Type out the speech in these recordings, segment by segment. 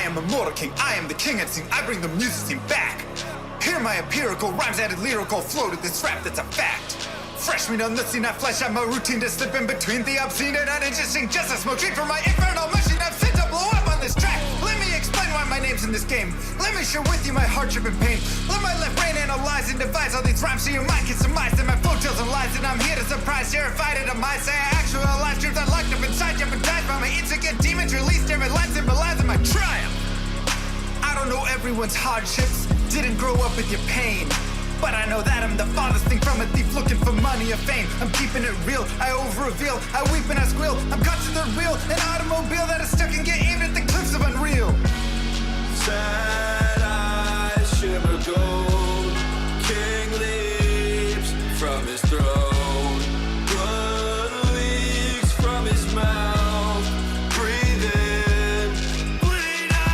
am immortal king, I am the king unseen, I bring the music scene back. Hear my empirical rhymes added lyrical flow to this rap that's a fact. Fresh meat on the scene, I flesh out my routine to slip in between the obscene and uninteresting. Just a smoke treat for my infernal machine, I've sent to blow up on this track. Let me explain why my name's in this game. Let me share with you my hardship and pain. Let my left brain analyze and devise all these rhymes so your mind can surmise that my flow tells and lies. And I'm here to surprise, terrified at a mind. Say I actualize dreams I locked up inside, jeopardized by my insecure demons. Released every line symbolizing my triumph. I don't know everyone's hardships, didn't grow up with your pain, but I know that I'm the farthest thing from a thief looking for money or fame. I'm keeping it real, I over-reveal, I weep and I squeal. I'm caught to the reel, an automobile that is stuck and get aimed at the cliffs of unreal. Sad eyes shimmer gold, king leaps from his throne, blood leaks from his mouth, breathe in, bleed out.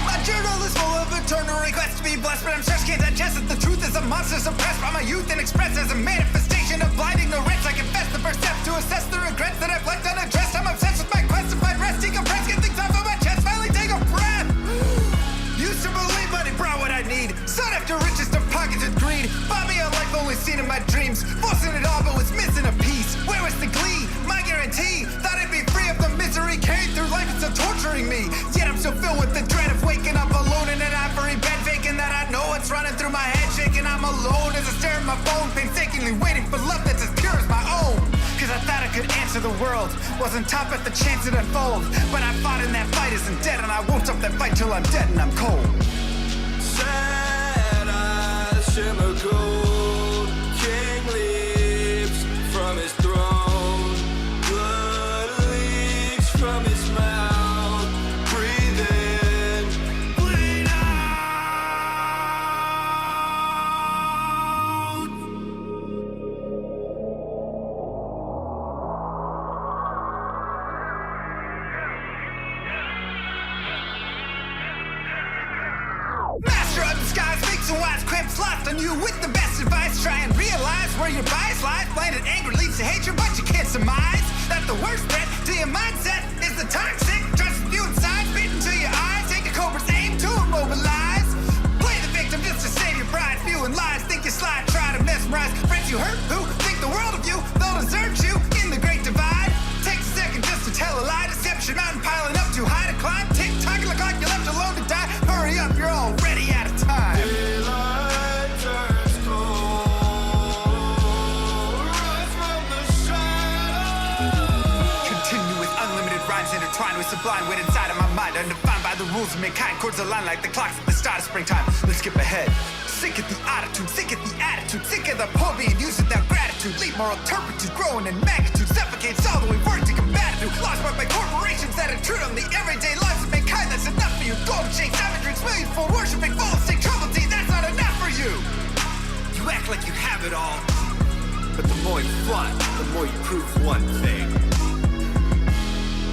My journal is full of eternal requests to be blessed, but I'm stressed, can't digest it. The truth is a monster suppressed by my youth and expressed as a manifestation of blind ignorance. I confess the first step to assess the regrets that I've left unaddressed. I'm obsessed with my quest to find rest, decompress, get things off of my chest, finally take a breath. Used to believe money brought what I need, sought after riches to pockets with greed. Bought me a life only seen in my dreams, forcing it all but was missing a piece. Where was the glee, my guarantee? Thought I'd be free of the misery carried through life, it's still torturing me. Yet I'm still filled with the dread of waking up alone in an ivory bed, faking that I know what's running through my head, shaking I'm alone as I stare at my phone, painstakingly waiting for love that's as pure as my own. Cause I thought I could answer the world, wasn't top at the chance it unfold, but I fought in that fight isn't dead, and I won't stop that fight till I'm dead and I'm cold. Sad eyes shimmer gold, king leaps from his throne, blood leaks from his mouth, breathe in, bleed out. Master of disguise, makes a wise cramps lost on you with the best advice. Try and realize where your bias lies. Blinded anger leads to hatred, but you can't surmise that the worst threat to your mindset is the toxic trust you inside, beaten to your eyes. Take a cobra's aim to immobilize. Play the victim just to save your pride. Spewing lies, think you slide, try to mesmerize friends you hurt who think the world of you. They'll desert you in the great divide. Takes a second just to tell a lie. Deception mountain piling up too high to climb. Tick-tock, look like you're left alone to die. Hurry up, you're already out of time. Daylight turns cold, rise from the shadows. Continue with unlimited rhymes intertwined with sublime wit inside of my mind, undefined by the rules of mankind. Chords align like the clocks at the start of springtime. Let's skip ahead. Sick of the attitude, sick of the attitude, sick of the poor being used without gratitude. Leave moral turpitude growing in magnitude, suffocates all the way work to combat it. Lost by corporations that intrude on the everyday lives of mankind. That's enough for you. Golden shakes, diamond drinks, millions for worshiping, full of sick trouble tea. That's not enough for you. You act like you have it all, but the more you flaunt, the more you prove one thing.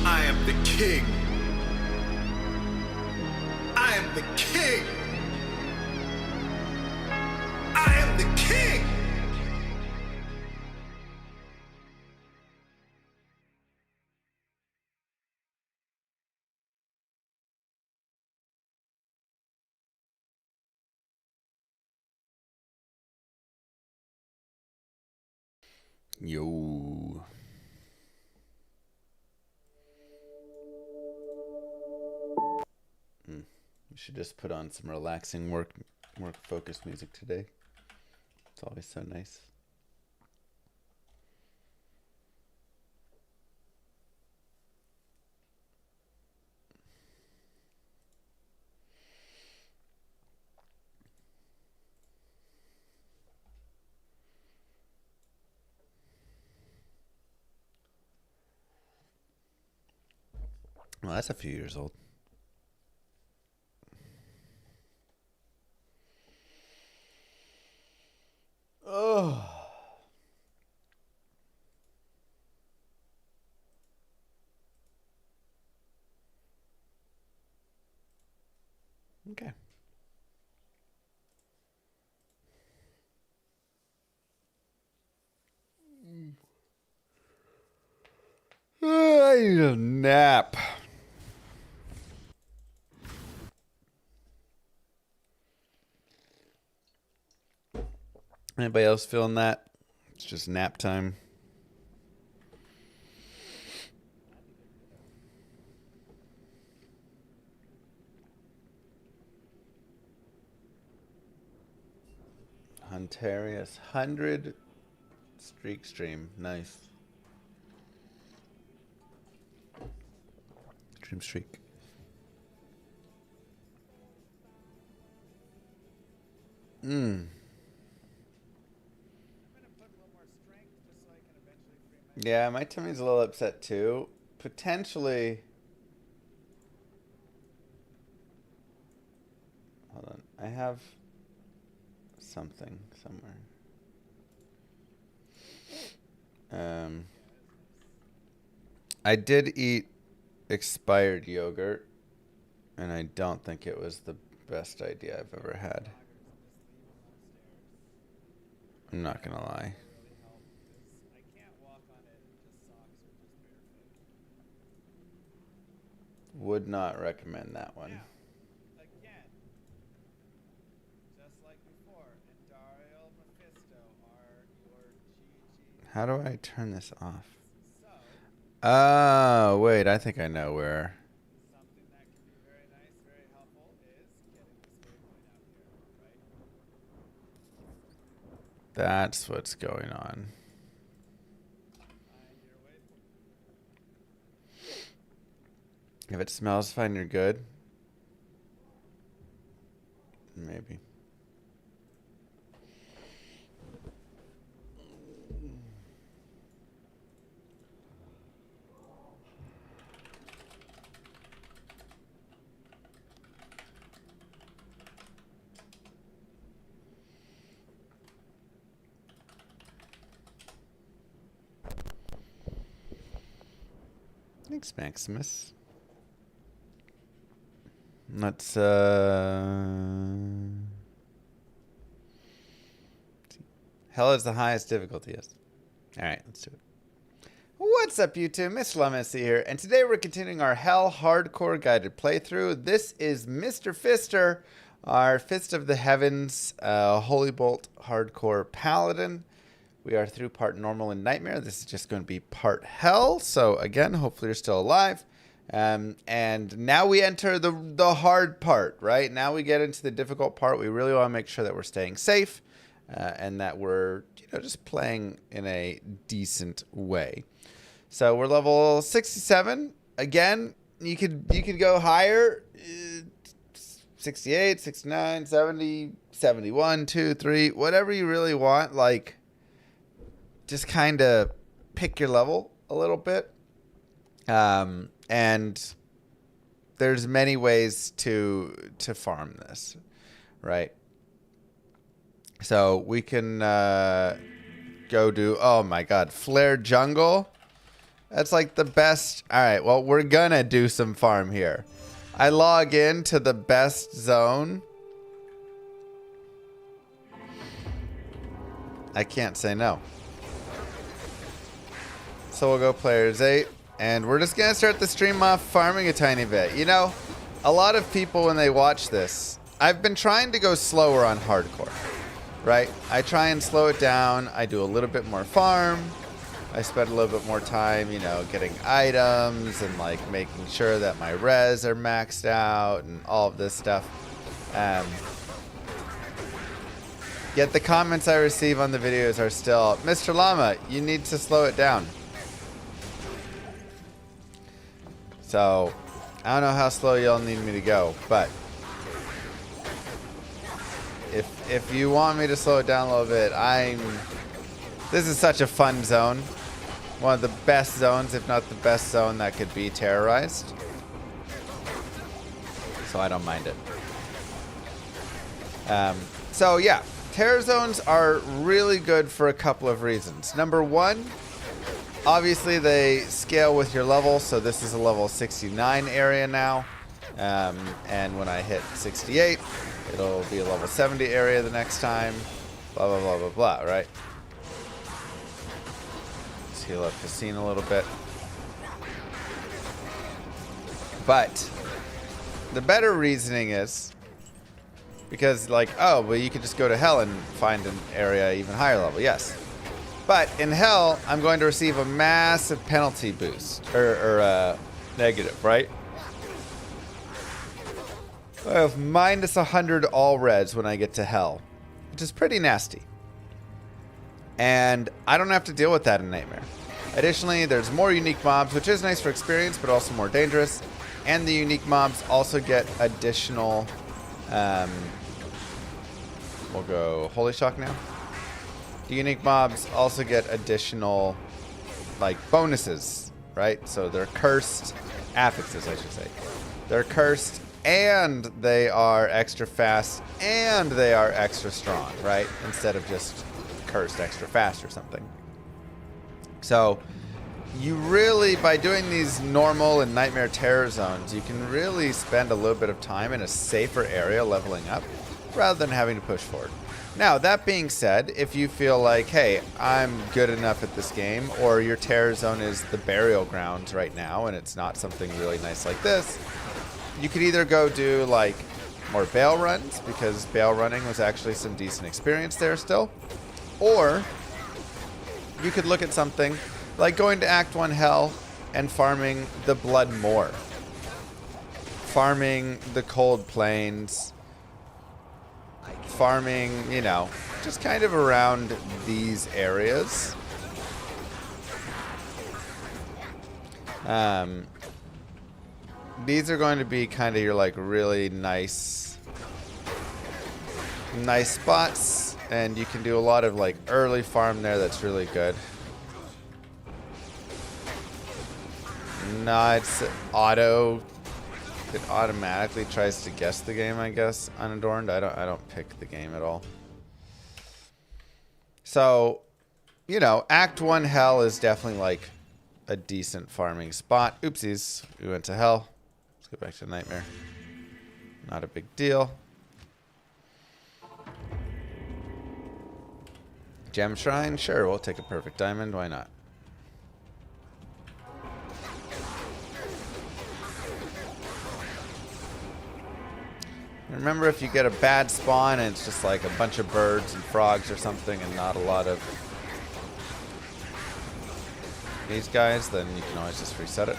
I am the king. I am the king. I am the king. Yo. We should just put on some relaxing work focused music today. It's always so nice. Well, that's a few years old. Oh. Okay. I need a nap. Anybody else feeling that? It's just nap time. Huntarius 100 streak stream. Nice. Dream streak. Yeah, my tummy's a little upset too. Potentially. Hold on. I have something somewhere. I did eat expired yogurt, and I don't think it was the best idea I've ever had. I'm not gonna lie. Would not recommend that one. How do I turn this off? Oh, wait, I think I know where. That's what's going on. If it smells fine, you're good. Maybe. Thanks, Maximus. Let's hell is the highest difficulty, yes. Alright, let's do it. What's up, YouTube? Mr. Llama here, and today we're continuing our Hell Hardcore Guided playthrough. This is Mr. Fister, our Fist of the Heavens, Holy Bolt Hardcore Paladin. We are through part Normal and Nightmare. This is just going to be part Hell, so again, hopefully you're still alive. And now we enter the hard part, right? Now we get into the difficult part. We really want to make sure that we're staying safe and that we're, just playing in a decent way. So we're level 67. Again, you could go higher. 68, 69, 70, 71, 2, 3, whatever you really want. Like, just kind of pick your level a little bit. And there's many ways to farm this, right? So we can go do, oh my god, Flare Jungle. That's like the best. All right, well, we're gonna do some farm here. I log in to the best zone. I can't say no. So we'll go players 8. And we're just going to start the stream off farming a tiny bit. A lot of people when they watch this, I've been trying to go slower on hardcore, right? I try and slow it down. I do a little bit more farm. I spend a little bit more time, getting items and like making sure that my res are maxed out and all of this stuff. Yet the comments I receive on the videos are still, Mr. Llama, you need to slow it down. So, I don't know how slow y'all need me to go, but if you want me to slow it down a little bit, this is such a fun zone. One of the best zones, if not the best zone that could be terrorized. So I don't mind it. So yeah, terror zones are really good for a couple of reasons. Number one, obviously, they scale with your level, so this is a level 69 area now. And when I hit 68, it'll be a level 70 area the next time. Blah, blah, blah, blah, blah, right? Let's heal up the scene a little bit. But the better reasoning is because, like, oh, well, you could just go to hell and find an area even higher level. Yes. But in hell, I'm going to receive a massive penalty boost, or negative, right? I have minus 100 all reds when I get to hell, which is pretty nasty. And I don't have to deal with that in Nightmare. Additionally, there's more unique mobs, which is nice for experience, but also more dangerous. And the unique mobs also get additional... we'll go Holy Shock now. The unique mobs also get additional, like, bonuses, right? So they're cursed, affixes, I should say. They're cursed, and they are extra fast, and they are extra strong, right? Instead of just cursed extra fast or something. So you really, by doing these normal and nightmare terror zones, you can really spend a little bit of time in a safer area leveling up rather than having to push forward. Now, that being said, if you feel like, hey, I'm good enough at this game, or your terror zone is the burial grounds right now and it's not something really nice like this, you could either go do like more bail runs, because bail running was actually some decent experience there still, or you could look at something like going to Act 1 Hell and farming the Blood Moor, farming the Cold Plains, farming, you know, just kind of around these areas. These are going to be kind of your, like, really nice spots, and you can do a lot of, like, early farm there that's really good. No, it's auto. It automatically tries to guess the game, I guess, unadorned. I don't pick the game at all. So, you know, Act 1 Hell is definitely like a decent farming spot. Oopsies, we went to hell. Let's go back to Nightmare. Not a big deal. Gem Shrine? Sure, we'll take a perfect diamond. Why not? Remember, if you get a bad spawn and it's just like a bunch of birds and frogs or something and not a lot of these guys, then you can always just reset it.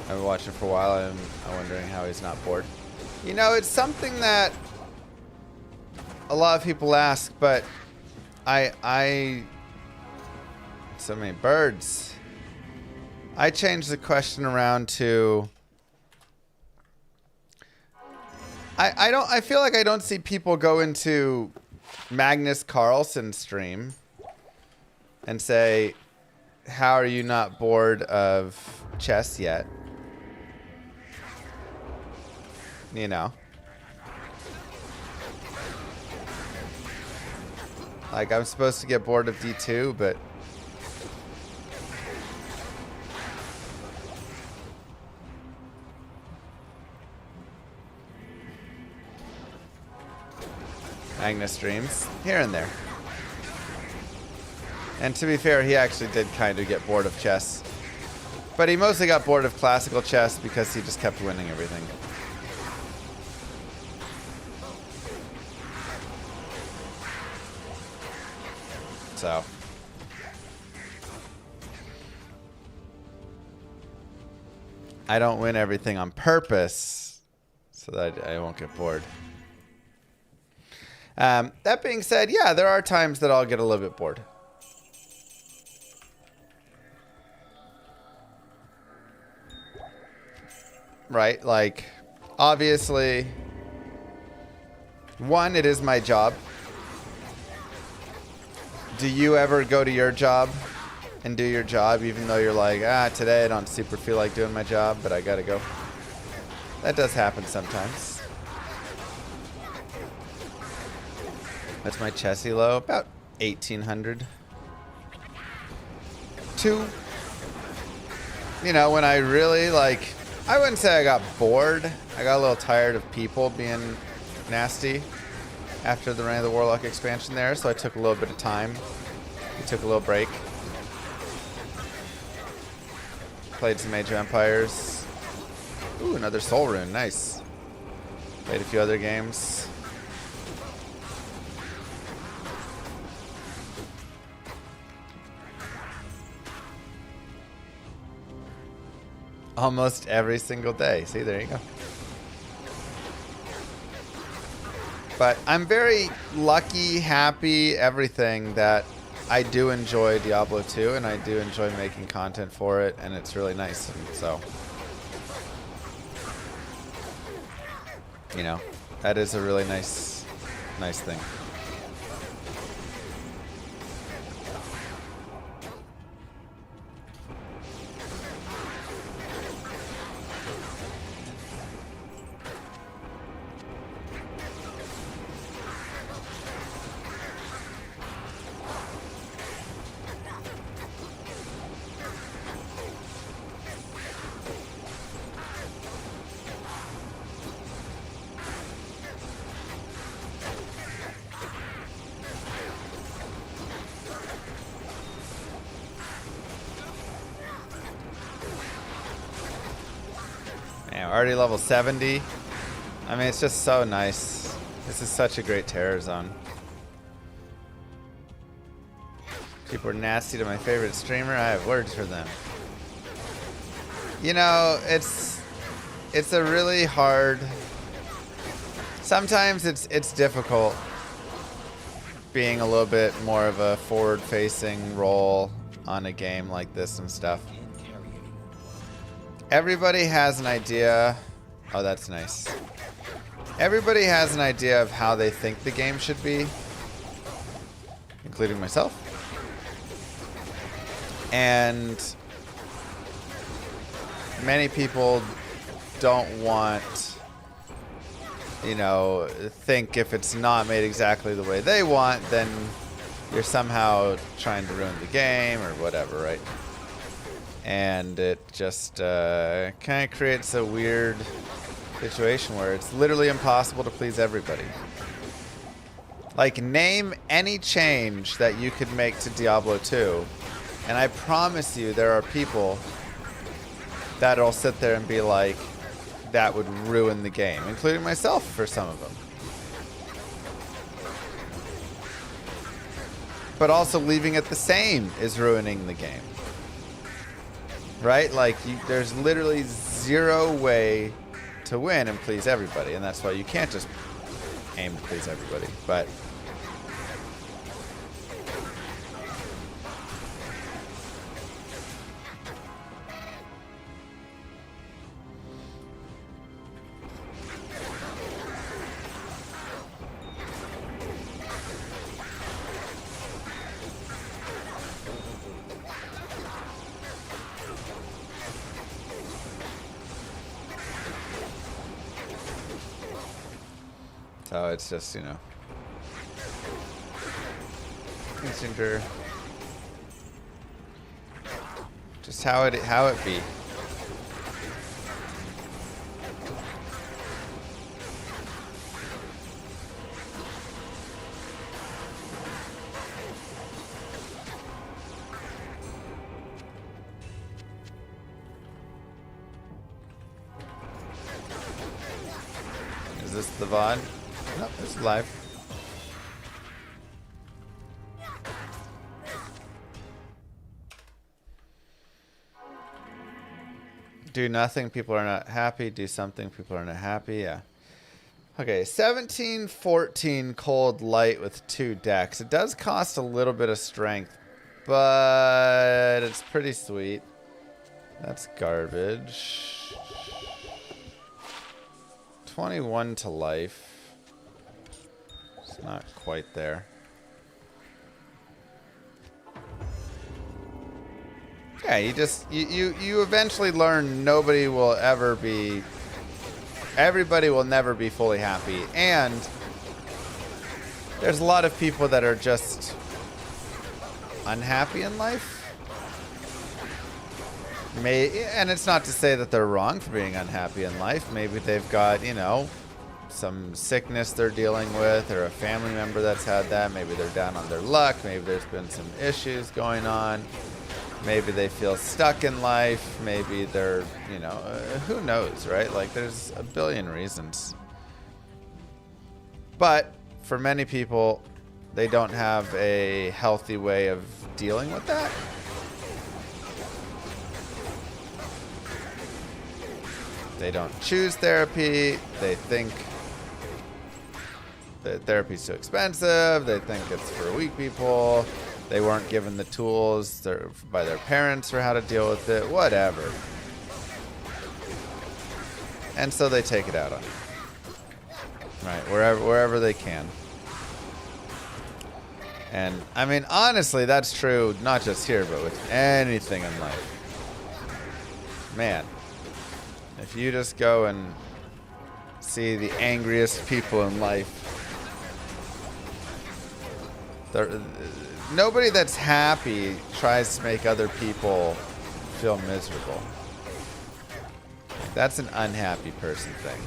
I've been watching for a while. I'm wondering how he's not bored. You know, it's something that a lot of people ask, but so many birds. I changed the question around to, I feel like I don't see people go into Magnus Carlsen's stream and say, how are you not bored of chess yet? You know, like, I'm supposed to get bored of D2, but Magnus streams here and there. And to be fair, he actually did kind of get bored of chess, but he mostly got bored of classical chess because he just kept winning everything. So I don't win everything on purpose so that I won't get bored. That being said, yeah, there are times that I'll get a little bit bored. Right? Like, obviously, one, it is my job. Do you ever go to your job and do your job even though you're like, today I don't super feel like doing my job, but I gotta go? That does happen sometimes. What's my chess elo? About 1,800. you know, when I really, like, I wouldn't say I got bored. I got a little tired of people being nasty after the Reign of the Warlock expansion there, so I took a little bit of time. We took a little break. Played some Age of Empires. Ooh, another Soul Rune, nice. Played a few other games. Almost every single day. See, there you go. But I'm very lucky, happy, everything that I do enjoy Diablo 2 and I do enjoy making content for it, and it's really nice. And so, you know, that is a really nice thing. Already level 70. I mean, it's just so nice. This is such a great terror zone. People are nasty to my favorite streamer. I have words for them. You know, it's a really hard. Sometimes it's difficult being a little bit more of a forward-facing role on a game like this and stuff. Everybody has an idea. Oh, that's nice. Everybody has an idea of how they think the game should be, including myself. And many people don't want, you know, think if it's not made exactly the way they want, then you're somehow trying to ruin the game or whatever, right? And it just kind of creates a weird situation where it's literally impossible to please everybody. Like, name any change that you could make to Diablo 2, and I promise you there are people that'll sit there and be like, that would ruin the game, including myself for some of them. But also leaving it the same is ruining the game. Right? Like, there's literally zero way to win and please everybody, and that's why you can't just aim to please everybody. But so it's just, you know, just how it be. Is this the VOD? Nope, it's live. Do nothing, people are not happy. Do something, people are not happy. Yeah. Okay, 1714 cold light with 2 decks. It does cost a little bit of strength, but it's pretty sweet. That's garbage. 21 to life. It's not quite there. Yeah, you eventually learn nobody will ever be, everybody will never be fully happy, and there's a lot of people that are just unhappy in life. And it's not to say that they're wrong for being unhappy in life. Maybe they've got, you know, some sickness they're dealing with, or a family member that's had that. Maybe they're down on their luck. Maybe there's been some issues going on. Maybe they feel stuck in life. Maybe they're, you know, who knows, right? Like, there's a billion reasons. But for many people, they don't have a healthy way of dealing with that. They don't choose therapy. They think that therapy's too expensive. They think it's for weak people. They weren't given the tools by their parents for how to deal with it. Whatever. And so they take it out on you. Right, wherever they can. And, I mean, honestly, that's true not just here, but with anything in life. Man. If you just go and see the angriest people in life, nobody that's happy tries to make other people feel miserable. That's an unhappy person thing.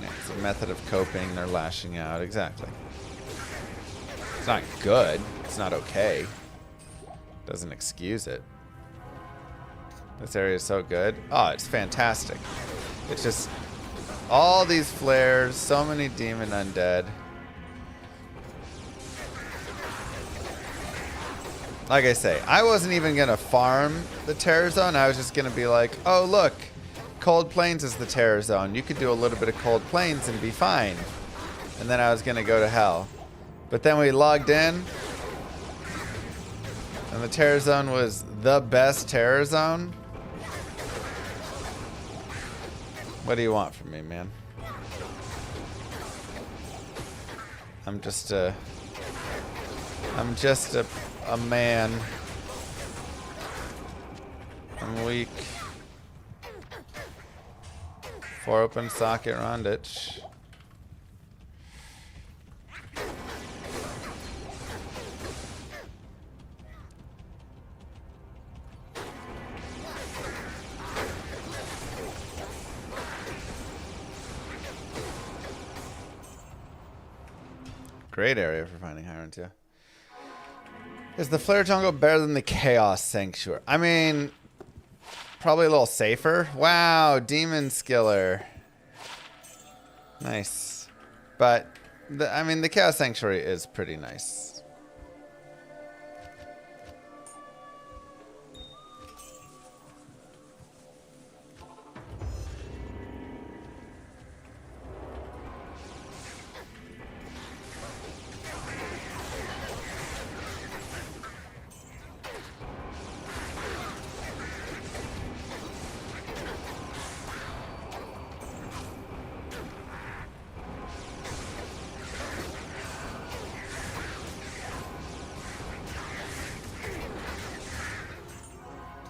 Yeah, it's a method of coping. They're lashing out. Exactly. It's not good. It's not okay. Doesn't excuse it. This area is so good. Oh, it's fantastic. It's just all these flares, so many demon undead. Like I say, I wasn't even going to farm the terror zone. I was just going to be like, oh, look, Cold Plains is the terror zone. You could do a little bit of Cold Plains and be fine. And then I was going to go to hell. But then we logged in, and the terror zone was the best terror zone. What do you want from me, man? I'm just a man. I'm weak. 4 open socket Rondich. Great area for finding Hiron too. Is the Flare Jungle better than the Chaos Sanctuary? I mean, probably a little safer. Wow, Demon Skiller. Nice. But, I mean, the Chaos Sanctuary is pretty nice.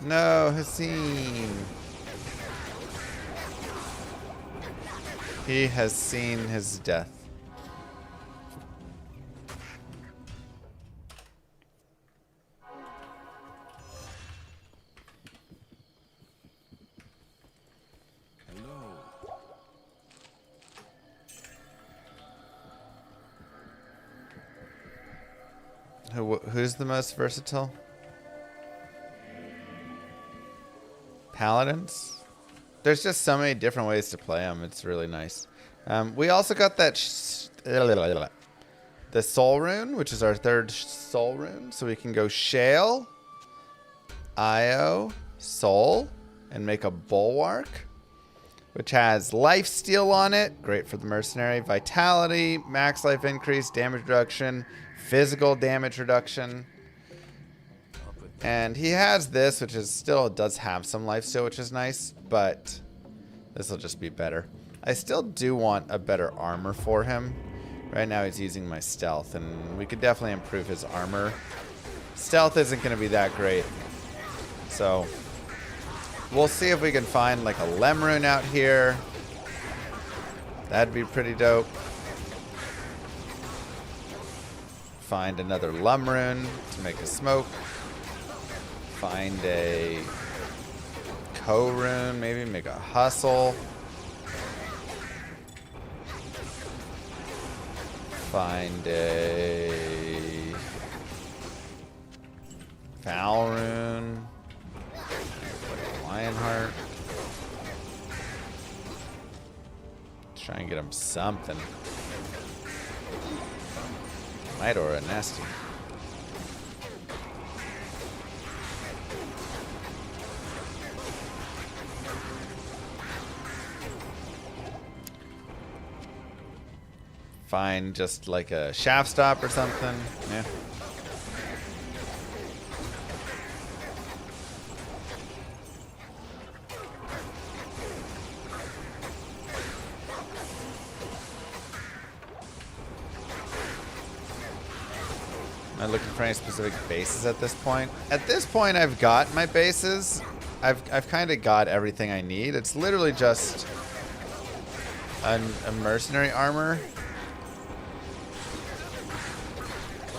No, Hassim. He has seen his death. Who's the most versatile? Paladins? There's just so many different ways to play them. It's really nice. We also got that the Soul Rune, which is our 3rd Soul Rune. So we can go Shale, Io, Soul, and make a Bulwark, which has Lifesteal on it. Great for the Mercenary. Vitality, max life increase, damage reduction, physical damage reduction. And he has this, which is still does have some lifesteal, which is nice, but this will just be better. I still do want a better armor for him. Right now he's using my stealth, and we could definitely improve his armor. Stealth isn't going to be that great. So we'll see if we can find like a Lemrune out here. That'd be pretty dope. find another Lum rune to make a smoke. Find a Co rune, maybe make a hustle. Find a Foul rune. Lionheart. Try and get him something. Might or a nasty. Find just like a shaft stop or something. Yeah. Am I looking for any specific bases at this point? At this point, I've got my bases. I've kind of got everything I need. It's literally just a mercenary armor.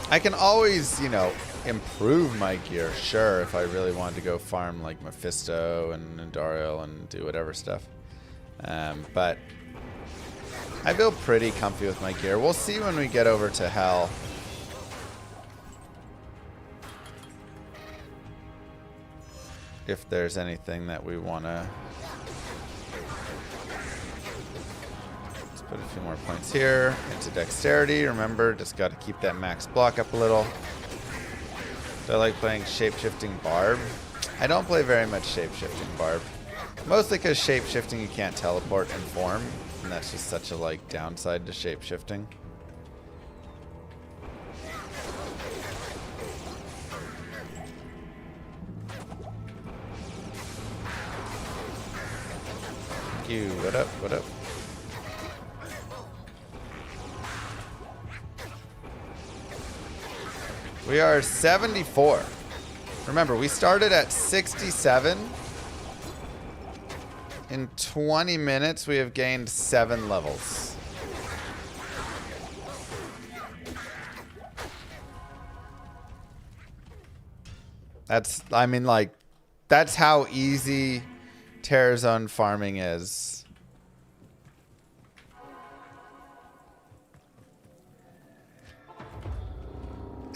I can always, you know, improve my gear, sure, if I really wanted to go farm like Mephisto and Andariel and do whatever stuff. But I feel pretty comfy with my gear. We'll see when we get over to Hell. If there's anything that we want to... Let's put a few more points here into dexterity. Remember, just got to keep that max block up a little. Do I like playing shape-shifting Barb? I don't play very much shape-shifting Barb. Mostly because shape-shifting you can't teleport and form. And that's just such a like downside to shape-shifting. You. What up? What up? We are 74. Remember, we started at 67. In 20 minutes, we have gained 7 levels. That's, I mean, like, that's how easy Terror Zone farming is.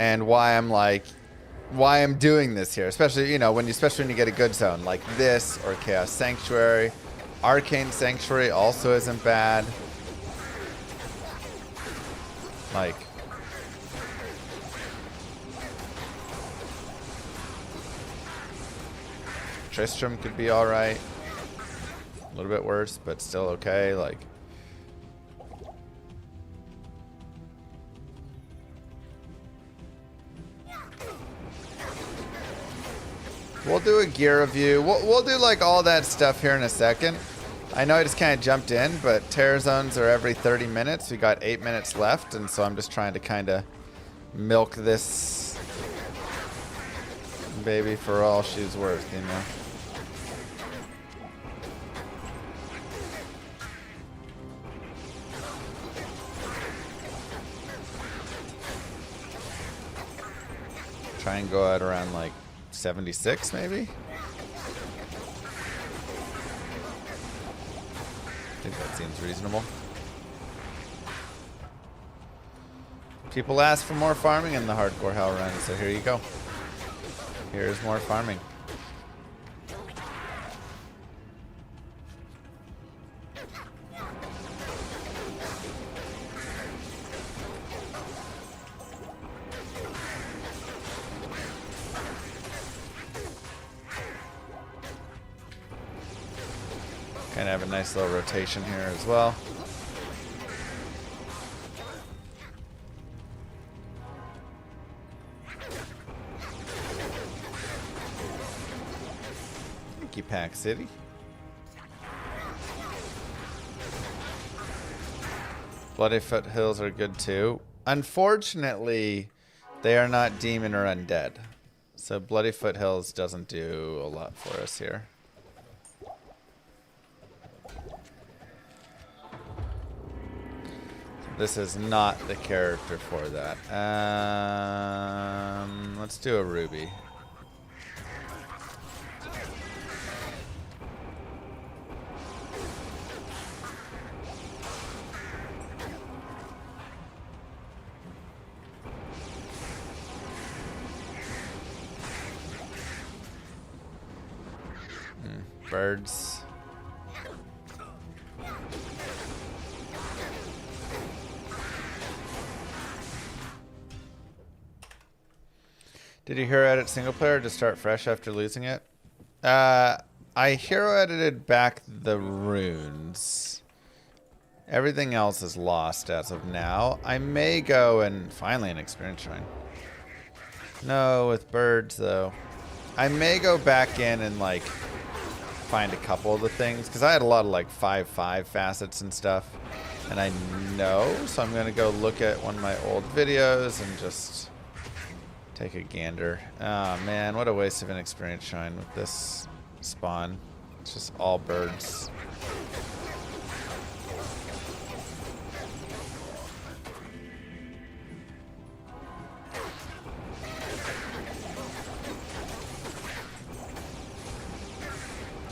And why I'm doing this here, especially, you know, especially when you get a good zone like this or Chaos Sanctuary. Arcane Sanctuary also isn't bad. Like, Tristram could be all right. A little bit worse, but still okay. Like, we'll do a gear review. We'll do like all that stuff here in a second. I know I just kind of jumped in, but Terror Zones are every 30 minutes. We got 8 minutes left, and so I'm just trying to kind of milk this baby for all she's worth, you know. Try and go out around like 76 maybe? I think that seems reasonable. People ask for more farming in the Hardcore Hell run, so here you go. Here's more farming. Kind of have a nice little rotation here as well. Thank you, Pack City. Bloody Foothills are good too. Unfortunately, they are not demon or undead. So Bloody Foothills doesn't do a lot for us here. This is not the character for that. Let's do a ruby. Birds. Did you hero edit single player to start fresh after losing it? I hero edited back the runes. Everything else is lost as of now. I may go and finally an experience shrine. No, with birds though. I may go back in and like find a couple of the things because I had a lot of like 5/5 facets and stuff, and I know, so I'm gonna go look at one of my old videos and just take a gander. Oh man, what a waste of an experience shrine with this spawn. It's just all birds.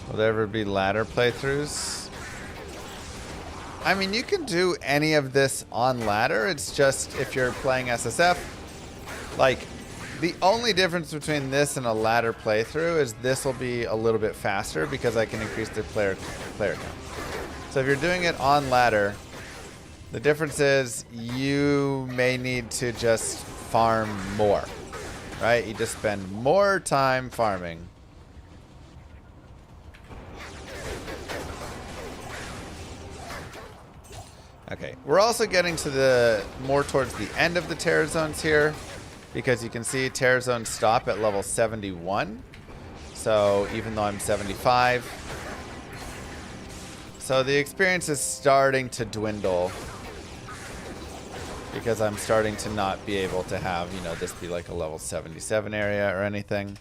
Will there ever be ladder playthroughs? I mean, you can do any of this on ladder. It's just if you're playing SSF, like the only difference between this and a ladder playthrough is this will be a little bit faster because I can increase the player count. So if you're doing it on ladder, the difference is you may need to just farm more, right? You just spend more time farming. Okay, we're also getting to the more towards the end of the terror zones here because you can see terror zones stop at level 71. So even though I'm 75, so the experience is starting to dwindle because I'm starting to not be able to have, you know, this be like a level 77 area or anything.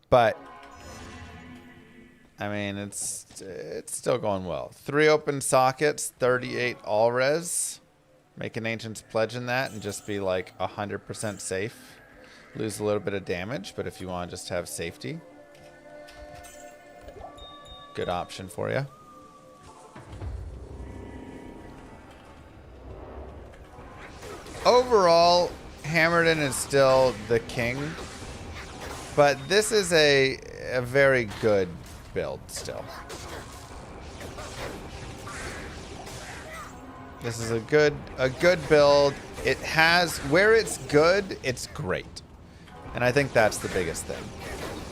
But I mean, it's still going well. 3 open sockets, 38 all res. Make an Ancient's Pledge in that and just be like 100% safe. Lose a little bit of damage, but if you want to just have safety, good option for you. Overall, Hammerden is still the king, but this is a very good build still. This is a good build. It has, where it's good, it's great. And I think that's the biggest thing.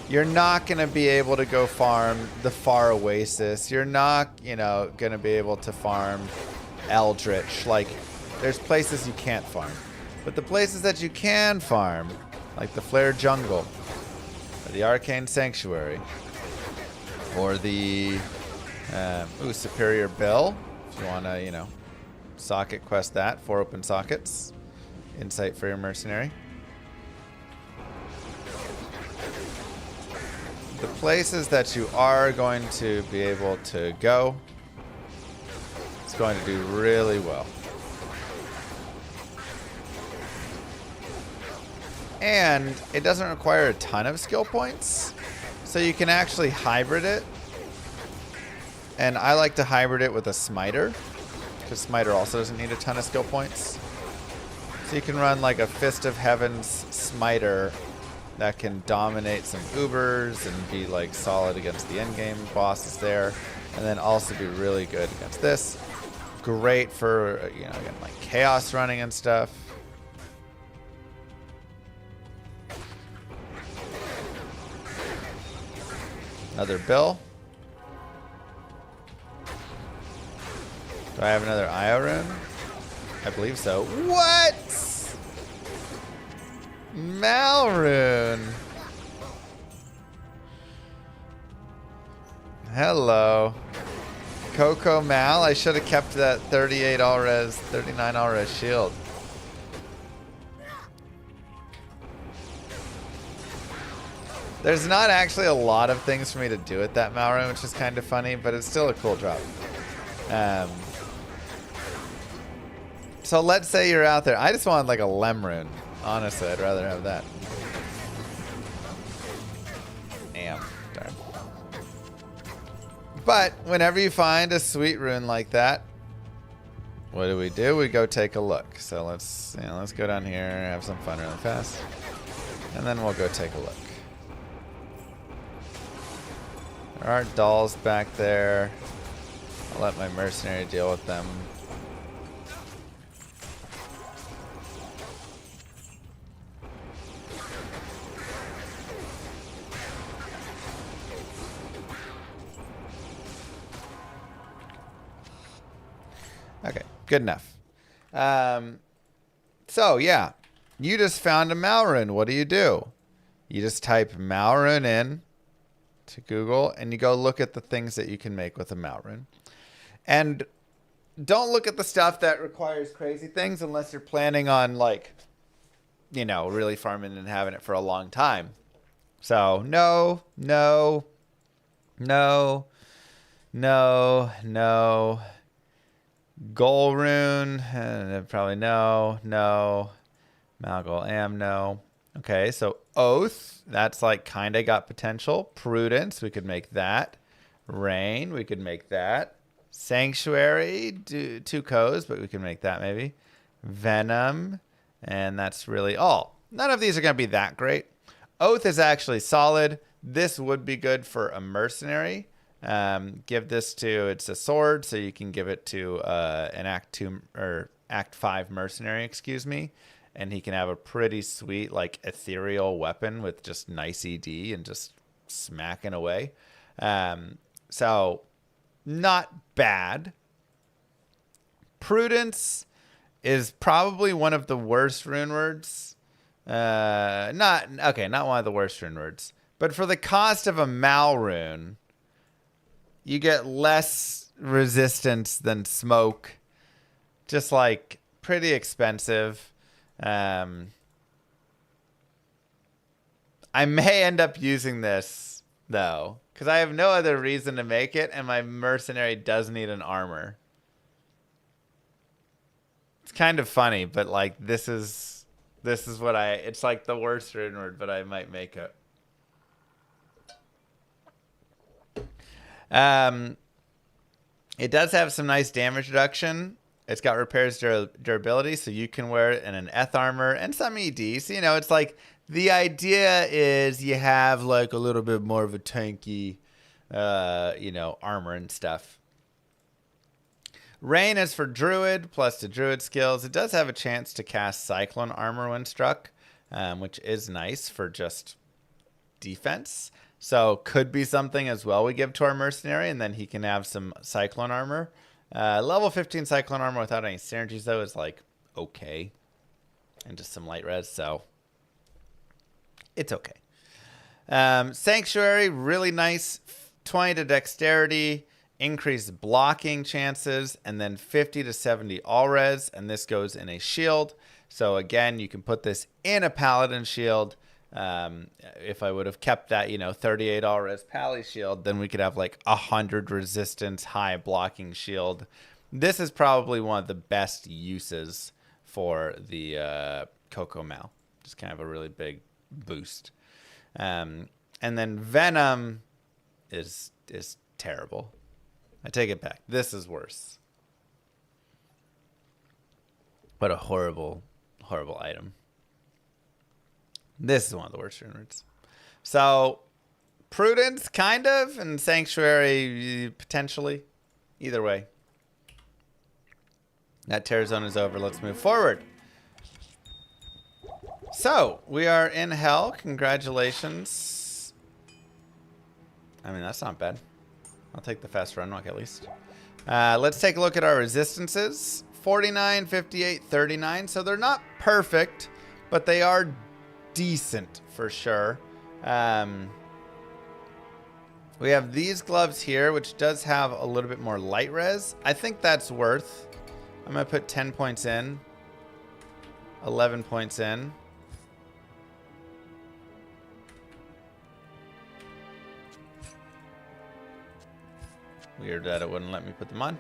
You're not going to be able to go farm the Far Oasis. You're not, you know, going to be able to farm Eldritch. Like, there's places you can't farm. But the places that you can farm, like the Flare Jungle, or the Arcane Sanctuary, or the Superior Bill, if you want to, you know, socket quest that. 4 open sockets. Insight for your mercenary. The places that you are going to be able to go, it's going to do really well. And it doesn't require a ton of skill points. So you can actually hybrid it. And I like to hybrid it with a Smiter, because Smiter also doesn't need a ton of skill points. So you can run like a Fist of Heaven's Smiter that can dominate some Ubers and be like solid against the endgame bosses there. And then also be really good against this. Great for, you know, again, like chaos running and stuff. Another Bill. Do I have another Io rune? I believe so. What? Malrune. Hello. Coco Mal. I should have kept that 38 all res, 39 all res shield. There's not actually a lot of things for me to do with that Malrune, which is kind of funny, but it's still a cool drop. So let's say you're out there. I just want like a Lem rune. Honestly, I'd rather have that. Damn. Darn. But whenever you find a sweet rune like that, what do? We go take a look. So let's go down here, have some fun really fast, and then we'll go take a look. There are dolls back there. I'll let my mercenary deal with them. Okay, good enough. So yeah, you just found a Malrune. What do? You just type Malrune in to Google, and you go look at the things that you can make with a Malrune. And don't look at the stuff that requires crazy things unless you're planning on, like, you know, really farming and having it for a long time. So no. Goal rune, probably no. Malgol Am, no. Okay, so Oath, that's like kind of got potential. Prudence, we could make that. Rain, we could make that. Sanctuary, two co's, but we can make that maybe. Venom, and that's really all. None of these are going to be that great. Oath is actually solid. This would be good for a mercenary. Give this to, it's a sword, so you can give it to an Act 2 or Act 5 mercenary, excuse me. And he can have a pretty sweet, like, ethereal weapon with just nice ED and just smacking away. So, not bad. Prudence is probably one of the worst rune words. Not one of the worst rune words. But for the cost of a Malrune, you get less resistance than smoke. Just like pretty expensive. I may end up using this though, because I have no other reason to make it, and my mercenary does need an armor. It's kind of funny, but like this is what it's like the worst rune word, but I might make it. It does have some nice damage reduction. It's got repairs durability, so you can wear it in an Eth armor and some EDs. You know, it's like the idea is you have like a little bit more of a tanky, armor and stuff. Rain is for Druid, plus the Druid skills. It does have a chance to cast Cyclone armor when struck, which is nice for just defense. So could be something as well we give to our mercenary, and then he can have some Cyclone armor. Level 15 Cyclone armor without any synergies, though, is like okay. And just some light res, so it's okay. Sanctuary, really nice. 20 to dexterity, increased blocking chances, and then 50 to 70 all res, and this goes in a shield. So again, you can put this in a paladin shield. If I would have kept that, 38 all res pally shield, then we could have like 100 resistance, high blocking shield. This is probably one of the best uses for the Coco Mal. Just kind of a really big boost. And then Venom is terrible. I take it back. This is worse. What a horrible, horrible item. This is one of the worst rune words. So, Prudence, kind of, and Sanctuary, potentially. Either way. That tear zone is over. Let's move forward. So, we are in hell. Congratulations. I mean, that's not bad. I'll take the fast run walk at least. Let's take a look at our resistances. 49, 58, 39. So, they're not perfect, but they are decent for sure. We have these gloves here, which does have a little bit more light res. I think that's worth. I'm going to put 10 points in. 11 points in. Weird that it wouldn't let me put them on.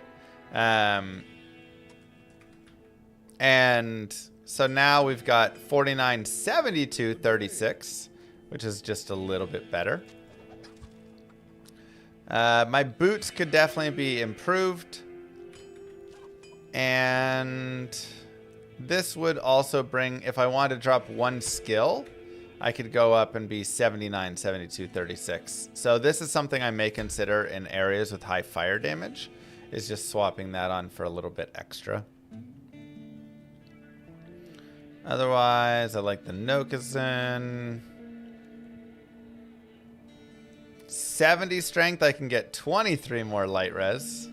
And so now we've got 49, 72, 36, which is just a little bit better. My boots could definitely be improved. And this would also bring, if I wanted to drop one skill, I could go up and be 79, 72, 36. So this is something I may consider in areas with high fire damage, is just swapping that on for a little bit extra. Otherwise, I like the Nokazin. 70 strength, I can get 23 more light res.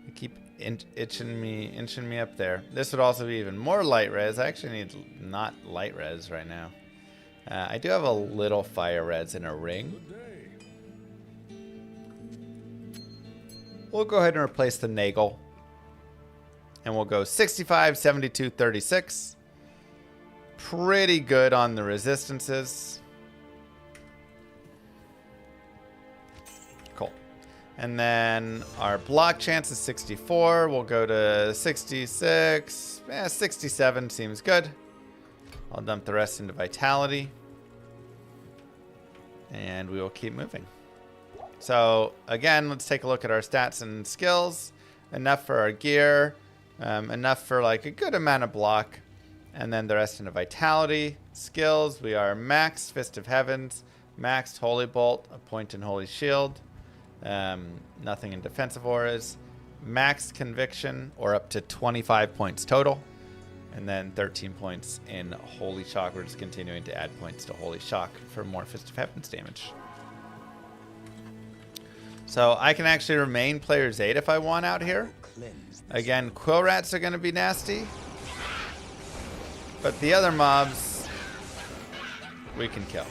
They keep inching me up there. This would also be even more light res. I actually need not light res right now. I do have a little fire res in a ring. We'll go ahead and replace the Nagel. And we'll go 65, 72, 36. Pretty good on the resistances. Cool. And then our block chance is 64. We'll go to 66. 67 seems good. I'll dump the rest into vitality. And we will keep moving. So again, let's take a look at our stats and skills. Enough for our gear. Enough for like a good amount of block, and then the rest into vitality. Skills, we are maxed Fist of Heavens, maxed Holy Bolt, a point in Holy Shield, nothing in defensive auras, maxed Conviction, or up to 25 points total, and then 13 points in Holy Shock. We're just continuing to add points to Holy Shock for more Fist of Heavens damage. So I can actually remain player's aid if I want out here. Again, quill rats are going to be nasty, but the other mobs we can kill.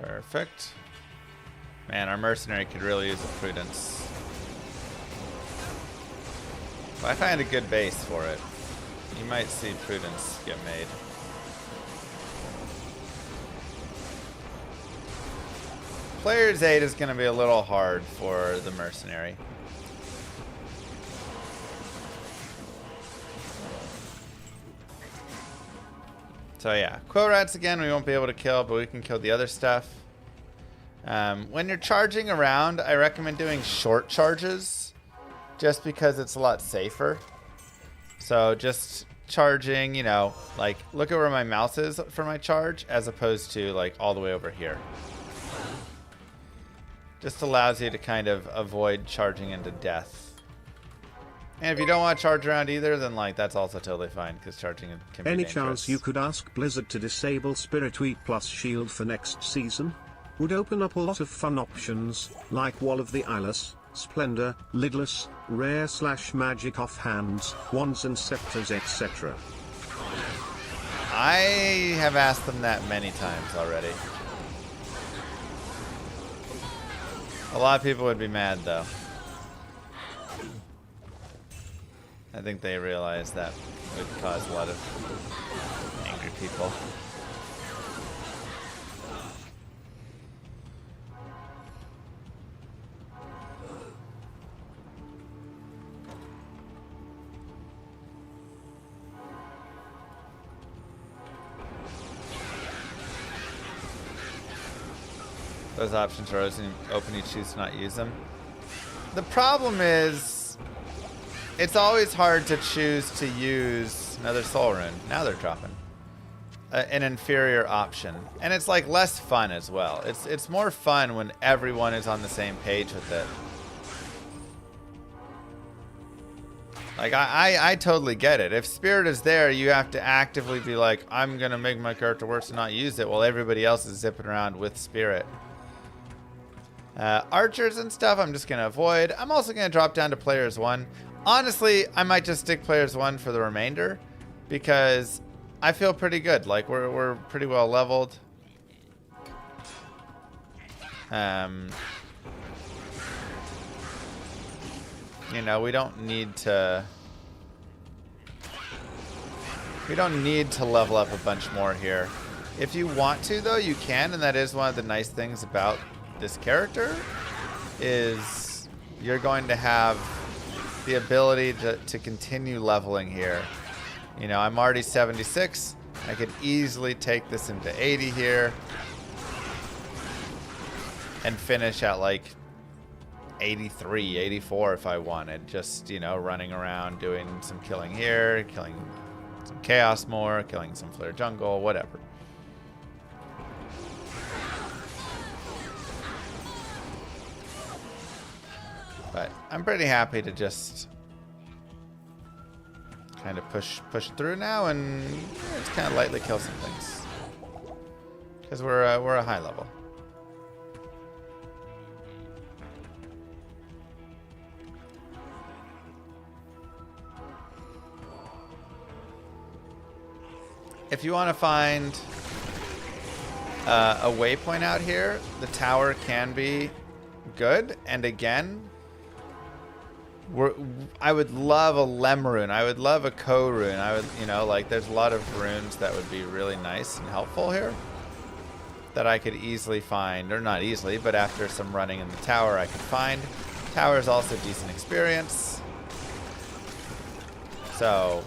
Perfect. Man, our mercenary could really use a prudence. If I find a good base for it, you might see prudence get made. Player's aid is going to be a little hard for the mercenary. So yeah, quill rats again we won't be able to kill, but we can kill the other stuff. When you're charging around, I recommend doing short charges. Just because it's a lot safer. So just charging, you know, like look at where my mouse is for my charge as opposed to like all the way over here. Just allows you to kind of avoid charging into death. And if you don't want to charge around either, then like that's also totally fine because charging can be Any dangerous. chance you could ask Blizzard to disable Spirit Week plus Shield for next season? Would open up a lot of fun options, like Wall of the Eyeless, Splendor, Lidless, Rare / Magic Offhands, Wands and Scepters, etc. I have asked them that many times already. A lot of people would be mad though. I think they realize that would cause a lot of angry people. Those options are open, you choose to not use them. The problem is, it's always hard to choose to use another soul rune. Now they're dropping an inferior option, and it's like less fun as well. It's more fun when everyone is on the same page with it. Like I totally get it. If spirit is there, you have to actively be like, I'm gonna make my character worse and not use it, while everybody else is zipping around with spirit. Archers and stuff I'm just gonna avoid. I'm also gonna drop down to players 1. Honestly, I might just stick players 1 for the remainder because I feel pretty good. Like we're pretty well leveled. You know, we don't need to We don't need to level up a bunch more here. If you want to, though, you can, and that is one of the nice things about this character, is you're going to have the ability to continue leveling here. You know, I'm already 76. I could easily take this into 80 here and finish at like 83, 84 if I wanted. Just, you know, running around doing some killing here, killing some chaos more, killing some flare jungle, whatever. But I'm pretty happy to just kind of push through now and just kind of lightly kill some things, because we're a high level. If you want to find a waypoint out here, the tower can be good. And again, I would love a Lem rune. I would love a Ko rune. I would, you know, like there's a lot of runes that would be really nice and helpful here that I could easily find, or not easily, but after some running in the tower I could find. Tower is also decent experience. So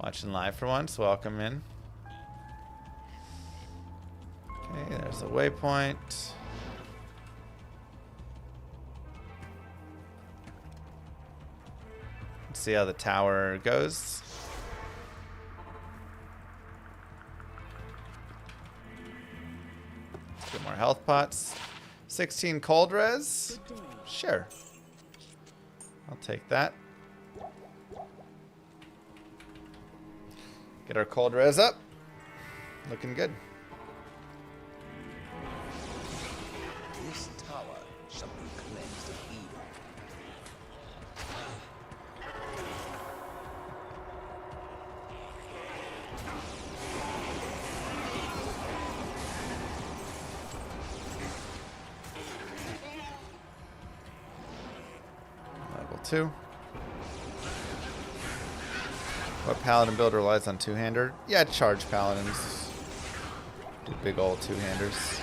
watching live for once, welcome in. Okay, there's a waypoint. Let's see how the tower goes. Let's get more health pots. 16 cold res. Sure. I'll take that. Get our cold res up. Looking good. This tower shall be cleansed of evil. Level 2. What paladin build relies on two-hander? Yeah, charge paladins. Do big old two-handers.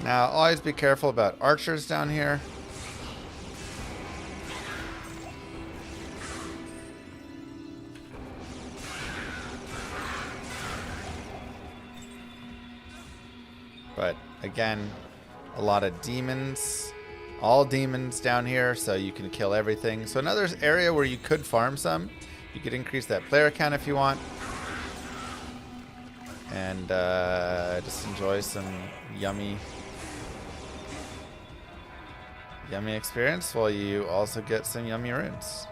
Now, always be careful about archers down here. But again, a lot of demons, all demons down here, so you can kill everything. So another area where you could farm some. You could increase that player count if you want. And just enjoy some yummy experience while you also get some yummy runes.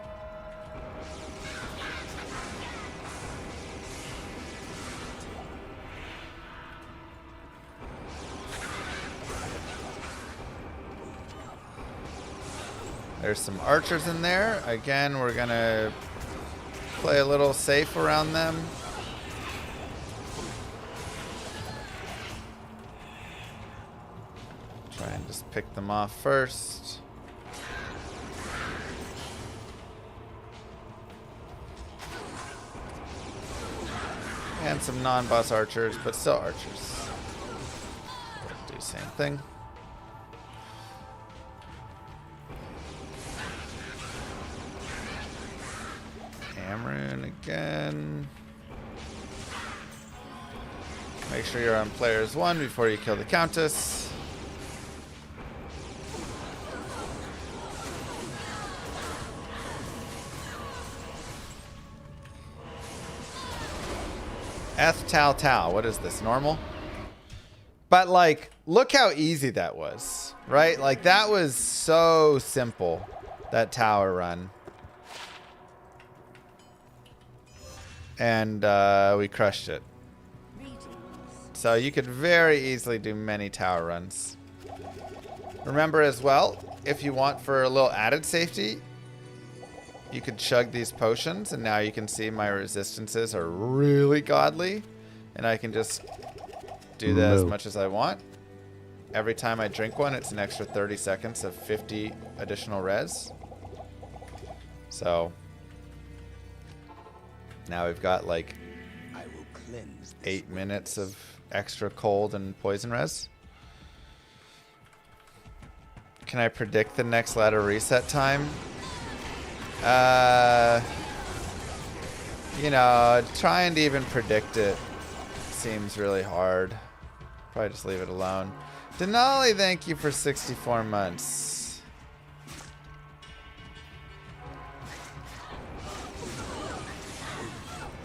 There's some archers in there. Again, we're gonna play a little safe around them. Try and just pick them off first. And some non-boss archers, but still archers. Do the same thing. Rune again. Make sure you're on players 1 before you kill the Countess. Tal Tal. What is this? Normal? But like, look how easy that was, right? Like that was so simple, that tower run. And we crushed it. So you could very easily do many tower runs. Remember as well, if you want for a little added safety, you could chug these potions, and now you can see my resistances are really godly, and I can just do that as much as I want. Every time I drink one, it's an extra 30 seconds of 50 additional res. So now we've got like 8 minutes of extra cold and poison res. Can I predict the next ladder reset time? You know, trying to even predict it seems really hard. Probably just leave it alone. Denali, thank you for 64 months.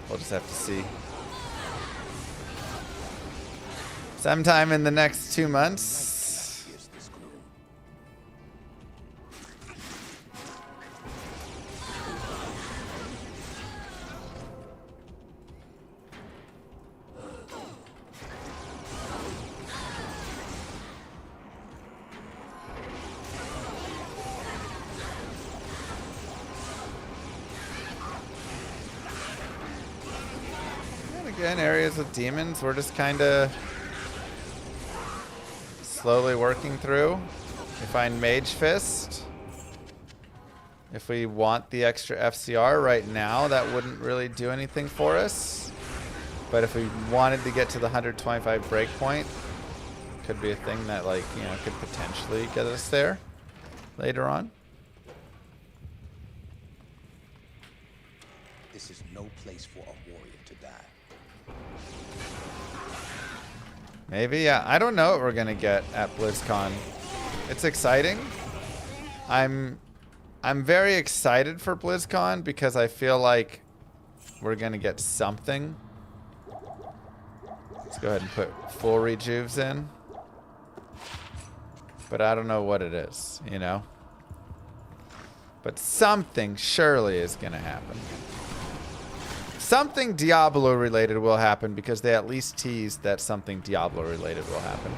We'll just have to see. Sometime in the next 2 months. Again, areas with demons, we're just kind of slowly working through. We find Mage Fist. If we want the extra FCR right now, that wouldn't really do anything for us. But if we wanted to get to the 125 breakpoint, could be a thing that, like, you know, could potentially get us there later on. This is no place for a warrior to die. Maybe, yeah. I don't know what we're gonna get at BlizzCon. It's exciting. I'm very excited for BlizzCon because I feel like we're gonna get something. Let's go ahead and put full rejuves in. But I don't know what it is, you know? But something surely is gonna happen. Something Diablo related will happen because they at least teased that something Diablo related will happen.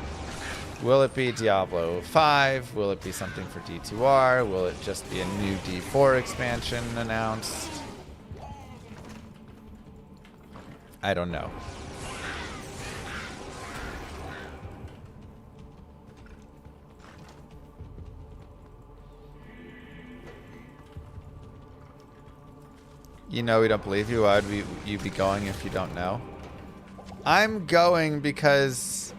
Will it be Diablo 5? Will it be something for D2R? Will it just be a new D4 expansion announced? I don't know. You know we don't believe you. Why would you be going if you don't know? I'm going because,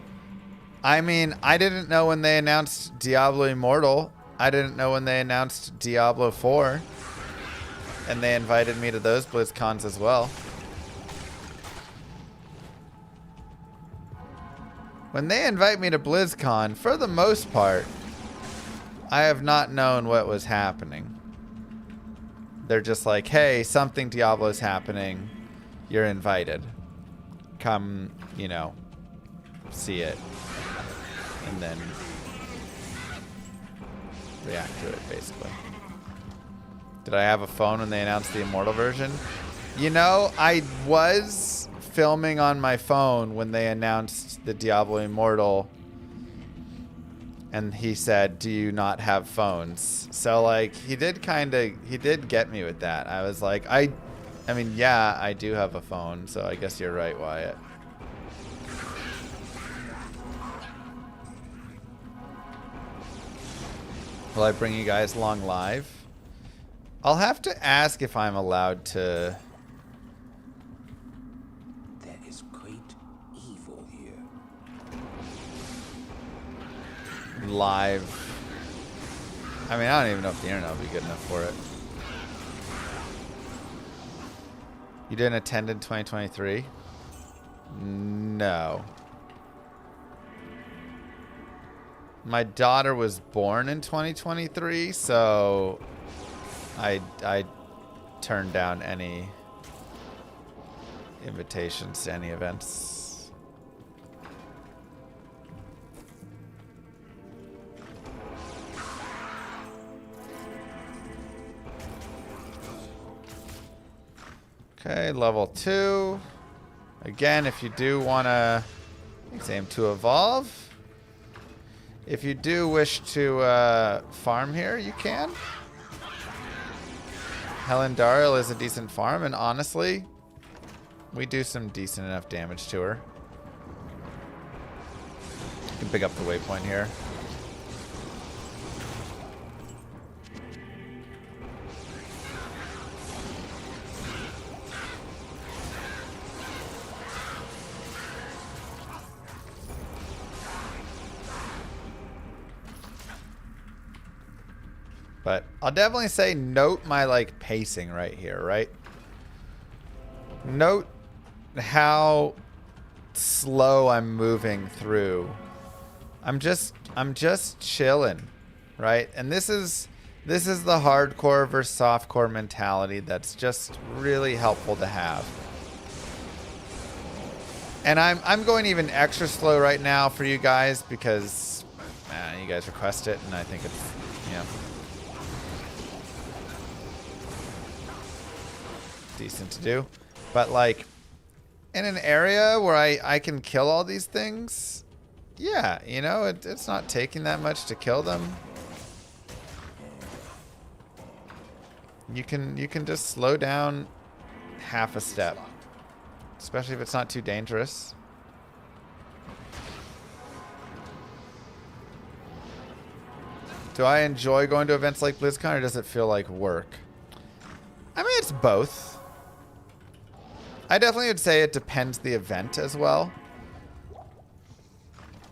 I mean, I didn't know when they announced Diablo Immortal. I didn't know when they announced Diablo 4. And they invited me to those BlizzCons as well. When they invite me to BlizzCon, for the most part, I have not known what was happening. They're just like, hey, something Diablo's happening. You're invited. Come, you know, see it. And then react to it, basically. Did I have a phone when they announced the Immortal version? You know, I was filming on my phone when they announced the Diablo Immortal. And he said, do you not have phones? So, like, he did get me with that. I was like, I mean, yeah, I do have a phone, so I guess you're right, Wyatt. Will I bring you guys along live? I'll have to ask if I'm allowed to. There is great evil here. Live. I mean, I don't even know if the internet will be good enough for it. You didn't attend in 2023? No. My daughter was born in 2023, so I turned down any invitations to any events. Okay, level 2. Again, if you do want to, aim to evolve. If you do wish to farm here, you can. Helen Darrell is a decent farm, and honestly, we do some decent enough damage to her. You can pick up the waypoint here. But I'll definitely say note my like pacing right here, right? Note how slow I'm moving through. I'm just chilling, right? And this is the hardcore versus softcore mentality that's just really helpful to have. And I'm going even extra slow right now for you guys because you guys request it, and I think it's, you know, decent to do. But like in an area where I can kill all these things, yeah, you know, it's not taking that much to kill them. You can just slow down half a step, especially if it's not too dangerous. Do I enjoy going to events like BlizzCon, or does it feel like work? I mean, it's both. I definitely would say it depends the event as well.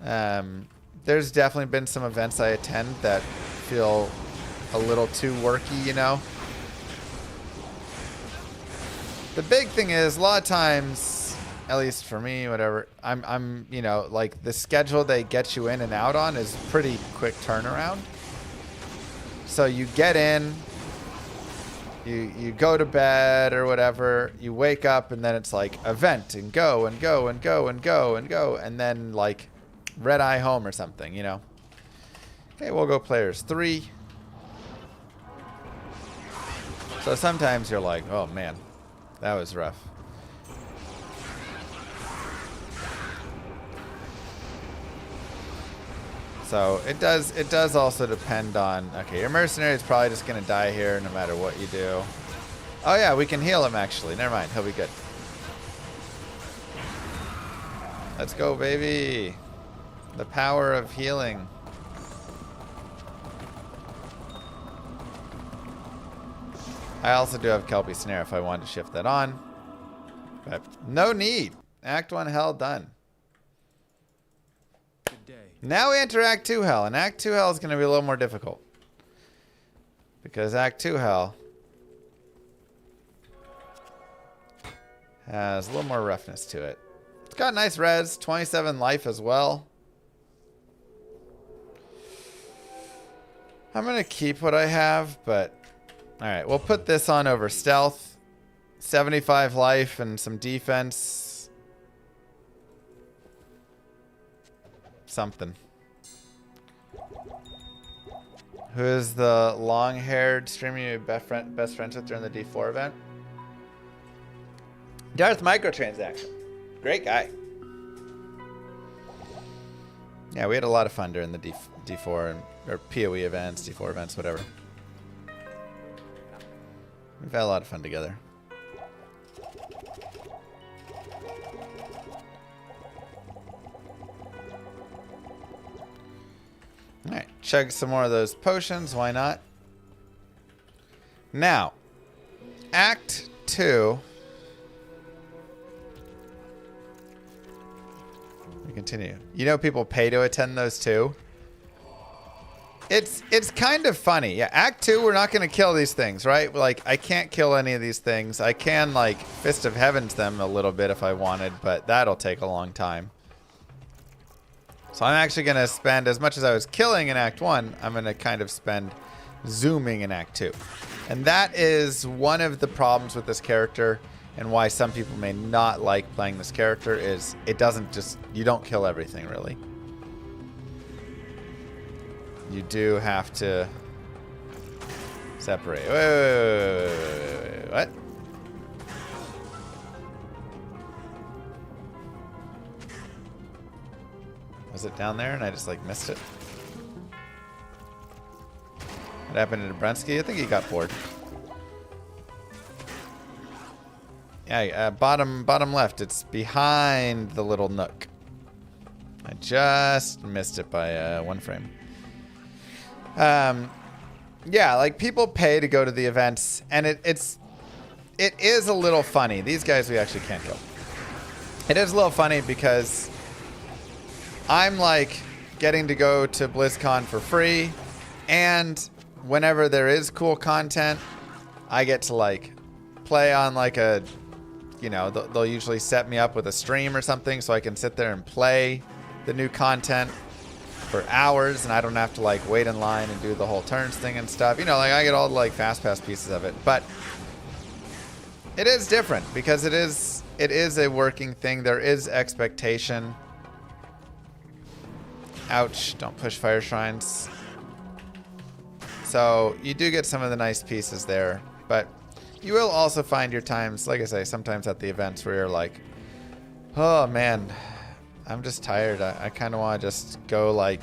There's definitely been some events I attend that feel a little too worky, you know. The big thing is a lot of times, at least for me, whatever, I'm you know, like the schedule they get you in and out on is pretty quick turnaround. So you get in, you go to bed or whatever, you wake up, and then it's like event and go and go and go and go and go, and then like red eye home or something, you know. Okay, we'll go players 3. So sometimes you're like, oh man, that was rough. So it does also depend on, okay, your mercenary is probably just going to die here no matter what you do. Oh yeah, we can heal him actually. Never mind, he'll be good. Let's go, baby. The power of healing. I also do have Kelpie Snare if I wanted to shift that on. But no need. Act 1 hell done. Now we enter Act 2 hell, and Act 2 hell is going to be a little more difficult. Because Act 2 hell has a little more roughness to it. It's got nice res, 27 life as well. I'm going to keep what I have, but alright, we'll put this on over stealth. 75 life and some defense. Something. Who is the long-haired streamer you best friends with during the D4 event? Darth Microtransaction. Great guy. Yeah, we had a lot of fun during the D4 and or PoE events, D4 events, whatever. We've had a lot of fun together. Alright, chug some more of those potions, why not? Now, Act 2. We continue. You know people pay to attend those too? It's kind of funny. Yeah, Act 2, we're not going to kill these things, right? Like, I can't kill any of these things. I can, like, Fist of Heavens them a little bit if I wanted, but that'll take a long time. So I'm actually going to spend, as much as I was killing in Act 1, I'm going to kind of spend zooming in Act 2. And that is one of the problems with this character, and why some people may not like playing this character, is it doesn't just, you don't kill everything, really. You do have to separate. Wait, what? Was it down there and I just like missed it? What happened to Brunsky? I think he got bored. Yeah, bottom left. It's behind the little nook. I just missed it by 1 frame. Yeah, like people pay to go to the events, and it is a little funny. These guys we actually can't kill. It is a little funny because I'm like getting to go to BlizzCon for free, and whenever there is cool content, I get to like play on like a, you know, they'll usually set me up with a stream or something so I can sit there and play the new content for hours, and I don't have to like wait in line and do the whole turns thing and stuff. You know, like I get all the like fast pass pieces of it, but it is different because it is a working thing. There is expectation. Ouch, don't push fire shrines. So you do get some of the nice pieces there, but you will also find your times, like I say, sometimes at the events where you're like, oh man, I'm just tired. I kind of want to just go like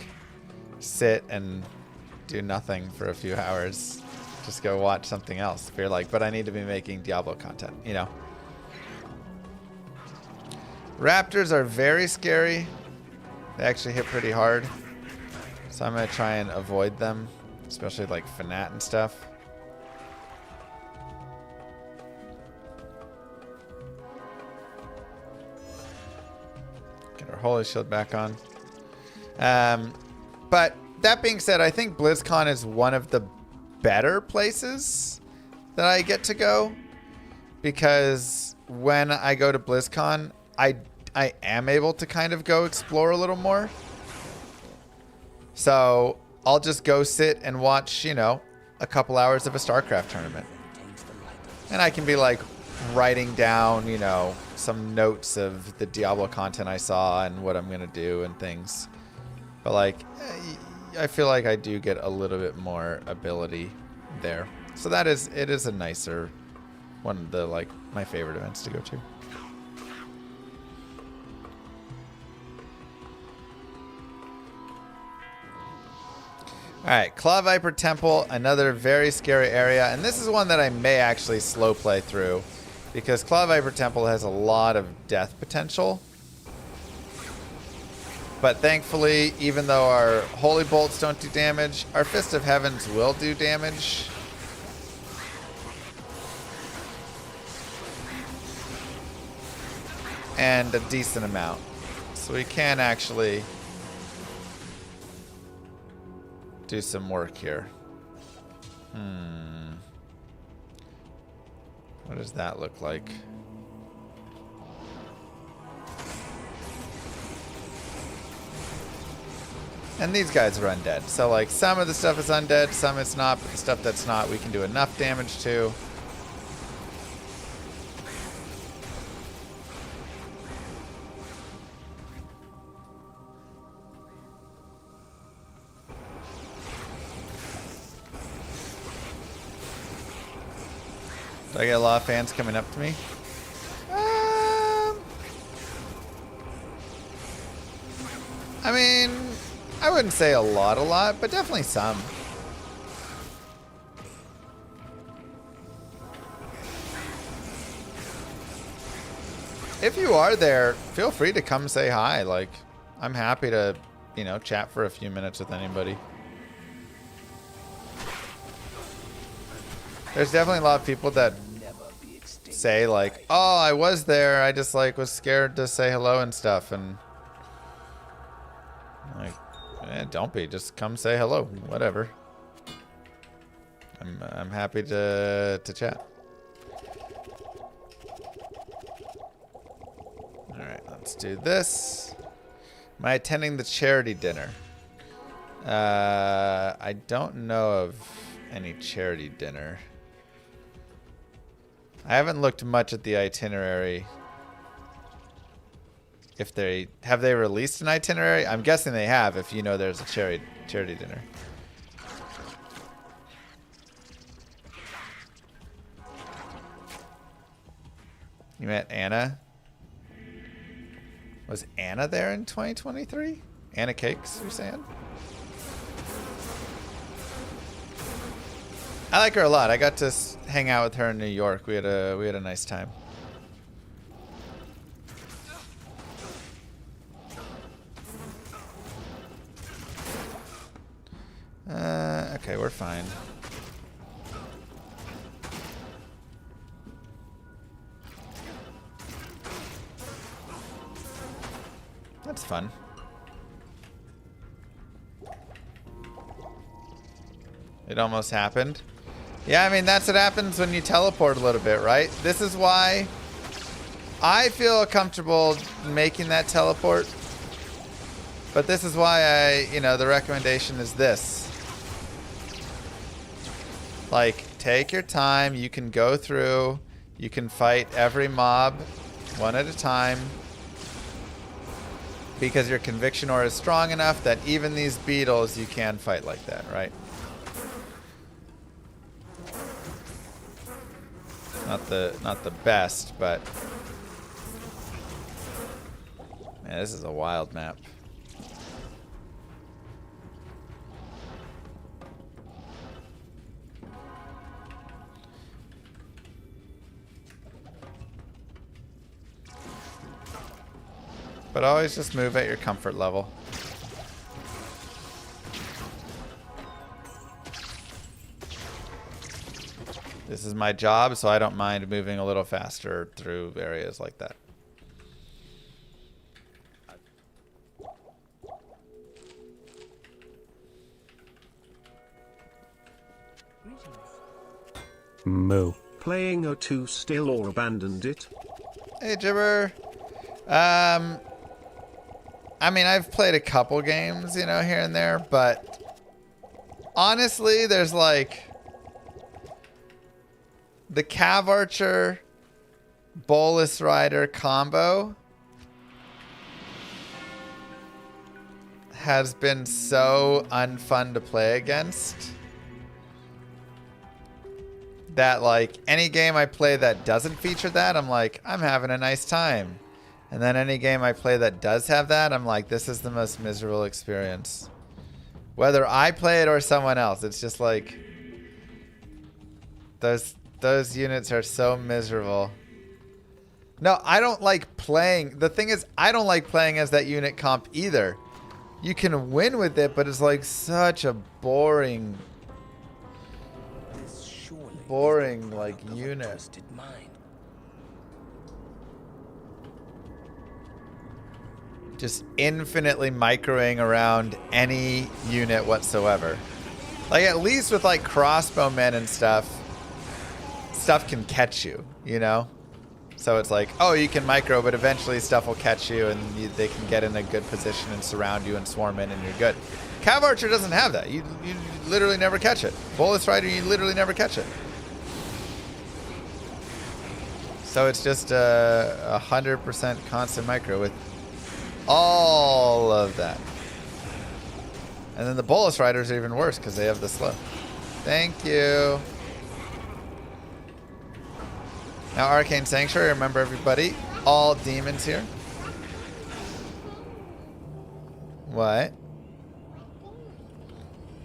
sit and do nothing for a few hours. Just go watch something else. If you're like, but I need to be making Diablo content, you know. Raptors are very scary. They actually hit pretty hard. So I'm going to try and avoid them, especially like Fnat and stuff. Get our Holy Shield back on. But that being said, I think BlizzCon is one of the better places that I get to go, because when I go to BlizzCon, I am able to kind of go explore a little more. So I'll just go sit and watch, you know, a couple hours of a StarCraft tournament. And I can be like writing down, you know, some notes of the Diablo content I saw and what I'm going to do and things. But like, I feel like I do get a little bit more ability there. So it is a nicer, one of the like my favorite events to go to. Alright, Claw Viper Temple, another very scary area. And this is one that I may actually slow play through, because Claw Viper Temple has a lot of death potential. But thankfully, even though our Holy Bolts don't do damage, our Fist of Heavens will do damage. And a decent amount. So we can actually do some work here. What does that look like? And these guys are undead. So like some of the stuff is undead, some it's not, but the stuff that's not, we can do enough damage to. Do I get a lot of fans coming up to me? I mean, I wouldn't say a lot, but definitely some. If you are there, feel free to come say hi. Like, I'm happy to, you know, chat for a few minutes with anybody. There's definitely a lot of people that say like, oh, I was there, I just like was scared to say hello and stuff, and like, don't be, just come say hello, whatever. I'm happy to chat. All right, let's do this. Am I attending the charity dinner? I don't know of any charity dinner. I haven't looked much at the itinerary. If they have they released an itinerary? I'm guessing they have, if you know there's a charity dinner. You met Anna? Was Anna there in 2023? Anna Cakes, you're saying? I like her a lot. I got to hang out with her in New York. We had a nice time. Okay, we're fine. That's fun. It almost happened. Yeah, I mean, that's what happens when you teleport a little bit, right? This is why I feel comfortable making that teleport. But this is why the recommendation is this. Like, take your time. You can go through. You can fight every mob one at a time. Because your conviction aura is strong enough that even these beetles you can fight like that, right? Not the best, but man, this is a wild map. But always just move at your comfort level. This is my job, so I don't mind moving a little faster through areas like that. Moo. Playing O2 still or abandoned it? Hey, Jibber. I mean, I've played a couple games, here and there, but honestly, there's like the Cav Archer Bolus Rider combo has been so unfun to play against that, like, any game I play that doesn't feature that, I'm like, I'm having a nice time. And then any game I play that does have that, I'm like, this is the most miserable experience. Whether I play it or someone else, it's just like those units are so miserable. No, I don't like playing. The thing is, I don't like playing as that unit comp either. You can win with it, but it's like such a boring like unit. Just infinitely microing around any unit whatsoever. Like, at least with like crossbowmen and stuff can catch you, So it's like, oh, you can micro, but eventually stuff will catch you and they can get in a good position and surround you and swarm in and you're good. Cav Archer doesn't have that. You literally never catch it. Bolus Rider, you literally never catch it. So it's just 100% constant micro with all of that. And then the Bolus Riders are even worse because they have the slow. Thank you. Now Arcane Sanctuary, remember everybody, all demons here. What?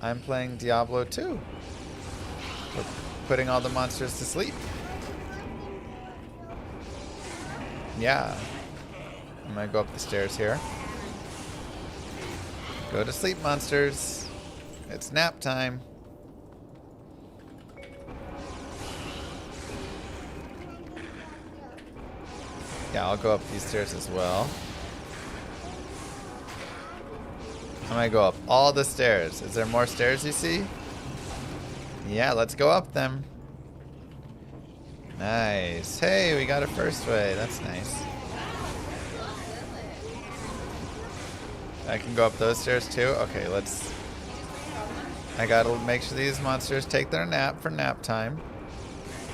I'm playing Diablo 2. We're putting all the monsters to sleep. Yeah. I'm gonna go up the stairs here. Go to sleep, monsters. It's nap time. Yeah, I'll go up these stairs as well. I'm gonna go up all the stairs. Is there more stairs you see? Yeah, let's go up them. Nice. Hey, we got a first way. That's nice. I can go up those stairs too? Okay, I gotta make sure these monsters take their nap for nap time.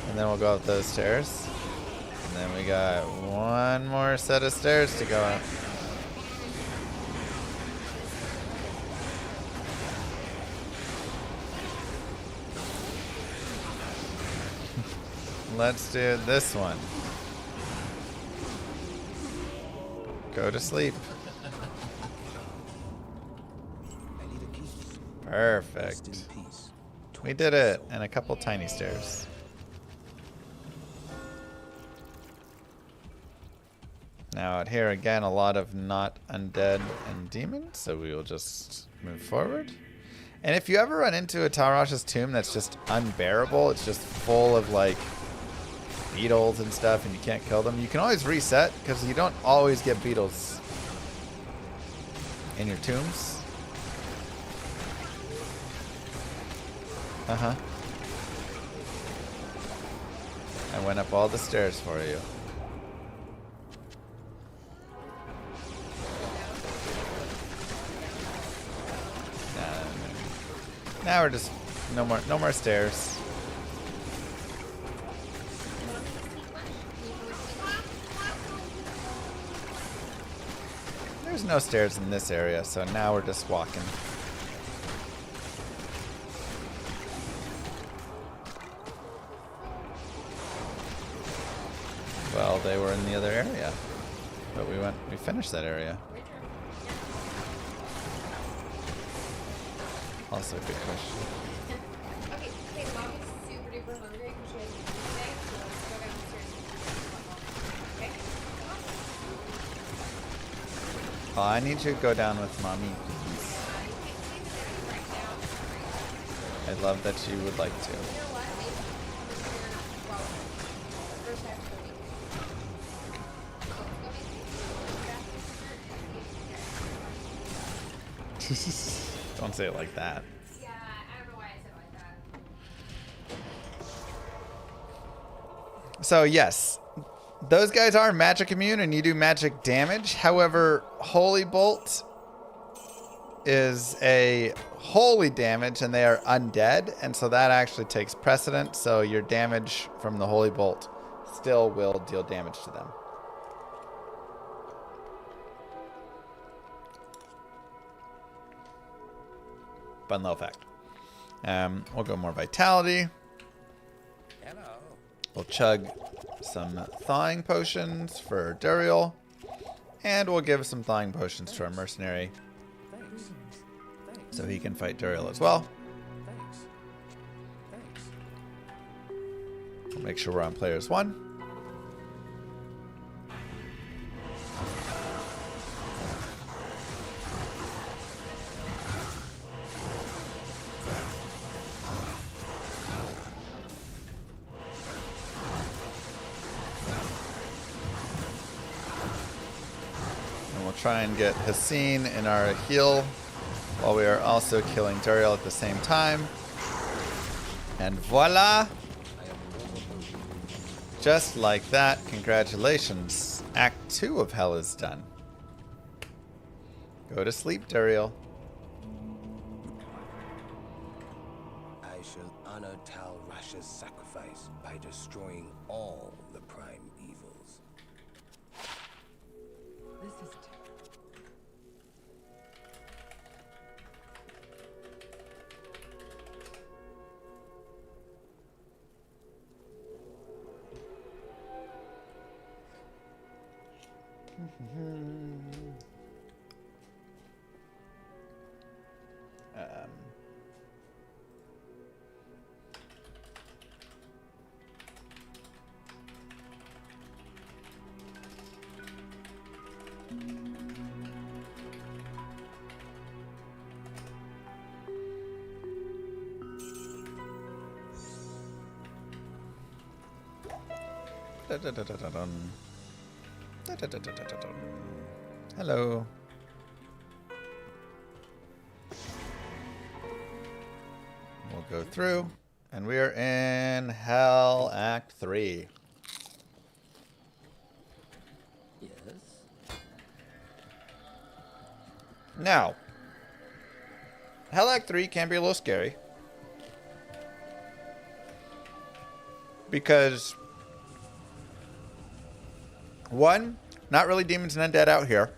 And then we'll go up those stairs. And then we got one more set of stairs to go up. Let's do this one. Go to sleep. Perfect. We did it. And a couple tiny stairs. Now out here again, a lot of not undead and demons. So we will just move forward. And if you ever run into a Tarash's tomb that's just unbearable, it's just full of like beetles and stuff and you can't kill them, you can always reset because you don't always get beetles in your tombs. Uh-huh. I went up all the stairs for you. Now we're just no more stairs. There's no stairs in this area, so now we're just walking. Well, they were in the other area, but we finished that area. Also a good question. Okay, hey, Mommy's super duper hungry because she has food today, so let's go downstairs and okay? Oh, I need you to go down with Mommy. I'd love that you would like to. You know what? Maybe well, first half of the week. Don't say it like that. Yeah, I don't know why I said it like that. So yes, those guys are magic immune and you do magic damage. However, Holy Bolt is a holy damage and they are undead, and so that actually takes precedent. So your damage from the Holy Bolt still will deal damage to them. But no effect. We'll go more vitality. Hello. We'll chug some thawing potions for Duriel. And we'll give some thawing potions to our mercenary. Thanks. Thanks. So he can fight Duriel as well. Thanks. Thanks. We'll make sure we're on players 1. Try and get Hassan in our heal while we are also killing Duriel at the same time. And voila! Just like that, congratulations. Act 2 of Hell is done. Go to sleep, Duriel. I shall honor Tal Rasha's sacrifice by destroying all the prime evils. This is Hello. We'll go through, and we are in Hell Act 3. yes. Now, Hell Act 3 can be a little scary. Because, one, not really demons and undead out here.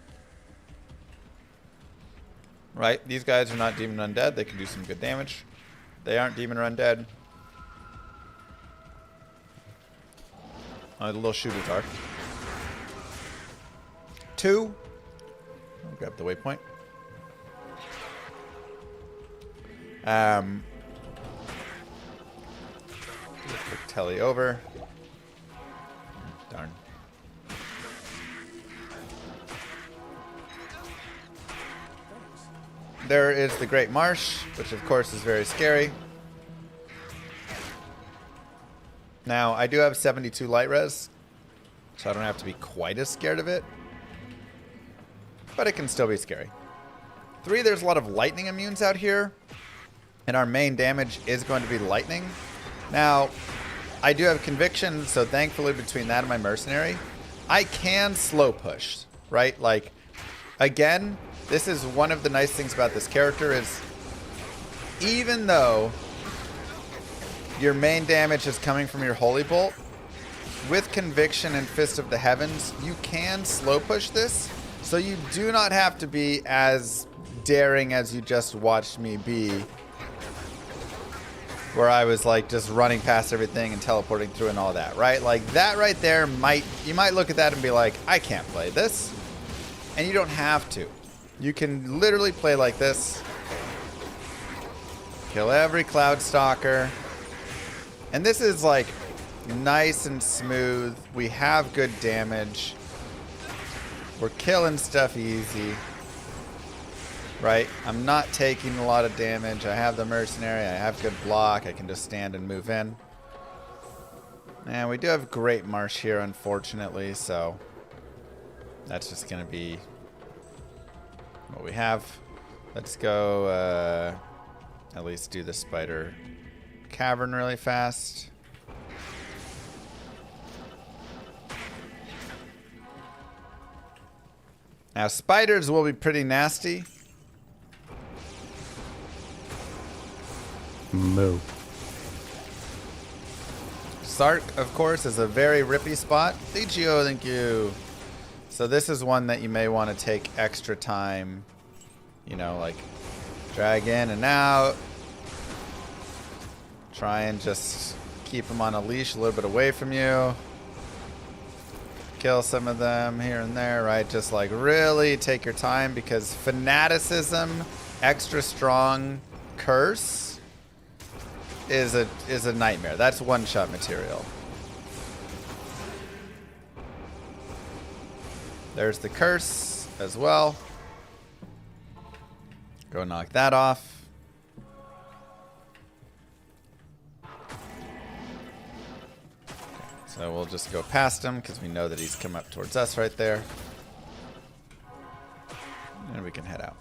Right? These guys are not demon undead. They can do some good damage. They aren't demon or undead. The little shooters are. 2, I'll grab the waypoint. Do a quick telly over. Darn. there is the Great Marsh, which of course is very scary. Now, I do have 72 light res, so I don't have to be quite as scared of it. But it can still be scary. 3, there's a lot of lightning immunes out here. And our main damage is going to be lightning. Now, I do have conviction, so thankfully between that and my mercenary, I can slow push, right? Like, again, this is one of the nice things about this character is even though your main damage is coming from your Holy Bolt, with Conviction and Fist of the Heavens, you can slow push this, so you do not have to be as daring as you just watched me be, where I was like just running past everything and teleporting through and all that, right? Like that right there you might look at that and be like, I can't play this. And you don't have to. You can literally play like this. Kill every Cloud Stalker. And this is like nice and smooth. We have good damage. We're killing stuff easy. Right? I'm not taking a lot of damage. I have the mercenary. I have good block. I can just stand and move in. And we do have Great Marsh here, unfortunately, so that's just going to be what we have. Let's go at least do the Spider Cavern really fast. Now, spiders will be pretty nasty. Moo. Sark, of course, is a very rippy spot. Lichio, thank you. So this is one that you may want to take extra time. You know, like drag in and out. Try and just keep them on a leash a little bit away from you. Kill some of them here and there, right? Just like really take your time, because fanaticism, extra strong curse is a nightmare. That's one-shot material. There's the curse as well. Go knock that off. So we'll just go past him because we know that he's come up towards us right there. And we can head out.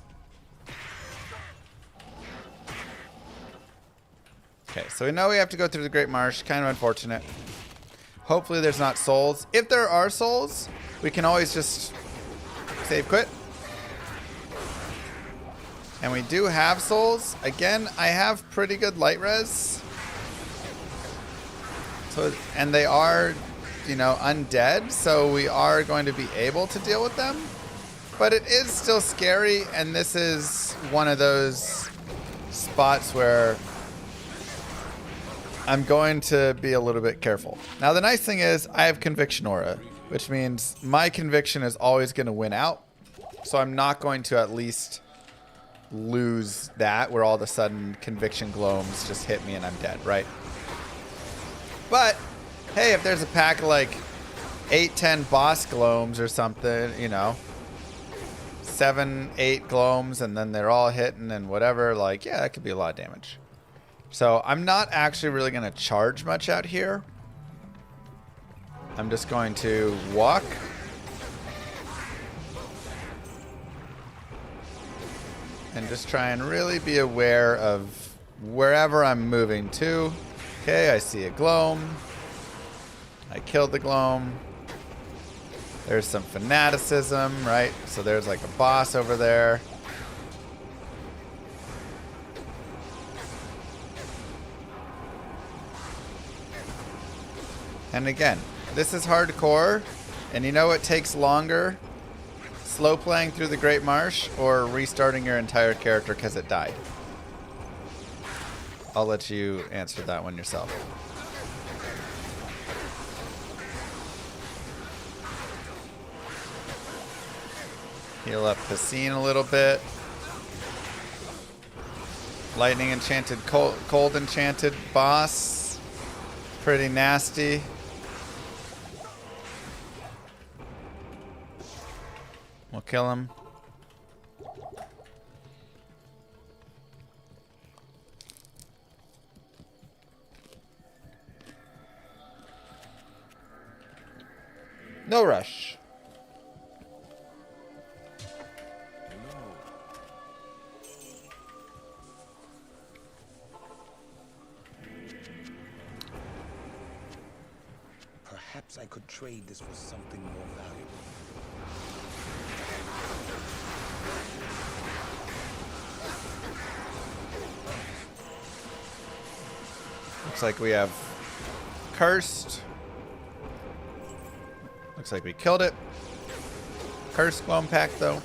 Okay, so we know we have to go through the Great Marsh. Kind of unfortunate. Hopefully there's not souls. If there are souls, we can always just save quit. And we do have souls. Again, I have pretty good light res. So, and they are, you know, undead, so we are going to be able to deal with them. But it is still scary, and this is one of those spots where I'm going to be a little bit careful. Now, the nice thing is I have Conviction Aura, which means my conviction is always going to win out. So I'm not going to at least lose that, where all of a sudden Conviction Gloams just hit me and I'm dead, right? But, hey, if there's a pack of like 8-10 boss Gloams or something, you know, 7-8 Gloams, and then they're all hitting and whatever, like, yeah, that could be a lot of damage. So I'm not actually really going to charge much out here. I'm just going to walk. And just try and really be aware of wherever I'm moving to. Okay, I see a Gloam. I killed the Gloam. There's some fanaticism, right? So there's like a boss over there. And again, this is hardcore, and you know what takes longer? Slow playing through the Great Marsh or restarting your entire character because it died? I'll let you answer that one yourself. Heal up the scene a little bit. Lightning enchanted, cold enchanted boss. Pretty nasty. We'll kill him. No rush. Perhaps I could trade this for something more valuable. Looks like we have cursed. Looks like we killed it. Cursed Gloam Pack though.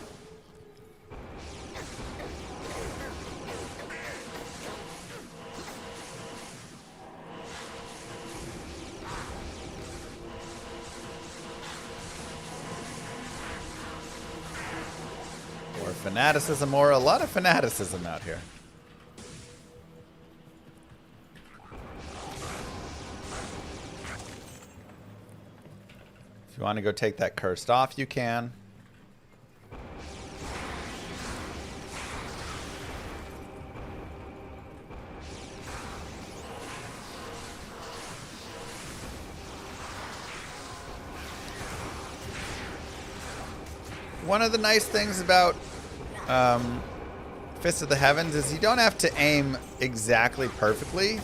Or fanaticism, or a lot of fanaticism out here. If you want to go take that cursed off, you can. One of the nice things about Fist of the Heavens is you don't have to aim exactly perfectly.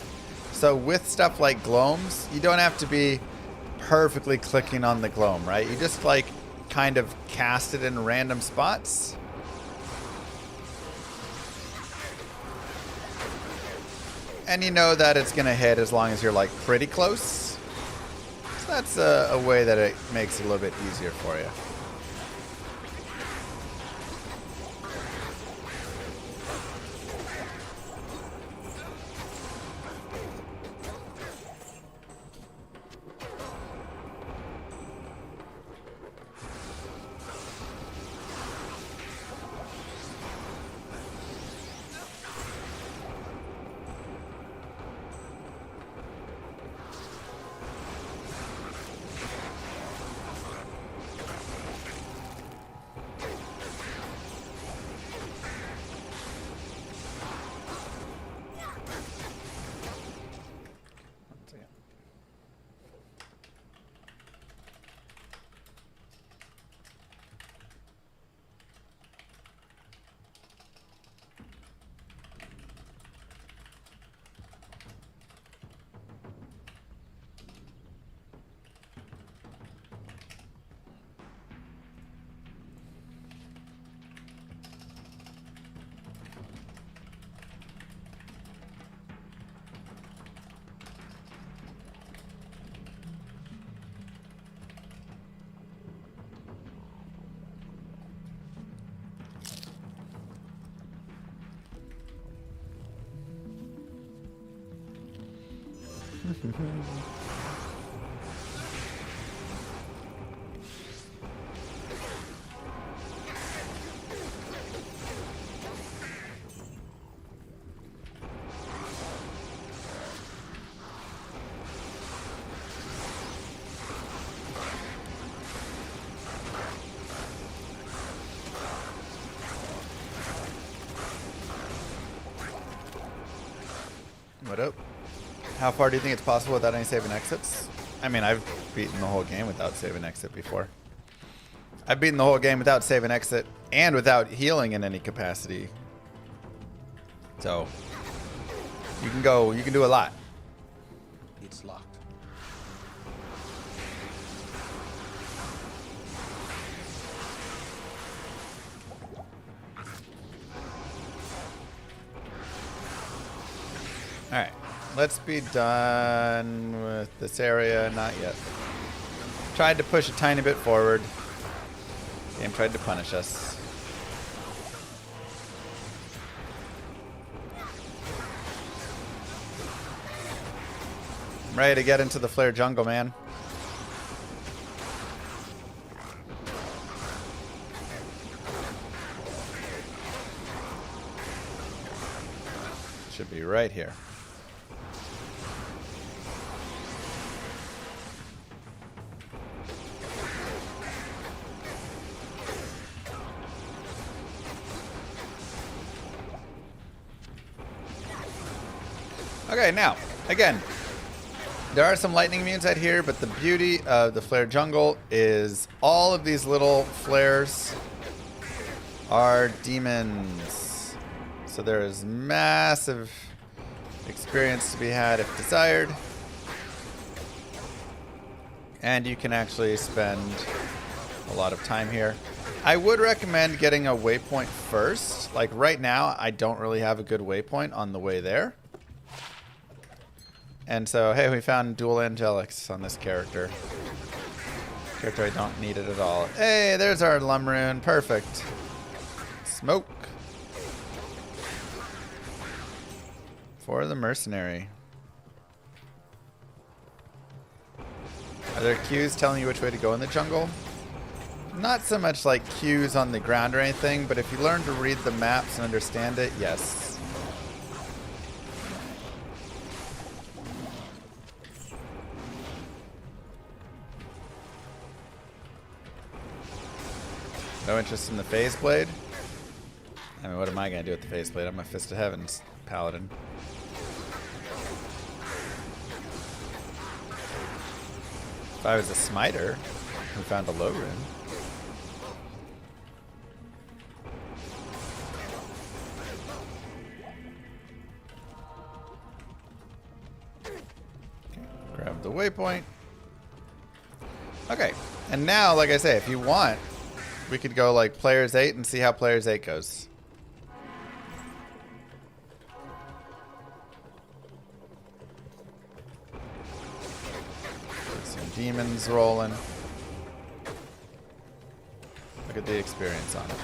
So with stuff like Gloams, you don't have to be perfectly clicking on the Gloam, right? You just like kind of cast it in random spots. And you know that it's gonna hit as long as you're like pretty close. So that's a way that it makes it a little bit easier for you. What up? How far do you think it's possible without any save and exits? I mean, I've beaten the whole game without save and exit before. I've beaten the whole game without save and exit and without healing in any capacity. So, you can do a lot. It's locked. Alright, let's be done with this area. Not yet. Tried to push a tiny bit forward. Game tried to punish us. I'm ready to get into the Flare jungle, man. Should be right here. Okay, now, again, There are some lightning immunes out here, but the beauty of the flare jungle is all of these little flares are demons. So there is massive experience to be had if desired. And you can actually spend a lot of time here. I would recommend getting a waypoint first. Like right now, I don't really have a good waypoint on the way there. And so, hey, we found dual angelics on this character. Character I don't need it at all. Hey, there's our Lumrune. Perfect. Smoke. For the mercenary. Are there cues telling you which way to go in the jungle? Not so much like cues on the ground or anything, but if you learn to read the maps and understand it, yes. No interest in the phase blade? I mean, what am I going to do with the phase blade? I'm a Fist of Heaven's paladin. If I was a smiter who found a low rune. Grab the waypoint. Okay, and now, like I say, if you want, we could go like Players 8 and see how Players 8 goes. Some demons rolling. Look at the experience on it.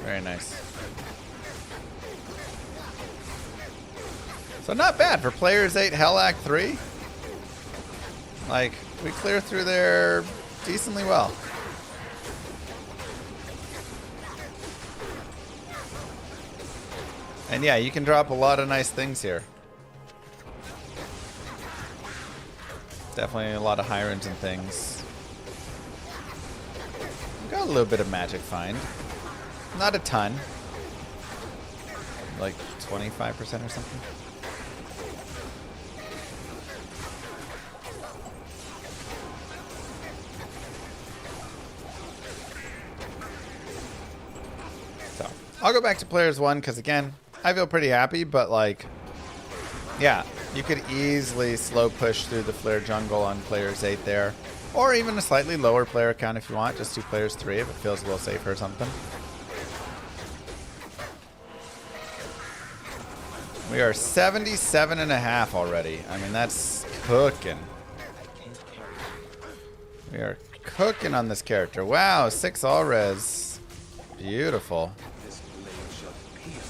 Very nice. So not bad for Players 8 Hell Act 3. Like, we clear through there decently well. And yeah, you can drop a lot of nice things here. Definitely a lot of high runes and things. Got a little bit of magic find. Not a ton. Like 25% or something. So, I'll go back to Players 1 because, again, I feel pretty happy, but, like, yeah, you could easily slow push through the Flare Jungle on Players 8 there. Or even a slightly lower player count if you want. Just do Players 3 if it feels a little safer or something. We are 77.5 already. I mean, that's cooking. We are cooking on this character. Wow, 6 all res. Beautiful.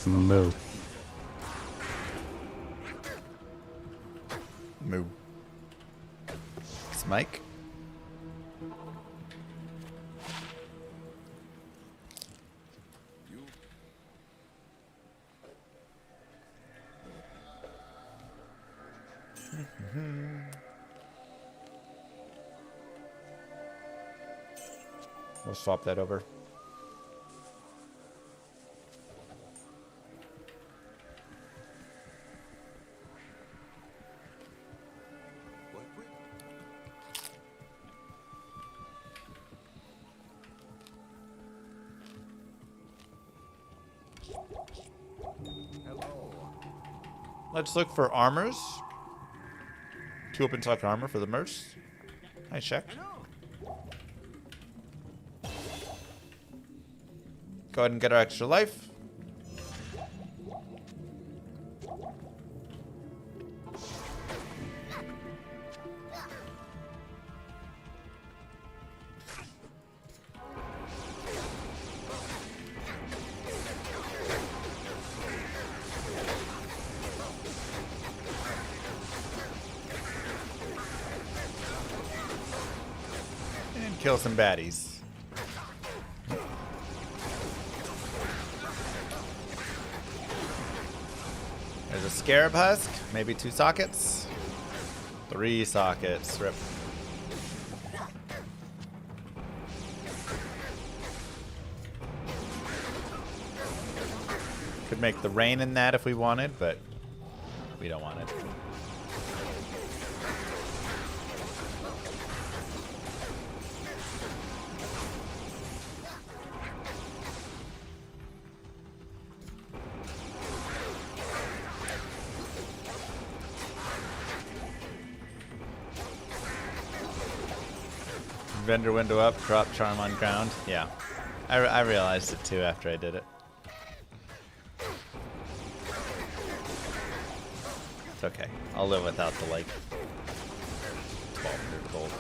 Moo. Moo. Smike. We'll swap that over. Let's look for armors. 2 open slot armor for the mercs. Nice check. Go ahead and get our extra life. And kill some baddies. There's a scarab husk, maybe 2 sockets. 3 sockets. Rip. Could make the rain in that if we wanted, but we don't want it. Vendor window up, drop charm on ground. Yeah, I realized it too after I did it. It's okay. I'll live without the like 1200 gold.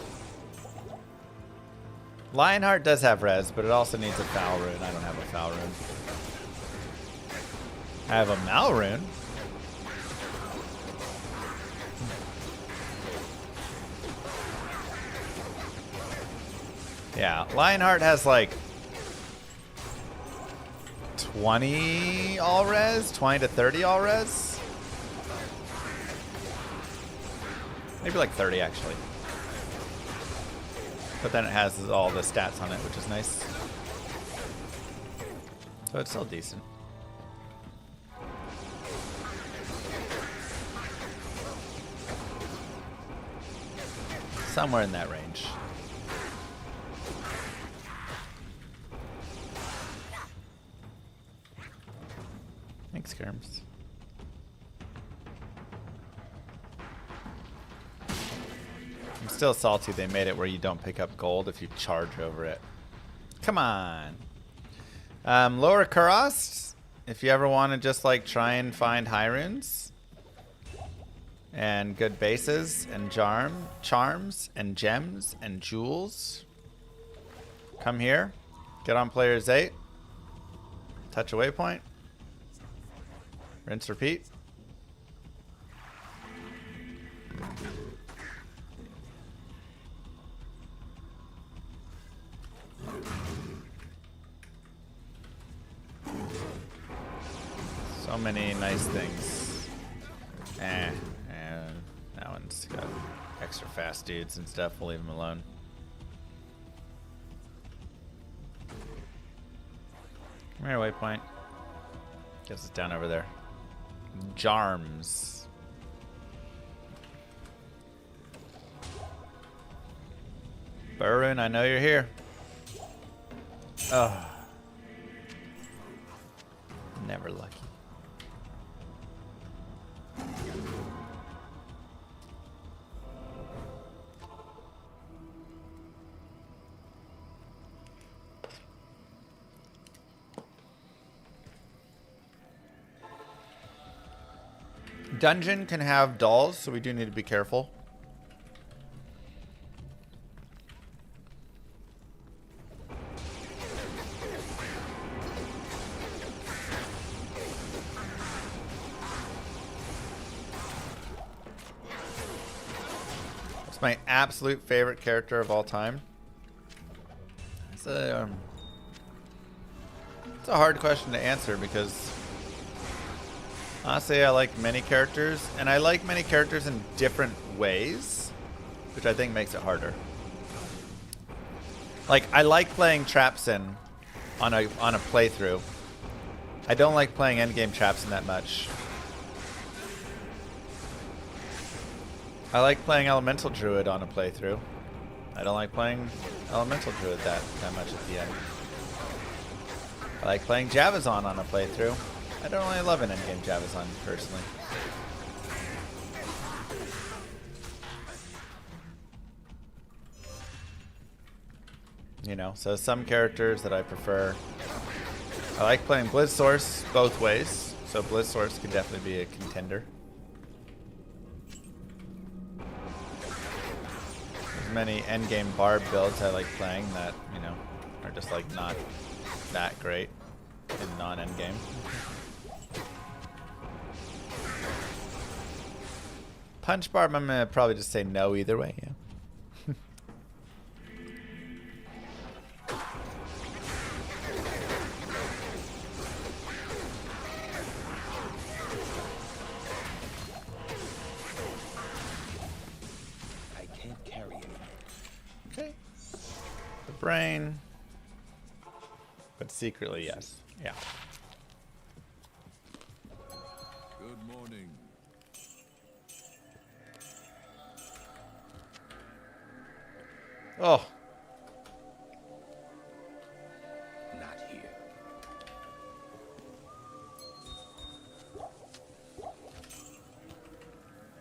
Lionheart does have res, but it also needs a foul rune. I don't have a foul rune. I have a mal rune. Yeah, Lionheart has like 20 all res, 20 to 30 all res. Maybe like 30 actually. But then it has all the stats on it, which is nice. So it's still decent. Somewhere in that range. Thanks, Kerms. I'm still salty they made it where you don't pick up gold if you charge over it. Come on. Lower Karast, if you ever want to just like try and find high runes and good bases and charms and gems and jewels, come here. Get on players 8. Touch a waypoint. Rinse, repeat. So many nice things. And that one's got extra fast dudes and stuff. We'll leave him alone. Come here, waypoint. Guess it's down over there. Jarms. Burun, I know you're here. Oh. Never lucky. Dungeon can have dolls, so we do need to be careful. It's my absolute favorite character of all time. It's a hard question to answer because honestly, I like many characters, and I like many characters in different ways, which I think makes it harder. Like, I like playing Trapsin on a playthrough. I don't like playing endgame Trapsin that much. I like playing Elemental Druid on a playthrough. I don't like playing Elemental Druid that much at the end. I like playing Javazon on a playthrough. I don't really love an endgame Javazon, personally. You know, so some characters that I prefer. I like playing Blizzsource both ways, so Blizzsource could definitely be a contender. There's many endgame Barb builds I like playing that, you know, are just like not that great in non-endgame. Punch Barb, I'm gonna probably just say no either way. Yeah. Okay. The brain. But secretly, yes. Yeah. Good morning. Oh. Not here.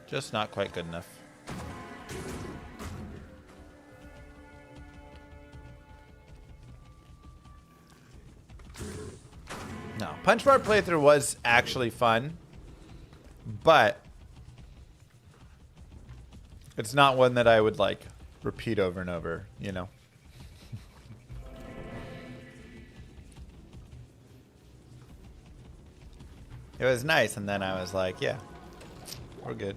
Just not quite good enough. No, Punch Bar playthrough was actually fun, but it's not one that I would like repeat over and over, you know. It was nice, and then I was like, yeah, we're good.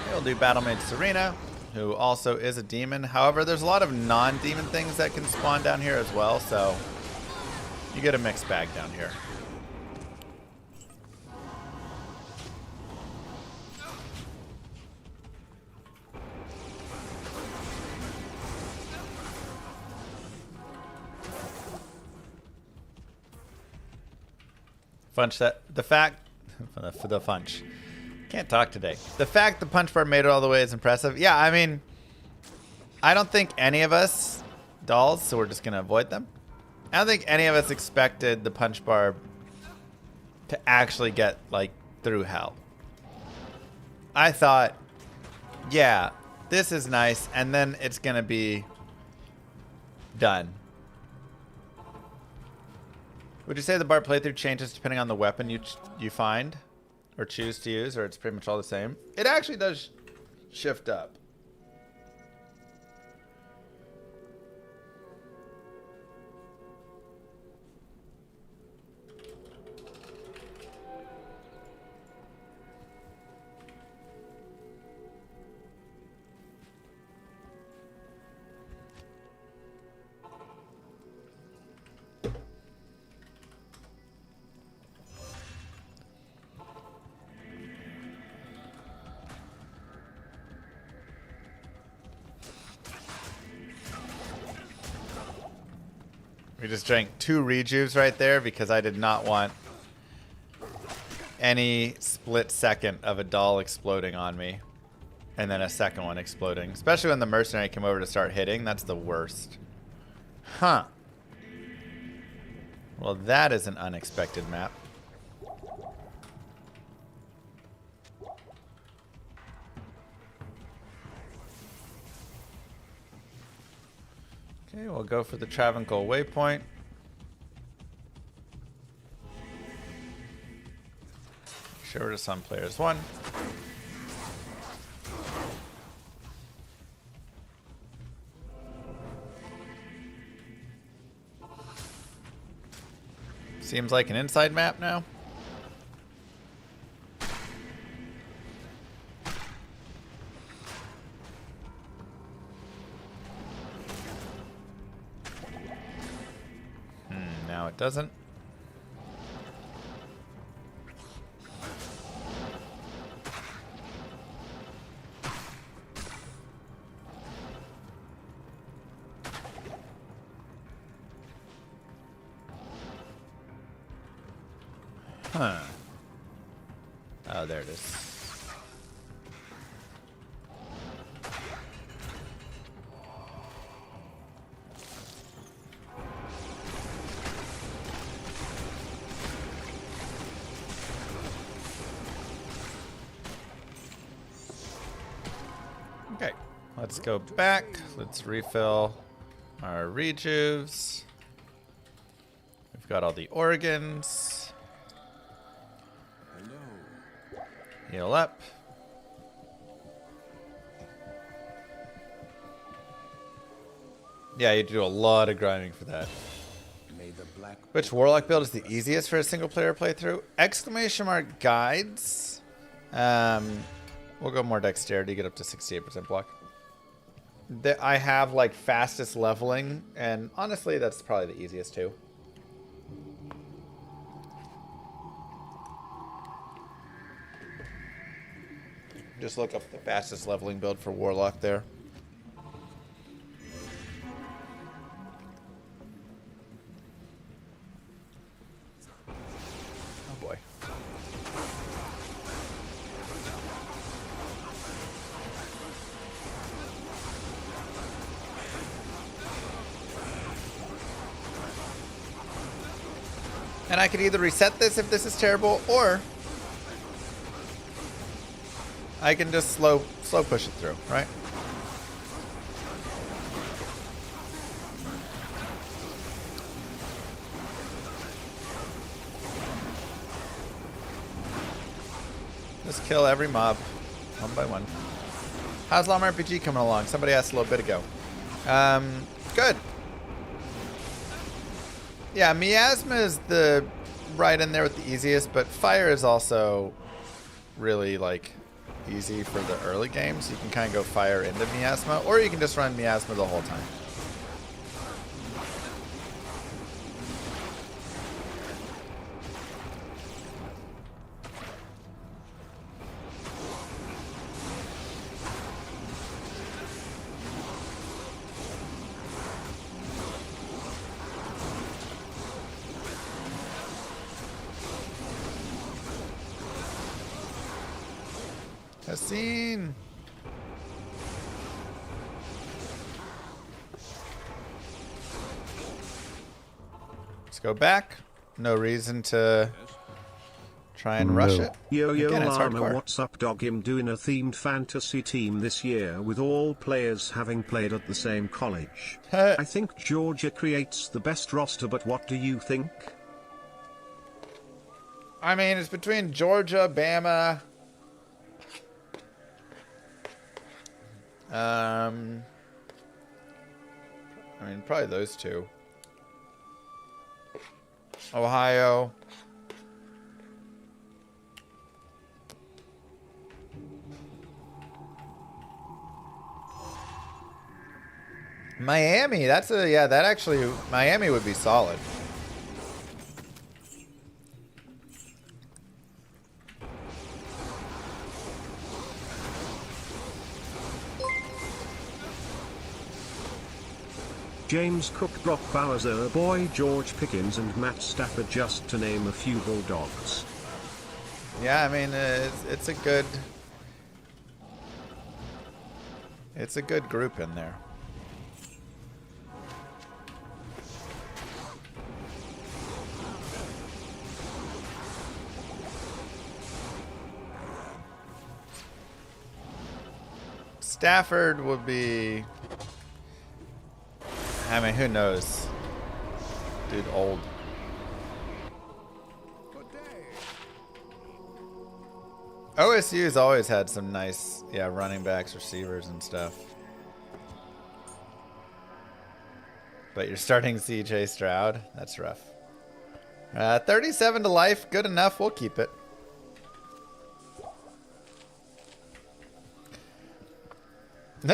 We'll do Battlemage Serena, who also is a demon. However, there's a lot of non-demon things that can spawn down here as well, so you get a mixed bag down here. Funch that the fact for the funch. Can't talk today. The fact the punch bar made it all the way is impressive. Yeah, I mean, I don't think any of us dolls, so we're just gonna avoid them. I don't think any of us expected the punch bar to actually get like through hell. I thought, yeah, this is nice, and then it's gonna be done. Would you say the bar playthrough changes depending on the weapon you find or choose to use, or it's pretty much all the same? It actually does shift up. We just drank 2 rejuves right there because I did not want any split second of a doll exploding on me and then a second one exploding. Especially when the mercenary came over to start hitting. That's the worst. Huh. Well, that is an unexpected map. Okay, we'll go for the Travancore waypoint. Show to some players 1. Seems like an inside map now. Now it doesn't. Huh. Oh, there it is. Okay, let's go back. Let's refill our rejuves. We've got all the organs. Heal up. Yeah, you do a lot of grinding for that. Which Warlock build is the easiest for a single player playthrough? Exclamation mark guides. We'll go more dexterity, get up to 68% block. I have like fastest leveling, and honestly, that's probably the easiest too. Just look up the fastest leveling build for Warlock there. Oh boy. And I could either reset this if this is terrible, or I can just slow push it through, right? Just kill every mob, one by one. How's Llama RPG coming along? Somebody asked a little bit ago. Good. Yeah, Miasma is the right in there with the easiest, but Fire is also really like easy for the early games. You can kind of go Fire into Miasma, or you can just run Miasma the whole time. Hassine. Let's go back. No reason to try and rush it. Yo, Again, it's Llama, hardcore. what's up, dog? I'm doing a themed fantasy team this year with all players having played at the same college. I think Georgia creates the best roster, but what do you think? I mean, it's between Georgia, Bama. I mean, probably those two. Ohio. Miami. That's a, yeah, that actually, Miami would be solid. James Cook, Brock Bowser, Boy George Pickens, and Matt Stafford, just to name a few Bulldogs. Yeah, I mean, it's a good group in there. Stafford would be, I mean, who knows? Dude, old. OSU's always had some nice, yeah, running backs, receivers, and stuff. But you're starting CJ Stroud. That's rough. 37 to life. Good enough. We'll keep it.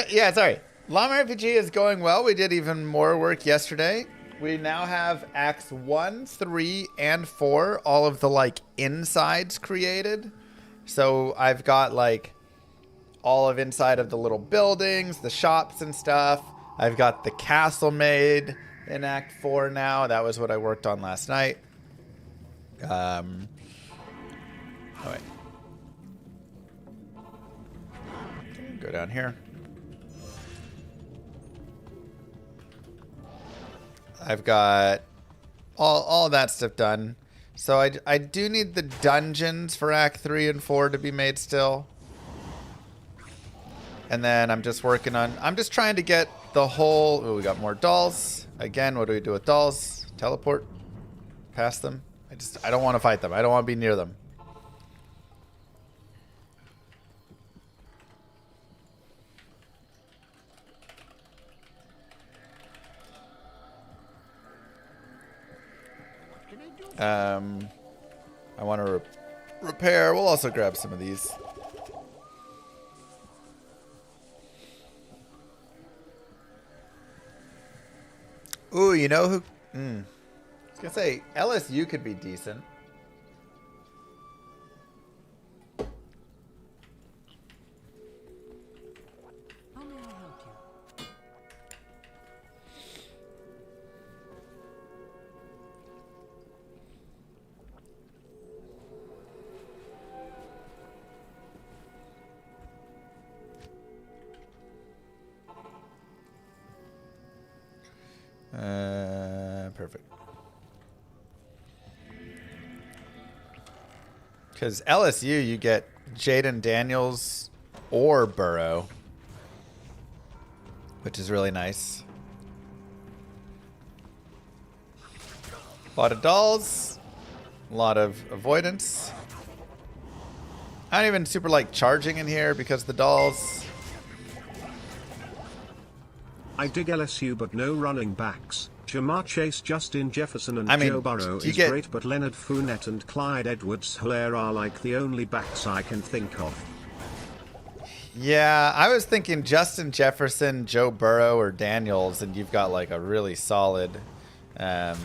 Yeah, sorry. Llama RPG is going well. We did even more work yesterday. We now have Acts 1, 3, and 4, all of the, like, insides created. So I've got, like, all of inside of the little buildings, the shops and stuff. I've got the castle made in Act 4 now. That was what I worked on last night. Oh, wait. Go down here. I've got all that stuff done. So I do need the dungeons for Act 3 and 4 to be made still. And then I'm just working on, I'm just trying to get the whole, oh, we got more dolls. Again, what do we do with dolls? Teleport past them. I don't want to fight them. I don't want to be near them. I want to repair. We'll also grab some of these. Ooh, you know who? I was gonna say LSU could be decent. Perfect. Because LSU, you get Jaden Daniels or Burrow, which is really nice. A lot of dolls, a lot of avoidance. I don't even super like charging in here because the dolls. I dig LSU but no running backs. Jamar Chase, Justin Jefferson and I mean, Joe Burrow you is get- great, but Leonard Fournette and Clyde Edwards-Helaire are like the only backs I can think of. Yeah, I was thinking Justin Jefferson, Joe Burrow, or Daniels, and you've got like a really solid. And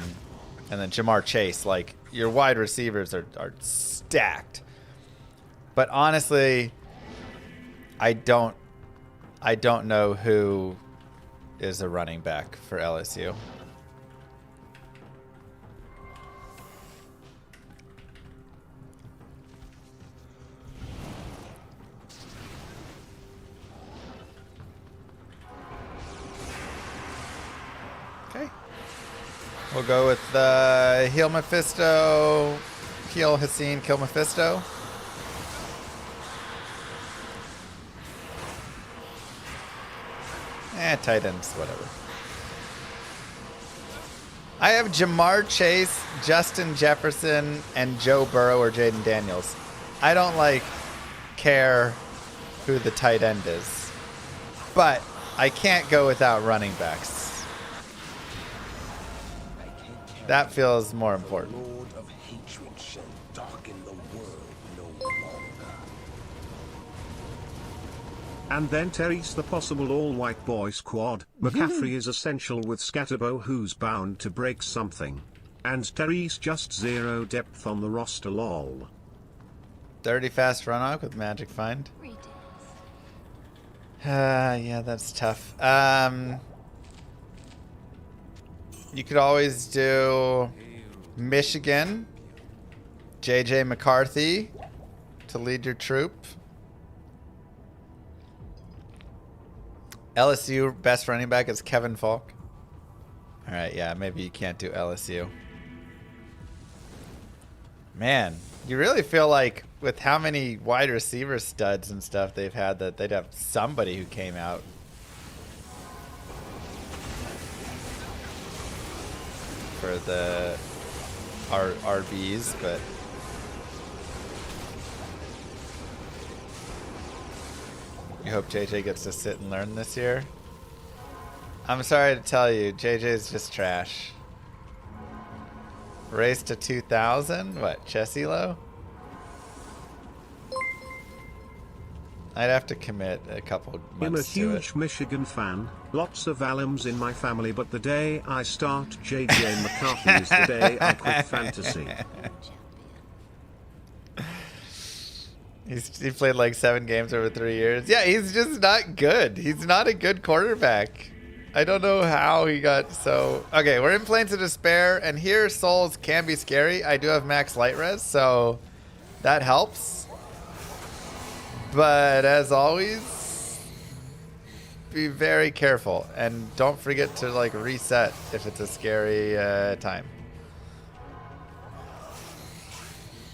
then Jamar Chase, like your wide receivers are stacked. But honestly, I don't know who is a running back for LSU. Okay. We'll go with Heal Mephisto, Heal Hassan, Kill Mephisto. Tight ends, whatever. I have Jamar Chase, Justin Jefferson, and Joe Burrow or Jaden Daniels. I don't care who the tight end is, but I can't go without running backs. That feels more important. Lord of hatred shall darken the world no longer. And then Terry's the possible all-white boy squad. McCaffrey is essential with Scatterbo, who's bound to break something. And Terry's just zero depth on the roster, lol. 30 fast run arc with Magic Find. Yeah, that's tough. You could always do Michigan, JJ McCarthy to lead your troop. LSU best running back is Kevin Falk. All right, yeah, maybe you can't do LSU. Man, you really feel like with how many wide receiver studs and stuff they've had that they'd have somebody who came out. For the RBs, but you hope JJ gets to sit and learn this year. I'm sorry to tell you, JJ's just trash. Race to 2,000? What, Chessilo? I'd have to commit a couple months I'm a to huge it. Michigan fan, lots of alums in my family, but the day I start JJ McCarthy is the day I quit fantasy. He played like 7 games over 3 years. Yeah, he's just not good. He's not a good quarterback. I don't know how he got so... Okay, we're in Plains of Despair, and here souls can be scary. I do have max light res, so that helps. But as always, be very careful. And don't forget to like reset if it's a scary time.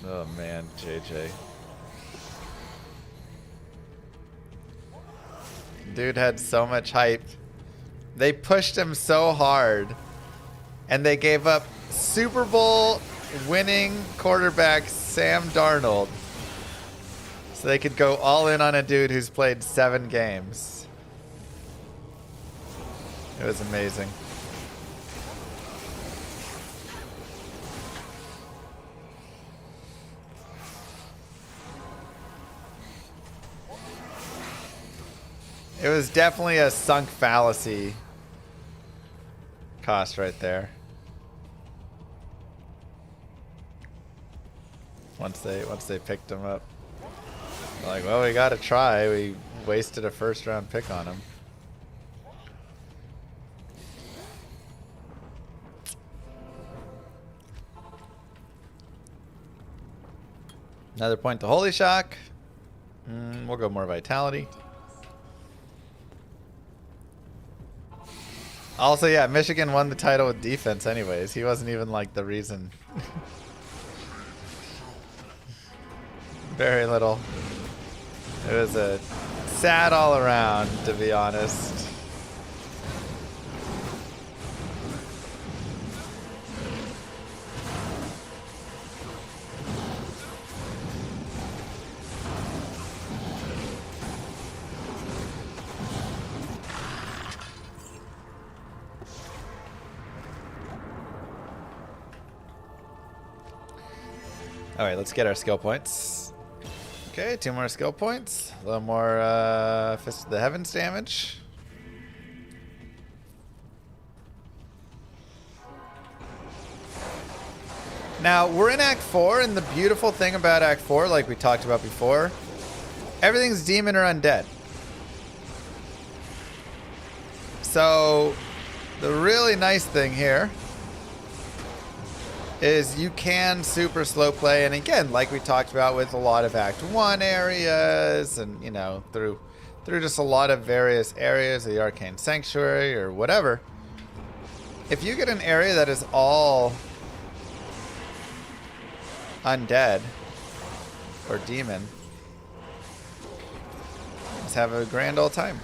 Oh man, JJ. Dude had so much hype. They pushed him so hard. And they gave up Super Bowl winning quarterback Sam Darnold. So they could go all in on a dude who's played 7 games. It was amazing. It was definitely a sunk fallacy cost right there. Once they picked him up. Like, well, we gotta try. We wasted a first round pick on him. Another point to Holy Shock. We'll go more Vitality. Also, yeah, Michigan won the title with defense anyways. He wasn't even like the reason. Very little. It was a sad all around, to be honest. All right, let's get our skill points. Okay, 2 more skill points. A little more Fist of the Heavens damage. Now, we're in Act 4, and the beautiful thing about Act 4, like we talked about before, everything's demon or undead. So, the really nice thing here is you can super slow play, and again, like we talked about with a lot of Act 1 areas, and you know, through just a lot of various areas of the Arcane Sanctuary or whatever, if you get an area that is all undead or demon, just have a grand old time.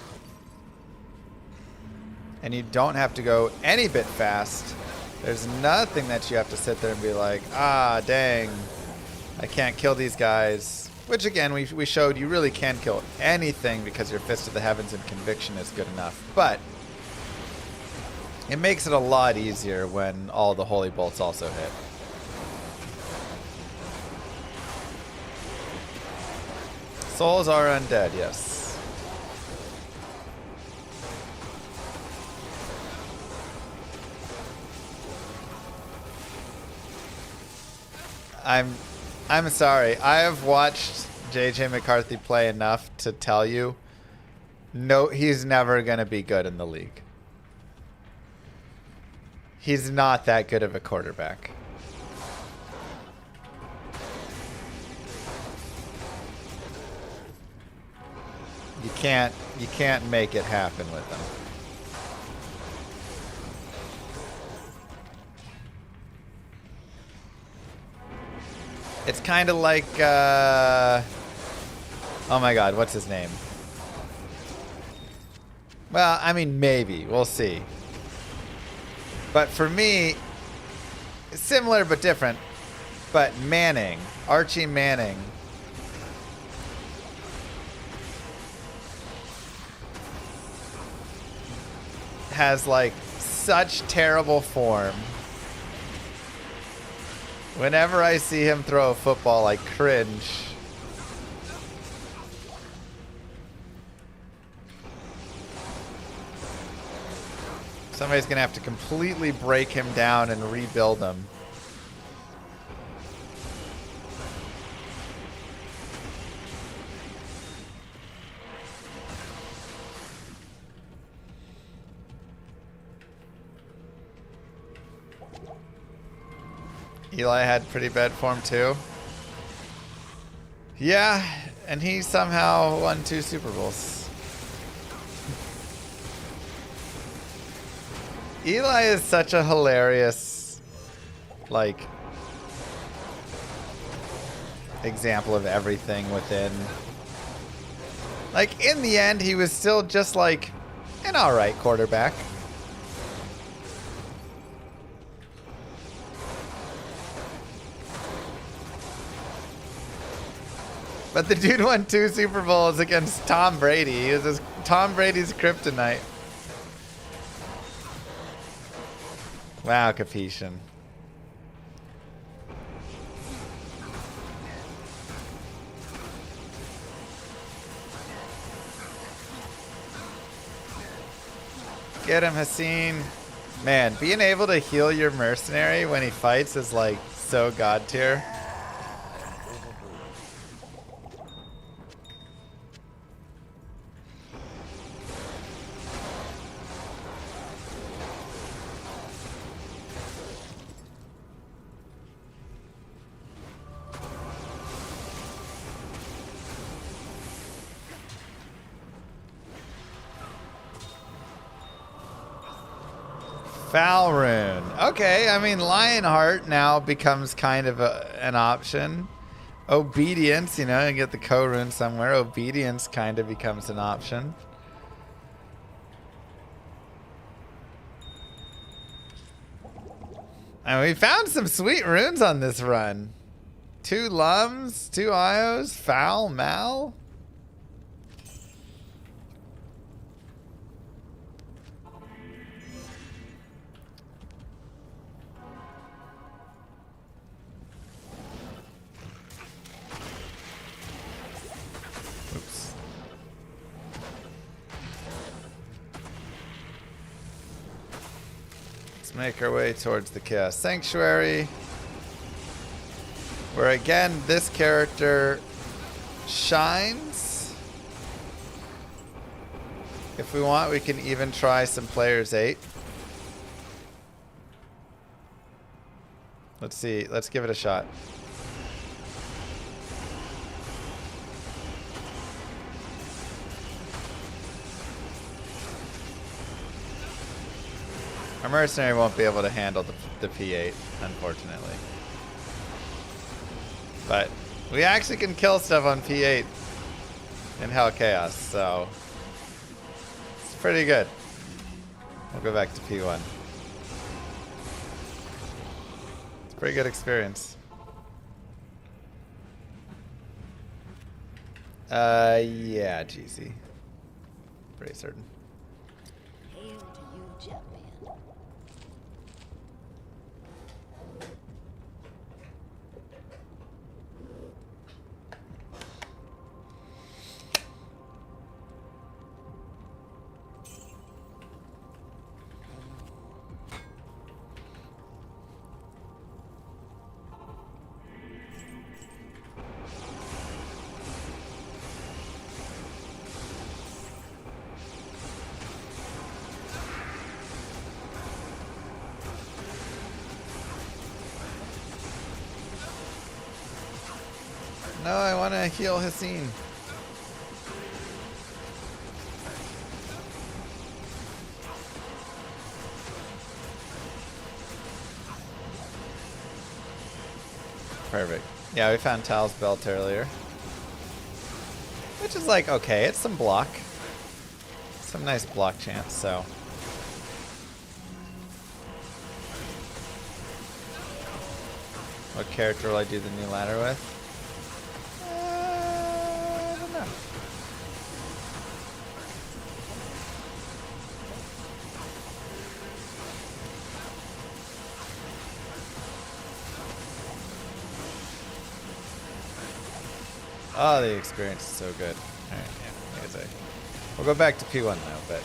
And you don't have to go any bit fast. There's nothing that you have to sit there and be like, ah, dang, I can't kill these guys. Which, again, we showed you really can kill anything because your Fist of the Heavens and Conviction is good enough. But it makes it a lot easier when all the Holy Bolts also hit. Souls are undead, yes. I'm sorry. I have watched JJ McCarthy play enough to tell you, no, he's never going to be good in the league. He's not that good of a quarterback. You can't make it happen with him. It's kind of like, oh my god, what's his name? Well, I mean, maybe. We'll see. But for me, similar but different. But Manning, Archie Manning, has like such terrible form. Whenever I see him throw a football, I cringe. Somebody's gonna have to completely break him down and rebuild him. Eli had pretty bad form too. Yeah, and he somehow won 2 Super Bowls. Eli is such a hilarious, like, example of everything within. Like, in the end, he was still just like an alright quarterback. But the dude won 2 Super Bowls against Tom Brady. He was Tom Brady's kryptonite. Wow, Capetian. Get him, Hassan. Man, being able to heal your mercenary when he fights is like so god tier. Foul rune. Okay, I mean, Lionheart now becomes kind of an option. Obedience, you know, you get the co-rune somewhere. Obedience kind of becomes an option. And we found some sweet runes on this run. 2 Lums, 2 Ios, Foul, Mal. Oops. Let's make our way towards the Chaos Sanctuary. Where again, this character shines. If we want, we can even try some Players 8. Let's see. Let's give it a shot. Our mercenary won't be able to handle the P8, unfortunately. But we actually can kill stuff on P8 in Hell Chaos, so it's pretty good. We'll go back to P1. It's a pretty good experience. Yeah, GC. Pretty certain. Hail to you, champion. No, I want to heal Haseen. Perfect. Yeah, we found Tal's Belt earlier. Which is like, okay, it's some block. Some nice block chance, so. What character will I do the new ladder with? I don't know. Oh, the experience is so good. Alright, yeah, like I say. We'll go back to P1 now, but.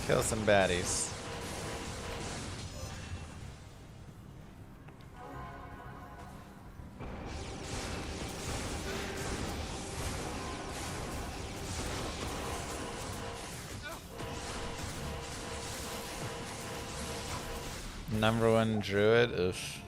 Kill some baddies. Number 1 druid. Oof.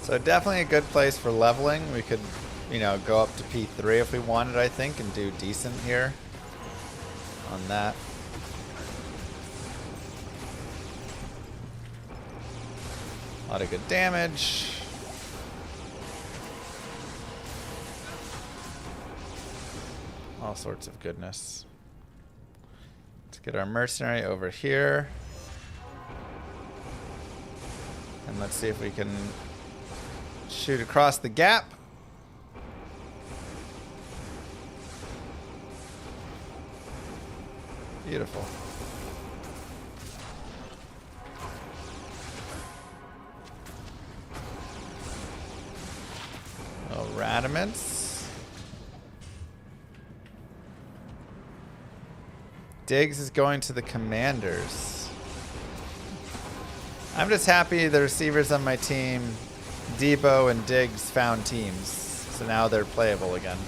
So definitely a good place for leveling. We could, you know, go up to P3 if we wanted, I think, and do decent here on that. A lot of good damage. All sorts of goodness. Let's get our mercenary over here. And let's see if we can shoot across the gap. Beautiful. tournaments. Diggs is going to the Commanders. I'm just happy the receivers on my team, Debo and Diggs, found teams. So now they're playable again.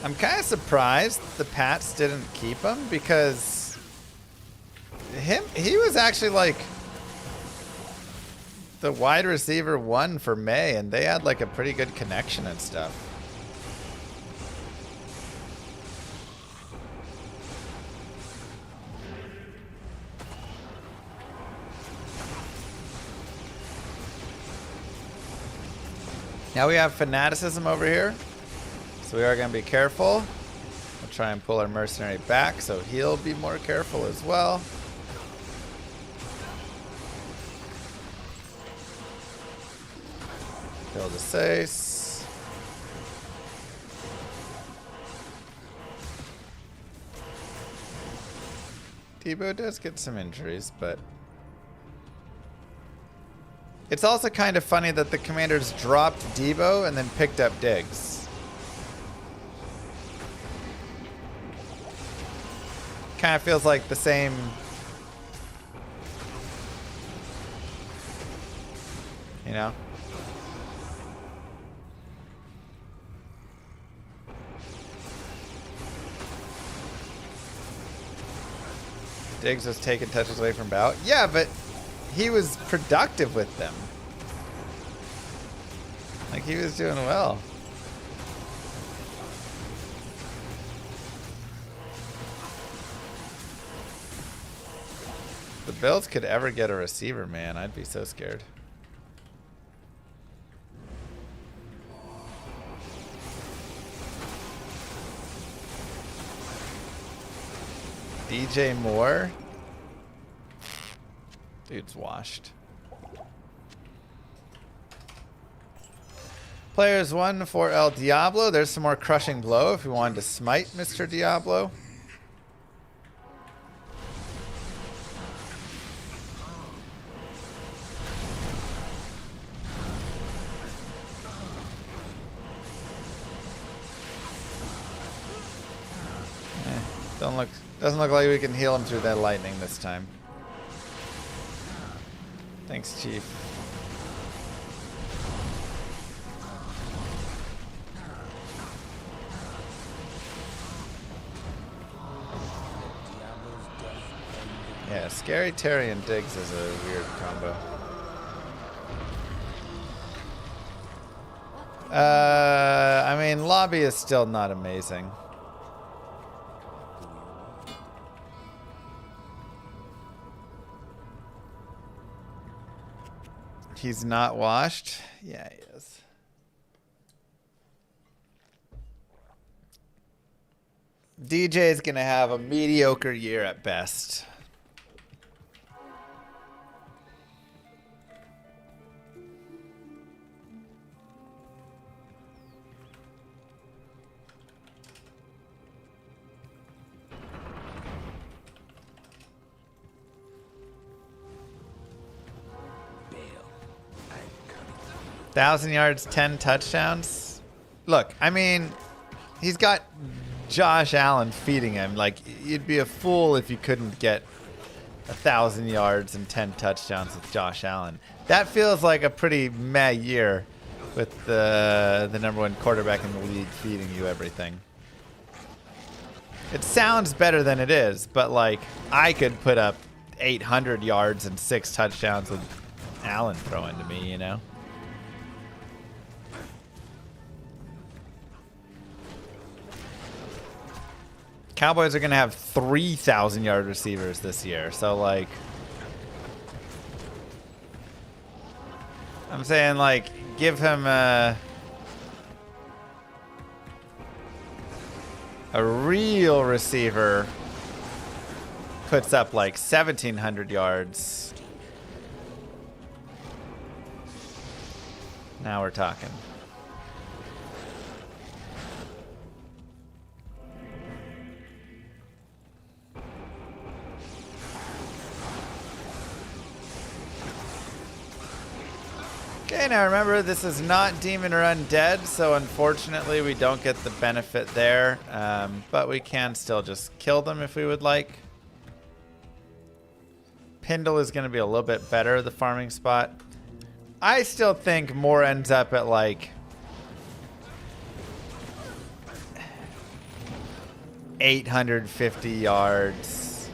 I'm kind of surprised the Pats didn't keep him because he was actually like the wide receiver 1 for May, and they had like a pretty good connection and stuff. Now we have fanaticism over here. So we are going to be careful. We'll try and pull our mercenary back so he'll be more careful as well. Kill the Sace. Debo does get some injuries, but it's also kind of funny that the Commanders dropped Debo and then picked up Diggs. Kind of feels like the same. You know? Diggs was taking touches away from Bout. Yeah, but he was productive with them. Like, he was doing well. The Bills could ever get a receiver, man. I'd be so scared. DJ Moore? Dude's washed. Players 1 for El Diablo. There's some more crushing blow if we wanted to smite Mr. Diablo. Doesn't look like we can heal him through that lightning this time. Thanks, Chief. Yeah, Scary Terry and Diggs is a weird combo. I mean, Lobby is still not amazing. He's not washed? Yeah, he is. DJ is going to have a mediocre year at best. Bale, 1,000 yards, 10 touchdowns. Look, I mean, he's got Josh Allen feeding him. Like, you'd be a fool if you couldn't get 1,000 yards and 10 touchdowns with Josh Allen. That feels like a pretty meh year with the number one quarterback in the league feeding you everything. It sounds better than it is, but like, I could put up 800 yards and 6 touchdowns with Allen throwing to me, you know? Cowboys are going to have 3,000-yard receivers this year. So, like, I'm saying, like, give him a real receiver puts up, like, 1,700 yards. Now we're talking. Okay, now remember, this is not demon or undead, so unfortunately we don't get the benefit there, but we can still just kill them if we would like. Pindle is going to be a little bit better, the farming spot. I still think more ends up at like 850 yards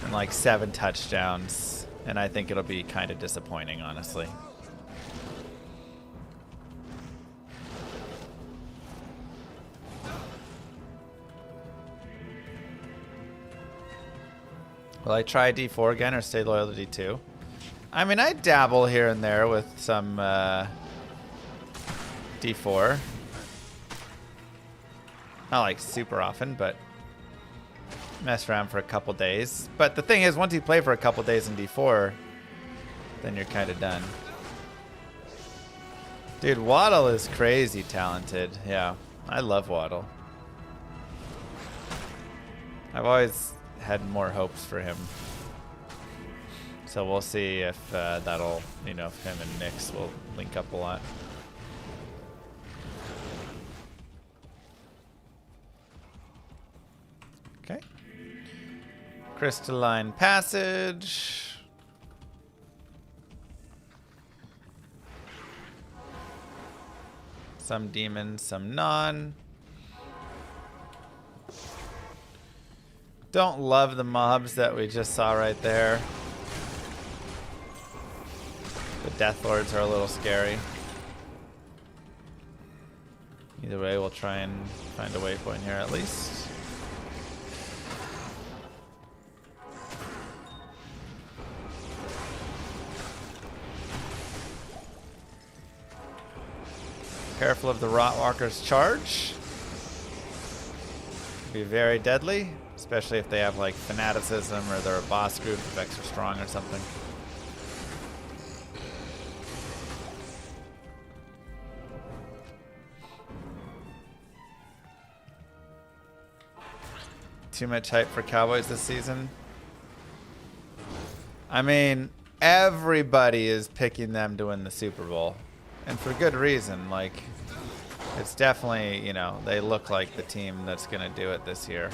and like 7 touchdowns, and I think it'll be kind of disappointing, honestly. Will I try D4 again or stay loyal to D2? I mean, I dabble here and there with some D4. Not like super often, but mess around for a couple days. But the thing is, once you play for a couple days in D4, then you're kind of done. Dude, Waddle is crazy talented. Yeah, I love Waddle. I've always had more hopes for him. So we'll see if that'll, you know, if him and Nyx will link up a lot. Okay. Crystalline Passage. Some demons, some non. Don't love the mobs that we just saw right there. The Death Lords are a little scary. Either way, we'll try and find a waypoint here at least. Careful of the Rotwalker's charge. Be very deadly, especially if they have like fanaticism or they're a boss group if extra strong or something. Too much hype for Cowboys this season. I mean, everybody is picking them to win the Super Bowl. And for good reason. Like, it's definitely, you know, they look like the team that's going to do it this year.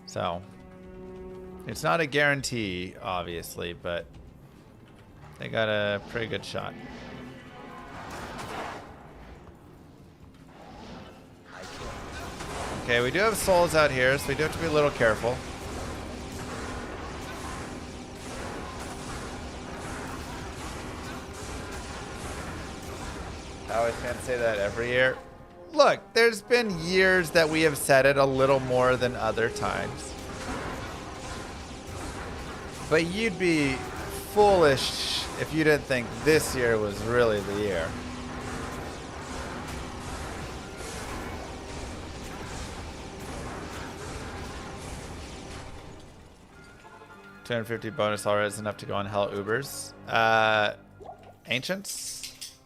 So, it's not a guarantee, obviously, but they got a pretty good shot. Okay, we do have souls out here, so we do have to be a little careful. I always can't say that every year. Look, there's been years that we have said it a little more than other times. But you'd be foolish if you didn't think this year was really the year. $250 bonus already is enough to go on Hell Ubers. Ancients?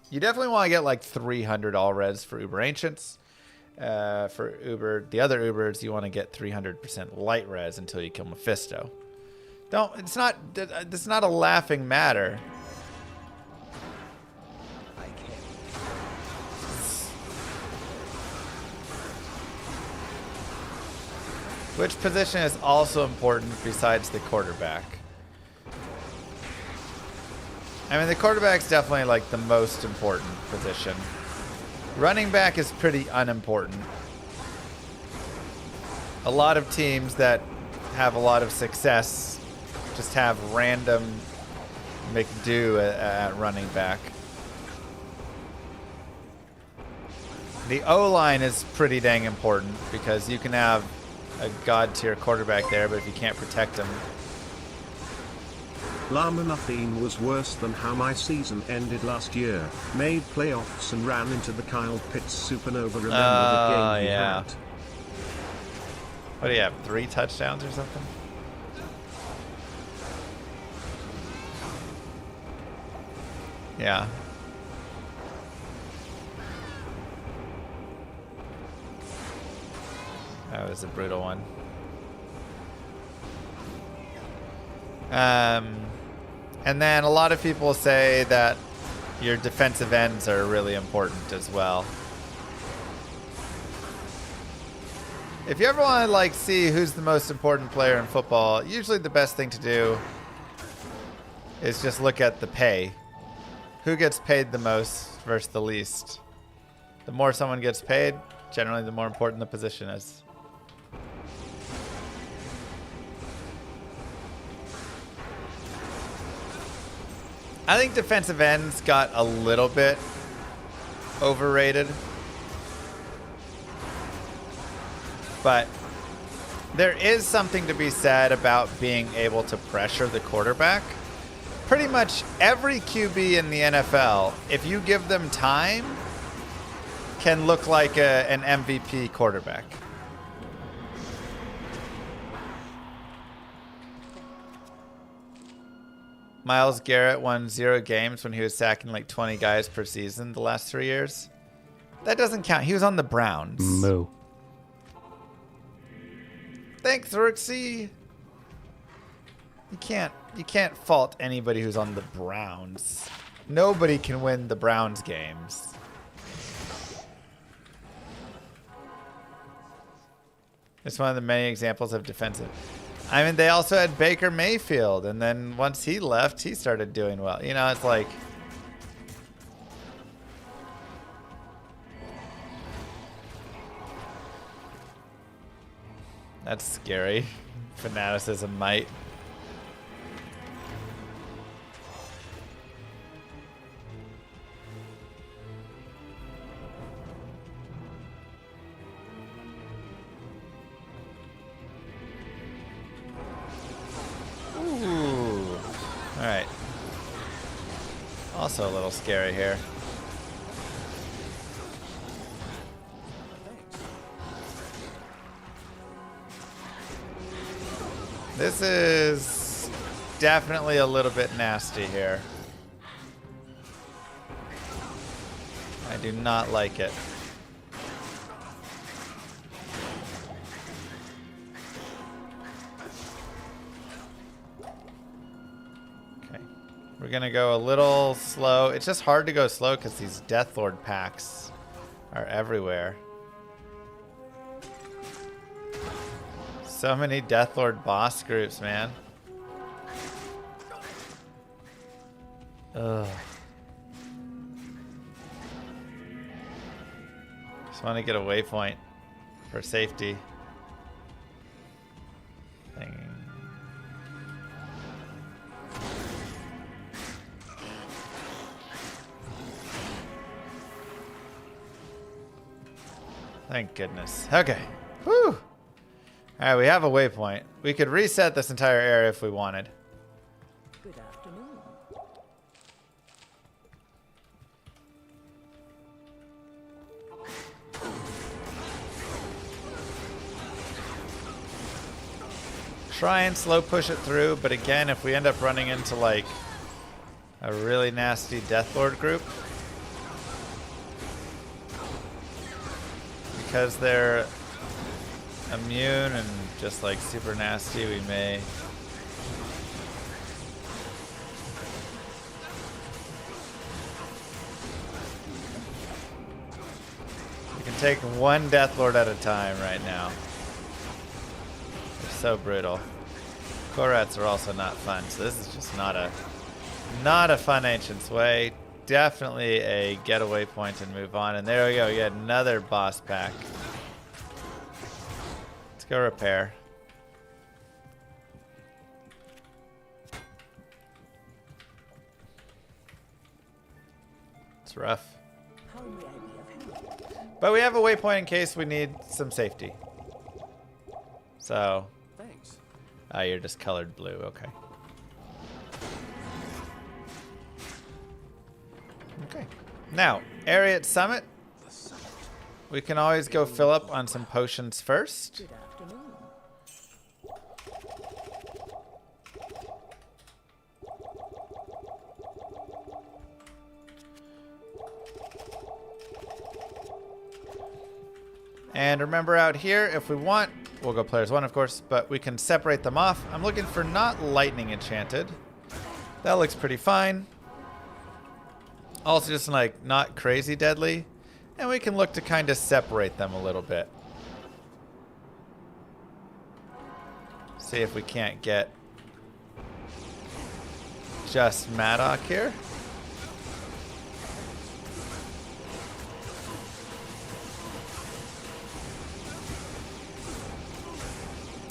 You definitely want to get like 300 all res for Uber Ancients. For Uber, the other Ubers, you want to get 300% light res until you kill Mephisto. It's not a laughing matter. I can't. Which position is also important besides the quarterback? I mean, the quarterback's definitely like the most important position. Running back is pretty unimportant. A lot of teams that have a lot of success just have random McDo at running back. The O-line is pretty dang important because you can have a god tier quarterback there, but if you can't protect him. Llama nothing was worse than how my season ended last year. Made playoffs and ran into the Kyle Pitts supernova. Remember the game he had? What do you have, 3 touchdowns or something? Yeah. That was a brutal one. And then a lot of people say that your defensive ends are really important as well. If you ever want to like see who's the most important player in football, usually the best thing to do is just look at the pay. Who gets paid the most versus the least? The more someone gets paid, generally the more important the position is. I think defensive ends got a little bit overrated. But there is something to be said about being able to pressure the quarterback. Pretty much every QB in the NFL, if you give them time, can look like an MVP quarterback. Myles Garrett won 0 games when he was sacking like 20 guys per season the last 3 years. That doesn't count. He was on the Browns. Moo. Thanks, Rooksy. You can't fault anybody who's on the Browns. Nobody can win the Browns games. It's one of the many examples of defensive. I mean, they also had Baker Mayfield, and then once he left, he started doing well. You know, it's like... That's scary. Fanaticism might. Ooh. All right. Also a little scary here. This is definitely a little bit nasty here. I do not like it. Okay. We're going to go a little slow. It's just hard to go slow because these Deathlord packs are everywhere. So many Deathlord boss groups, man. Ugh. Just want to get a waypoint for safety. Thing. Thank goodness. Okay. Whew. Alright, we have a waypoint. We could reset this entire area if we wanted. Good afternoon. Try and slow push it through, but again, if we end up running into like a really nasty Deathlord group, because they're immune and just like super nasty, we may. You can take one Deathlord at a time right now. They're so brutal. Korats are also not fun, so this is just not a fun Ancient's Way. Definitely a getaway point and move on. And there we go, we got another boss pack. Let's go repair. It's rough. How may I be of help? But we have a waypoint in case we need some safety. So. Thanks. Ah, you're just colored blue. Okay. Okay. Now, area at Summit. We can always go fill up on some potions first. Good afternoon. And remember out here, if we want, we'll go players 1, of course, but we can separate them off. I'm looking for not lightning enchanted. That looks pretty fine. Also just like not crazy deadly. And we can look to kind of separate them a little bit. See if we can't get just Maddock here.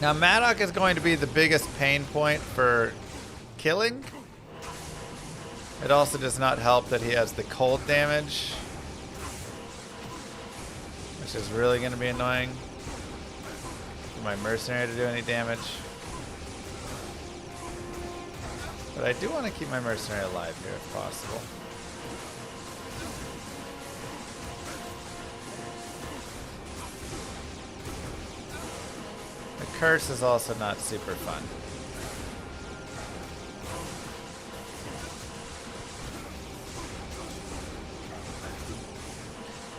Now Maddock is going to be the biggest pain point for killing. It also does not help that he has the cold damage, which is really going to be annoying for my mercenary to do any damage. But I do want to keep my mercenary alive here if possible. The curse is also not super fun.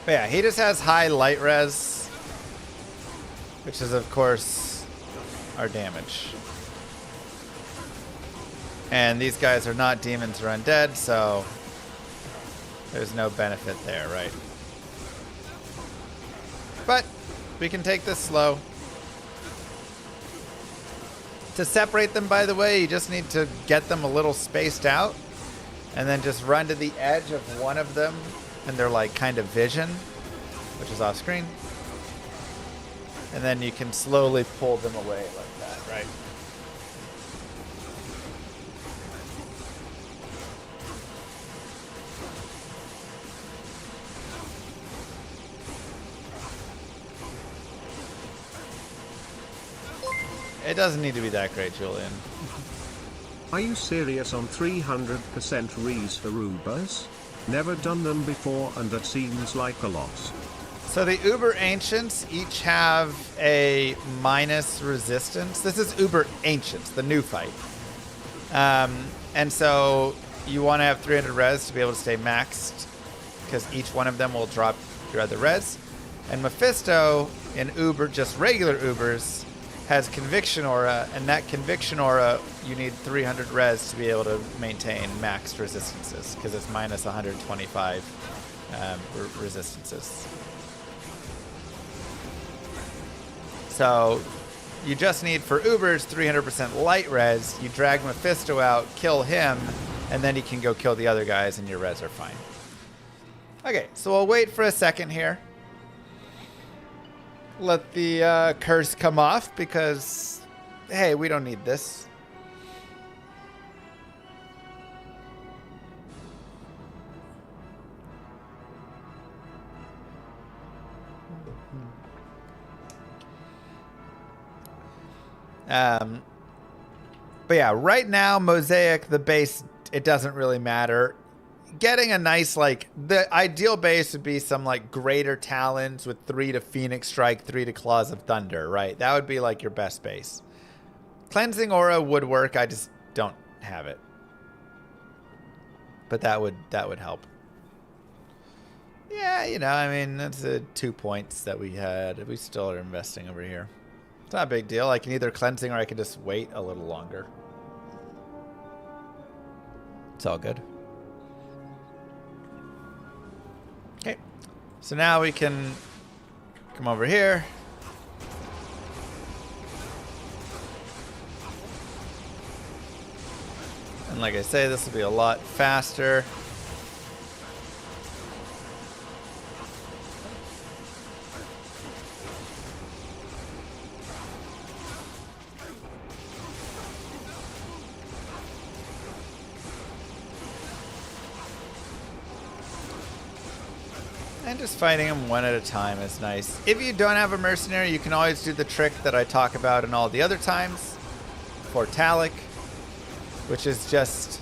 But yeah, he just has high light res, which is of course our damage. And these guys are not demons or undead, so there's no benefit there, right? But we can take this slow. To separate them, by the way, you just need to get them a little spaced out and then just run to the edge of one of them and they're like kind of vision, which is off screen. And then you can slowly pull them away like that, right? It doesn't need to be that great, Julian. Are you serious on 300% rees for Ubers? Never done them before and that seems like a lot. So the Uber Ancients each have a minus resistance. This is Uber Ancients, the new fight. And so you want to have 300 res to be able to stay maxed because each one of them will drop your other res. And Mephisto in Uber, just regular Ubers, has Conviction Aura, and that Conviction Aura, you need 300 res to be able to maintain maxed resistances, because it's minus 125 resistances. So you just need, for Ubers, 300% light res. You drag Mephisto out, kill him, and then you can go kill the other guys, and your res are fine. Okay, so we'll wait for a second here. Let the curse come off because, hey, we don't need this. But yeah, right now, Mosaic, the base, it doesn't really matter. Getting a nice, like, the ideal base would be some, like, Greater Talons with 3 to Phoenix Strike, 3 to Claws of Thunder, right? That would be, like, your best base. Cleansing Aura would work, I just don't have it. But that would help. Yeah, you know, I mean, that's 2 points that we had. We still are investing over here. It's not a big deal. I can either Cleansing or I can just wait a little longer. It's all good. Okay, so now we can come over here. And like I say, this will be a lot faster. And just fighting them one at a time is nice. If you don't have a mercenary, you can always do the trick that I talk about in all the other times for Talik, which is just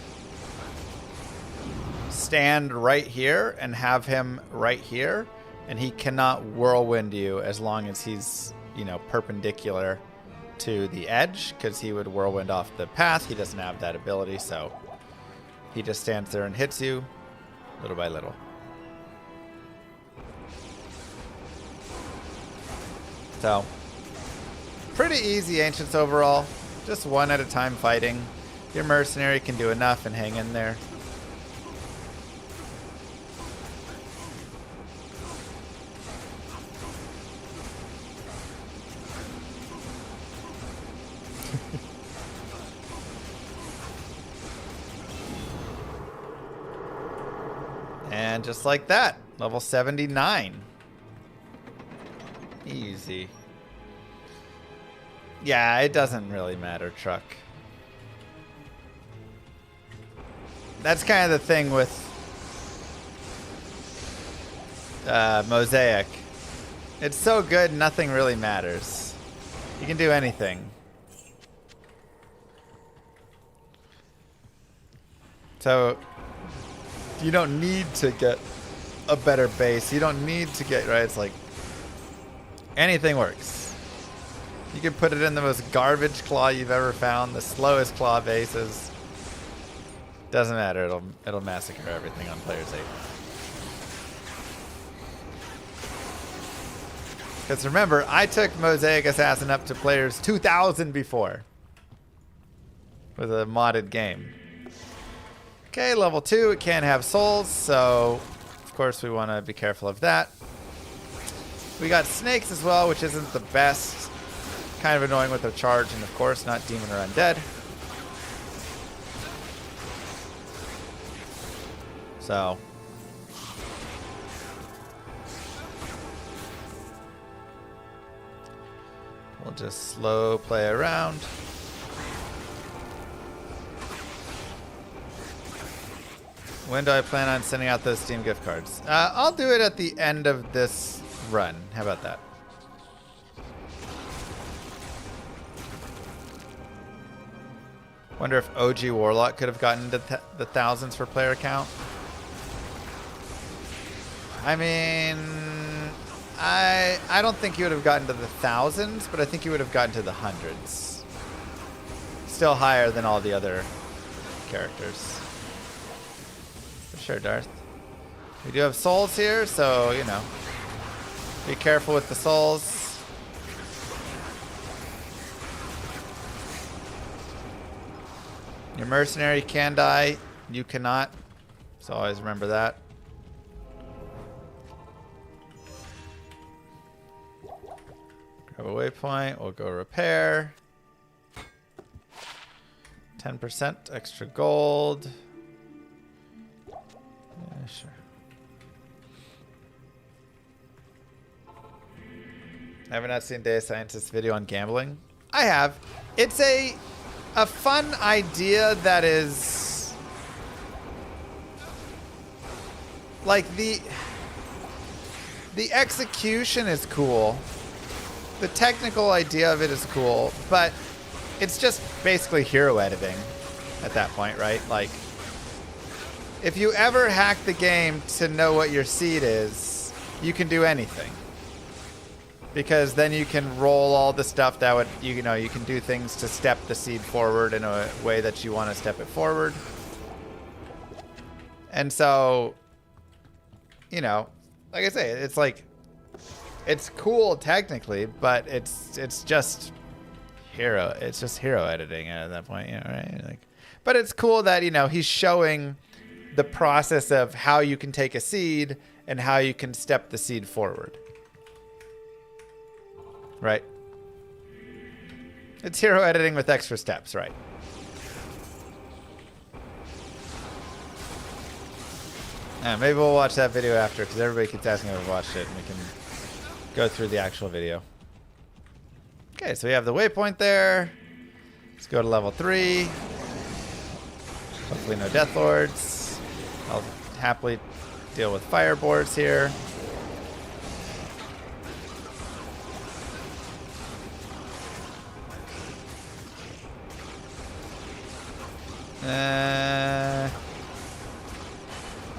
stand right here and have him right here, and he cannot whirlwind you as long as he's, you know, perpendicular to the edge, because he would whirlwind off the path. He doesn't have that ability, so he just stands there and hits you little by little. So, pretty easy Ancients overall. Just one at a time fighting. Your mercenary can do enough and hang in there. And just like that, level 79. Easy. Yeah, it doesn't really matter, Truck. That's kind of the thing with Mosaic. It's so good, nothing really matters. You can do anything. So, you don't need to get a better base. You don't need to get, right? It's like, anything works. You can put it in the most garbage claw you've ever found, the slowest claw bases. Doesn't matter, it'll massacre everything on player safe. Because remember, I took Mosaic Assassin up to players 2000 before. With a modded game. Okay, level 2, it can't have souls, so of course we want to be careful of that. We got snakes as well, which isn't the best. Kind of annoying with their charge, and of course not demon or undead. So we'll just slow play around. When do I plan on sending out those Steam gift cards? I'll do it at the end of this run. How about that? Wonder if OG Warlock could have gotten to the thousands for player count. I mean, I don't think he would have gotten to the thousands, but I think he would have gotten to the hundreds. Still higher than all the other characters. For sure, Darth. We do have souls here, so, you know, be careful with the souls. Your mercenary can die, you cannot. So always remember that. Grab a waypoint, we'll go repair. 10% extra gold. Yeah, sure. Have I not seen Data Scientist's video on gambling? I have. It's a fun idea that is like the execution is cool. The technical idea of it is cool, but it's just basically hero editing at that point, right? Like, if you ever hack the game to know what your seed is, you can do anything. Because then you can roll all the stuff that would, you know, you can do things to step the seed forward in a way that you want to step it forward. And so, you know, like I say, it's like, it's cool technically, but it's just hero editing at that point, you know, right? Like, but it's cool that, you know, he's showing the process of how you can take a seed and how you can step the seed forward. Right? It's hero editing with extra steps, right? Maybe we'll watch that video after, because everybody keeps asking if we watched it, and we can go through the actual video. Okay, so we have the waypoint there. Let's go to level 3. Hopefully no Death Lords. I'll happily deal with fireboards here.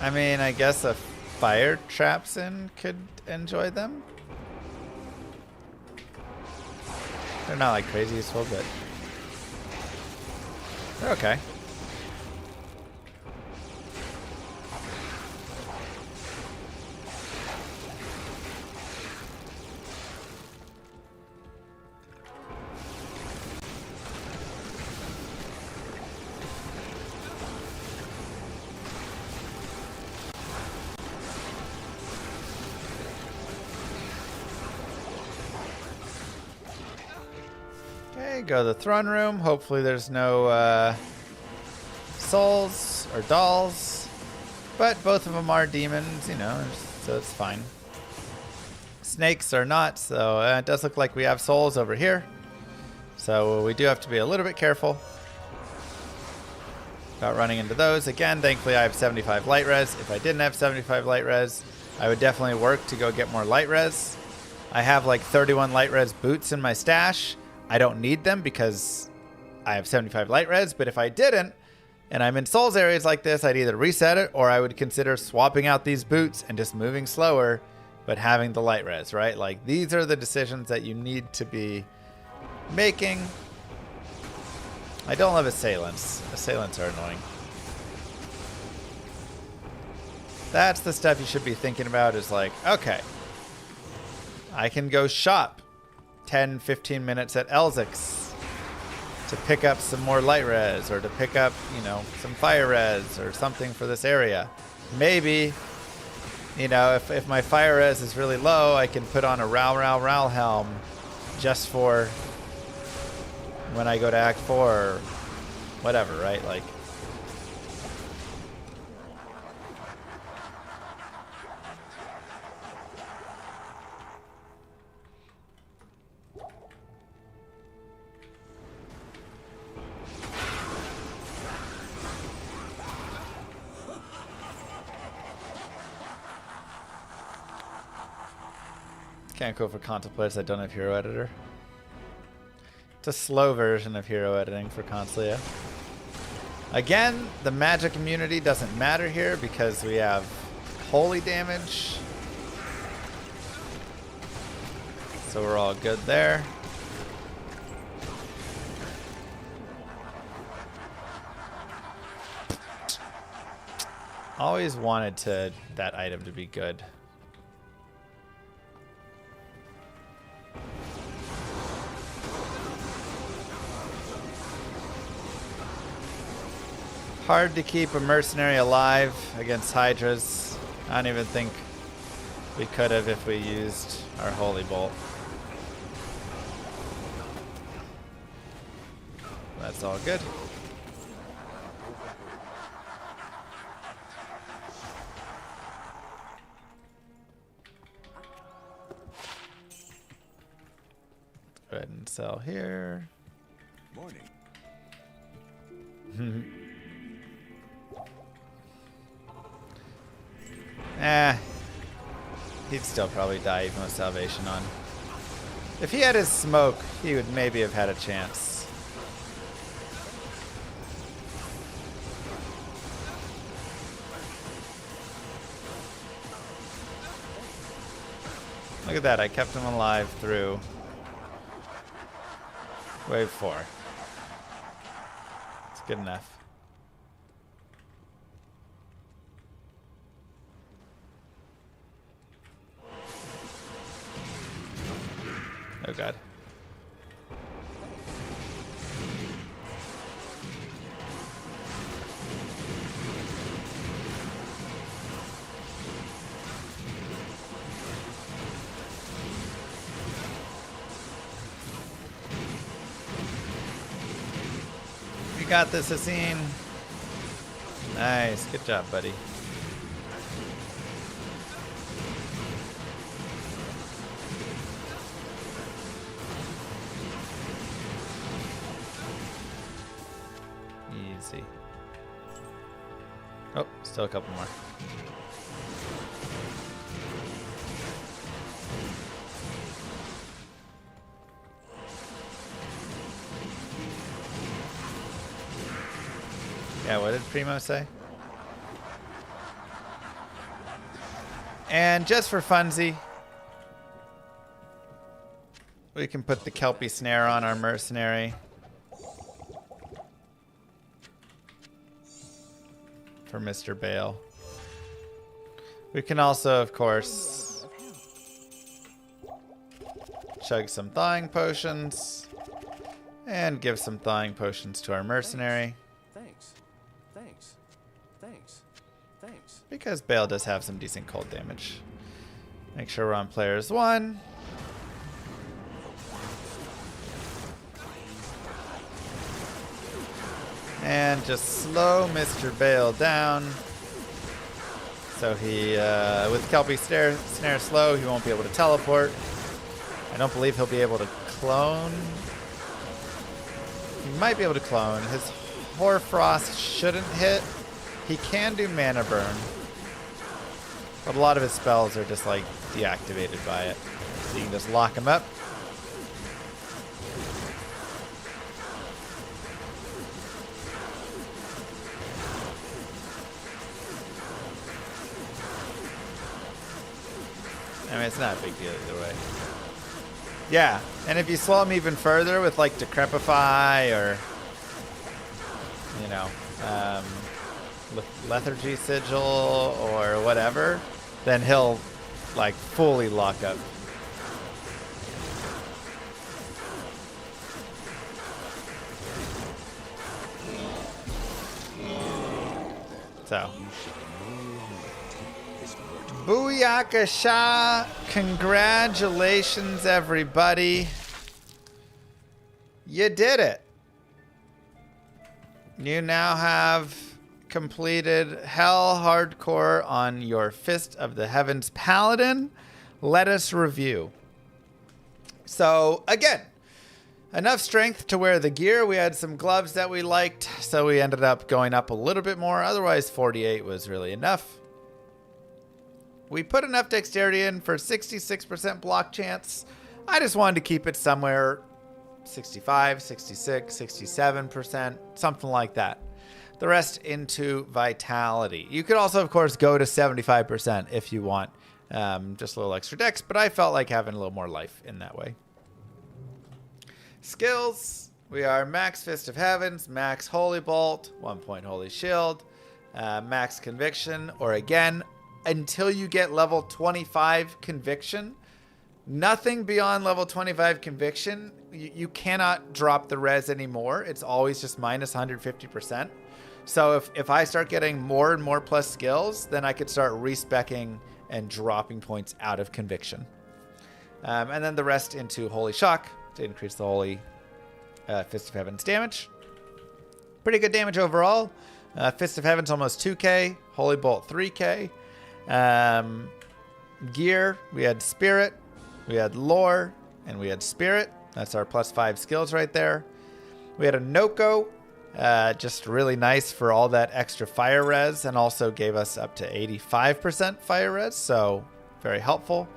I mean, I guess a fire trapsin could enjoy them. They're not like crazy useful, but they're okay. Go to the throne room. Hopefully there's no souls or dolls. But both of them are demons, you know, so it's fine. Snakes are not, so it does look like we have souls over here. So we do have to be a little bit careful about running into those. Again, thankfully I have 75 light res. If I didn't have 75 light res, I would definitely work to go get more light res. I have like 31 light res boots in my stash. I don't need them because I have 75 light res, but if I didn't, and I'm in souls areas like this, I'd either reset it or I would consider swapping out these boots and just moving slower, but having the light res, right? Like, these are the decisions that you need to be making. I don't love assailants. Assailants are annoying. That's the stuff you should be thinking about, is like, okay, I can go shop 10, 15 minutes at Elzic's to pick up some more light res, or to pick up, you know, some fire res or something for this area. Maybe, you know, if my fire res is really low, I can put on a Ral helm just for when I go to Act 4 or whatever, right? Like, can't go for contemplates that don't have hero editor. It's a slow version of hero editing for Consulia. Again, the magic immunity doesn't matter here because we have holy damage. So we're all good there. Always wanted that item to be good. Hard to keep a mercenary alive against Hydras. I don't even think we could have if we used our Holy Bolt. That's all good. Let's go ahead and sell here. Morning. He'd still probably die even with Salvation on. If he had his smoke, he would maybe have had a chance. Look at that, I kept him alive through wave 4. It's good enough. Oh god. You got this, Asin. Nice. Good job, buddy. Easy. Oh, still a couple more. Yeah, what did Primo say? And just for funsy, we can put the Kelpie Snare on our mercenary. For Mr. Bale. We can also, of course, chug some thawing potions and give some thawing potions to our mercenary. Thanks. Because Bale does have some decent cold damage. Make sure we're on players 1. And just slow Mr. Bale down. So he, with Kelpie Snare slow, he won't be able to teleport. I don't believe he'll be able to clone. He might be able to clone. His Hoarfrost shouldn't hit. He can do Mana Burn. But a lot of his spells are just like deactivated by it. So you can just lock him up. I mean, it's not a big deal either way. Yeah, and if you slow him even further with like Decrepify or, you know, Lethargy Sigil or whatever, then he'll like fully lock up. So. Booyakasha! Congratulations, everybody. You did it. You now have completed Hell Hardcore on your Fist of the Heavens Paladin. Let us review. So, again, enough strength to wear the gear. We had some gloves that we liked, so we ended up going up a little bit more. Otherwise, 48 was really enough. We put enough dexterity in for 66% block chance. I just wanted to keep it somewhere 65, 66, 67%, something like that. The rest into vitality. You could also, of course, go to 75% if you want just a little extra dex, but I felt like having a little more life in that way. Skills. We are max Fist of Heavens, max Holy Bolt, 1 point Holy Shield, max Conviction, or again, until you get level 25 Conviction. Nothing beyond level 25 Conviction. You cannot drop the res anymore. It's always just minus 150%. So if I start getting more and more plus skills, then I could start respecking and dropping points out of Conviction. And then the rest into Holy Shock to increase the Holy Fist of Heaven's damage. Pretty good damage overall. Fist of Heaven's almost 2k. Holy Bolt 3k. Gear, we had Spirit, we had Lore, and we had Spirit. That's our +5 skills right there. We had a Noko, just really nice for all that extra fire res, and also gave us up to 85% fire res, so very helpful.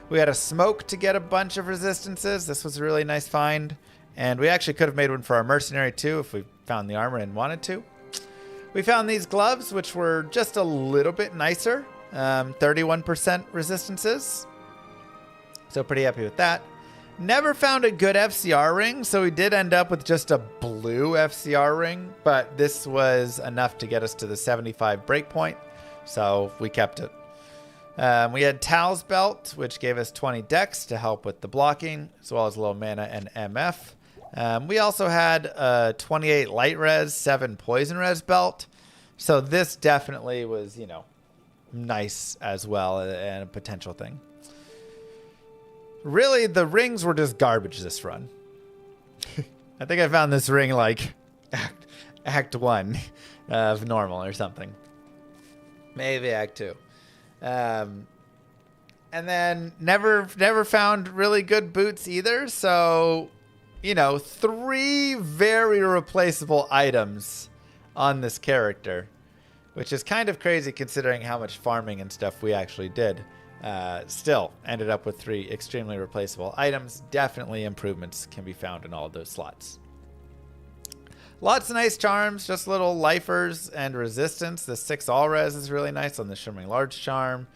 We had a Smoke to get a bunch of resistances. This was a really nice find, and we actually could have made one for our Mercenary too if we found the armor and wanted to. We found these gloves, which were just a little bit nicer. 31% resistances. So pretty happy with that. Never found a good FCR ring, so we did end up with just a blue FCR ring, but this was enough to get us to the 75 breakpoint, so we kept it. We had Tal's Belt, which gave us 20 dex to help with the blocking, as well as a little mana and MF. We also had a 28 light res, 7 poison res belt, so this definitely was, you know, nice as well and a potential thing. Really, the rings were just garbage this run. I think I found this ring like act 1 of normal or something. Maybe act 2. And then never found really good boots either. So, you know, 3 very replaceable items on this character, which is kind of crazy considering how much farming and stuff we actually did. Still ended up with 3 extremely replaceable items. Definitely improvements can be found in all of those slots. Lots of nice charms, just little lifers and resistance. The 6 all res is really nice on the Shimmering Large charm.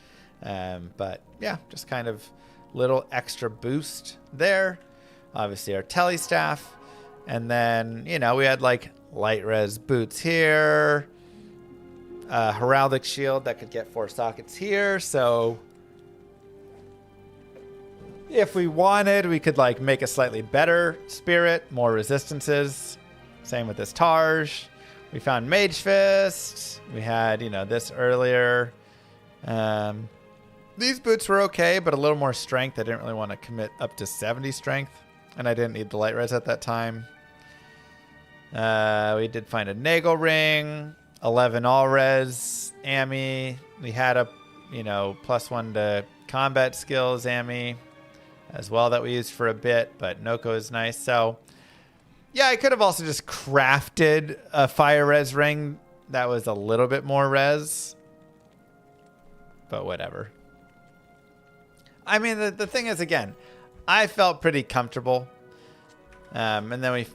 But yeah, just kind of little extra boost there. Obviously our Telly staff. And then, you know, we had like light res boots here. Heraldic shield that could get 4 sockets here. So if we wanted, we could like make a slightly better spirit, more resistances. Same with this Tarj. We found Mage Fist. We had, you know, this earlier. These boots were okay, but a little more strength. I didn't really want to commit up to 70 strength, and I didn't need the light res at that time. We did find a Nagel ring, 11 all res, Ami. We had a you know, +1 to combat skills, Amy, as well, that we used for a bit, but Noko is nice. So, yeah, I could have also just crafted a fire res ring that was a little bit more res, but whatever. I mean, the thing is, again, I felt pretty comfortable. And then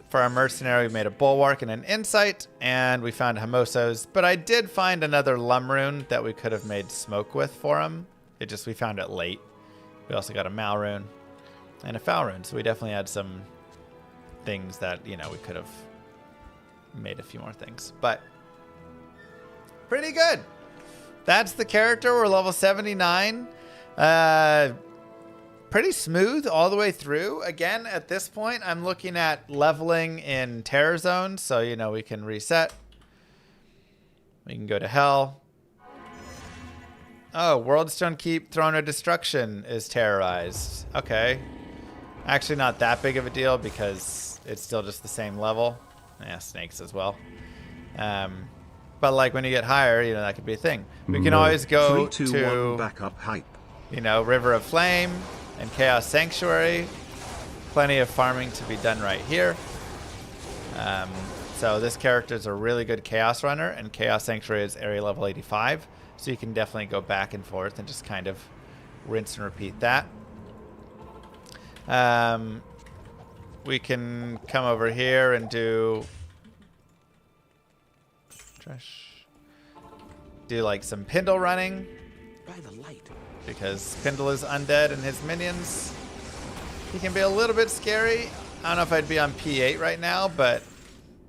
for our mercenary, we made a bulwark and an insight, and we found Hamosos. But I did find another Lum rune that we could have made smoke with for him. We found it late. We also got a Mal rune and a Foul rune, so we definitely had some things that, you know, we could have made a few more things. But pretty good. That's the character. We're level 79. Pretty smooth all the way through. Again, at this point, I'm looking at leveling in Terror Zone, so, you know, we can reset. We can go to Hell. Oh, Worldstone Keep, Throne of Destruction is terrorized. Okay. Actually, not that big of a deal because it's still just the same level. Yeah, snakes as well. But, like, when you get higher, you know, that could be a thing. We can always go 3, 2, to 1, backup hype. You know, River of Flame and Chaos Sanctuary. Plenty of farming to be done right here. So this character is a really good Chaos runner, and Chaos Sanctuary is area level 85. So you can definitely go back and forth and just kind of rinse and repeat that. We can come over here and do like some Pindle running. By the light. Because Pindle is undead and his minions, he can be a little bit scary. I don't know if I'd be on P8 right now, but,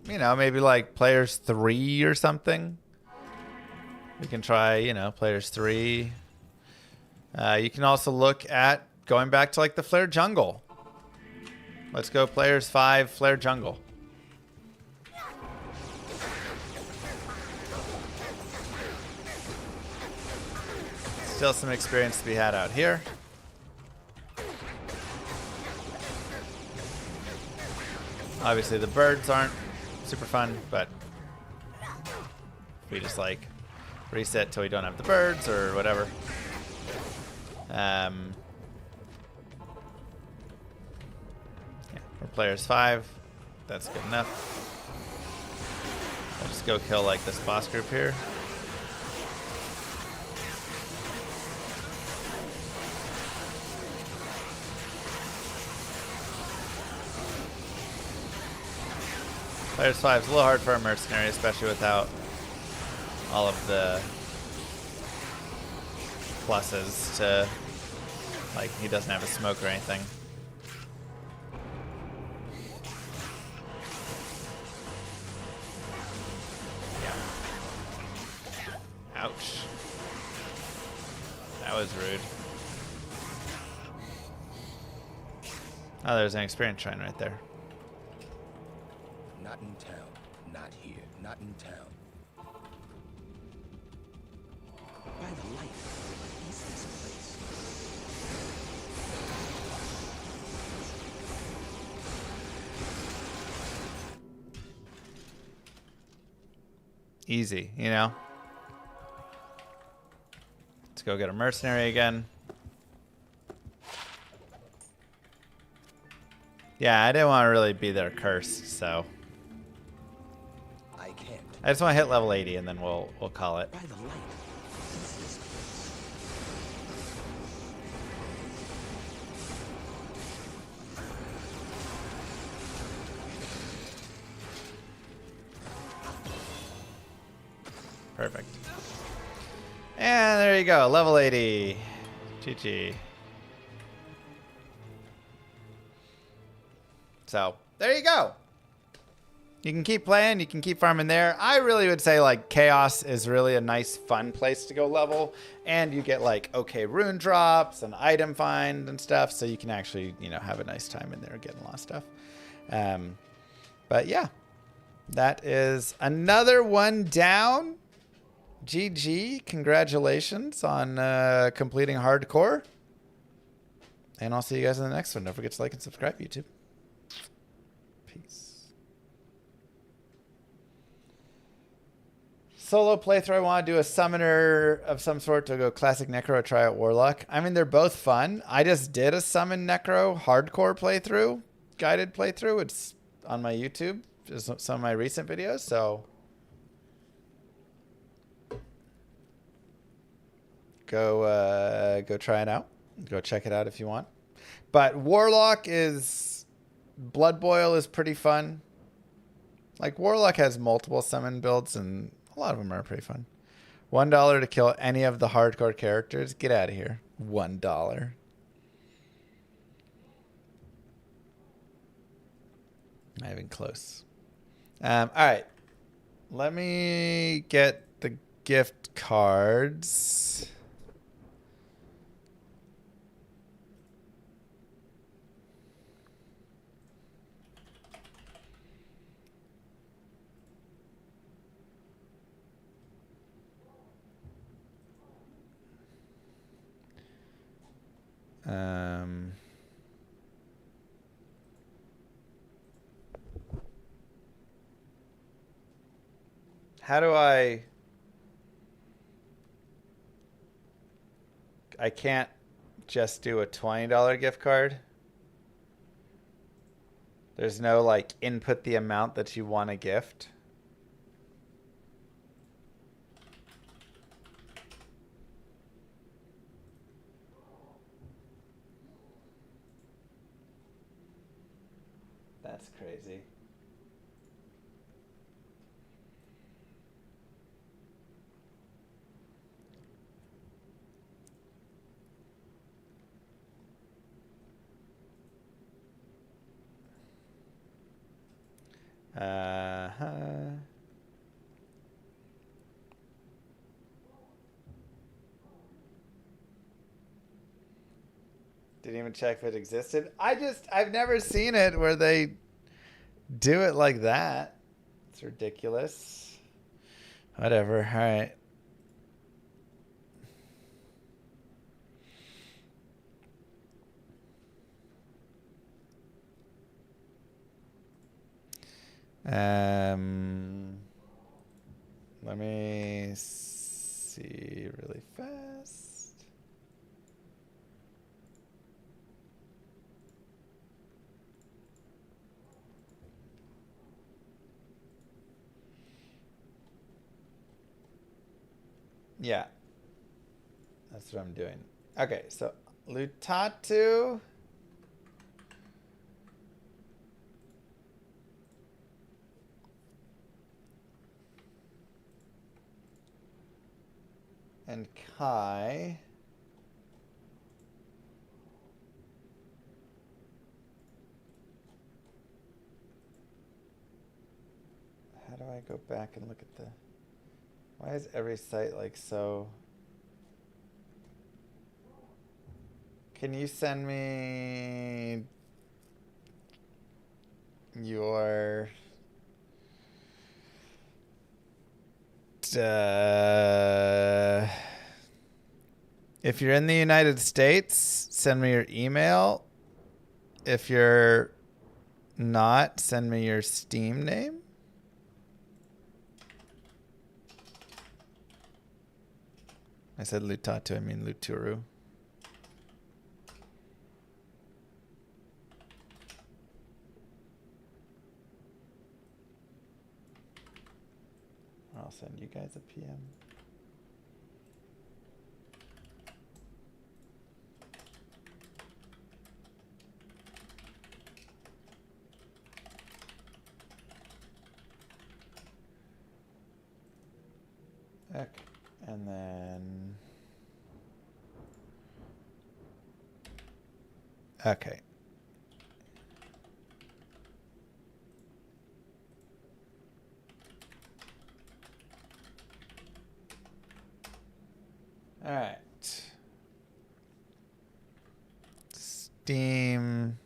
you know, maybe like players 3 or something. We can try, you know, players 3. You can also look at going back to like the Flare Jungle. Let's go players 5, Flare Jungle. Still some experience to be had out here. Obviously the birds aren't super fun, but we just like reset till we don't have the birds or whatever. Yeah, we're players 5. That's good enough. I'll just go kill like this boss group here. Players 5 is a little hard for a mercenary, especially without all of the pluses to, like, he doesn't have a smoke or anything. Yeah. Ouch. That was rude. Oh, there's an experience shrine right there. Not in town. Not here. Not in town. By the light. What is this place? Easy, you know? Let's go get a mercenary again. Yeah, I didn't want to really be there cursed, so I can't. I just want to hit level 80 and then we'll call it. By the light. What is this place? Perfect. And there you go, level 80. GG. So, there you go. You can keep playing, you can keep farming there. I really would say like Chaos is really a nice fun place to go level, and you get like okay rune drops and item find and stuff, so you can actually, you know, have a nice time in there getting a lot of stuff. But yeah, that is another one down. GG, congratulations on completing Hardcore. And I'll see you guys in the next one. Don't forget to like and subscribe, YouTube. Peace. solo playthrough, I want to do a summoner of some sort to go classic necro or try out warlock. I mean, they're both fun. I just did a summon necro hardcore playthrough, guided playthrough. It's on my YouTube, just some of my recent videos. So go try it out. Go check it out if you want. But warlock is blood boil is pretty fun. Like warlock has multiple summon builds and a lot of them are pretty fun. $1 to kill any of the hardcore characters. Get out of here. $1. Not even close. All right. Let me get the gift cards. How do I can't just do a $20 gift card. There's no like input the amount that you want to gift. That's crazy. Didn't even check if it existed. I've never seen it where they do it like that. It's ridiculous. Whatever. All right. Let me see really fast. Yeah. That's what I'm doing. Okay, so Lutatu. And Kai. How do I go back and look at the... Why is every site like so... Can you send me your... if you're in the United States, send me your email. If you're not, send me your Steam name. I said Lutatu, I mean Luturu. I'll send you guys a PM. Okay, and then... Okay. All right. Steam.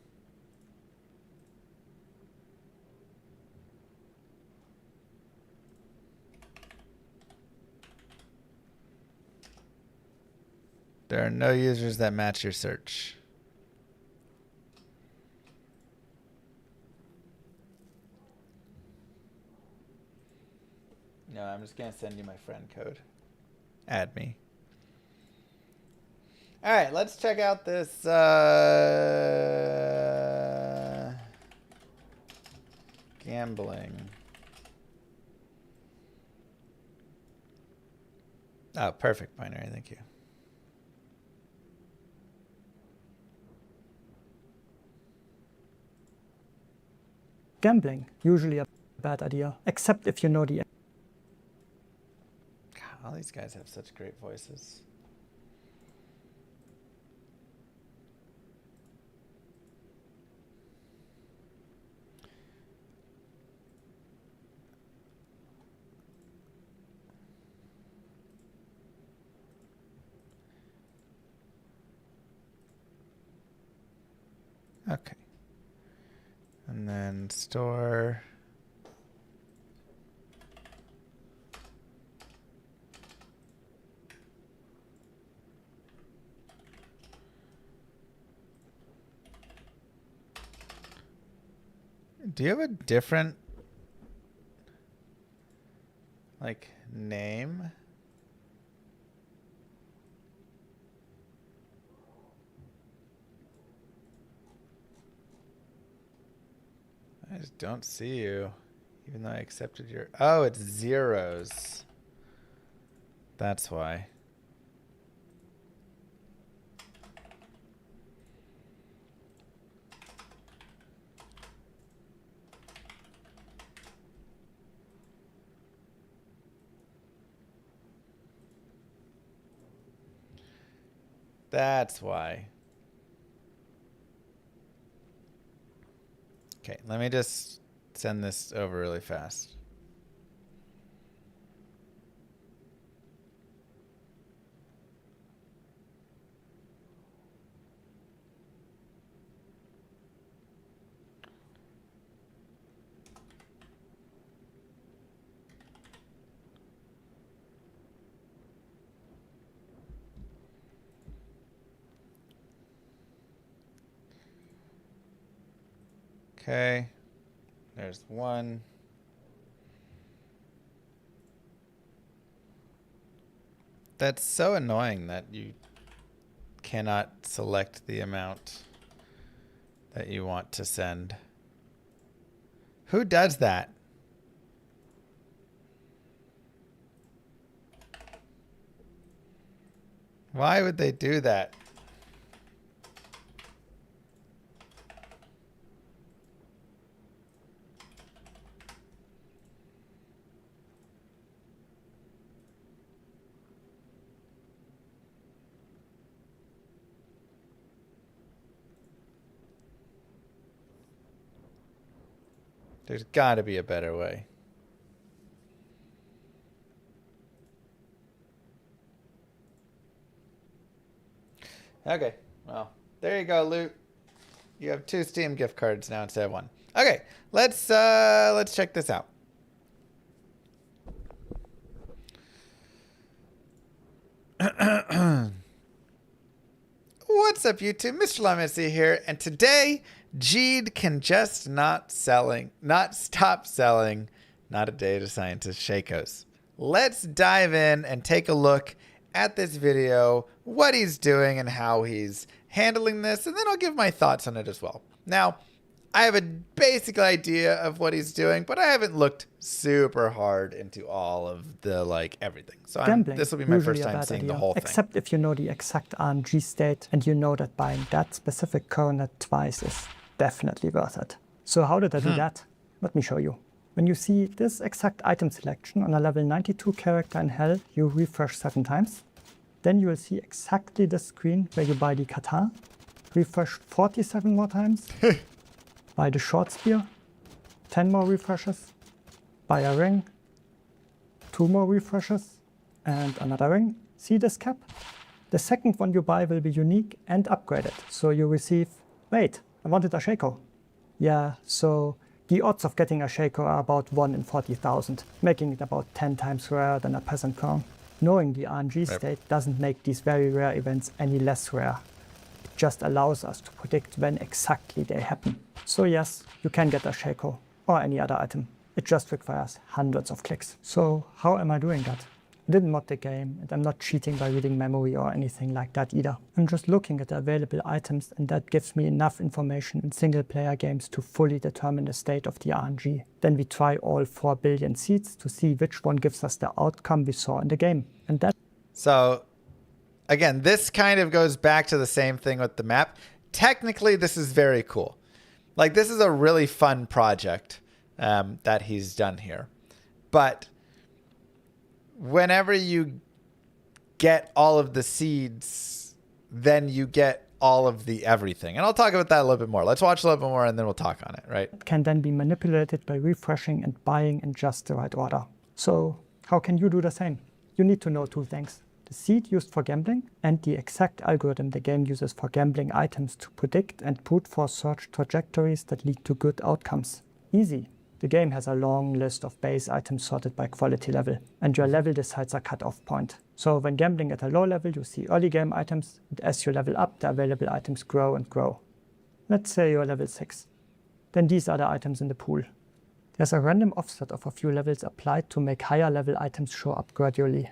There are no users that match your search. No, I'm just gonna send you my friend code. Add me. All right, let's check out this gambling. Oh, perfect binary. Thank you. Gambling, usually a bad idea, except if you know the... God, all these guys have such great voices. Okay. And then store. Do you have a different, like, name? I just don't see you, even though I accepted your... Oh, it's zeros. That's why. That's why. Okay, let me just send this over really fast. Okay, there's one. That's so annoying that you cannot select the amount that you want to send. Who does that? Why would they do that? There's got to be a better way. Okay, well, there you go, Loot. You have 2 Steam gift cards now instead of 1. Okay, let's check this out. What's up, YouTube? Mr. Llama here, and today Jeed can just not stop selling Not a Data Scientist Shakos. Let's dive in and take a look at this video, what he's doing and how he's handling this, and then I'll give my thoughts on it as well. Now, I have a basic idea of what he's doing, but I haven't looked super hard into all of the, everything. So this will be my first time seeing the whole thing. Except if you know the exact RNG state and you know that buying that specific coronet twice is definitely worth it. So how did I do that? Let me show you. When you see this exact item selection on a level 92 character in Hell, you refresh 7 times. Then you will see exactly the screen where you buy the Katar, refresh 47 more times, buy the short spear, 10 more refreshes, buy a ring, 2 more refreshes, and another ring. See this cap? The second one you buy will be unique and upgraded. So you receive, wait, I wanted a Shaco. Yeah, so the odds of getting a Shaco are about 1 in 40,000, making it about 10 times rarer than a peasant crown. Knowing the RNG state doesn't make these very rare events any less rare. It just allows us to predict when exactly they happen. So yes, you can get a Shaco or any other item. It just requires hundreds of clicks. So how am I doing that? I didn't mod the game, and I'm not cheating by reading memory or anything like that either. I'm just looking at the available items, and that gives me enough information in single-player games to fully determine the state of the RNG. Then we try all 4 billion seeds to see which one gives us the outcome we saw in the game. And that. So, again, this kind of goes back to the same thing with the map. Technically, this is very cool. Like, this is a really fun project that he's done here. But whenever you get all of the seeds, then you get all of the everything. And I'll talk about that a little bit more. Let's watch a little bit more and then we'll talk on it, right? It can then be manipulated by refreshing and buying in just the right order. So how can you do the same? You need to know 2 things. The seed used for gambling and the exact algorithm the game uses for gambling items to predict and brute force search trajectories that lead to good outcomes. Easy. The game has a long list of base items sorted by quality level, and your level decides a cutoff point. So when gambling at a low level, you see early game items, and as you level up, the available items grow and grow. Let's say you're level 6. Then these are the items in the pool. There's a random offset of a few levels applied to make higher level items show up gradually.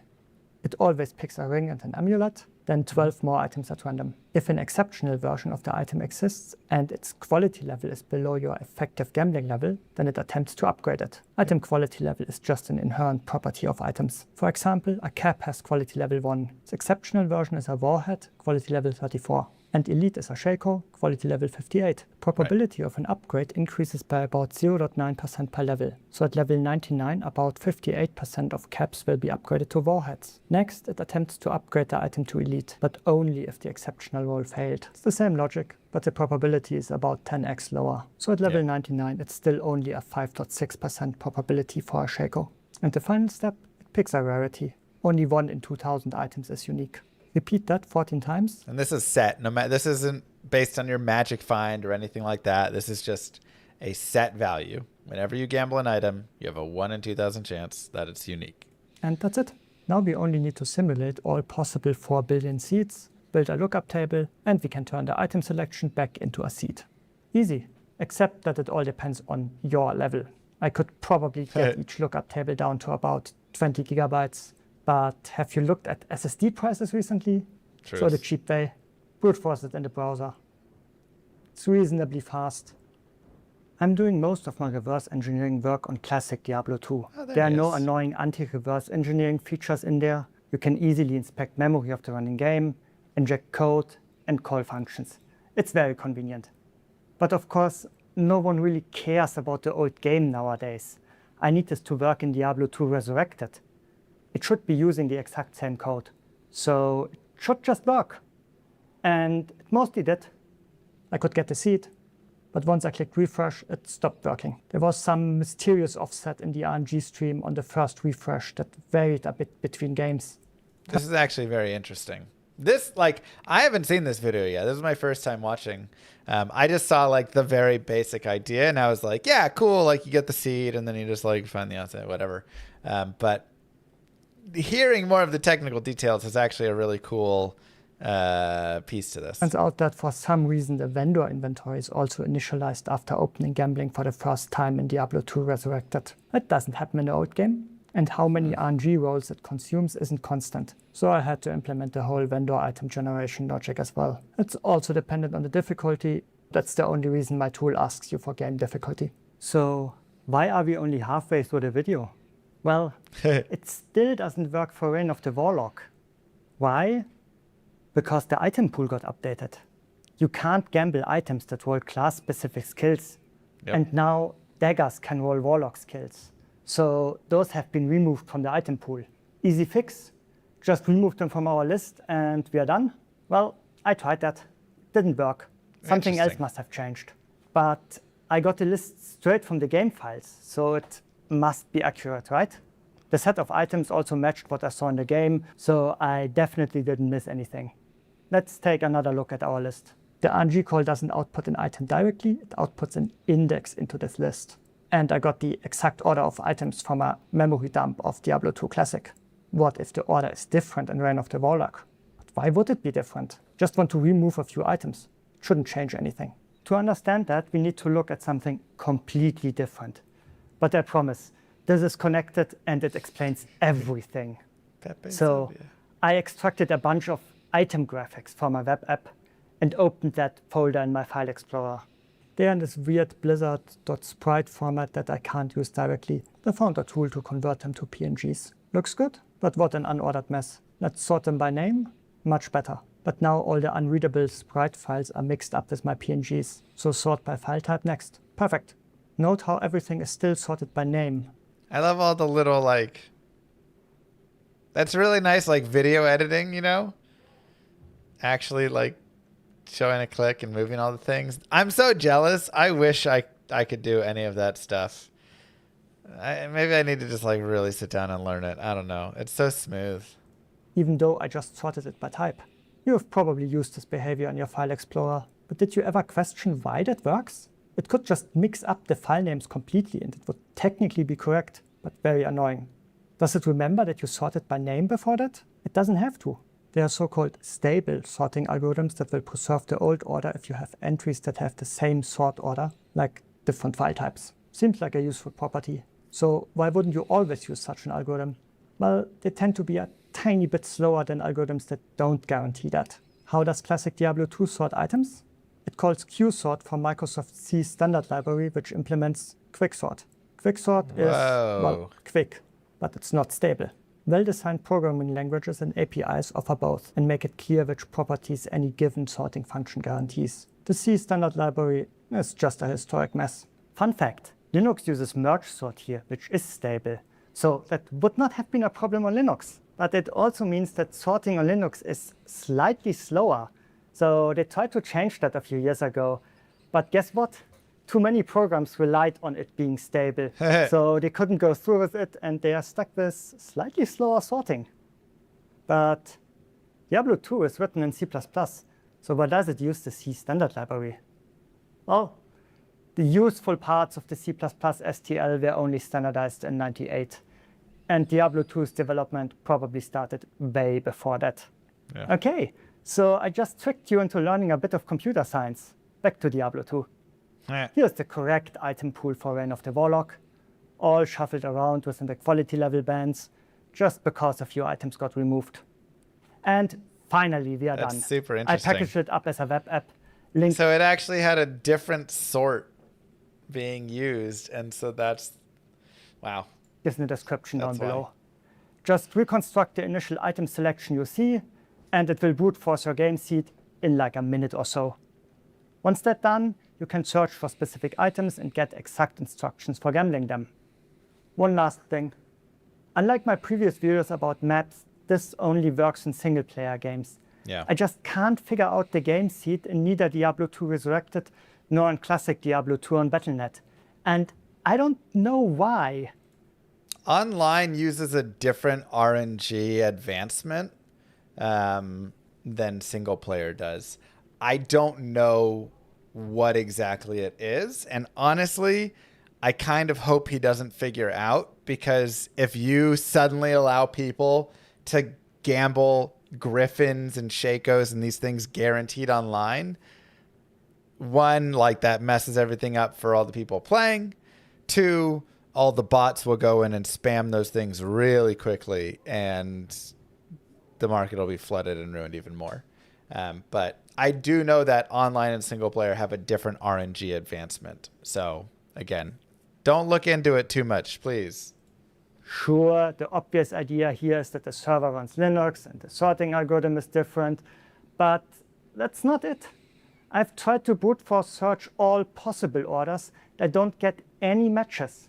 It always picks a ring and an amulet, then 12 more items at random. If an exceptional version of the item exists and its quality level is below your effective gambling level, then it attempts to upgrade it. Item quality level is just an inherent property of items. For example, a cap has quality level 1. Its exceptional version is a warhead, quality level 34. And elite is a Shaco, quality level 58. Probability of an upgrade increases by about 0.9% per level. So at level 99, about 58% of caps will be upgraded to warheads. Next, it attempts to upgrade the item to elite, but only if the exceptional roll failed. It's the same logic, but the probability is about 10x lower. So at level 99, it's still only a 5.6% probability for a Shaco. And the final step, it picks a rarity. Only 1 in 2000 items is unique. Repeat that 14 times. And this is set. This isn't based on your magic find or anything like that. This is just a set value. Whenever you gamble an item, you have a 1 in 2000 chance that it's unique. And that's it. Now we only need to simulate all possible 4 billion seeds, build a lookup table, and we can turn the item selection back into a seed. Easy, except that it all depends on your level. I could probably get each lookup table down to about 20 gigabytes. But have you looked at SSD prices recently? True. So the cheap way, brute force it in the browser. It's reasonably fast. I'm doing most of my reverse engineering work on classic Diablo 2. There are no annoying anti-reverse engineering features in there. You can easily inspect memory of the running game, inject code, and call functions. It's very convenient. But of course, no one really cares about the old game nowadays. I need this to work in Diablo 2 Resurrected. It should be using the exact same code. So it should just work. And it mostly did. I could get the seed, but once I clicked refresh, it stopped working. There was some mysterious offset in the RNG stream on the first refresh that varied a bit between games. This is actually very interesting. I haven't seen this video yet. This is my first time watching. I just saw the very basic idea and I was like, yeah, cool. You get the seed and then you just find the outside, whatever. But hearing more of the technical details is actually a really cool piece to this. Turns out that for some reason the vendor inventory is also initialized after opening gambling for the first time in Diablo 2 Resurrected. That doesn't happen in the old game. And how many RNG rolls it consumes isn't constant. So I had to implement the whole vendor item generation logic as well. It's also dependent on the difficulty. That's the only reason my tool asks you for game difficulty. So why are we only halfway through the video? Well, it still doesn't work for Reign of the Warlock. Why? Because the item pool got updated. You can't gamble items that roll class-specific skills. Yep. And now daggers can roll Warlock skills. So those have been removed from the item pool. Easy fix. Just remove them from our list and we are done. Well, I tried that. Didn't work. Something else must have changed. But I got the list straight from the game files, so it must be accurate, right? The set of items also matched what I saw in the game, so I definitely didn't miss anything. Let's take another look at our list. The RNG call doesn't output an item directly, it outputs an index into this list. And I got the exact order of items from a memory dump of Diablo 2 Classic. What if the order is different in Reign of the Warlock? But why would it be different? Just want to remove a few items. It shouldn't change anything. To understand that, we need to look at something completely different. But I promise, this is connected and it explains everything. Pepe So Sylvia. I extracted a bunch of item graphics for my web app and opened that folder in my file explorer. They're in this weird blizzard.sprite format that I can't use directly. I found a tool to convert them to PNGs. Looks good, but what an unordered mess. Let's sort them by name. Much better. But now all the unreadable sprite files are mixed up with my PNGs. So sort by file type next. Perfect. Note how everything is still sorted by name. I love all the little, like... That's really nice, like, video editing, you know? Actually, like, showing a click and moving all the things. I'm so jealous. I wish I could do any of that stuff. Maybe I need to just, like, really sit down and learn it. I don't know. It's so smooth. Even though I just sorted it by type. You have probably used this behavior in your file explorer, but did you ever question why that works? It could just mix up the file names completely and it would technically be correct, but very annoying. Does it remember that you sorted by name before that? It doesn't have to. They are so-called stable sorting algorithms that will preserve the old order if you have entries that have the same sort order, like different file types. Seems like a useful property. So why wouldn't you always use such an algorithm? Well, they tend to be a tiny bit slower than algorithms that don't guarantee that. How does classic Diablo 2 sort items? It calls qsort from Microsoft's C standard library, which implements quicksort. Quicksort is, well, quick, but it's not stable. Well-designed programming languages and APIs offer both and make it clear which properties any given sorting function guarantees. The C standard library is just a historic mess. Fun fact, Linux uses merge sort here, which is stable. So that would not have been a problem on Linux. But it also means that sorting on Linux is slightly slower. So they tried to change that a few years ago. But guess what? Too many programs relied on it being stable. So they couldn't go through with it and they are stuck with slightly slower sorting. But Diablo 2 is written in C++. So why does it use the C standard library? Well, the useful parts of the C++ STL were only standardized in '98. And Diablo 2's development probably started way before that. Yeah. Okay, so I just tricked you into learning a bit of computer science. Back to Diablo 2. Yeah. Here's the correct item pool for Reign of the Warlock, all shuffled around within the quality level bands, just because a few items got removed. And finally, we are done. That's super I interesting. packaged it up as a web app. Linked So it actually had a different sort being used, and so that's... Wow. is in the description down That's why. below. Just reconstruct the initial item selection you see, and it will brute force your game seed in like a minute or so. Once that's done, you can search for specific items and get exact instructions for gambling them. One last thing. Unlike my previous videos about maps, this only works in single-player games. Yeah. I just can't figure out the game seed in neither Diablo 2 Resurrected nor in classic Diablo 2 on Battle.net. And I don't know why. Online uses a different RNG advancement than single player does. I don't know what exactly it is. And honestly, I kind of hope he doesn't figure out, because if you suddenly allow people to gamble griffins and shakos and these things guaranteed online, one, like, that messes everything up for all the people playing. Two, all the bots will go in and spam those things really quickly, and the market will be flooded and ruined even more. But I do know that online and single player have a different RNG advancement. So again, don't look into it too much, please. Sure, the obvious idea here is that the server runs Linux and the sorting algorithm is different, but that's not it. I've tried to brute force search all possible orders that don't get any matches.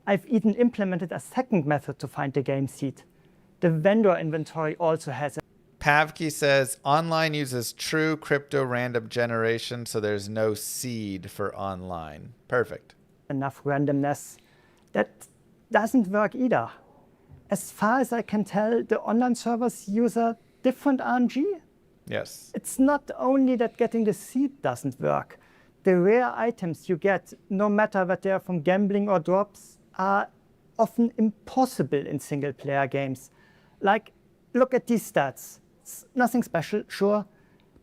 I've even implemented a second method to find the game seed. The vendor inventory also has Pavki says online uses true crypto random generation, so there's no seed for online. Perfect. enough randomness. That doesn't work either. As far as I can tell, the online servers use a different RNG. Yes. It's not only that getting the seed doesn't work. The rare items you get, no matter what they are from gambling or drops, are often impossible in single-player games. Like, look at these stats. It's nothing special, sure,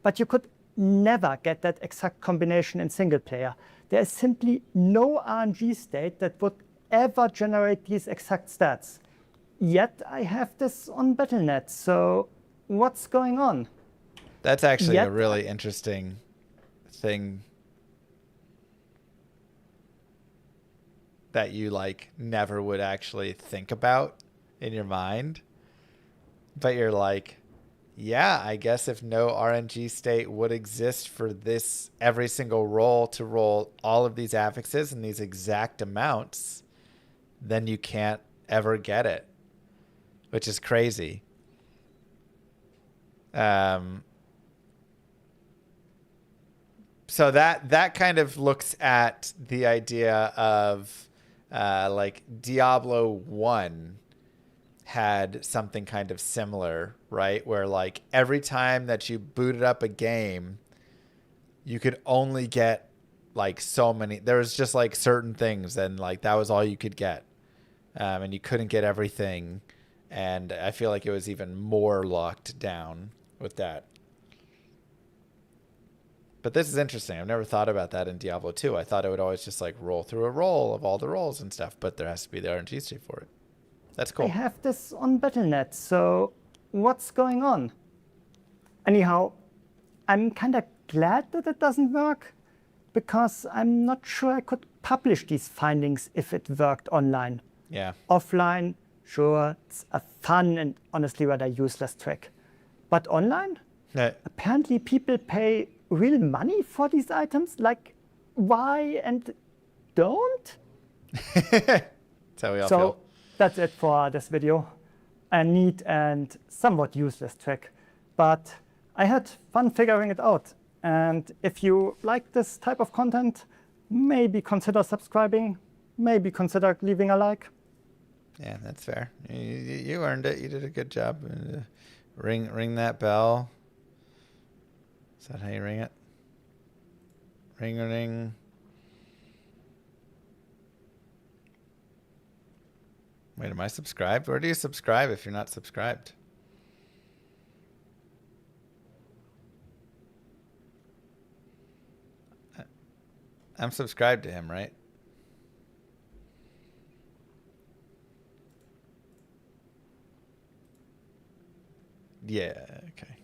but you could never get that exact combination in single-player. There is simply no RNG state that would ever generate these exact stats. Yet I have this on Battle.net, so what's going on? That's actually a Yet really interesting thing that you like never would actually think about in your mind. But you're like, yeah, I guess if no RNG state would exist for this every single roll to roll all of these affixes in these exact amounts, then you can't ever get it, which is crazy. So that kind of looks at the idea of like Diablo 1 had something kind of similar, right? Where like every time that you booted up a game, you could only get like so many. There was just like certain things, and like that was all you could get, and you couldn't get everything. And I feel like it was even more locked down with that. But this is interesting. I've never thought about that in Diablo 2. I thought it would always just like roll through a roll of all the rolls and stuff, but there has to be the RNG state for it. That's cool. I have this on Battle.net, so what's going on? Anyhow, I'm kind of glad that it doesn't work, because I'm not sure I could publish these findings if it worked online. Yeah. Offline, sure, it's a fun and honestly rather useless trick. But online? Apparently people pay real money for these items? Like, why and don't? That's how we all feel. That's it for this video. A neat and somewhat useless trick. But I had fun figuring it out. And if you like this type of content, maybe consider subscribing, maybe consider leaving a like. Yeah, that's fair. You earned it. You did a good job. Ring that bell. Is that how you ring it? Ring. Wait, am I subscribed? Where do you subscribe if you're not subscribed? I'm subscribed to him, right? Yeah, okay.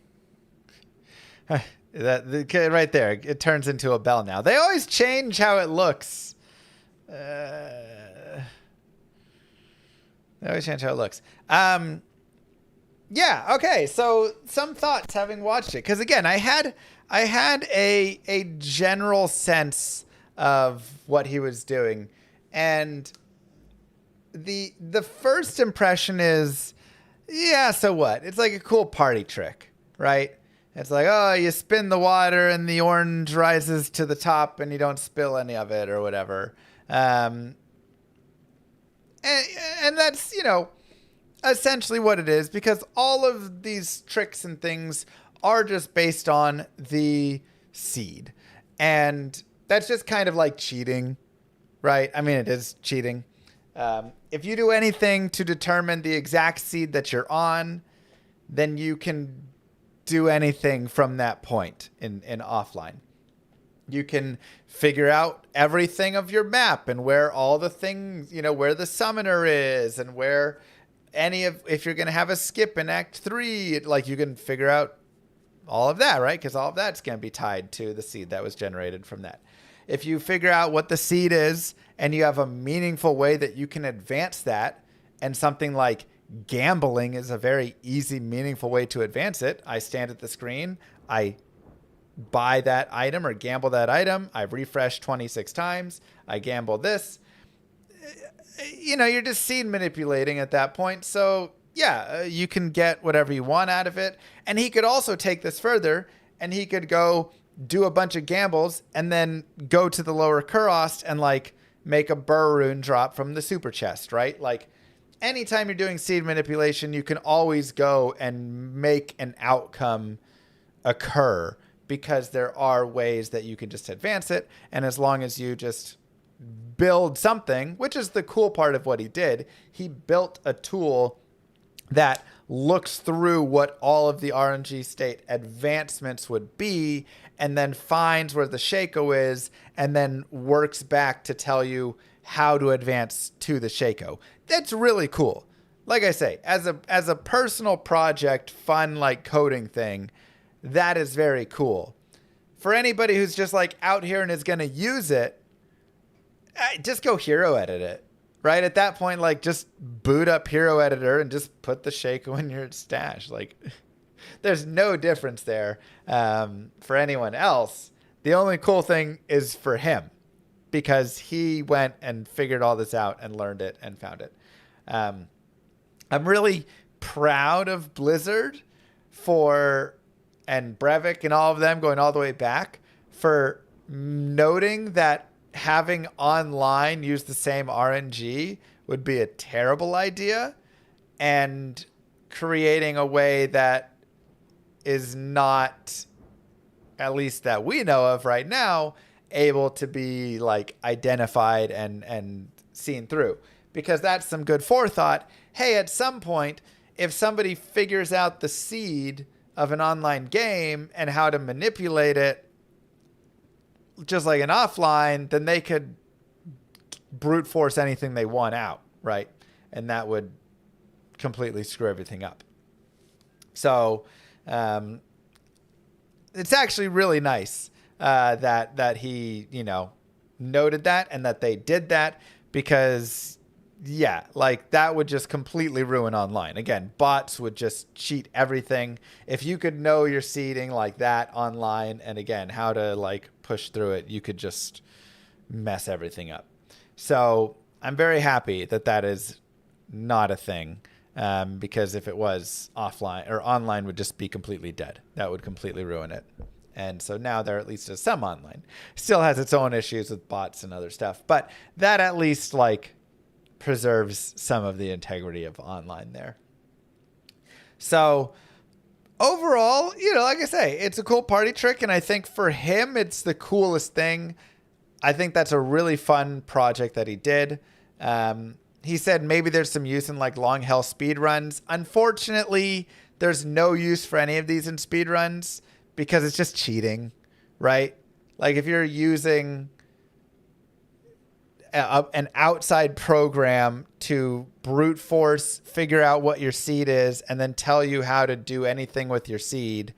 Right there, it turns into a bell now. They always change how it looks. They always change how it looks. Yeah, okay. So some thoughts having watched it, because again, I had a general sense of what he was doing, and the first impression is, yeah, so what? It's like a cool party trick, right? It's like, oh, you spin the water and the orange rises to the top and you don't spill any of it or whatever. And that's, essentially what it is, because all of these tricks and things are just based on the seed. And that's just kind of like cheating, right? I mean, it is cheating. If you do anything to determine the exact seed that you're on, then you can do anything from that point in offline. You can figure out everything of your map and where all the things, where the summoner is and where if you're going to have a skip in Act 3, you can figure out all of that, right? Because all of that's going to be tied to the seed that was generated from that. If you figure out what the seed is and you have a meaningful way that you can advance that, and something like gambling is a very easy, meaningful way to advance it. I stand at the screen, I buy that item or gamble that item, I've refreshed 26 times, I gamble this. You're just seed manipulating at that point. So yeah, you can get whatever you want out of it. And he could also take this further, and he could go do a bunch of gambles and then go to the lower Kurost and make a burr rune drop from the super chest, right? Anytime you're doing seed manipulation, you can always go and make an outcome occur, because there are ways that you can just advance it. And as long as you just build something, which is the cool part of what he did, he built a tool that looks through what all of the RNG state advancements would be, and then finds where the Shaco is, and then works back to tell you, how to advance to the Shaco. That's really cool. Like I say, as a personal project, fun like coding thing, that is very cool. For anybody who's just like out here and is going to use it, just go hero edit it. Right at that point, like just boot up Hero Editor and just put the Shaco in your stash. Like, there's no difference there for anyone else. The only cool thing is for him, because he went and figured all this out and learned it and found it. I'm really proud of Blizzard and Brevik and all of them, going all the way back, for noting that having online use the same RNG would be a terrible idea, and creating a way that is not, at least that we know of right now, able to be like identified and seen through, because that's some good forethought. Hey, at some point, if somebody figures out the seed of an online game and how to manipulate it just like an offline, then they could brute force anything they want out, right? And that would completely screw everything up. So it's actually really nice that he, noted that and that they did that, because yeah, like that would just completely ruin online. Again, bots would just cheat everything. If you could know your seeding like that online, and again, how to like push through it, you could just mess everything up. So I'm very happy that that is not a thing, because if it was offline or online, would just be completely dead. That would completely ruin it. And so now there at least is some online. Still has its own issues with bots and other stuff, but that at least like preserves some of the integrity of online there. So overall, like I say, it's a cool party trick, and I think for him, it's the coolest thing. I think that's a really fun project that he did. He said maybe there's some use in like long hell speed runs. Unfortunately, there's no use for any of these in speed runs, because it's just cheating, right? Like if you're using an outside program to brute force figure out what your seed is and then tell you how to do anything with your seed,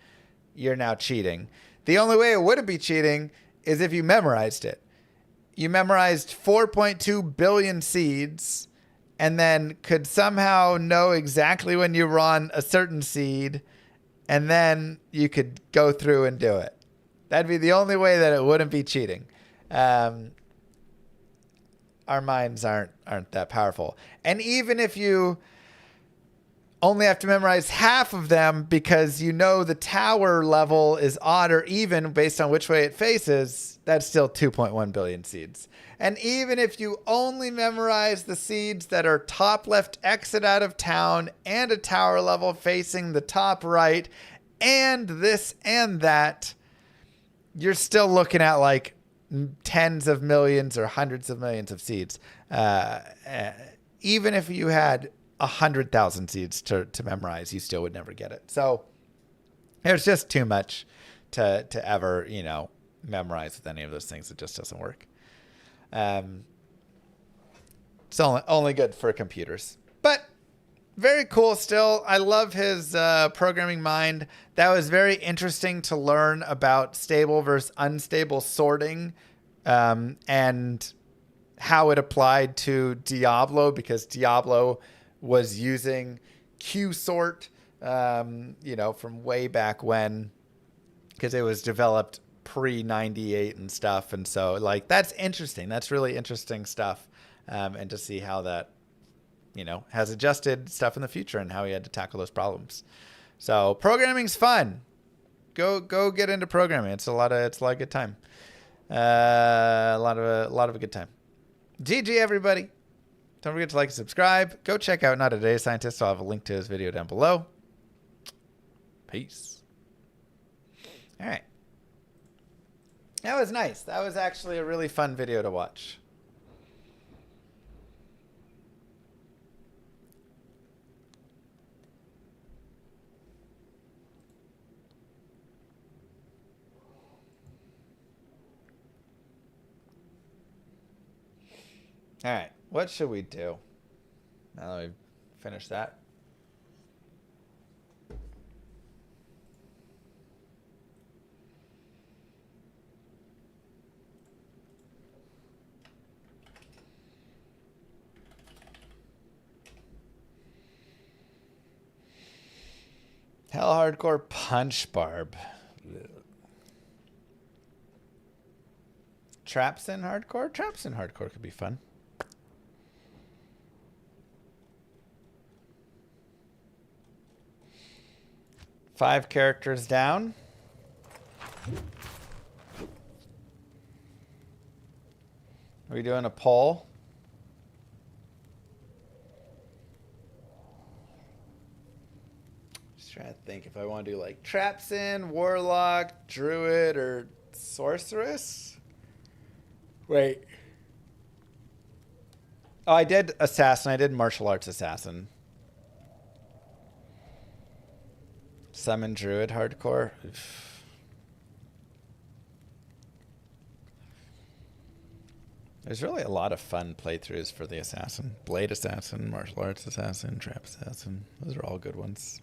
you're now cheating. The only way it wouldn't be cheating is if you memorized it. You memorized 4.2 billion seeds and then could somehow know exactly when you were on a certain seed, and then you could go through and do it. That'd be the only way that it wouldn't be cheating. Our minds aren't that powerful. And even if you only have to memorize half of them because the tower level is odd or even based on which way it faces, that's still 2.1 billion seeds. And even if you only memorize the seeds that are top left exit out of town and a tower level facing the top right and this and that, you're still looking at like tens of millions or hundreds of millions of seeds. Even if you had 100,000 seeds to memorize, you still would never get it. So there's just too much to ever, memorize with any of those things. It just doesn't work. It's only good for computers, but very cool still. I love his programming mind. That was very interesting to learn about stable versus unstable sorting, and how it applied to Diablo, because Diablo was using Q-sort, from way back when, because it was developed pre-98 and stuff. And so like, that's interesting. That's really interesting stuff. And to see how that, has adjusted stuff in the future and how he had to tackle those problems. So programming's fun. Go get into programming. It's a lot of good time. A lot of a good time. GG everybody. Don't forget to like and subscribe. Go check out Not a Data Scientist. I'll have a link to his video down below. Peace. All right. That was nice. That was actually a really fun video to watch. All right, what should we do? Now that we've finished that. Hell Hardcore Punch Barb. Traps in Hardcore? Traps in Hardcore could be fun. Five characters down. Are we doing a poll? Just trying to think if I want to do like Traps in, Warlock, Druid, or Sorceress. Wait. Oh, I did Assassin. I did Martial Arts Assassin. Summon Druid Hardcore. Oof. There's really a lot of fun playthroughs for the Assassin. Blade Assassin, Martial Arts Assassin, Trap Assassin. Those are all good ones.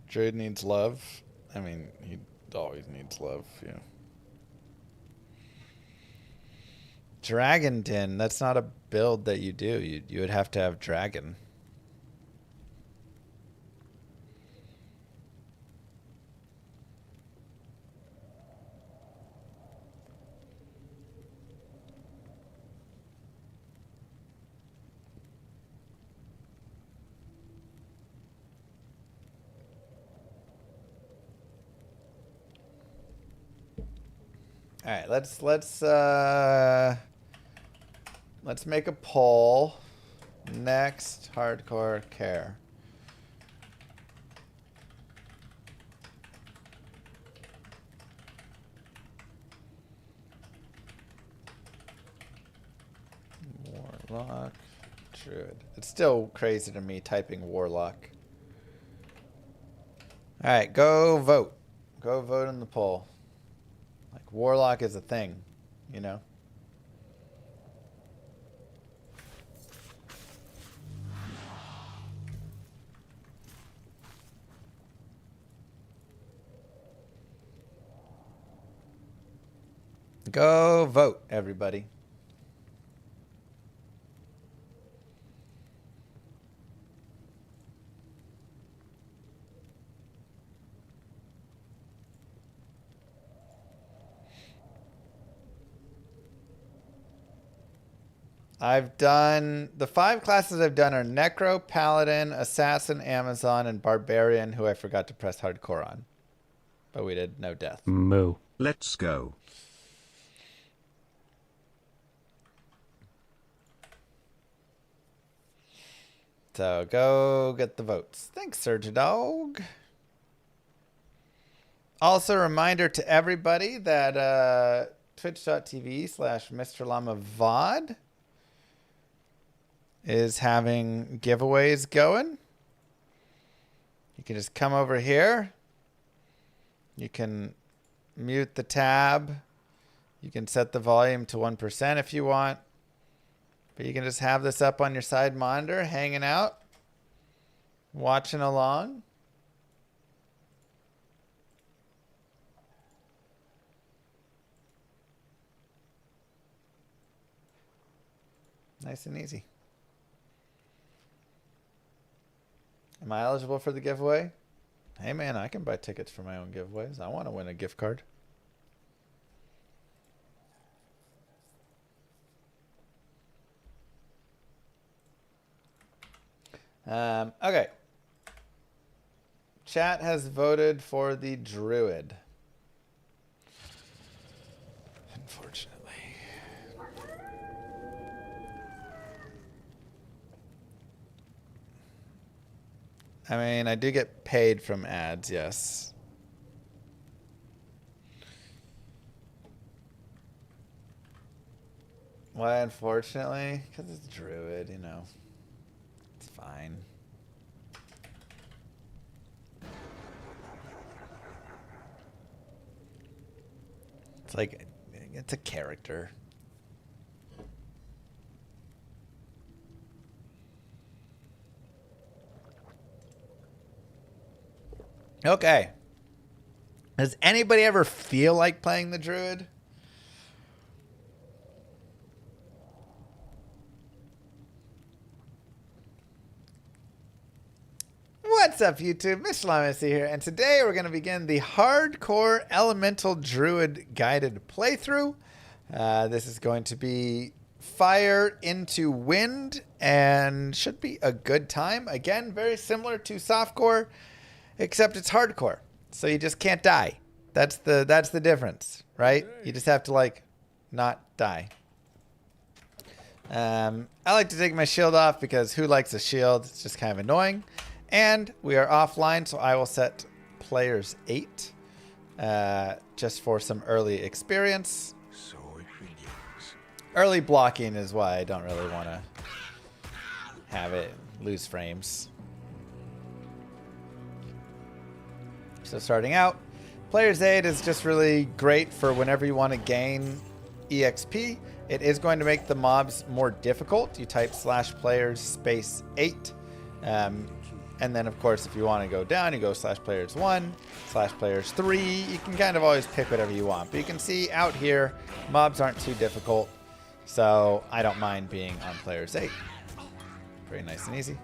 Druid needs love. I mean, he always needs love, yeah. Dragon Den, that's not a build that you do. You would have to have Dragon. All right, let's make a poll. Next hardcore care. Warlock, Druid. It's still crazy to me typing Warlock. All right, go vote. Go vote in the poll. Like, Warlock is a thing, you know? Go vote, everybody. I've done, the 5 classes I've done are Necro, Paladin, Assassin, Amazon, and Barbarian, who I forgot to press hardcore on. But we did no death. Moo. Let's go. So go get the votes. Thanks, Surge Dog. Also, a reminder to everybody that twitch.tv/Mr. Llama VOD is having giveaways going. You can just come over here. You can mute the tab. You can set the volume to 1% if you want. But you can just have this up on your side monitor, hanging out, watching along. Nice and easy. Am I eligible for the giveaway? Hey man, I can buy tickets for my own giveaways. I want to win a gift card. Okay. Chat has voted for the Druid. Unfortunately. I mean, I do get paid from ads, yes. Why, unfortunately? Because it's Druid, you know. It's fine. It's like, it's a character. Okay. Does anybody ever feel like playing the druid? What's up, YouTube? Miss Llama here, and today we're going to begin the Hardcore Elemental Druid Guided playthrough. This is going to be fire into wind, and should be a good time. Again, very similar to softcore, except it's hardcore, so you just can't die. That's the difference, right? You just have to like not die. I like to take my shield off because who likes a shield? It's just kind of annoying. And we are offline, so I will set players 8 just for some early experience. So it begins. Early blocking is why I don't really want to have it lose frames. So starting out, players 8 is just really great for whenever you want to gain EXP. It is going to make the mobs more difficult. You type /players_8. And then, of course, if you want to go down, you go /players1, /players3. You can kind of always pick whatever you want. But you can see out here, mobs aren't too difficult. So I don't mind being on players 8. Very nice and easy.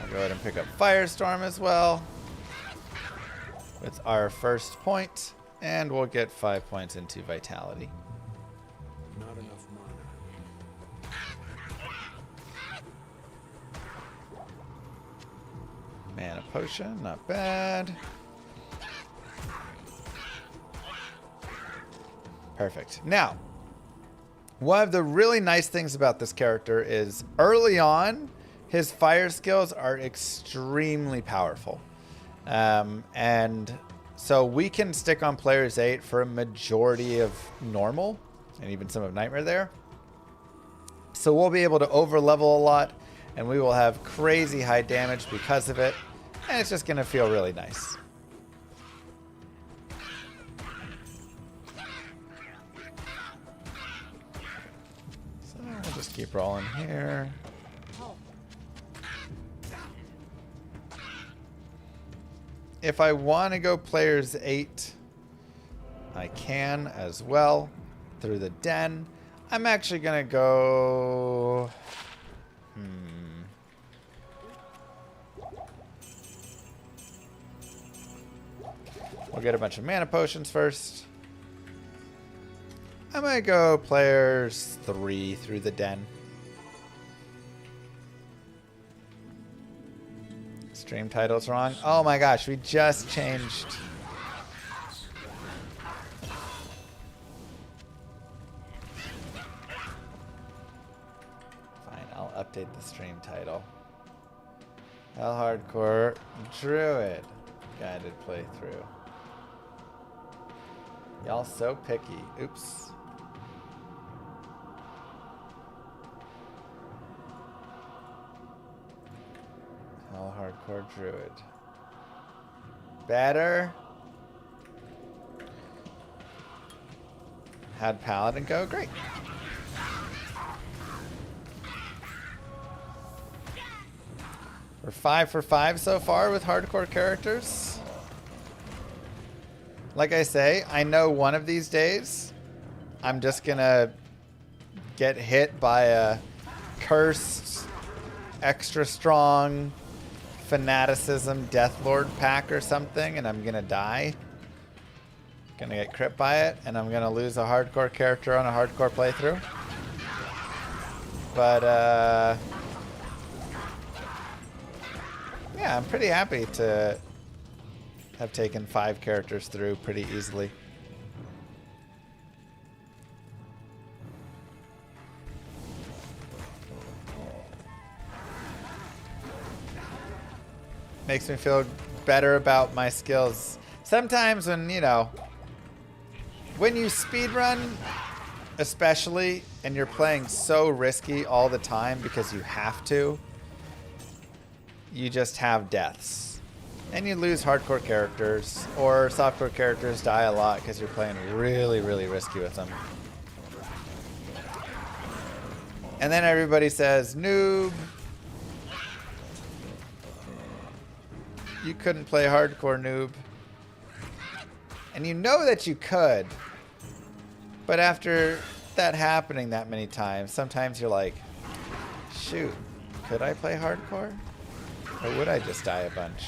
I'll go ahead and pick up Firestorm as well. It's our first point. And we'll get 5 points into Vitality. Not enough mana. Mana potion, not bad. Perfect. Now, one of the really nice things about this character is early on, his fire skills are extremely powerful. And so we can stick on players 8 for a majority of normal and even some of Nightmare there. So we'll be able to over level a lot, and we will have crazy high damage because of it. And it's just going to feel really nice. So we'll just keep rolling here. If I want to go players 8, I can as well through the den. I'm actually going to go... We'll get a bunch of mana potions first. I'm going to go players 3 through the den. Stream title's wrong. Oh my gosh, we just changed. Fine, I'll update the stream title. Hardcore Druid Guided playthrough. Y'all so picky. Oops. Hardcore Druid. Better. How'd Paladin go? Great. We're 5 for 5 so far with hardcore characters. Like I say, I know one of these days I'm just gonna get hit by a cursed, extra strong fanaticism Deathlord pack or something, and I'm gonna die. Gonna get crit by it, and I'm gonna lose a hardcore character on a hardcore playthrough. But yeah, I'm pretty happy to have taken 5 characters through pretty easily. Makes me feel better about my skills. Sometimes when, you know, when you speedrun, especially, and you're playing so risky all the time because you have to, you just have deaths. And you lose hardcore characters, or softcore characters die a lot because you're playing really, really risky with them. And then everybody says, noob. you couldn't play hardcore, noob. And you know that you could. But after that happening that many times, sometimes you're like, shoot, could I play hardcore? Or would I just die a bunch?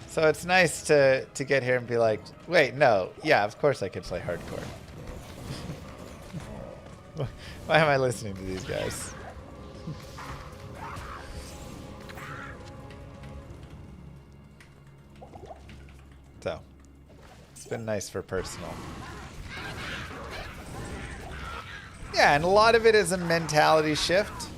So it's nice to get here and be like, wait, no, yeah, of course I could play hardcore. Why am I listening to these guys? So, it's been nice for personal. Yeah, and a lot of it is a mentality shift.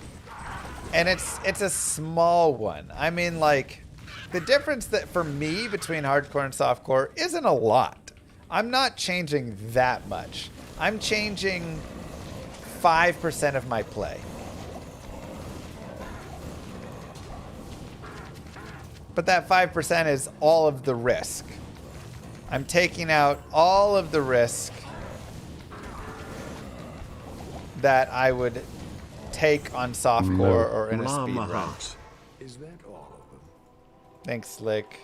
And it's a small one. I mean, like, the difference that for me between hardcore and softcore isn't a lot. I'm not changing that much. I'm changing 5% of my play. But that 5% is all of the risk. I'm taking out all of the risk that I would take on softcore or in a speed run. Is that all of them? Thanks, Slick.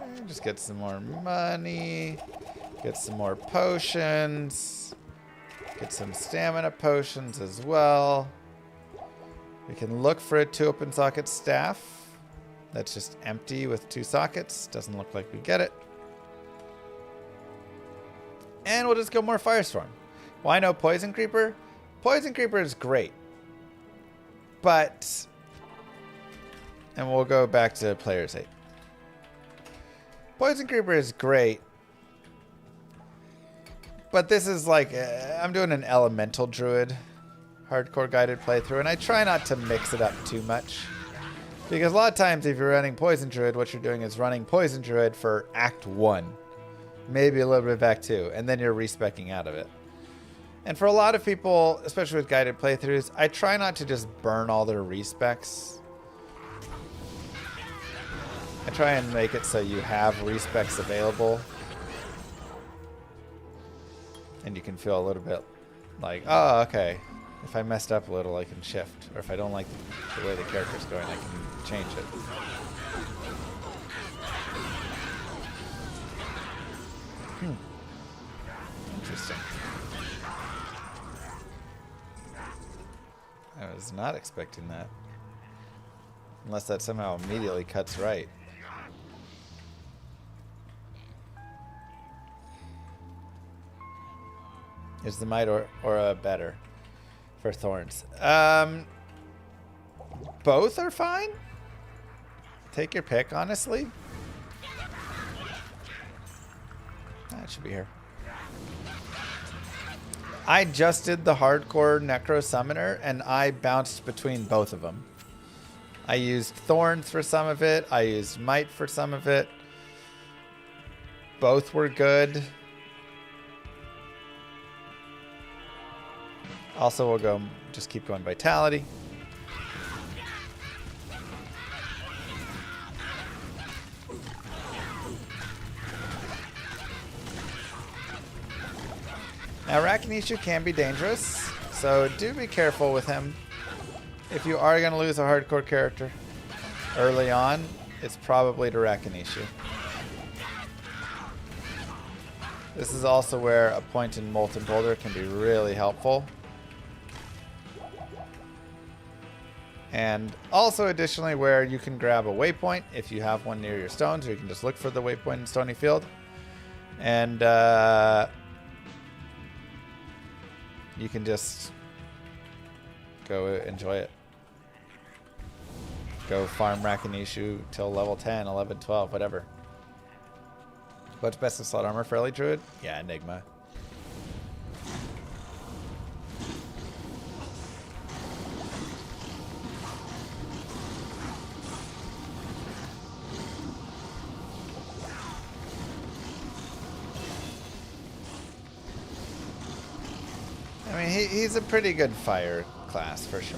And just get some more money. Get some more potions. Get some stamina potions as well. We can look for a 2 open socket staff. That's just empty with 2 sockets. Doesn't look like we get it. And we'll just go more Firestorm. Why no Poison Creeper? Poison Creeper is great. But... And we'll go back to Players 8. Poison Creeper is great. But this is like... I'm doing an Elemental Druid hardcore guided playthrough. And I try not to mix it up too much. Because a lot of times if you're running Poison Druid, what you're doing is running Poison Druid for Act 1. Maybe a little bit of Act 2. And then you're respecking out of it. And for a lot of people, especially with guided playthroughs, I try not to just burn all their respecs. I try and make it so you have respecs available. And you can feel a little bit like, oh, okay. If I messed up a little, I can shift. Or if I don't like the way the character's going, I can change it. Interesting. I was not expecting that. Unless that somehow immediately cuts right. Is the Might Aura better for Thorns? Both are fine. Take your pick, honestly. That should be here. I just did the hardcore Necro Summoner, and I bounced between both of them. I used Thorns for some of it. I used Might for some of it. Both were good. Also, we'll go just keep going Vitality. Now, Rakinishu can be dangerous, so do be careful with him. If you are going to lose a hardcore character early on, it's probably to Rakinishu. This is also where a point in Molten Boulder can be really helpful. And also additionally where you can grab a waypoint if you have one near your stones, or you can just look for the waypoint in Stony Field. And you can just go enjoy it. Go farm Rakinishu till level 10, 11, 12, whatever. What's best in slot armor for early druid? Yeah, Enigma. I mean, he's a pretty good fire class for sure.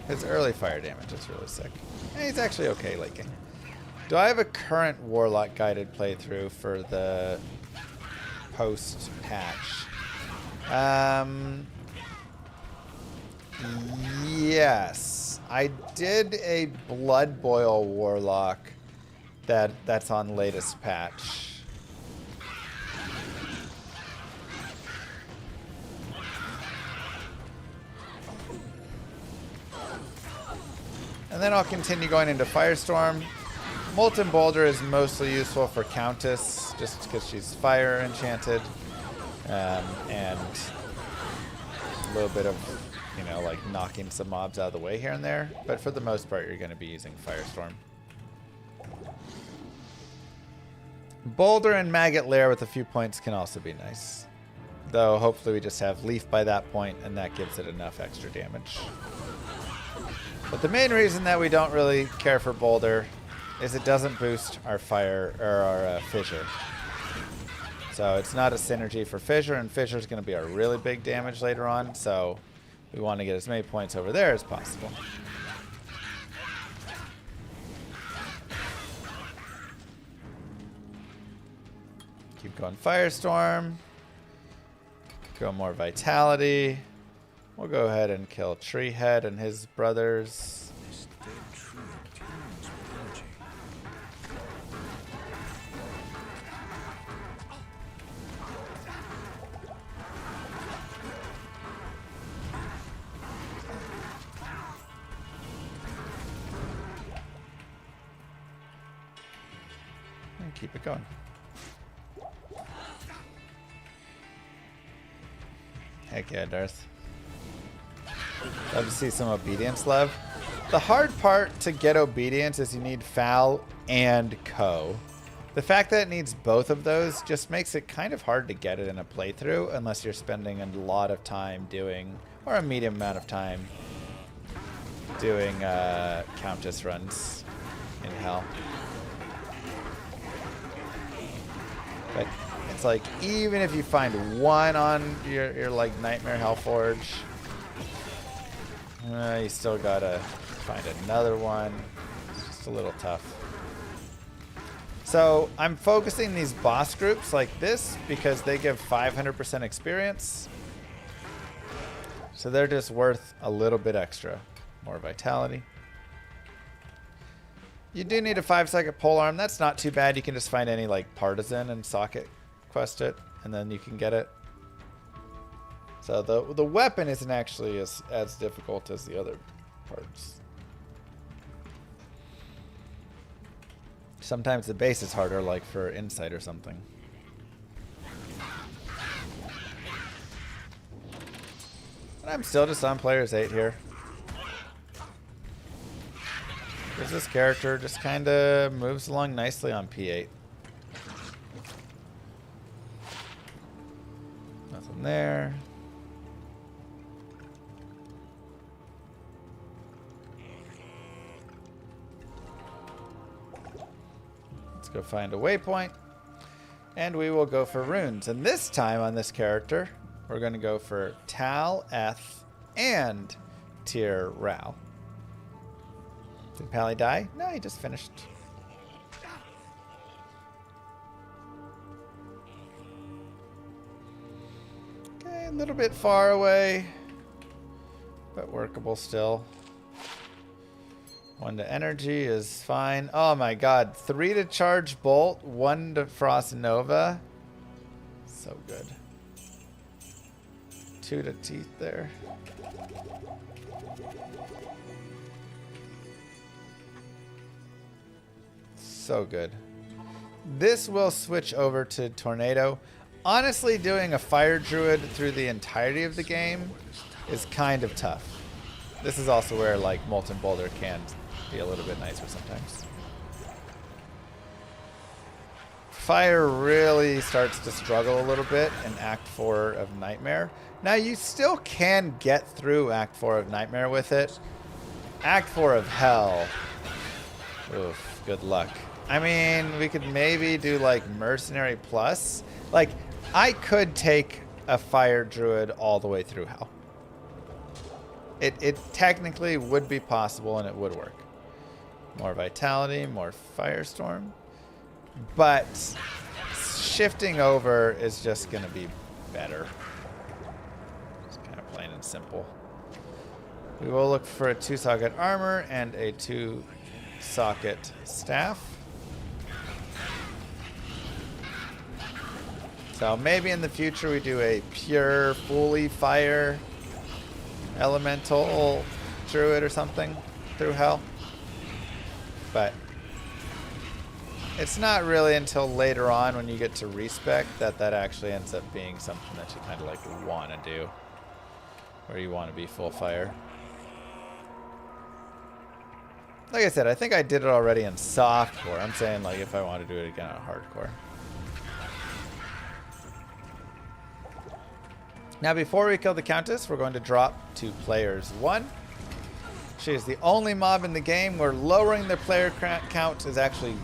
His early fire damage is really sick. And he's actually okay late game. Do I have a current Warlock guided playthrough for the post patch? Yes. I did a Blood Boil Warlock that's on latest patch. And then I'll continue going into Firestorm. Molten Boulder is mostly useful for Countess, just because she's fire enchanted. And a little bit of, you know, like knocking some mobs out of the way here and there. But for the most part, you're going to be using Firestorm. Boulder and Maggot Lair with a few points can also be nice. Though hopefully we just have Leaf by that point, and that gives it enough extra damage. But the main reason that we don't really care for Boulder is it doesn't boost our fire or our Fissure. So it's not a synergy for Fissure, and Fissure is going to be our really big damage later on. So we want to get as many points over there as possible. Keep going Firestorm. Go more Vitality. We'll go ahead and kill Treehead and his brothers. This dead tree teems with energy. And keep it going. Heck yeah, Darth. Love to see some obedience love. The hard part to get obedience is you need Foul and Co. The fact that it needs both of those just makes it kind of hard to get it in a playthrough unless you're spending a lot of time doing, or a medium amount of time doing Countess runs in Hell. But it's like, even if you find one on your like Nightmare Hellforge, you still gotta find another one. It's just a little tough. So I'm focusing these boss groups like this because they give 500% experience. So they're just worth a little bit extra. More vitality. You do need a 5-second polearm. That's not too bad. You can just find any like partisan and socket quest it, and then you can get it. So the weapon isn't actually as difficult as the other parts. Sometimes the base is harder, like for insight or something. And I'm still just on players 8 here. Because this character just kind of moves along nicely on P8. Nothing there. Let's go find a waypoint. And we will go for runes. And this time on this character, we're going to go for Tal, Eth, and Tyr Rao. Did Pally die? No, he just finished. Okay, a little bit far away, but workable still. 1 to energy is fine. Oh my god. 3 to charge bolt, 1 to frost nova. So good. 2 to teeth there. So good. This will switch over to Tornado. Honestly, doing a Fire Druid through the entirety of the game is kind of tough. This is also where like Molten Boulder can be a little bit nicer sometimes. Fire really starts to struggle a little bit in Act 4 of Nightmare. Now you still can get through Act 4 of Nightmare with it. Act 4 of Hell. Oof, good luck. I mean, we could maybe do like Mercenary Plus. Like, I could take a Fire Druid all the way through Hell. It technically would be possible and it would work. More vitality, more firestorm. But shifting over is just going to be better. It's kind of plain and simple. We will look for a 2-socket armor and a 2-socket staff. So maybe in the future we do a pure, fully fire elemental druid or something through hell. But it's not really until later on when you get to respec that actually ends up being something that you kind of like want to do. Where you want to be full fire. Like I said, I think I did it already in softcore. I'm saying like if I want to do it again on hardcore. Now before we kill the Countess, we're going to drop to players 1. She is the only mob in the game where lowering their player count is actually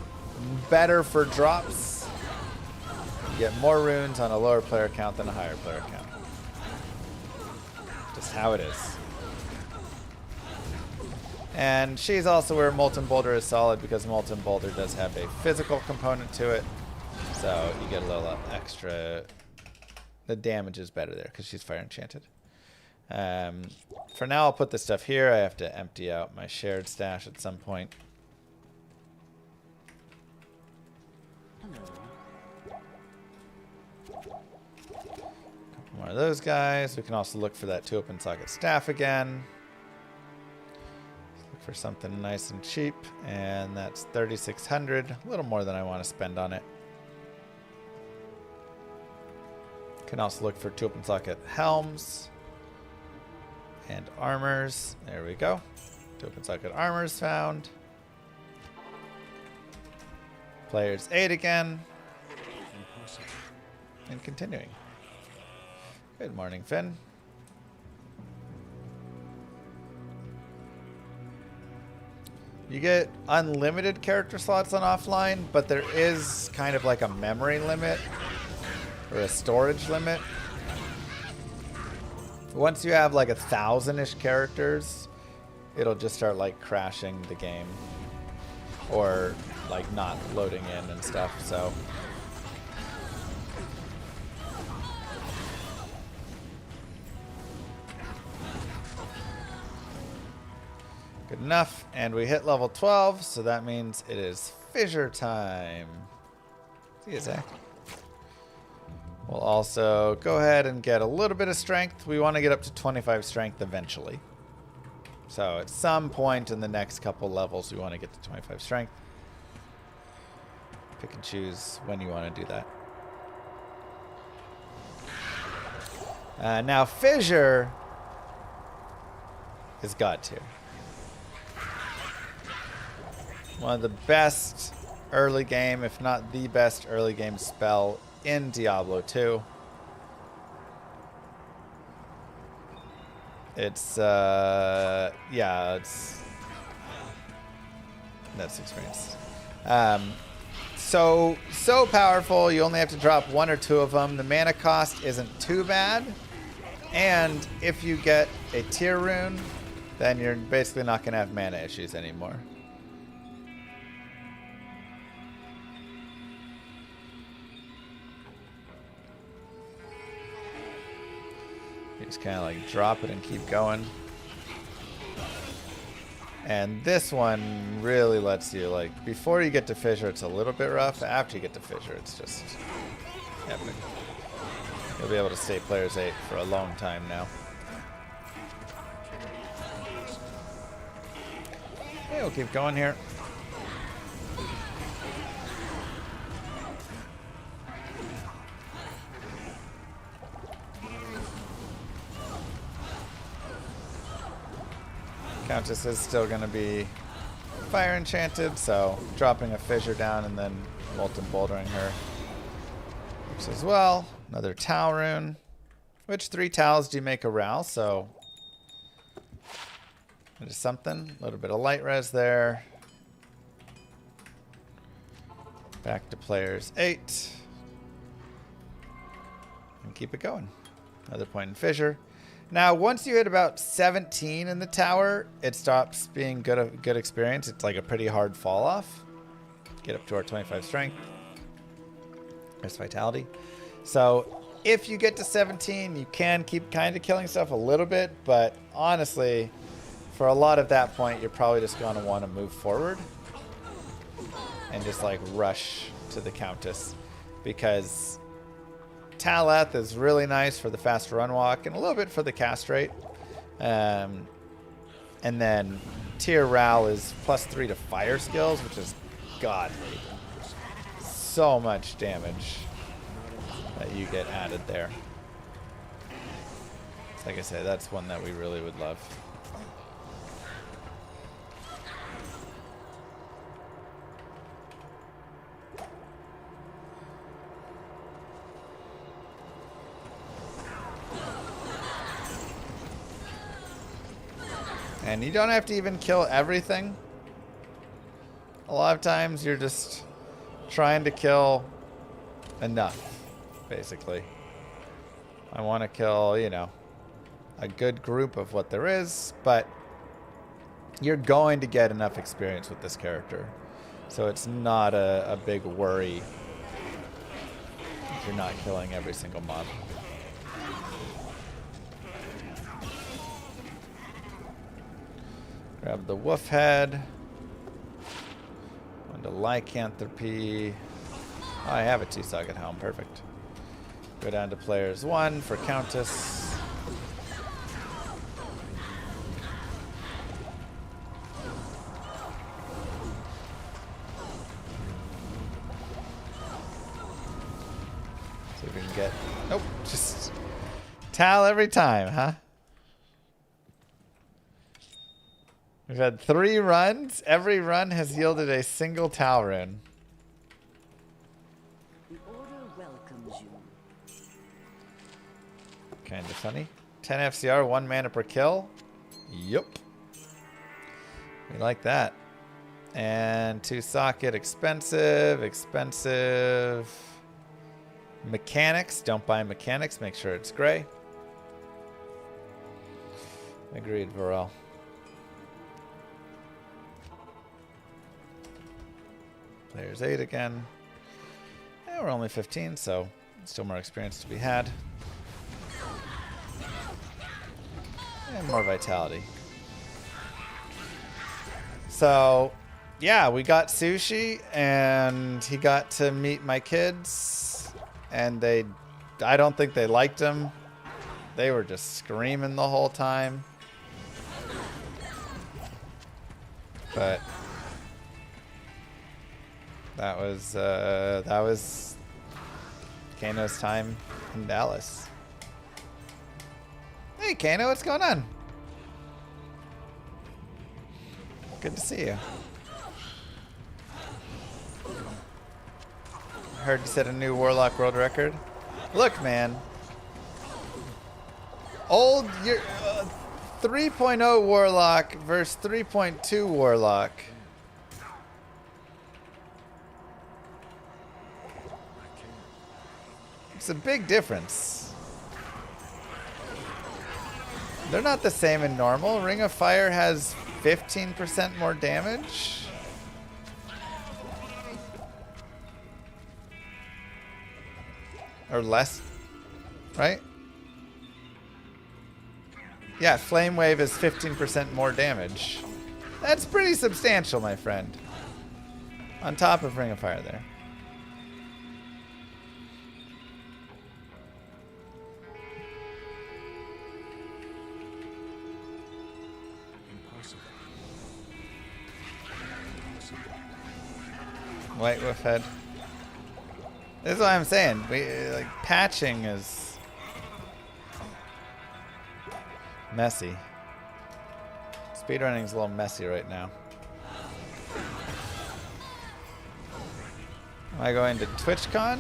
better for drops. You get more runes on a lower player count than a higher player count. Just how it is. And she's also where Molten Boulder is solid because Molten Boulder does have a physical component to it. So you get a little extra. The damage is better there because she's fire enchanted. For now, I'll put this stuff here. I have to empty out my shared stash at some point. More of those guys. We can also look for that 2 open socket staff again. Look for something nice and cheap, and that's 3,600. A little more than I want to spend on it. Can also look for 2 open socket helms and armors. There we go. 2 open socket armors found. Players 8 again. And continuing. Good morning, Finn. You get unlimited character slots on offline, but there is kind of like a memory limit or a storage limit. Once you have like 1,000-ish characters, it'll just start like crashing the game or like not loading in and stuff. So good enough. And we hit level 12, so that means it is fissure time. See you, Zach. We'll also go ahead and get a little bit of strength. We want to get up to 25 strength eventually. So at some point in the next couple levels, we want to get to 25 strength. Pick and choose when you want to do that. Now fissure is God tier. One of the best early game, if not the best early game spell in Diablo 2. It's yeah, it's that's experience. So powerful. You only have to drop 1 or 2 of them. The mana cost isn't too bad, and if you get a tier rune, then you're basically not going to have mana issues anymore. You just kind of like drop it and keep going. And this one really lets you, like, before you get to fissure, it's a little bit rough. After you get to fissure, it's just epic. You'll be able to stay players 8 for a long time now. Okay, we'll keep going here. Countess is still going to be fire enchanted, so dropping a fissure down and then molten bouldering her works as well. Another Tau rune. Which 3 Taus do you make a Ral? So there's something. A little bit of light res there. Back to players 8. And keep it going. Another point in fissure. Now, once you hit about 17 in the tower, it stops being good experience. It's like a pretty hard fall off. Get up to our 25 strength. There's vitality. So if you get to 17, you can keep kind of killing stuff a little bit, but honestly, for a lot of that point, you're probably just going to want to move forward and just like rush to the Countess, because Taleth is really nice for the fast run walk and a little bit for the cast rate. And then Tyr Ral is +3 to fire skills, which is godly. So much damage that you get added there. Like I said, that's one that we really would love. And you don't have to even kill everything. A lot of times you're just trying to kill enough, basically. I want to kill, you know, a good group of what there is, but you're going to get enough experience with this character. So it's not a big worry if you're not killing every single mob. Grab the wolf head. Go into lycanthropy. Oh, I have a 2-socket helm. Perfect. Go down to players 1 for Countess. See if we can get... Nope. Just Tal every time, huh? We've had 3 runs. Every run has yielded a single Tal rune. The order welcomes you. Kind of funny. 10 FCR, 1 mana per kill. Yup. We like that. And 2-socket, expensive. Mechanics. Don't buy mechanics. Make sure it's gray. Agreed, Varel. Players 8 again. Yeah, we're only 15, so still more experience to be had. And more vitality. So, yeah, we got sushi, and he got to meet my kids, and I don't think they liked him. They were just screaming the whole time. But that was Kano's time in Dallas. Hey Kano, what's going on? Good to see you. Heard you set a new Warlock world record. Look, man. Old 3.0 Warlock versus 3.2 Warlock. It's a big difference. They're not the same in normal. Ring of Fire has 15% more damage. Or less, right? Yeah, Flame Wave is 15% more damage. That's pretty substantial, my friend. On top of Ring of Fire there. White Wolf Head. This is what I'm saying. Like patching is messy. Speedrunning is a little messy right now. Am I going to TwitchCon?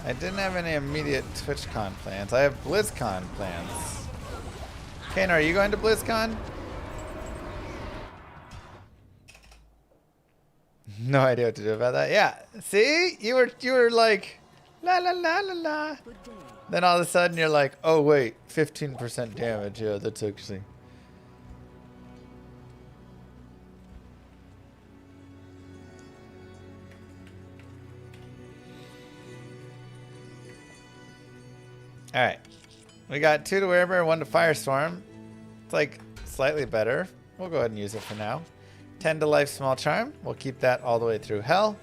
I didn't have any immediate TwitchCon plans. I have BlizzCon plans. Kane, are you going to BlizzCon? No idea what to do about that. Yeah. See? You were like La la la la la. Good day. Then all of a sudden you're like, oh wait, 15% damage. Yeah, that's actually. All right, we got 2 to Werebear, 1 to Firestorm. It's like slightly better. We'll go ahead and use it for now. 10 to Life Small Charm. We'll keep that all the way through Hell.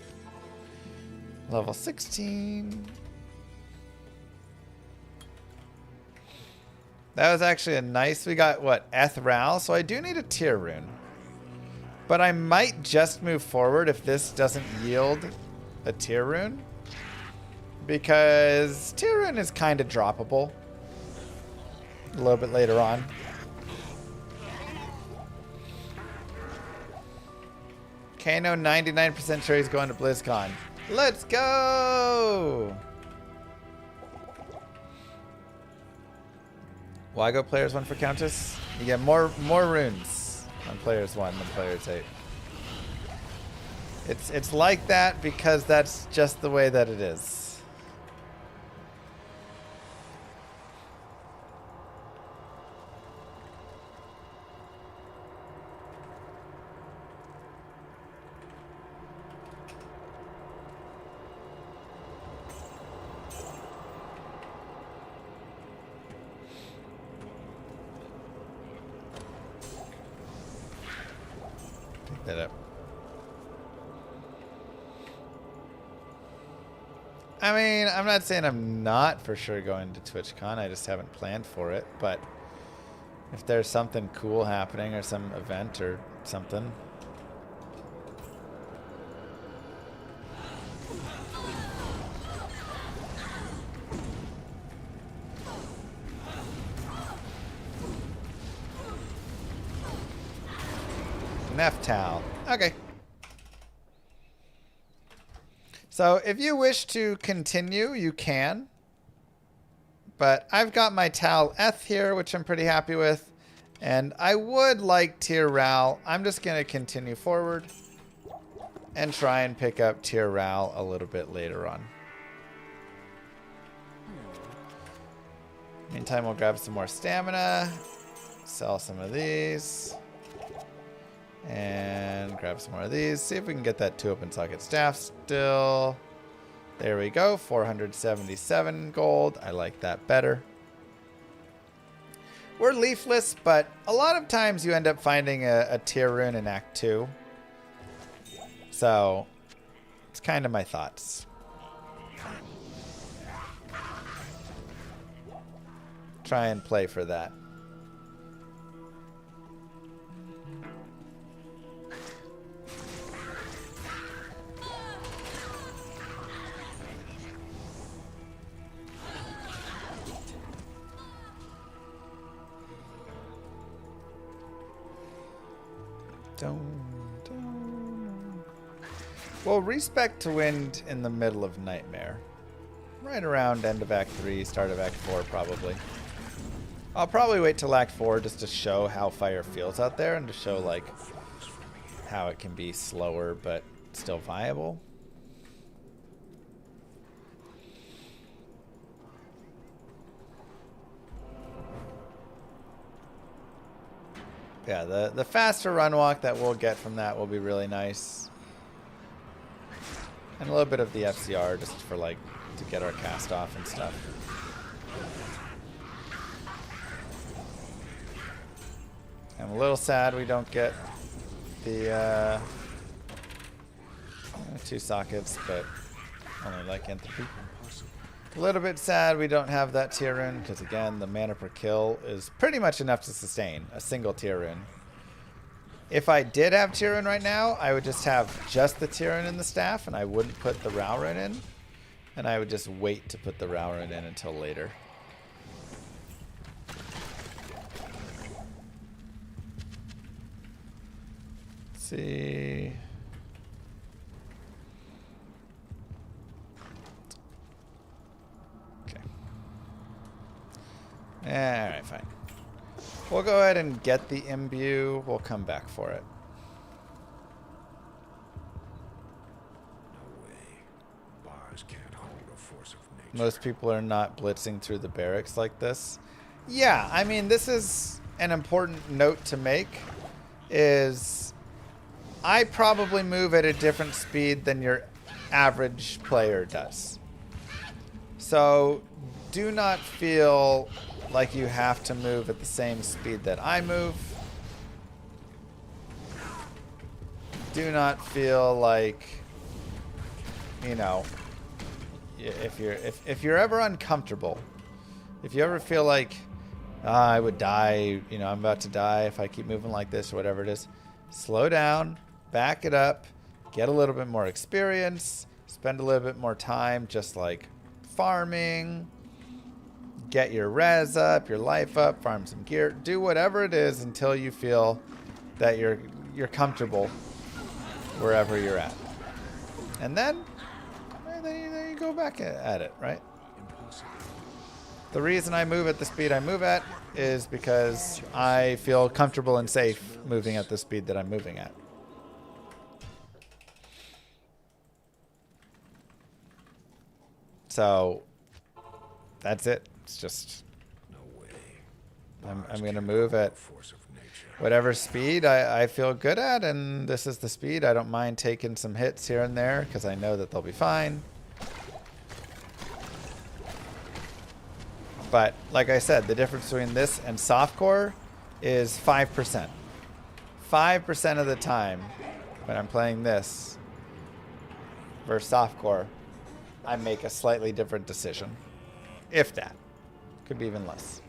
Level 16. That was actually a nice. We got what? Ethral. So I do need a tier rune. But I might just move forward if this doesn't yield a tier rune. Because tier rune is kind of droppable. A little bit later on. Kano 99% sure he's going to BlizzCon. Let's go! Why go players 1 for Countess? You get more runes on players 1 than players 8. It's like that because that's just the way that it is. That up. I mean, I'm not saying I'm not for sure going to TwitchCon. I just haven't planned for it. But if there's something cool happening or some event or something. Neftal. Okay. So if you wish to continue, you can. But I've got my Tal Eth here, which I'm pretty happy with. And I would like Tier Ral. I'm just going to continue forward and try and pick up Tier Ral a little bit later on. Meantime, we'll grab some more stamina. Sell some of these. And grab some more of these. See if we can get that 2 open socket staff still. There we go. 477 gold. I like that better. We're leafless, but a lot of times you end up finding a tier rune in Act 2. So, it's kind of my thoughts. Try and play for that. We'll respec to Wind in the middle of Nightmare. Right around end of Act 3, start of Act 4 probably. I'll probably wait till Act 4 just to show how fire feels out there and to show like how it can be slower but still viable. Yeah, the faster run walk that we'll get from that will be really nice. And a little bit of the FCR just for like to get our cast off and stuff. I'm a little sad we don't get the 2 sockets, but only like entropy. A little bit sad we don't have that tier rune because again the mana per kill is pretty much enough to sustain a single tier rune. If I did have tier rune right now, I would just have just the tier rune in the staff and I wouldn't put the Rao rune in. And I would just wait to put the Rao rune in until later. Let's see. Okay. Alright, fine. We'll go ahead and get the imbue. We'll come back for it. No way. Bars Most people are not blitzing through the barracks like this. Yeah, I mean, this is an important note to make, is I probably move at a different speed than your average player does. So do not feel like you have to move at the same speed that I move. Do not feel like, you know, if you're ever uncomfortable, if you ever feel like I would die, you know, I'm about to die if I keep moving like this or whatever it is, slow down, back it up, get a little bit more experience, spend a little bit more time just like farming, get your res up, your life up, farm some gear, do whatever it is until you feel that you're comfortable wherever you're at. And then you go back at it, right? The reason I move at the speed I move at is because I feel comfortable and safe moving at the speed that I'm moving at. So that's it. It's just I'm going to move at whatever speed I feel good at, and this is the speed. I don't mind taking some hits here and there because I know that they'll be fine. But like I said, the difference between this and softcore is 5%. 5% of the time when I'm playing this versus softcore, I make a slightly different decision. If that. Could be even less.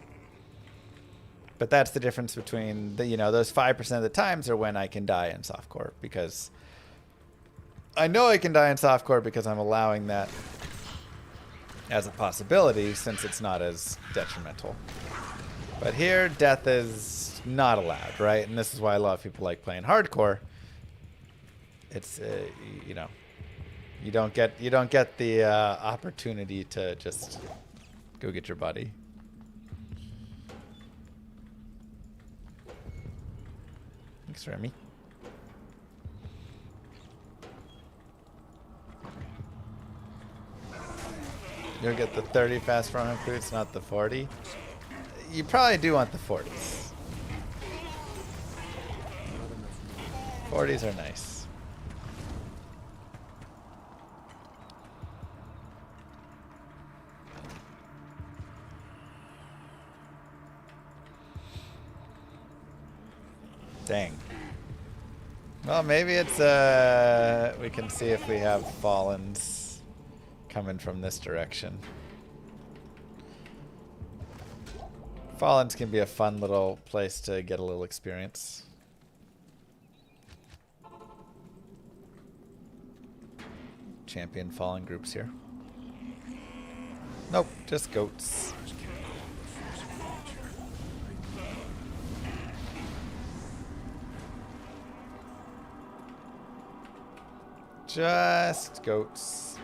But that's the difference between the, you know, those 5% of the times are when I can die in softcore, because I know I can die in softcore because I'm allowing that as a possibility since it's not as detrimental. But here, death is not allowed, right? And this is why a lot of people like playing hardcore. It's you know, you don't get the opportunity to just go get your buddy. Thanks, Remy. You'll get the 30 fast farm recruits, not the 40. You probably do want the 40s. 40s are nice. Dang. Well, maybe it's, we can see if we have Fallens coming from this direction. Fallens can be a fun little place to get a little experience. Champion Fallen groups here. Nope, just goats. Just goats.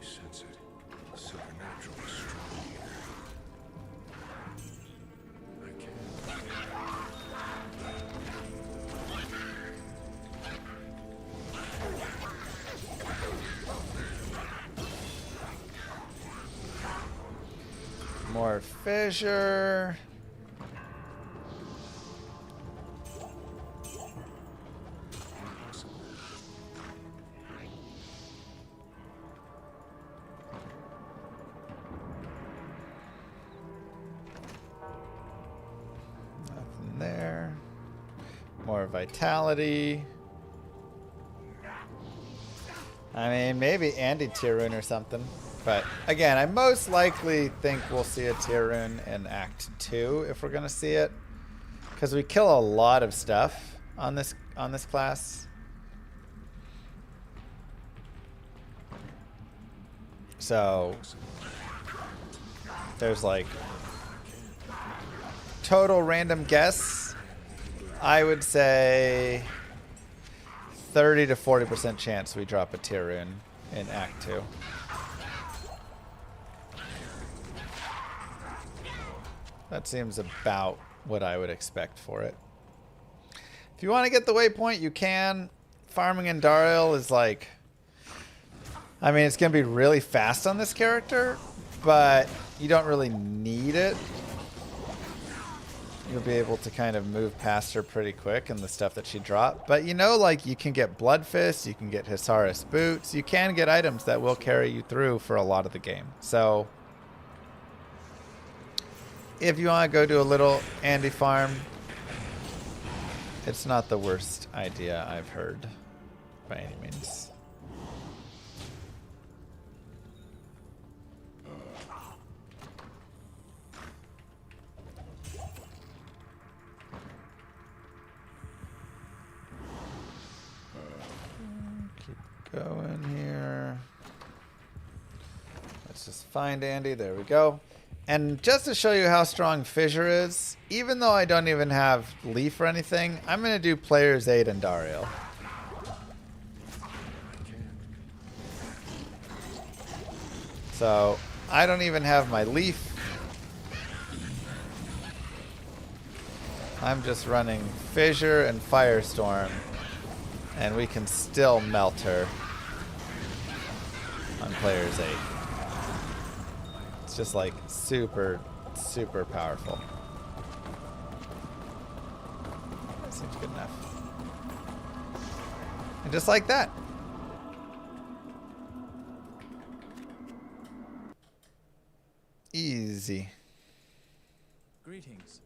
I sense it. Supernaturally strong here. I can't. More fissure. Nothing there. More vitality. I mean, maybe anti-tier rune or something. But again, I most likely think we'll see a tier rune in Act 2 if we're gonna see it, because we kill a lot of stuff on this class. So there's like total random guess. I would say 30 to 40% chance we drop a tier rune in Act 2. That seems about what I would expect for it. If you want to get the waypoint, you can. Farming in Dariel is like... I mean, it's going to be really fast on this character, but you don't really need it. You'll be able to kind of move past her pretty quick and the stuff that she dropped. But you know, like, you can get Blood Fist, you can get Hisaris Boots, you can get items that will carry you through for a lot of the game. So, if you want to go do a little Andy farm, it's not the worst idea I've heard by any means. Going here. Let's just find Andy. There we go. And just to show you how strong Fissure is, even though I don't even have Leaf or anything, I'm going to do Player's Aid in Dariel. So, I don't even have my Leaf. I'm just running Fissure and Firestorm. And we can still melt her on Player's Aid. It's just like super, super powerful. Seems good enough. And just like that. Easy. Greetings.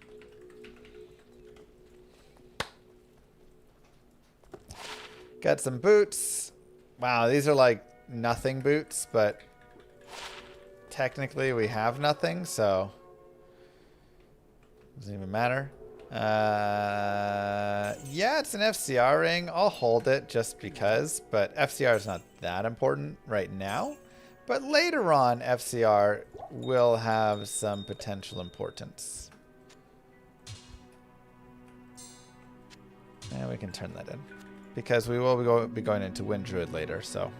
Got some boots. Wow, these are like nothing boots, but technically we have nothing, so doesn't even matter. Yeah, it's an FCR ring. I'll hold it just because, but FCR is not that important right now. But later on, FCR will have some potential importance. And we can turn that in, because we will be going into Wind Druid later, so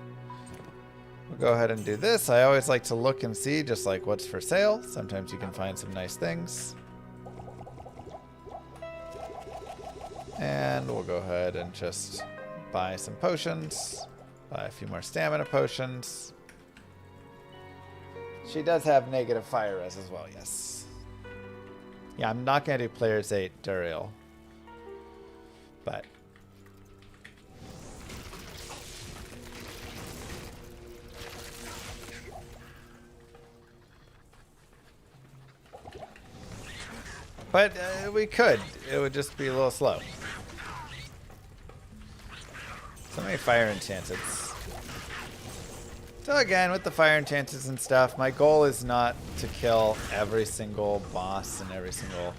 we'll go ahead and do this. I always like to look and see just like what's for sale. Sometimes you can find some nice things. And we'll go ahead and just buy some potions. Buy a few more stamina potions. She does have negative fire res as well, yes. Yeah, I'm not going to do Player's 8 Duriel. But we could. It would just be a little slow. So many fire enchantments. So again, with the fire enchantments and stuff, my goal is not to kill every single boss and every single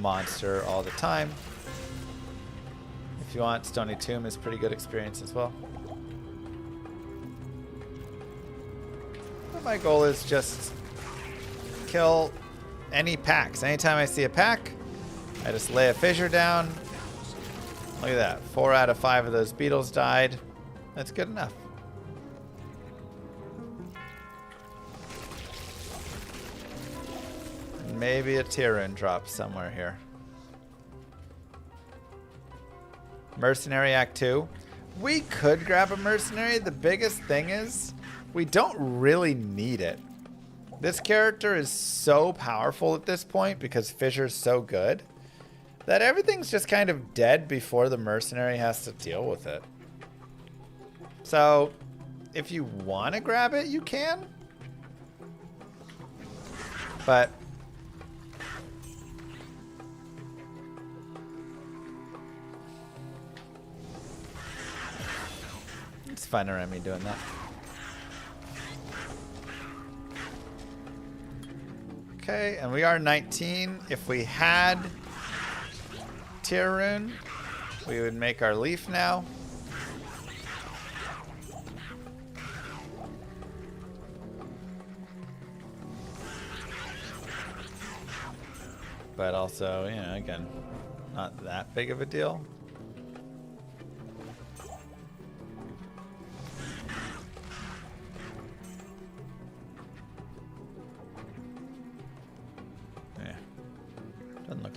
monster all the time. If you want, Stony Tomb is pretty good experience as well. But my goal is just kill any packs. Anytime I see a pack, I just lay a fissure down. Look at that. 4 out of 5 of those beetles died. That's good enough. Maybe a Tyrant drops somewhere here. Mercenary Act 2. We could grab a mercenary. The biggest thing is we don't really need it. This character is so powerful at this point because Fissure's so good that everything's just kind of dead before the mercenary has to deal with it. So if you want to grab it, you can. But it's fun around me doing that. Okay, and we are 19. If we had Tier Rune, we would make our leaf now. But also, you know, again, not that big of a deal.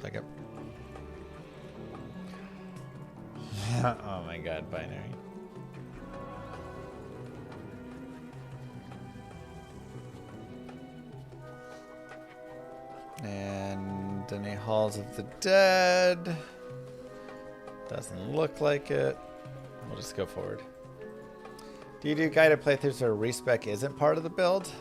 Like it. Oh my god, binary. And any Halls of the Dead. Doesn't look like it. We'll just go forward. Do you do guided playthroughs where respec isn't part of the build?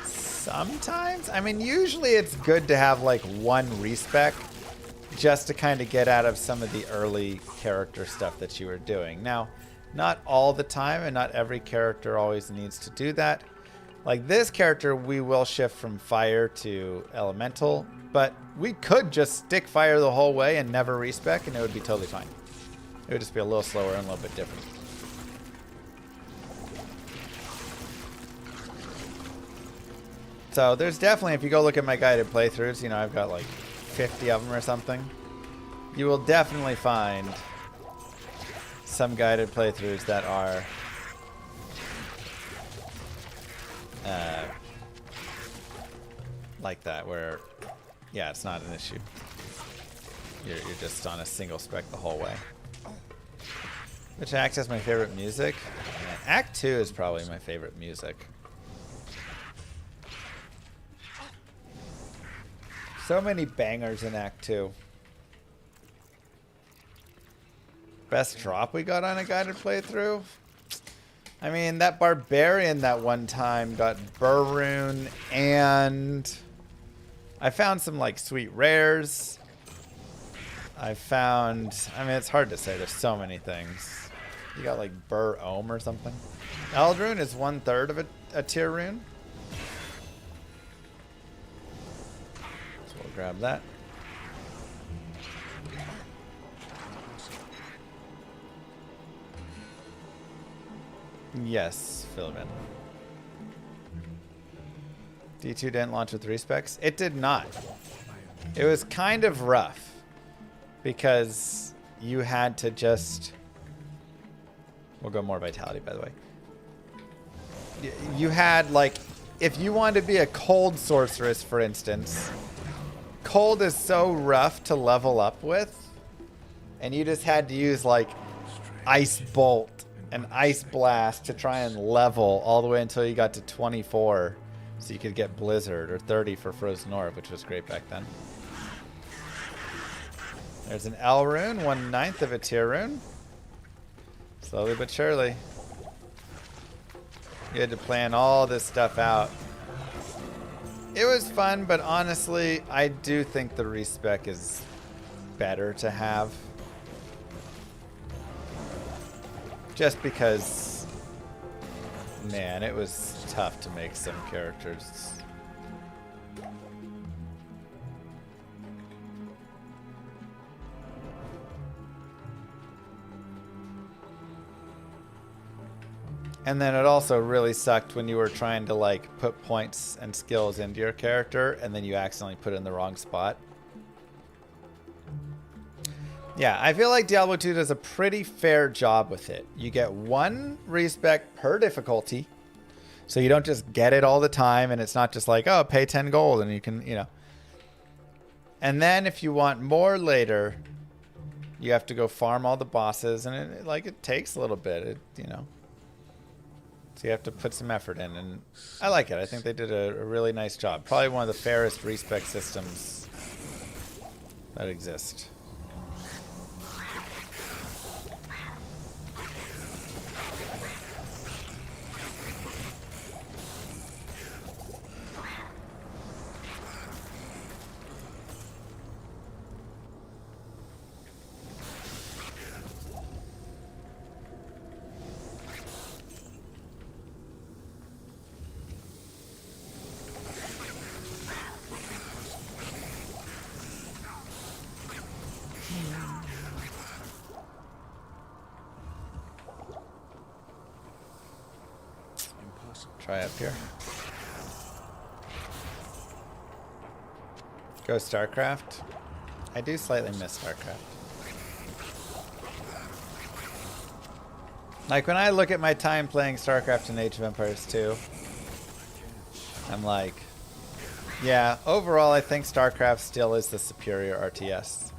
Sometimes. I mean, usually it's good to have like one respec just to kind of get out of some of the early character stuff that you were doing. Now, not all the time and not every character always needs to do that. Like this character, we will shift from fire to elemental, but we could just stick fire the whole way and never respec and it would be totally fine. It would just be a little slower and a little bit different. So there's definitely, if you go look at my guided playthroughs, you know, I've got like 50 of them or something. You will definitely find some guided playthroughs that are like that, where, yeah, it's not an issue. You're just on a single spec the whole way. Which act is my favorite music? Act 2 is probably my favorite music. So many bangers in Act 2. Best drop we got on a guided playthrough? I mean, that barbarian that one time got Burrune, and I found some like sweet rares. I found, I mean, it's hard to say. There's so many things. You got like Burr Ohm or something. Eldrune is 1/3 of a tier rune. So we'll grab that. Yes, Philbin. D2 didn't launch with respecs? It did not. It was kind of rough because you had to just... We'll go more vitality, by the way. You had, like, if you wanted to be a cold sorceress, for instance, cold is so rough to level up with, and you just had to use, like, Ice Bolt and Ice Blast to try and level all the way until you got to 24 so you could get Blizzard, or 30 for Frozen Orb, which was great back then. There's an L rune, 1/9 of a tier rune. Slowly but surely. You had to plan all this stuff out. It was fun, but honestly, I do think the respec is better to have. Just because, man, it was tough to make some characters. And then it also really sucked when you were trying to like put points and skills into your character and then you accidentally put it in the wrong spot. Yeah, I feel like Diablo 2 does a pretty fair job with it. You get 1 respec per difficulty. So you don't just get it all the time and it's not just like, oh, pay 10 gold and you can, you know. And then if you want more later, you have to go farm all the bosses and it takes a little bit, you know. So you have to put some effort in, and I like it. I think they did a really nice job. Probably one of the fairest respec systems that exist. Try up here. Go StarCraft. I do slightly miss StarCraft. Like when I look at my time playing StarCraft and Age of Empires 2, I'm like, yeah, overall I think StarCraft still is the superior RTS.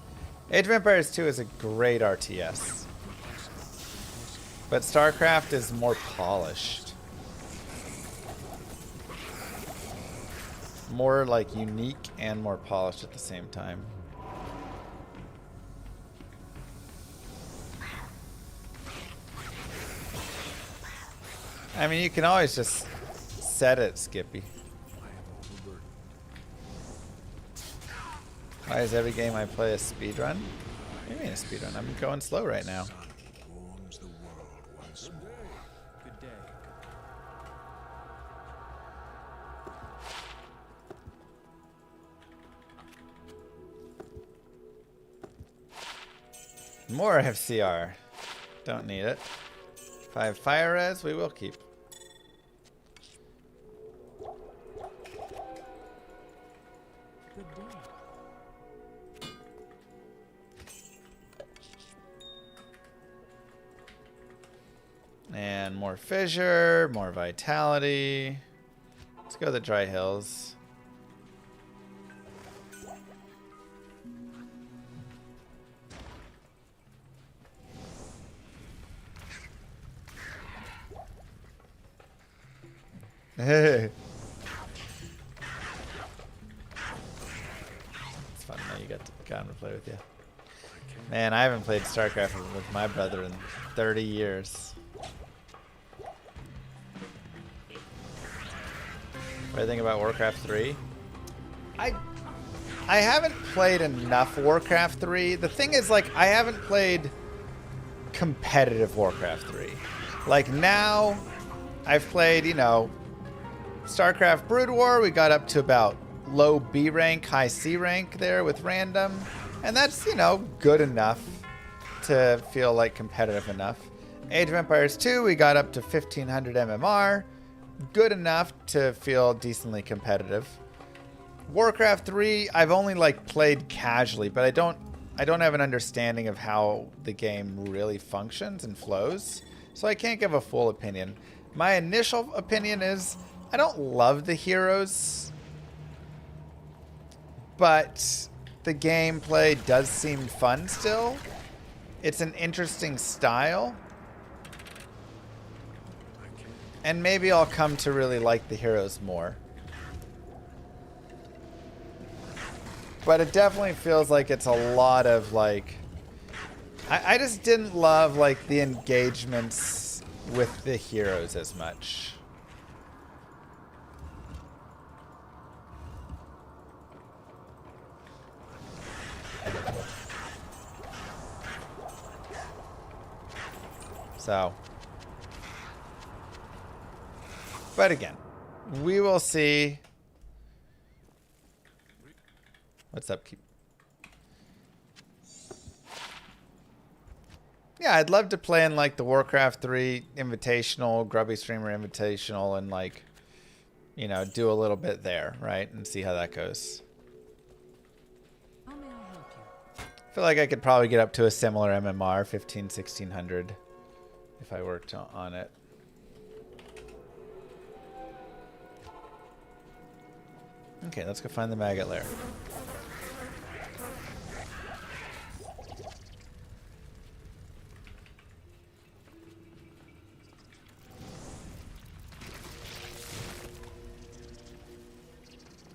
Age of Empires 2 is a great RTS. But StarCraft is more polished. More like unique and more polished at the same time. I mean, you can always just set it, Skippy. Why is every game I play a speedrun? What do you mean a speedrun? I'm going slow right now. Warms the world once more. Good day. More FCR. Don't need it. 5 fire res, we will keep. Good day. And more fissure, more vitality. Let's go to the dry hills. Hey. It's fun now you got him to play with you. Man, I haven't played StarCraft with my brother in 30 years. What do you think about Warcraft 3? I haven't played enough Warcraft 3. The thing is, like, I haven't played competitive Warcraft 3. Like, now I've played, you know, StarCraft Brood War. We got up to about low B rank, high C rank there with random. And that's, you know, good enough to feel like competitive enough. Age of Empires 2, we got up to 1500 MMR. Good enough to feel decently competitive. Warcraft 3, I've only like played casually, but I don't have an understanding of how the game really functions and flows. So I can't give a full opinion. My initial opinion is I don't love the heroes, but the gameplay does seem fun still. It's an interesting style. And maybe I'll come to really like the heroes more. But it definitely feels like it's a lot of like... I just didn't love like the engagements with the heroes as much. So... But again, we will see. What's up, Keep? Yeah, I'd love to play in like the Warcraft 3 Invitational, Grubby Streamer Invitational, and like, you know, do a little bit there, right? And see how that goes. How may I help you? I feel like I could probably get up to a similar MMR, 1600, if I worked on it. Okay, let's go find the maggot lair.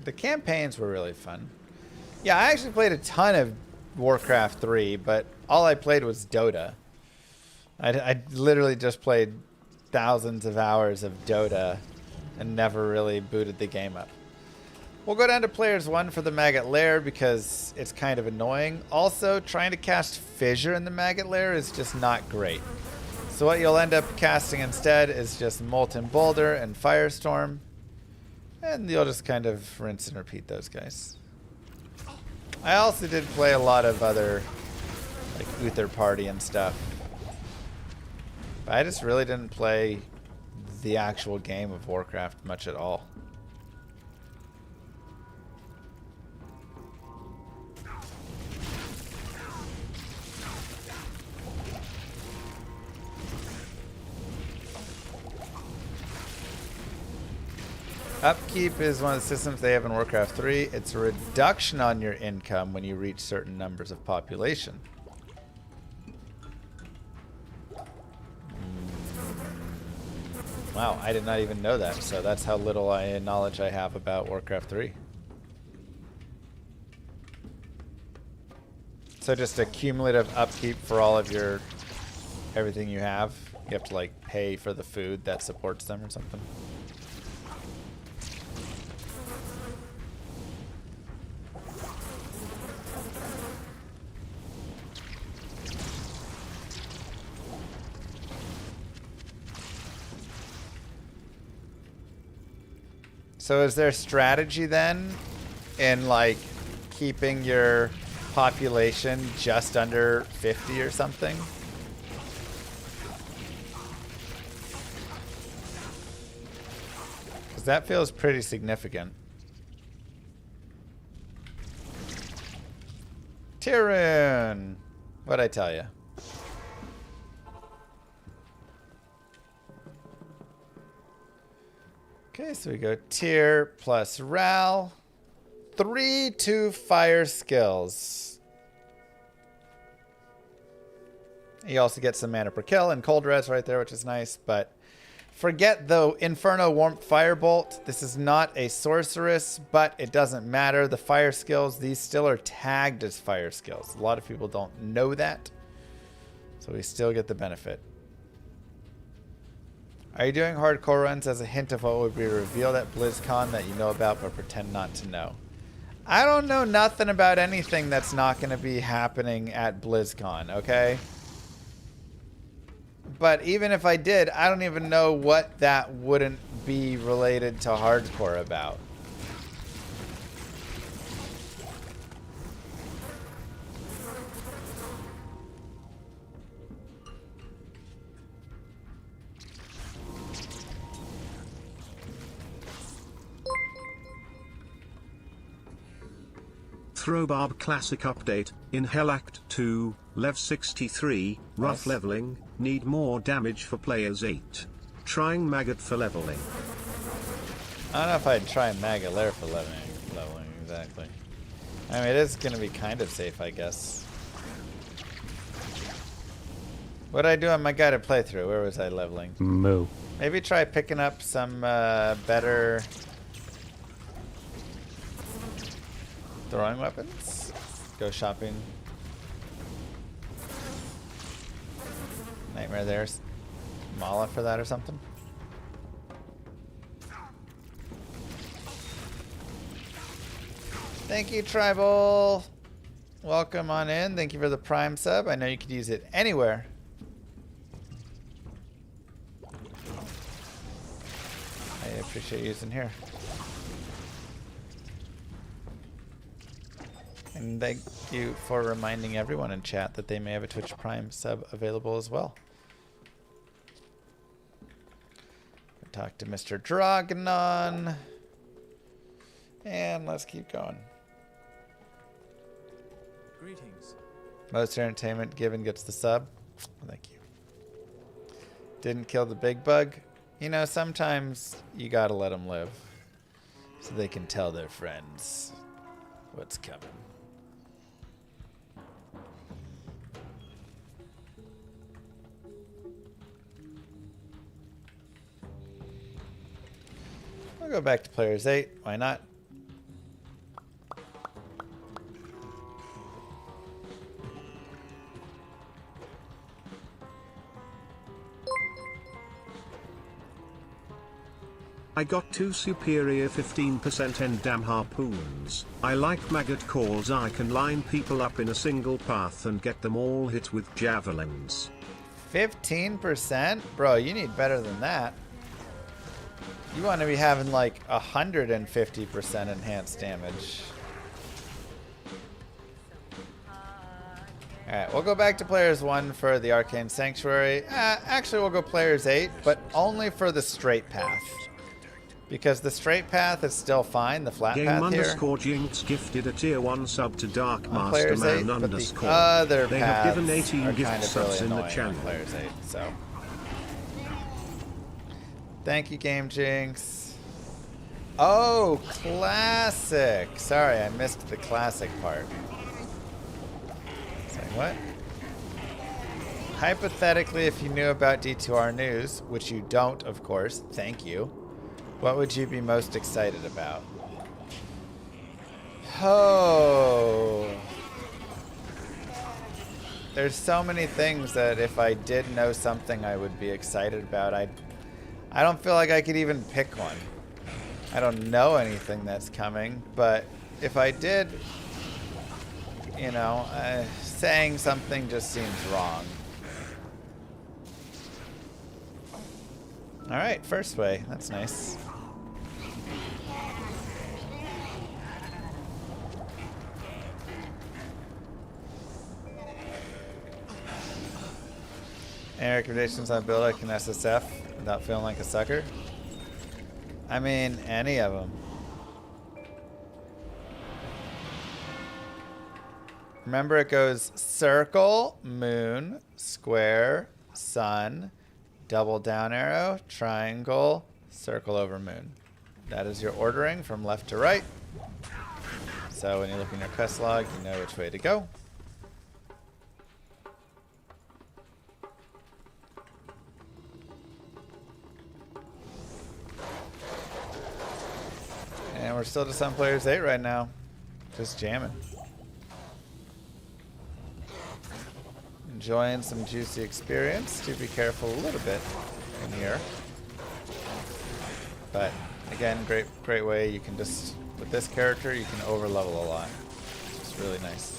The campaigns were really fun. Yeah, I actually played a ton of Warcraft 3, but all I played was Dota. I literally just played thousands of hours of Dota and never really booted the game up. We'll go down to players 1 for the maggot lair because it's kind of annoying. Also, trying to cast Fissure in the maggot lair is just not great. So what you'll end up casting instead is just Molten Boulder and Firestorm. And you'll just kind of rinse and repeat those guys. I also did play a lot of other like Uther Party and stuff. But I just really didn't play the actual game of Warcraft much at all. Upkeep is one of the systems they have in Warcraft 3. It's a reduction on your income when you reach certain numbers of population. Wow, I did not even know that. So that's how little knowledge I have about Warcraft 3. So just a cumulative upkeep for all of your everything you have. You have to like pay for the food that supports them or something. So is there strategy then in like keeping your population just under 50 or something? Because that feels pretty significant. Tyrone! What'd I tell you? Okay, so we go tier plus Ral. 3 to fire skills. You also get some mana per kill and cold res right there, which is nice. But forget the Inferno Warmth Firebolt. This is not a sorceress, but it doesn't matter. The fire skills, these still are tagged as fire skills. A lot of people don't know that. So we still get the benefit. Are you doing hardcore runs as a hint of what would be revealed at BlizzCon that you know about but pretend not to know? I don't know nothing about anything that's not going to be happening at BlizzCon, okay? But even if I did, I don't even know what that wouldn't be related to hardcore about. Throwbarb Classic Update, in Hell Act 2, Lev 63, rough leveling, need more damage for players 8. Trying Maggot for leveling. I don't know if I'd try Maggot Lair for leveling exactly. I mean, it is going to be kind of safe, I guess. What did I do on my guided playthrough? Where was I leveling? Moo. Maybe try picking up some better throwing weapons. Go shopping. Nightmare there's Mala for that or something. Thank you, Tribal. Welcome on in. Thank you for the Prime sub. I know you could use it anywhere. I appreciate using here. And thank you for reminding everyone in chat that they may have a Twitch Prime sub available as well. Talk to Mr. Dragnon. And let's keep going. Greetings. Most entertainment given gets the sub. Thank you. Didn't kill the big bug. You know, sometimes you gotta let them live so they can tell their friends what's coming. We'll go back to players 8. Why not? I got 2 superior 15% endam harpoons. I like maggot cause I can line people up in a single path and get them all hit with javelins. 15%? Bro, you need better than that. You want to be having like 150% enhanced damage. Alright, we'll go back to players 1 for the Arcane Sanctuary. Actually, we'll go players 8, but only for the straight path. Because the straight path is still fine, the flat path here. Jinx gifted a tier 1 sub to Dark On Master players 8, Man but _. the other They have paths given 18 are gift kind of subs really in the annoying channel. on players 8, so. Thank you, Game Jinx. Oh, classic. Sorry, I missed the classic part. Saying what? Hypothetically, if you knew about D2R news, which you don't, of course, thank you, what would you be most excited about? Oh. There's so many things that if I did know something I would be excited about, I don't feel like I could even pick one. I don't know anything that's coming, but if I did, you know, saying something just seems wrong. All right, first way. That's nice. Any recommendations on build I can SSF without feeling like a sucker? I mean, any of them. Remember, it goes circle, moon, square, sun, double down arrow, triangle, circle over moon. That is your ordering from left to right. So when you look in your quest log, you know which way to go. And we're still just on players 8 right now. Just jamming. Enjoying some juicy experience. Do be careful a little bit in here. But again, great way. You can just, with this character, you can over level a lot. It's really nice.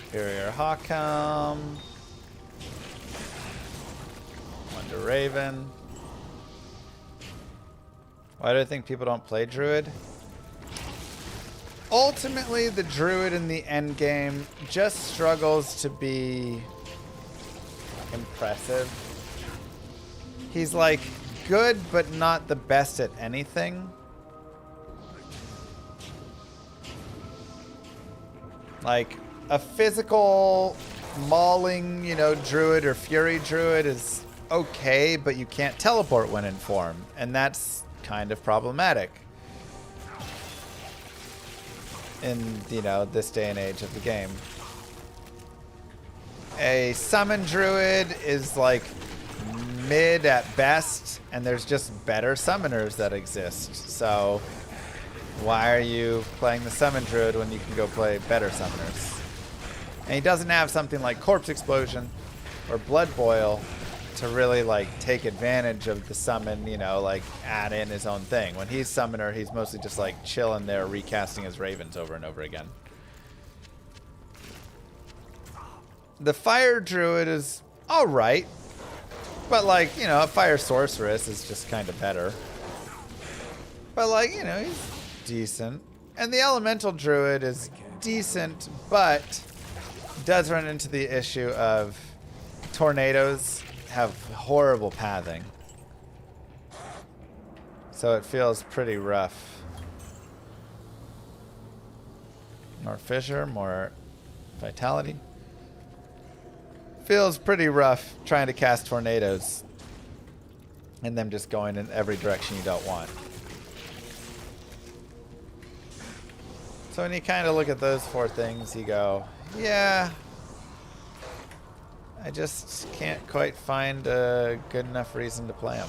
Superior Hawkhelm. Wonder Raven. Why do I think people don't play Druid? Ultimately, the Druid in the end game just struggles to be impressive. He's like good, but not the best at anything. Like, a physical mauling, you know, druid or fury druid is okay, but you can't teleport when in form, and that's kind of problematic in, you know, this day and age of the game. A summon druid is like mid at best, and there's just better summoners that exist. So why are you playing the summon druid when you can go play better summoners? And he doesn't have something like Corpse Explosion or Blood Boil to really like take advantage of the summon, you know, like add in his own thing. When he's summoner, he's mostly just like chilling there recasting his ravens over and over again. The Fire Druid is alright, but like, you know, a Fire Sorceress is just kind of better. But like, you know, he's decent. And the Elemental Druid is decent, but does run into the issue of tornadoes have horrible pathing. So it feels pretty rough. More fissure, more vitality. Feels pretty rough trying to cast tornadoes and them just going in every direction you don't want. So when you kind of look at those four things, you go, yeah, I just can't quite find a good enough reason to play him.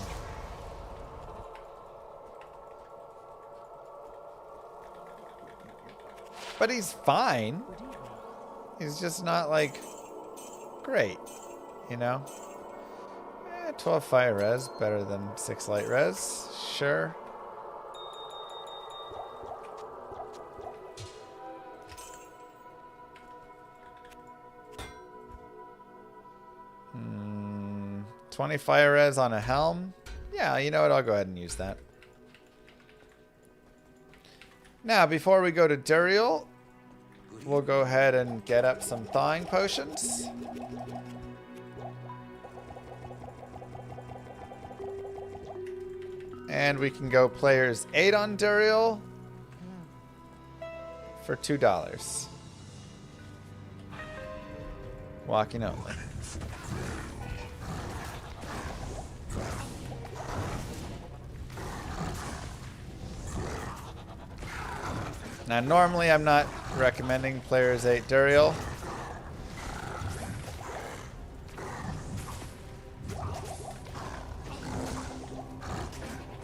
But he's fine. He's just not like great, you know? 12 fire res, better than 6 light res, sure. Hmm, 20 fire res on a helm? Yeah, you know what? I'll go ahead and use that. Now, before we go to Duriel, we'll go ahead and get up some thawing potions. And we can go players 8 on Duriel for $2. Walking only. Now, normally I'm not recommending players 8 Duriel.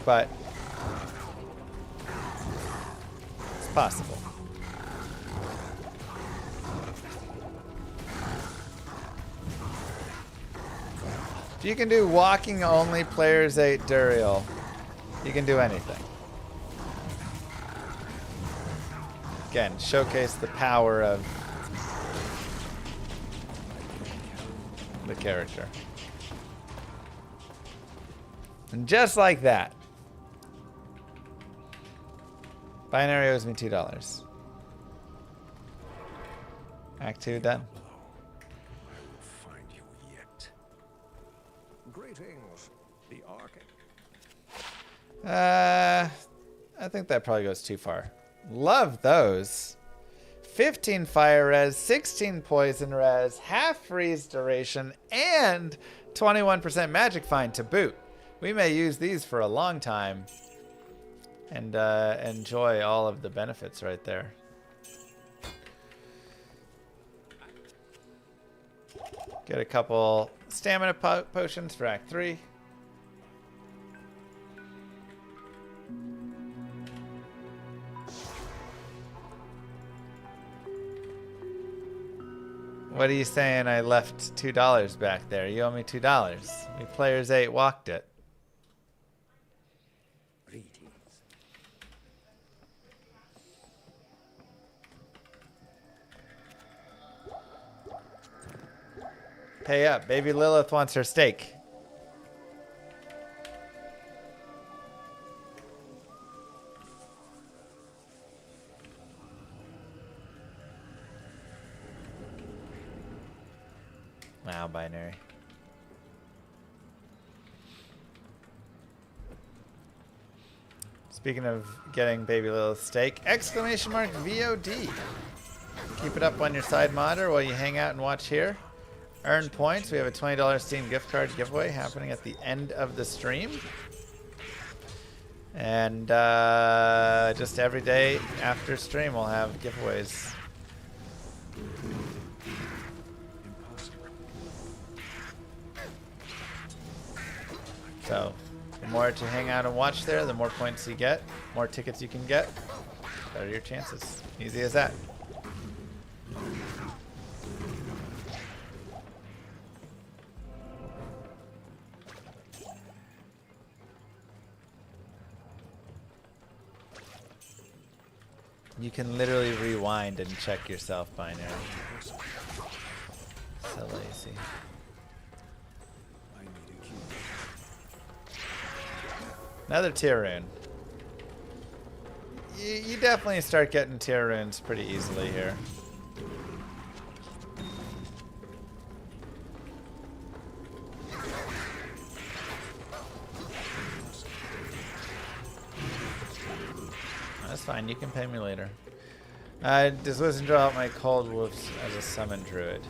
But it's possible. If you can do walking only players 8 Duriel, you can do anything. Again, showcase the power of the character. And just like that, Binary owes me $2. Act 2 done. Find you yet. Greetings, the Arcane. I think that probably goes too far. Love those. 15 fire res, 16 poison res, half freeze duration, and 21% magic find to boot. We may use these for a long time and enjoy all of the benefits right there. Get a couple stamina potions for Act 3. What are you saying? I left $2 back there. You owe me $2. We players 8 walked it. Pay up. Baby Lilith wants her steak. Wow, Binary. Speaking of getting Baby Lilith steak, exclamation mark VOD. Keep it up on your side monitor while you hang out and watch here. Earn points. We have a $20 Steam gift card giveaway happening at the end of the stream. And just every day after stream we'll have giveaways. So, the more to hang out and watch there, the more points you get, more tickets you can get, better your chances. Easy as that. You can literally rewind and check yourself, Binary. So lazy. Another tier rune. You definitely start getting tier runes pretty easily here. That's fine, you can pay me later. Does Wisdom draw out my Cold Wolves as a summon druid?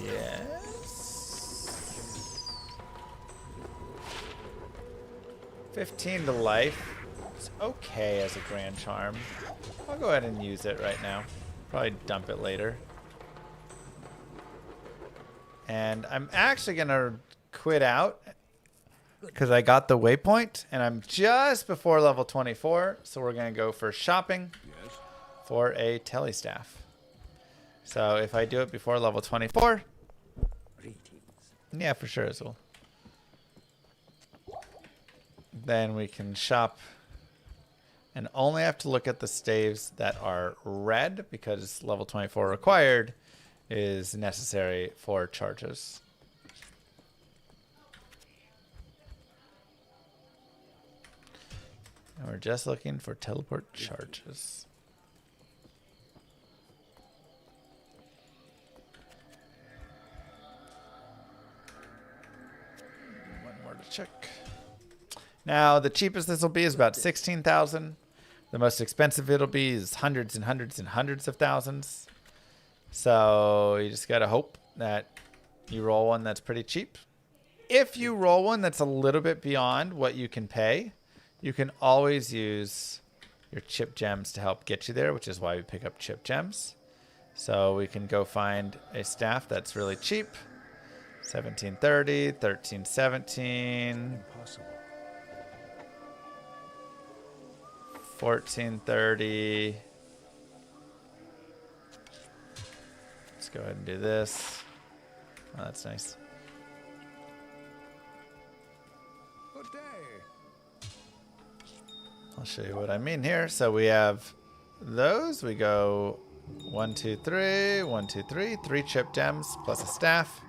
Yes. 15 to life. It's okay as a grand charm. I'll go ahead and use it right now. Probably dump it later. And I'm actually gonna quit out because I got the waypoint and I'm just before level 24, so we're gonna go for shopping for a telestaff. So if I do it before level 24, yeah, for sure as well. Then we can shop and only have to look at the staves that are red because level 24 required is necessary for charges. And we're just looking for teleport charges. One more to check. Now, the cheapest this will be is about 16,000. The most expensive it'll be is hundreds and hundreds and hundreds of thousands. So you just gotta hope that you roll one that's pretty cheap. If you roll one that's a little bit beyond what you can pay, you can always use your chip gems to help get you there, which is why we pick up chip gems. So we can go find a staff that's really cheap. 1730, 1317. Impossible. 1430. Let's go ahead and do this. Oh, that's nice. Good day. I'll show you what I mean here. So we have those. We go 1, 2, 3, 1, 2, 3, 3 chip gems plus a staff,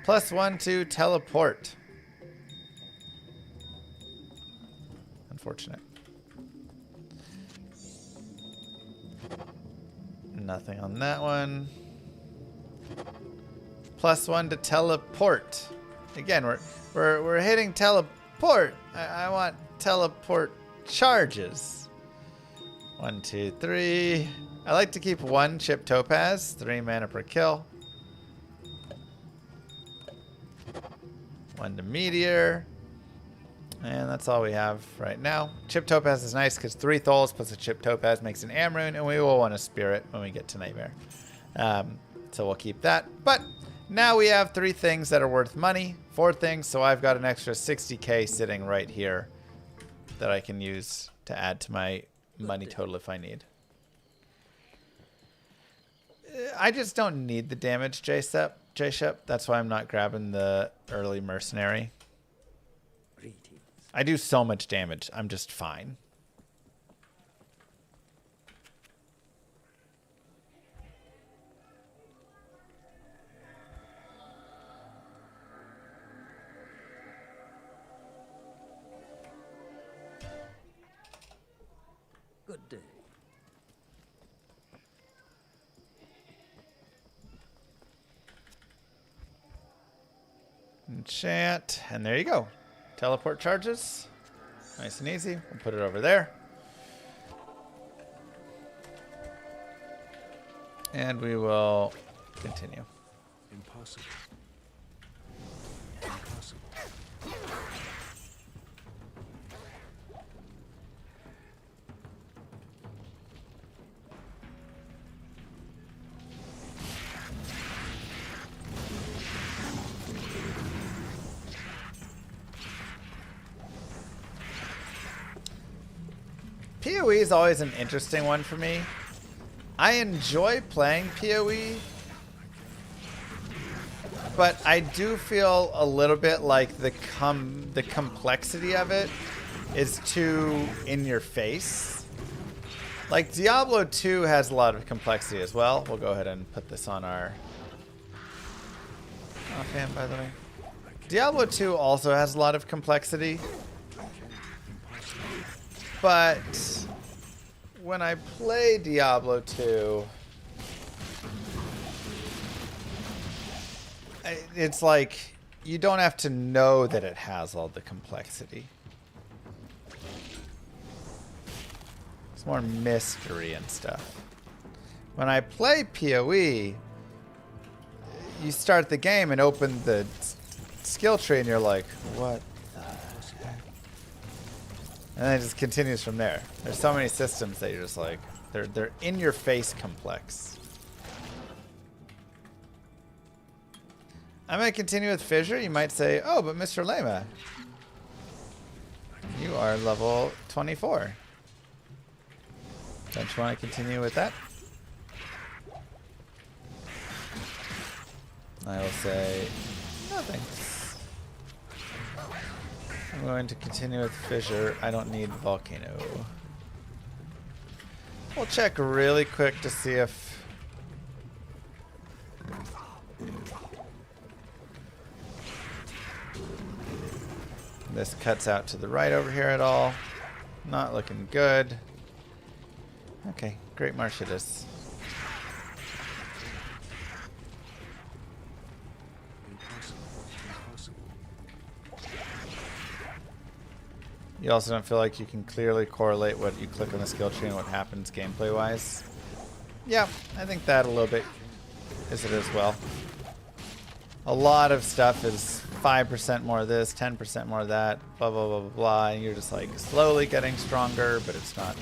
plus 1, 2 teleport. Unfortunate. Nothing on that one. Plus 1 to teleport. Again, we're hitting teleport. I want teleport charges. 1, 2, 3. I like to keep 1 chip topaz, 3 mana per kill. 1 to meteor. And that's all we have right now. Chip topaz is nice because 3 thols plus a chip topaz makes an Amrune, and we will want a spirit when we get to Nightmare. So we'll keep that. But now we have 3 things that are worth money, 4 things, so I've got an extra 60k sitting right here that I can use to add to my money total if I need. I just don't need the damage J-Shep. That's why I'm not grabbing the early mercenary. I do so much damage. I'm just fine. Good day. Enchant, and there you go. Teleport charges. Nice and easy. We'll put it over there. And we will continue. Impossible. Impossible. PoE is always an interesting one for me. I enjoy playing PoE, but I do feel a little bit like the complexity of it is too in your face. Like Diablo 2 has a lot of complexity as well. We'll go ahead and put this on our offhand, by the way. Diablo 2 also has a lot of complexity. But when I play Diablo 2, it's like you don't have to know that it has all the complexity. It's more mystery and stuff. When I play PoE, you start the game and open the skill tree and you're like, what? And then it just continues from there. There's so many systems that you're just like, they're in your face complex. I might continue with Fissure. You might say, oh, but Mr. Llama, you are level 24. Don't you want to continue with that? I will say, no thanks. I'm going to continue with Fissure. I don't need Volcano. We'll check really quick to see if this cuts out to the right over here at all. Not looking good. Okay, Great Marsh it is. You also don't feel like you can clearly correlate what you click on the skill tree and what happens gameplay-wise? Yeah, I think that a little bit is it as well. A lot of stuff is 5% more of this, 10% more of that, blah, blah, blah, blah, blah, and you're just like slowly getting stronger, but it's not.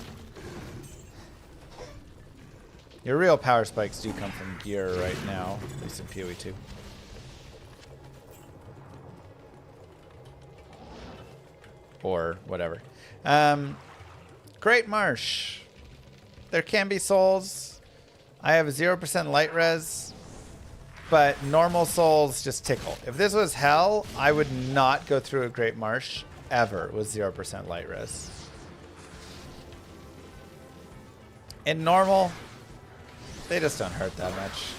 Your real power spikes do come from gear right now, at least in PoE 2. Or whatever. Great Marsh. There can be souls. I have a 0% light res, but normal souls just tickle. If this was hell, I would not go through a Great Marsh ever with 0% light res. In normal, they just don't hurt that much.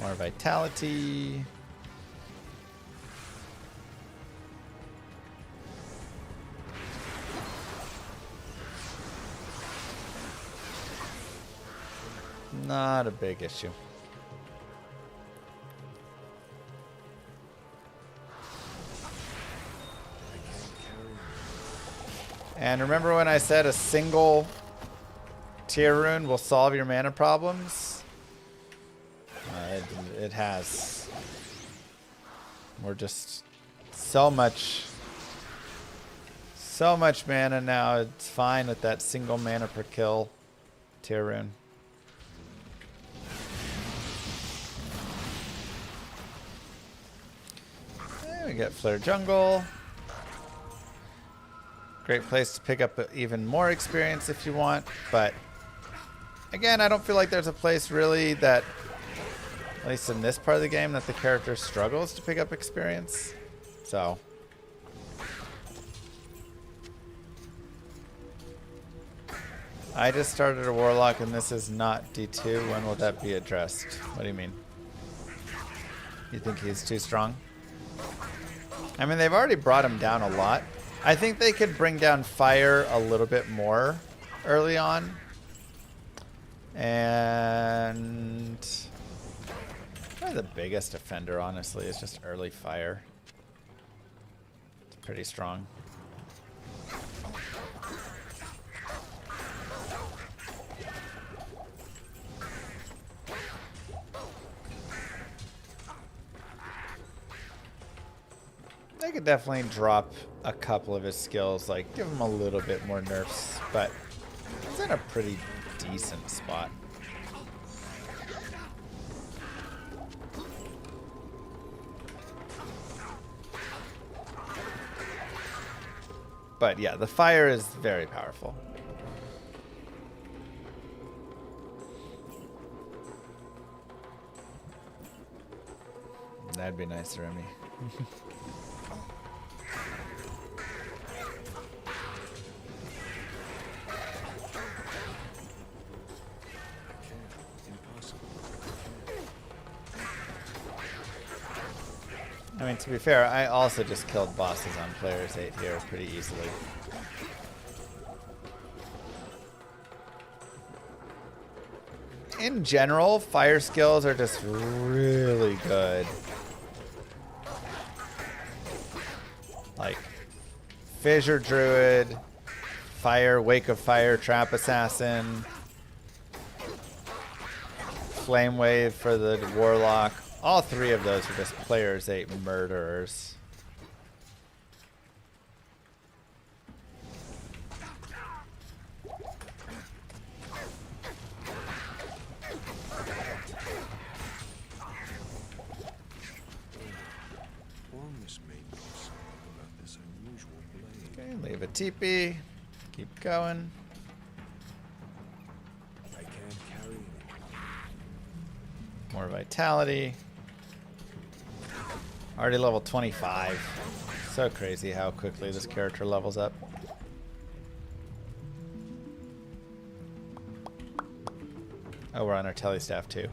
More vitality. Not a big issue. And remember when I said a single tier rune will solve your mana problems? It has. We're just so much mana now. It's fine with that single mana per kill tier rune. We get Flare Jungle. Great place to pick up even more experience if you want, but again, I don't feel like there's a place really that, at least in this part of the game, that the character struggles to pick up experience. So I just started a Warlock and this is not D2. When will that be addressed? What do you mean? You think he's too strong? I mean, they've already brought him down a lot. I think they could bring down fire a little bit more early on. And probably the biggest offender, honestly, is just early fire. It's pretty strong. They could definitely drop a couple of his skills, like give him a little bit more nerfs, but he's in a pretty decent spot. But yeah, the fire is very powerful. That'd be nice, Remy. I mean, to be fair, I also just killed bosses on players 8 here pretty easily. In general, fire skills are just really good. Like, Fissure Druid, Fire, Wake of Fire, Trap Assassin, Flame Wave for the Warlock. All three of those are just players 8 murderers. Okay, leave a TP. Keep going. I can't carry it. More vitality. Already level 25. So crazy how quickly this character levels up. Oh, we're on our telestaff too.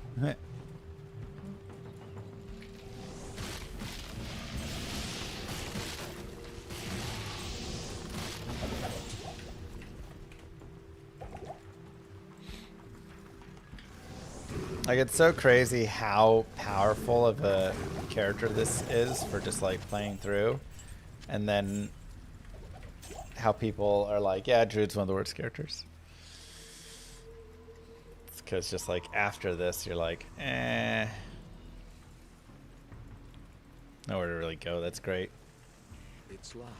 Like, it's so crazy how powerful of a character this is for just like playing through, and then how people are like, yeah, Druid's one of the worst characters. It's because just like after this, you're like, nowhere to really go. That's great. It's locked.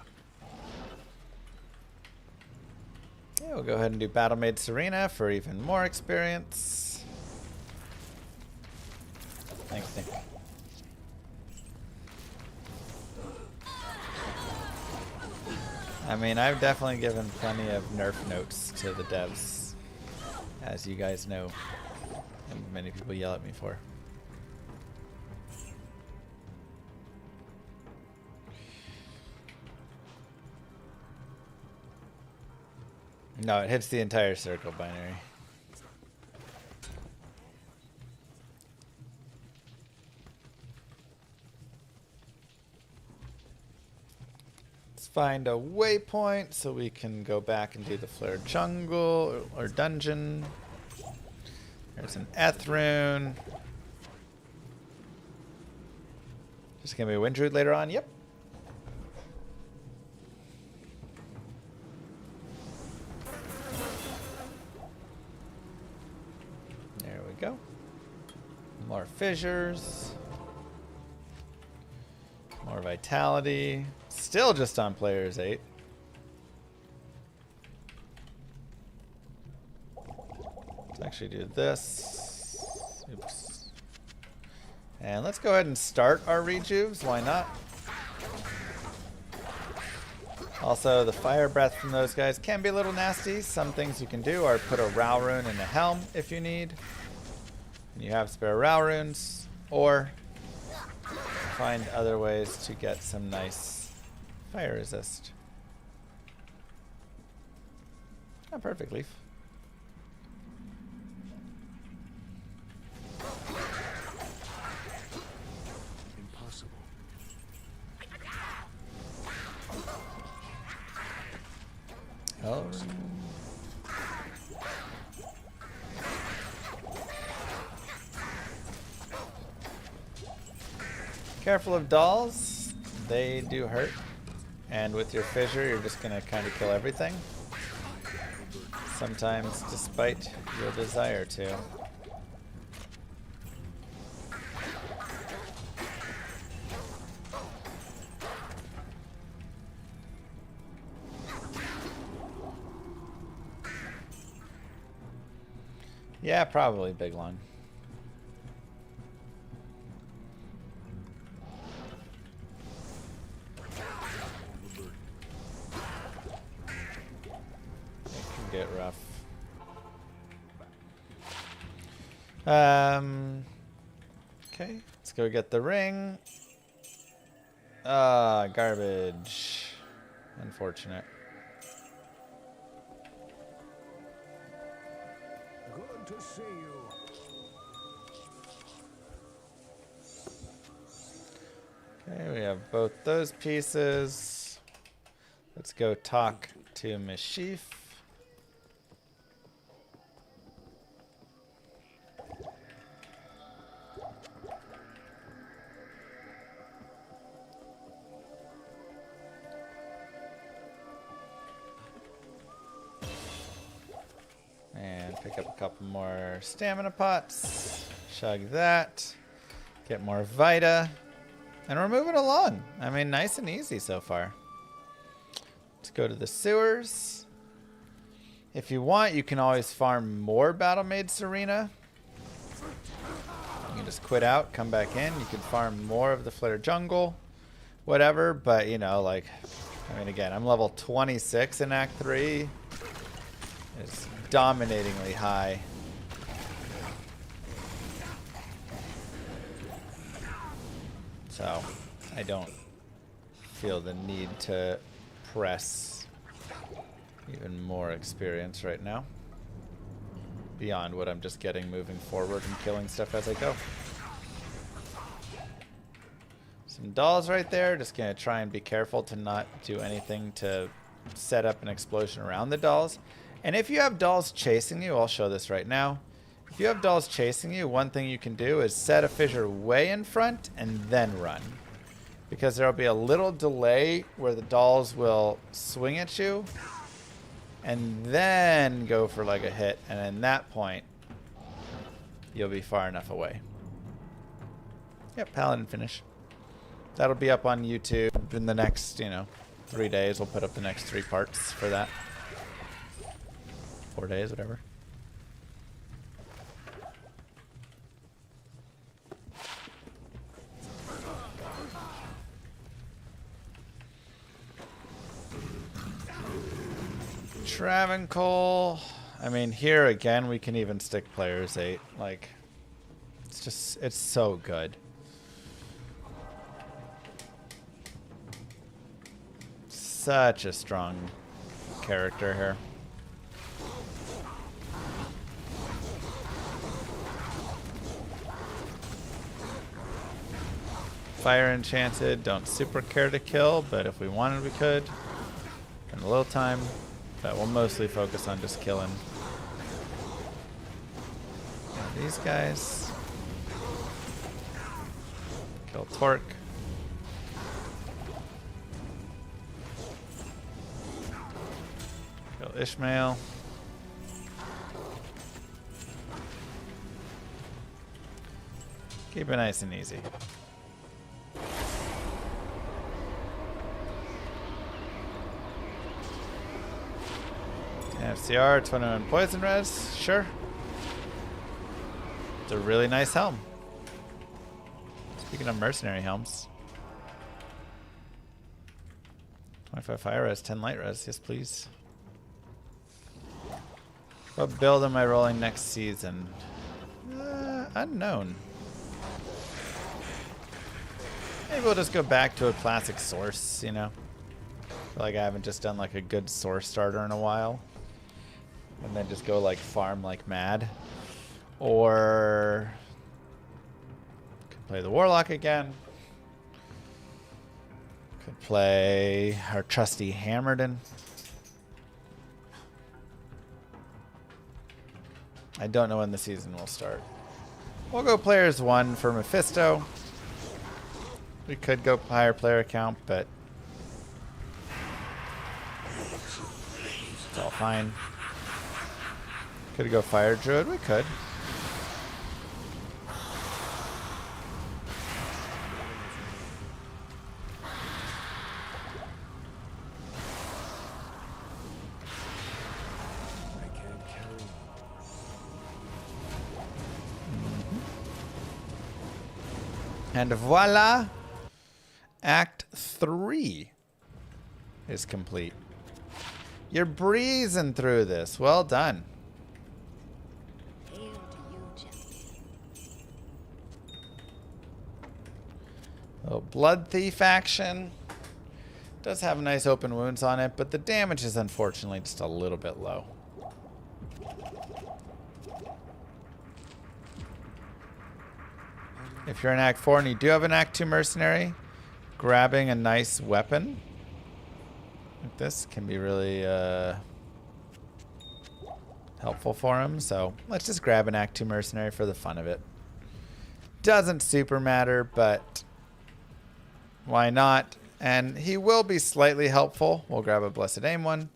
Yeah, we'll go ahead and do Battle Maid Serena for even more experience. Thanks, Nick. I mean, I've definitely given plenty of nerf notes to the devs, as you guys know, and many people yell at me for. No, it hits the entire circle binary. Let's find a waypoint so we can go back and do the Flare Jungle or dungeon. There's an Ethrune. Just gonna be a Wind Druid later on. Yep. There we go. More fissures. More vitality. Still just on players 8. Let's actually do this. Oops. And let's go ahead and start our rejuves. Why not? Also, the fire breath from those guys can be a little nasty. Some things you can do are put a Rao rune in the helm if you need. And you have spare Rao runes. Or find other ways to get some nice fire resist. Oh, perfect leaf. Impossible. Oh. Careful of dolls. They do hurt. And with your fissure, you're just going to kind of kill everything. Sometimes despite your desire to. Yeah, probably big lung. Get rough. Okay, let's go get the ring. Garbage. Unfortunate. Good to see you. Okay, we have both those pieces. Let's go talk to Mischief. Pick up a couple more stamina pots. Chug that. Get more Vita. And we're moving along. I mean, nice and easy so far. Let's go to the sewers. If you want, you can always farm more Battle Maid Serena. You can just quit out, come back in. You can farm more of the Flare Jungle. Whatever, but you know, like, I mean, again, I'm level 26 in Act 3. It's dominatingly high. So I don't feel the need to press even more experience right now beyond what I'm just getting moving forward and killing stuff as I go. Some dolls right there. Just gonna try and be careful to not do anything to set up an explosion around the dolls. And if you have dolls chasing you, I'll show this right now. If you have dolls chasing you, one thing you can do is set a fissure way in front and then run. Because there'll be a little delay where the dolls will swing at you and then go for like a hit, and at that point you'll be far enough away. Yep, Paladin finish. That'll be up on YouTube in the next, 3 days. We'll put up the next 3 parts for that. 4 days, whatever. Travancore. I mean, here again, we can even stick players 8. Like, it's so good. Such a strong character here. Fire enchanted, don't super care to kill, but if we wanted we could. In a little time, but we'll mostly focus on just killing these guys. Kill Torque. Kill Ishmael. Keep it nice and easy. FCR, 21 poison res, sure. It's a really nice helm. Speaking of mercenary helms. 25 fire res, 10 light res, yes please. What build am I rolling next season? Unknown. Maybe we'll just go back to a classic source, I feel like I haven't just done like a good source starter in a while. And then just go like farm like mad. Or could play the Warlock again. Could play our trusty Hammerden. I don't know when the season will start. We'll go players 1 for Mephisto. We could go higher player count, but it's all fine. Could go Fire Druid? We could. And voila! Act 3 is complete. You're breezing through this. Well done. Little Blood Thief action. Does have nice open wounds on it, but the damage is unfortunately just a little bit low. If you're in Act 4 and you do have an Act 2 mercenary, grabbing a nice weapon like this can be really helpful for him. So let's just grab an Act 2 mercenary for the fun of it. Doesn't super matter, but why not? And he will be slightly helpful. We'll grab a Blessed Aim one.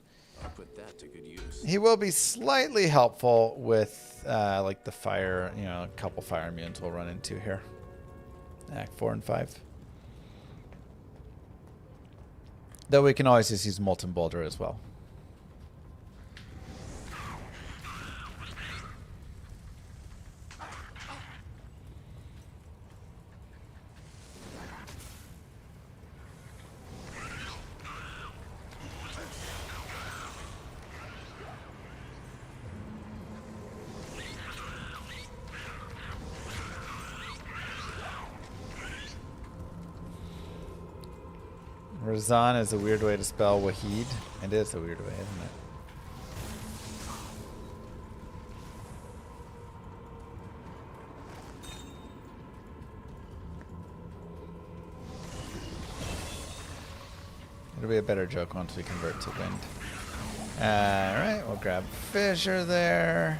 I'll put that to good use. He will be slightly helpful with like the fire, a couple fire immunes we'll run into here. Act 4 and 5. Though we can always just use Molten Boulder as well. Razan is a weird way to spell Wahid. It is a weird way, isn't it? It'll be a better joke once we convert to wind. Alright, we'll grab Fissure there.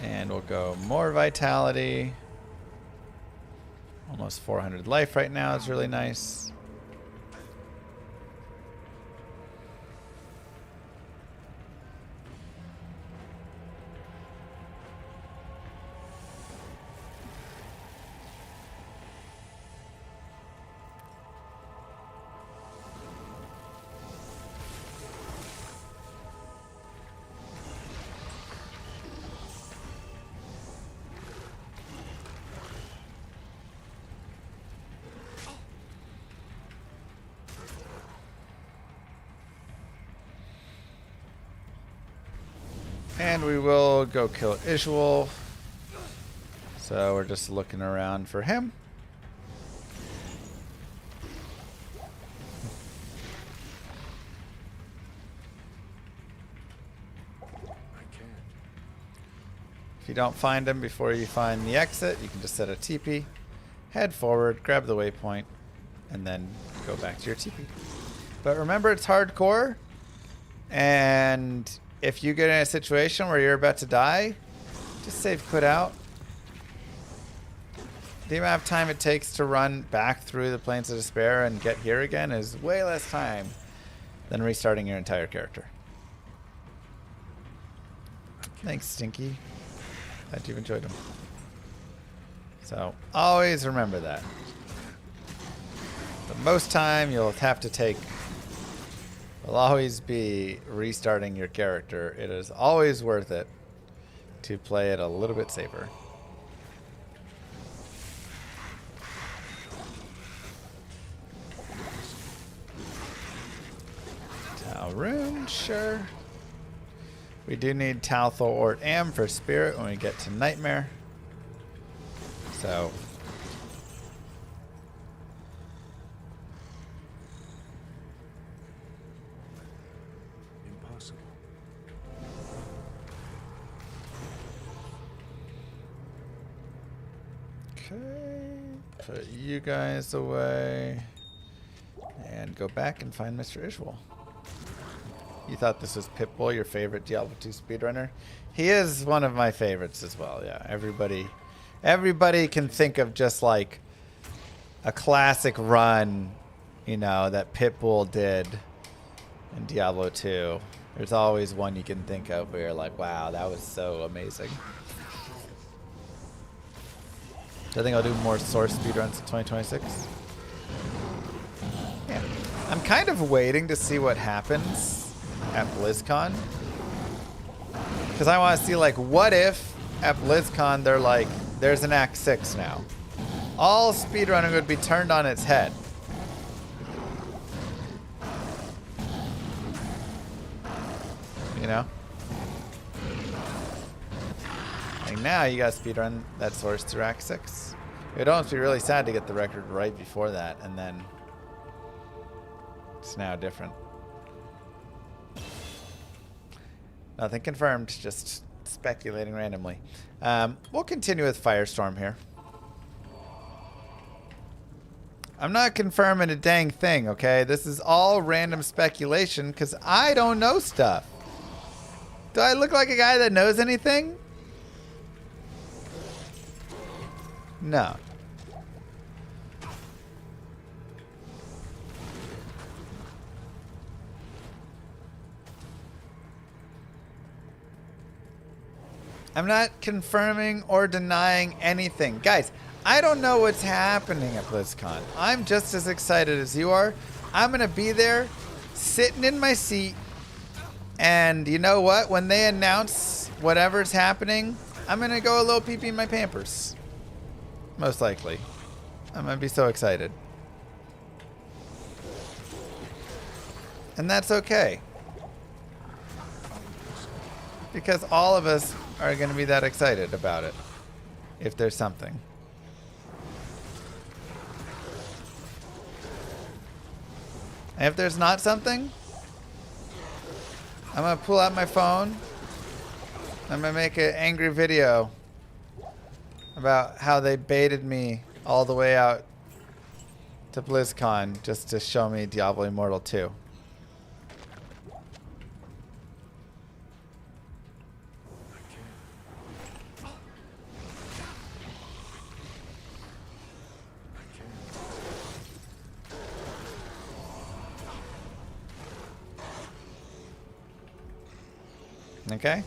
And we'll go more vitality. Almost 400 life right now is really nice. And we will go kill Ishwal. So we're just looking around for him. If you don't find him before you find the exit, you can just set a TP, head forward, grab the waypoint, and then go back to your TP. But remember, it's hardcore, and if you get in a situation where you're about to die, just save quit out. The amount of time it takes to run back through the Plains of Despair and get here again is way less time than restarting your entire character. Thanks, Stinky. Glad you've enjoyed them. So, always remember that. The most time you'll have to take will always be restarting your character. It is always worth it to play it a little bit safer. Talrune, sure. We do need Talthor or Am for Spirit when we get to Nightmare. So Impossible. okay, put you guys away and go back and find Mr. Ishwal. You thought this was Pitbull, your favorite Diablo 2 speedrunner? He is one of my favorites as well. Yeah, everybody can think of just like a classic run, you know, that Pitbull did in Diablo 2. There's always one you can think of where you're like, wow, that was so amazing. So I think I'll do more Source speedruns in 2026. Yeah. I'm kind of waiting to see what happens at BlizzCon, because I want to see, like, what if at BlizzCon they're like, there's an Act 6 now. All speedrunning would be turned on its head. You know? Like, now you gotta speedrun that Source through Act 6. It would almost be really sad to get the record right before that, and then it's now different. Nothing confirmed, just speculating randomly. We'll continue with Firestorm here. I'm not confirming a dang thing, okay? This is all random speculation because I don't know stuff. Do I look like a guy that knows anything? No. I'm not confirming or denying anything. Guys, I don't know what's happening at BlizzCon. I'm just as excited as you are. I'm going to be there, sitting in my seat, and you know what? When they announce whatever's happening, I'm going to go a little pee-pee in my Pampers. Most likely. I'm going to be so excited. And that's okay. Because all of us are going to be that excited about it, if there's something. And if there's not something, I'm going to pull out my phone. I'm going to make an angry video about how they baited me all the way out to BlizzCon just to show me Diablo Immortal 2. Okay.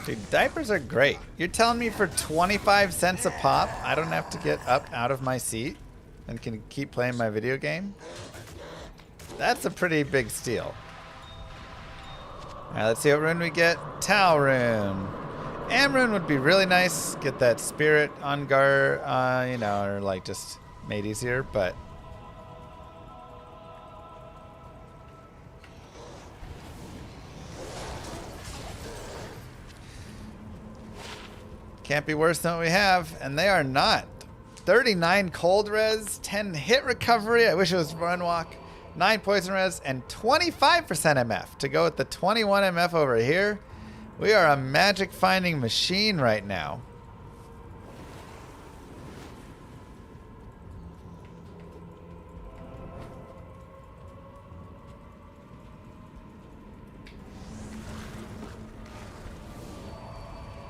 Dude, diapers are great. You're telling me for 25 cents a pop, I don't have to get up out of my seat and can keep playing my video game? That's a pretty big steal. Alright, let's see what rune we get. Tau rune. Am rune would be really nice. Get that spirit on guard, you know, or like just made easier, but can't be worse than what we have, and they are not. 39 cold res, 10 hit recovery. I wish it was run walk. 9 poison res, and 25% MF to go with the 21 MF over here. We are a magic finding machine right now.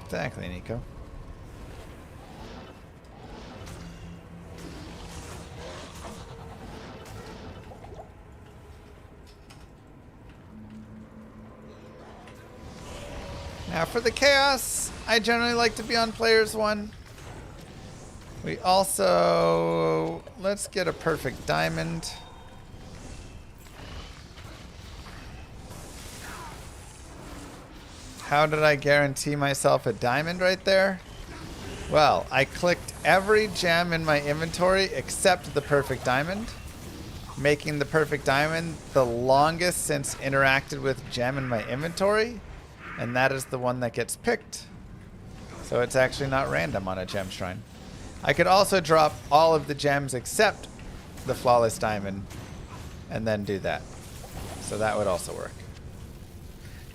Exactly, Nico. Now for the chaos, I generally like to be on players 1. We also, let's get a perfect diamond. How did I guarantee myself a diamond right there? Well, I clicked every gem in my inventory except the perfect diamond, making the perfect diamond the longest since interacted with gem in my inventory. And that is the one that gets picked. So it's actually not random on a gem shrine. I could also drop all of the gems except the flawless diamond and then do that. So that would also work.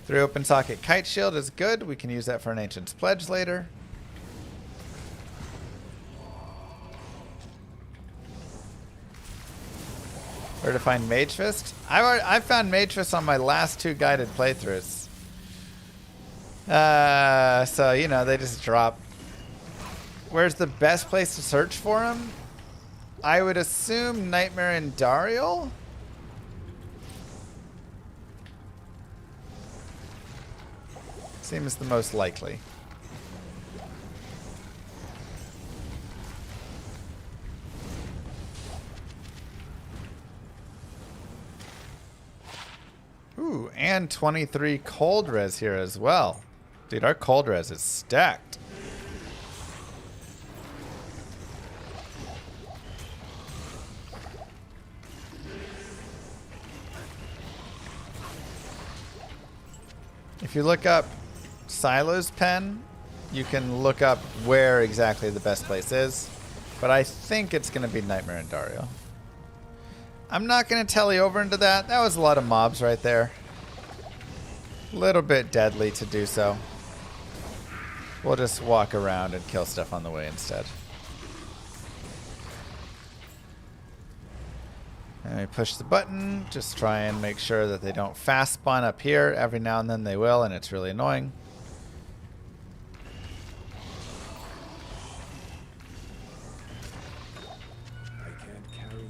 3 open socket kite shield is good. We can use that for an ancient's pledge later. Where to find Mage Fist? I found Mage Fist on my last 2 guided playthroughs. So, you know, they just drop. Where's the best place to search for them? I would assume Nightmare in Dariel. Seems the most likely. Ooh, and 23 cold res here as well. Dude, our cold res is stacked. If you look up Silo's pen, you can look up where exactly the best place is. But I think it's going to be Nightmare in Dario. I'm not going to tele over into that. That was a lot of mobs right there. A little bit deadly to do so. We'll just walk around and kill stuff on the way instead. And we push the button. Just try and make sure that they don't fast spawn up here. Every now and then they will, and it's really annoying. I can't carry you.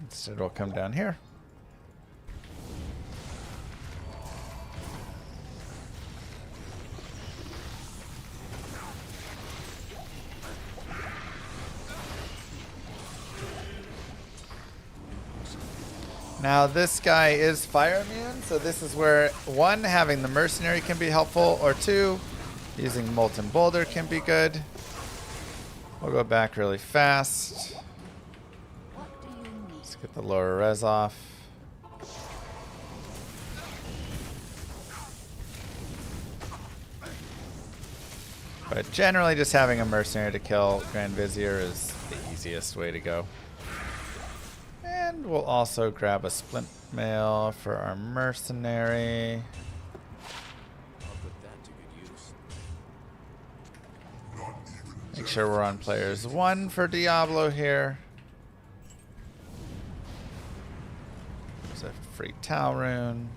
Instead, we'll come down here. Now this guy is fire immune, so this is where 1, having the mercenary can be helpful, or 2, using molten boulder can be good. We'll go back really fast. Let's get the lower res off. But generally just having a mercenary to kill Grand Vizier is the easiest way to go. And we'll also grab a splint mail for our mercenary. I'll put that to good use. Make sure we're on players 1 for Diablo here. There's a free Tau rune.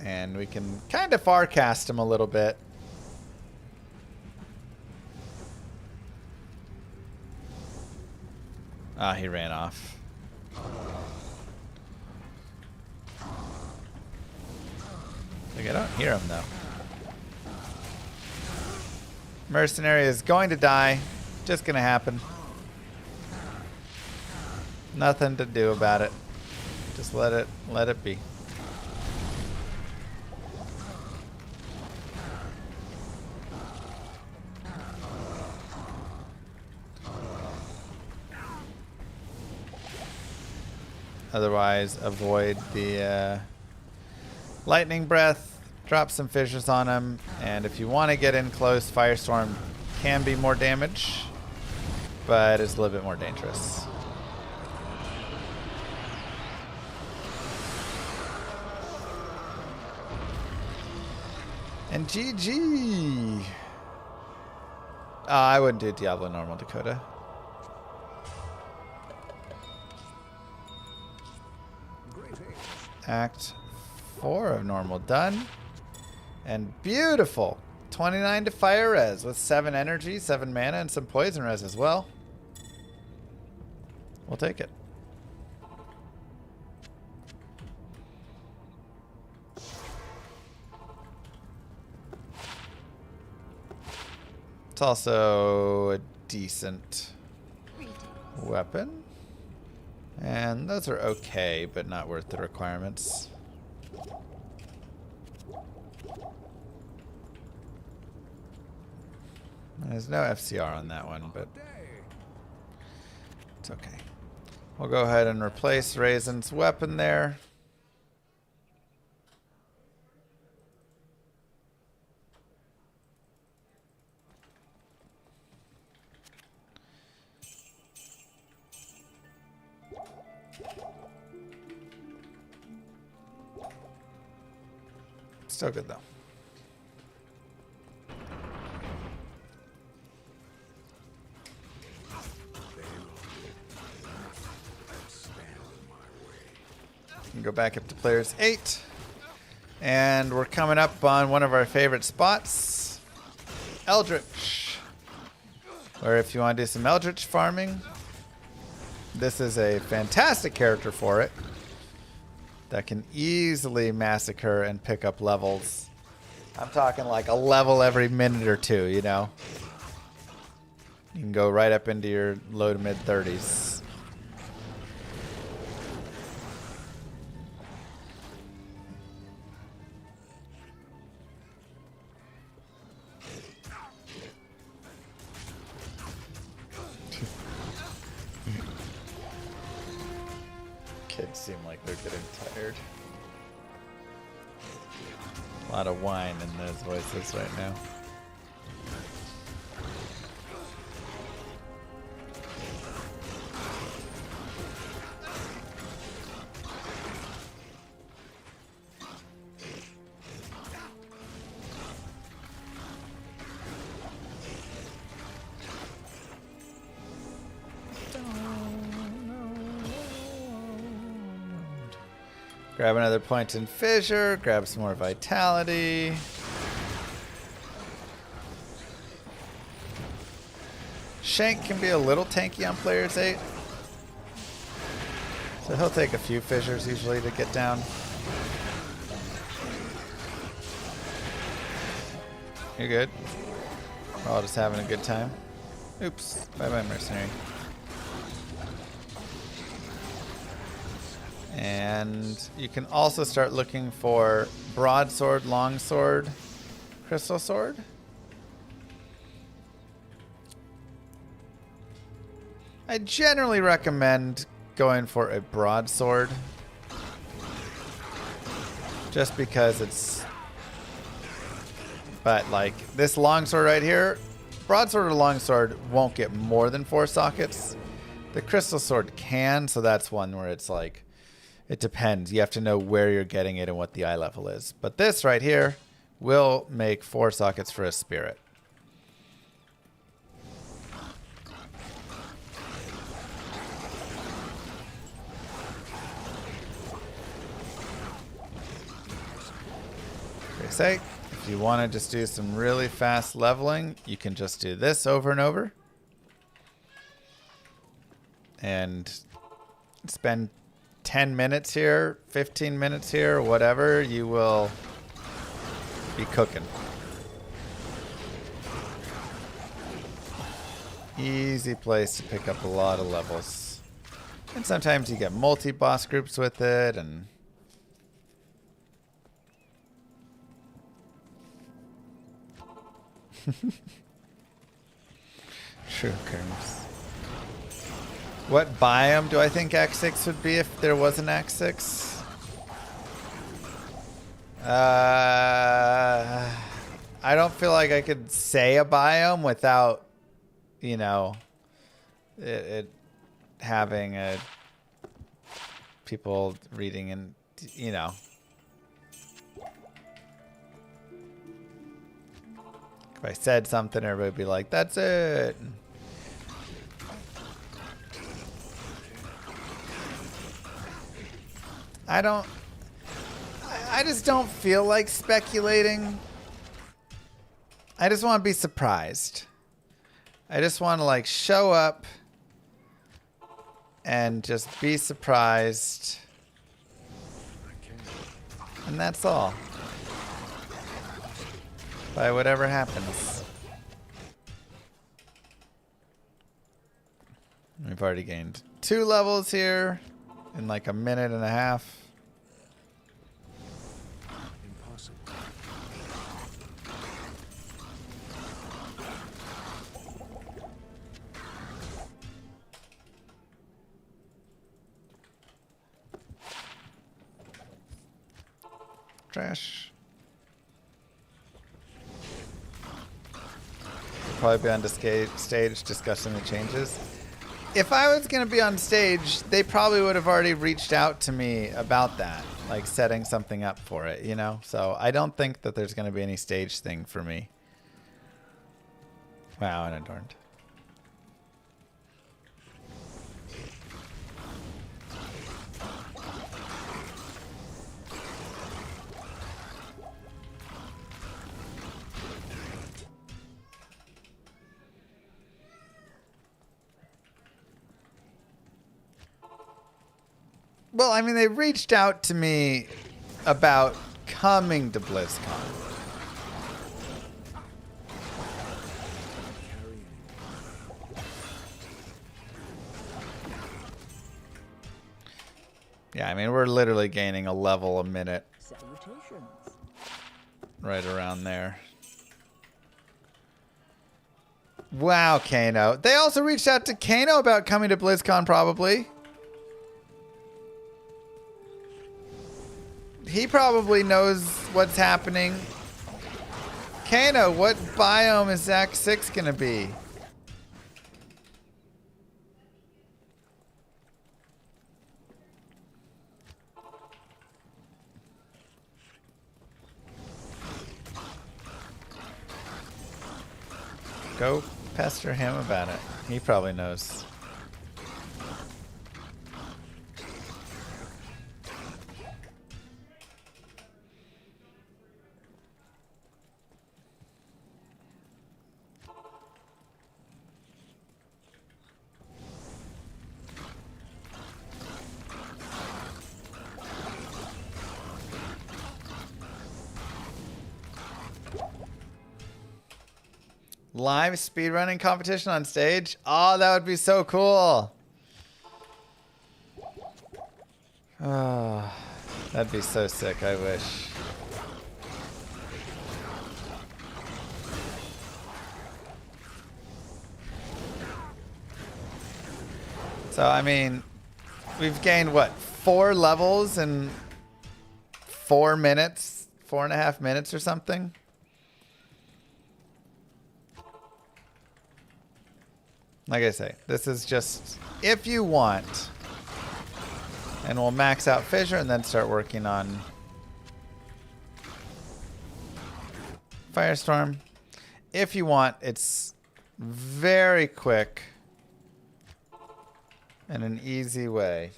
And we can kind of far cast him a little bit. Ah, he ran off. Like, I don't hear him though. Mercenary is going to die. Just gonna happen. Nothing to do about it. Just let it be. Otherwise, avoid the lightning breath. Drop some fissures on him, and if you want to get in close, Firestorm can be more damage, but it's a little bit more dangerous. And GG. I wouldn't do Diablo normal, Dakota. Act 4 of normal done. And beautiful. 29 to fire res with 7 energy, 7 mana, and some poison res as well. We'll take it. It's also a decent weapon. And those are okay, but not worth the requirements. There's no FCR on that one, but it's okay. We'll go ahead and replace Raisin's weapon there. Still good though. Go back up to players 8. And we're coming up on one of our favorite spots, Eldritch. Where if you want to do some Eldritch farming, this is a fantastic character for it. That can easily massacre and pick up levels. I'm talking like a level every minute or two, you know. You can go right up into your low to mid 30s. Kids seem like they're getting tired. A lot of whine in those voices right now. Grab another point in fissure, grab some more vitality. Shank can be a little tanky on players 8. So he'll take a few fissures usually to get down. You're good. We're all just having a good time. Oops. Bye-bye, mercenary. And you can also start looking for broadsword, longsword, crystal sword. I generally recommend going for a broadsword, just because it's, but like this longsword right here, broadsword or longsword won't get more than 4 sockets. The crystal sword can, so that's one where it's like, it depends. You have to know where you're getting it and what the eye level is. But this right here will make 4 sockets for a spirit. Like I say, if you want to just do some really fast leveling, you can just do this over and over. And spend 10 minutes here, 15 minutes here, whatever, you will be cooking. Easy place to pick up a lot of levels. And sometimes you get multi-boss groups with it, and true curves. What biome do I think Act 6 would be if there was an Act 6? I don't feel like I could say a biome without, you know, it having a people reading and, you know. If I said something, everybody would be like, that's it. I just don't feel like speculating. I just want to be surprised. I just want to like show up and just be surprised. And that's all. By whatever happens. We've already gained 2 levels here in like a minute and a half. Impossible. Trash. Probably be on the stage discussing the changes. If I was going to be on stage, they probably would have already reached out to me about that, like setting something up for it, you know? So I don't think that there's going to be any stage thing for me. Wow, and adorned. Well, I mean, they reached out to me about coming to BlizzCon. Yeah, I mean, we're literally gaining a level a minute. Salutations. Right around there. Wow, Kano. They also reached out to Kano about coming to BlizzCon, probably. He probably knows what's happening. Kano, what biome is Act 6 gonna be? Go pester him about it. He probably knows. Live speedrunning competition on stage? Oh, that would be so cool. Oh, that'd be so sick, I wish. So, I mean, we've gained, what, 4 levels in 4 minutes? 4.5 minutes or something? Like I say, this is just if you want. And we'll max out Fissure and then start working on Firestorm. If you want, it's very quick and an easy way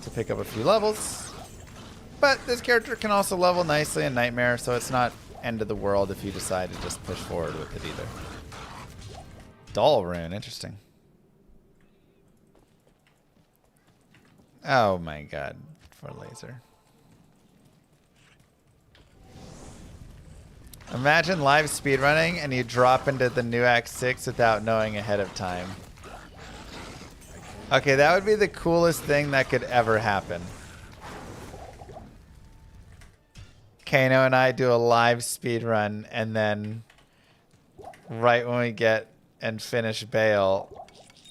to pick up a few levels. But this character can also level nicely in Nightmare, so it's not end of the world if you decide to just push forward with it either. Dull rune, interesting. Oh my god, for laser. Imagine live speedrunning and you drop into the new Act 6 without knowing ahead of time. Okay, that would be the coolest thing that could ever happen. Kano and I do a live speedrun, and then right when we get and finish Bale,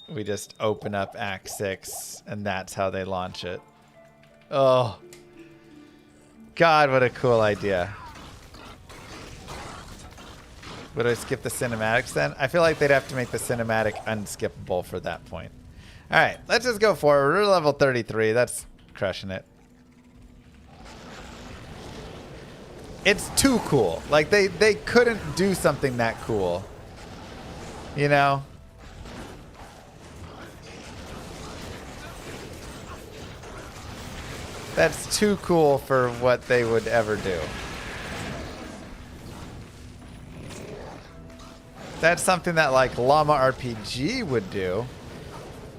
we just open up Act 6, and that's how they launch it. Oh. God, what a cool idea. Would I skip the cinematics then? I feel like they'd have to make the cinematic unskippable for that point. Alright, let's just go forward. We're level 33. That's crushing it. It's too cool. Like, they couldn't do something that cool. You know? That's too cool for what they would ever do. That's something that, like, Llama RPG would do.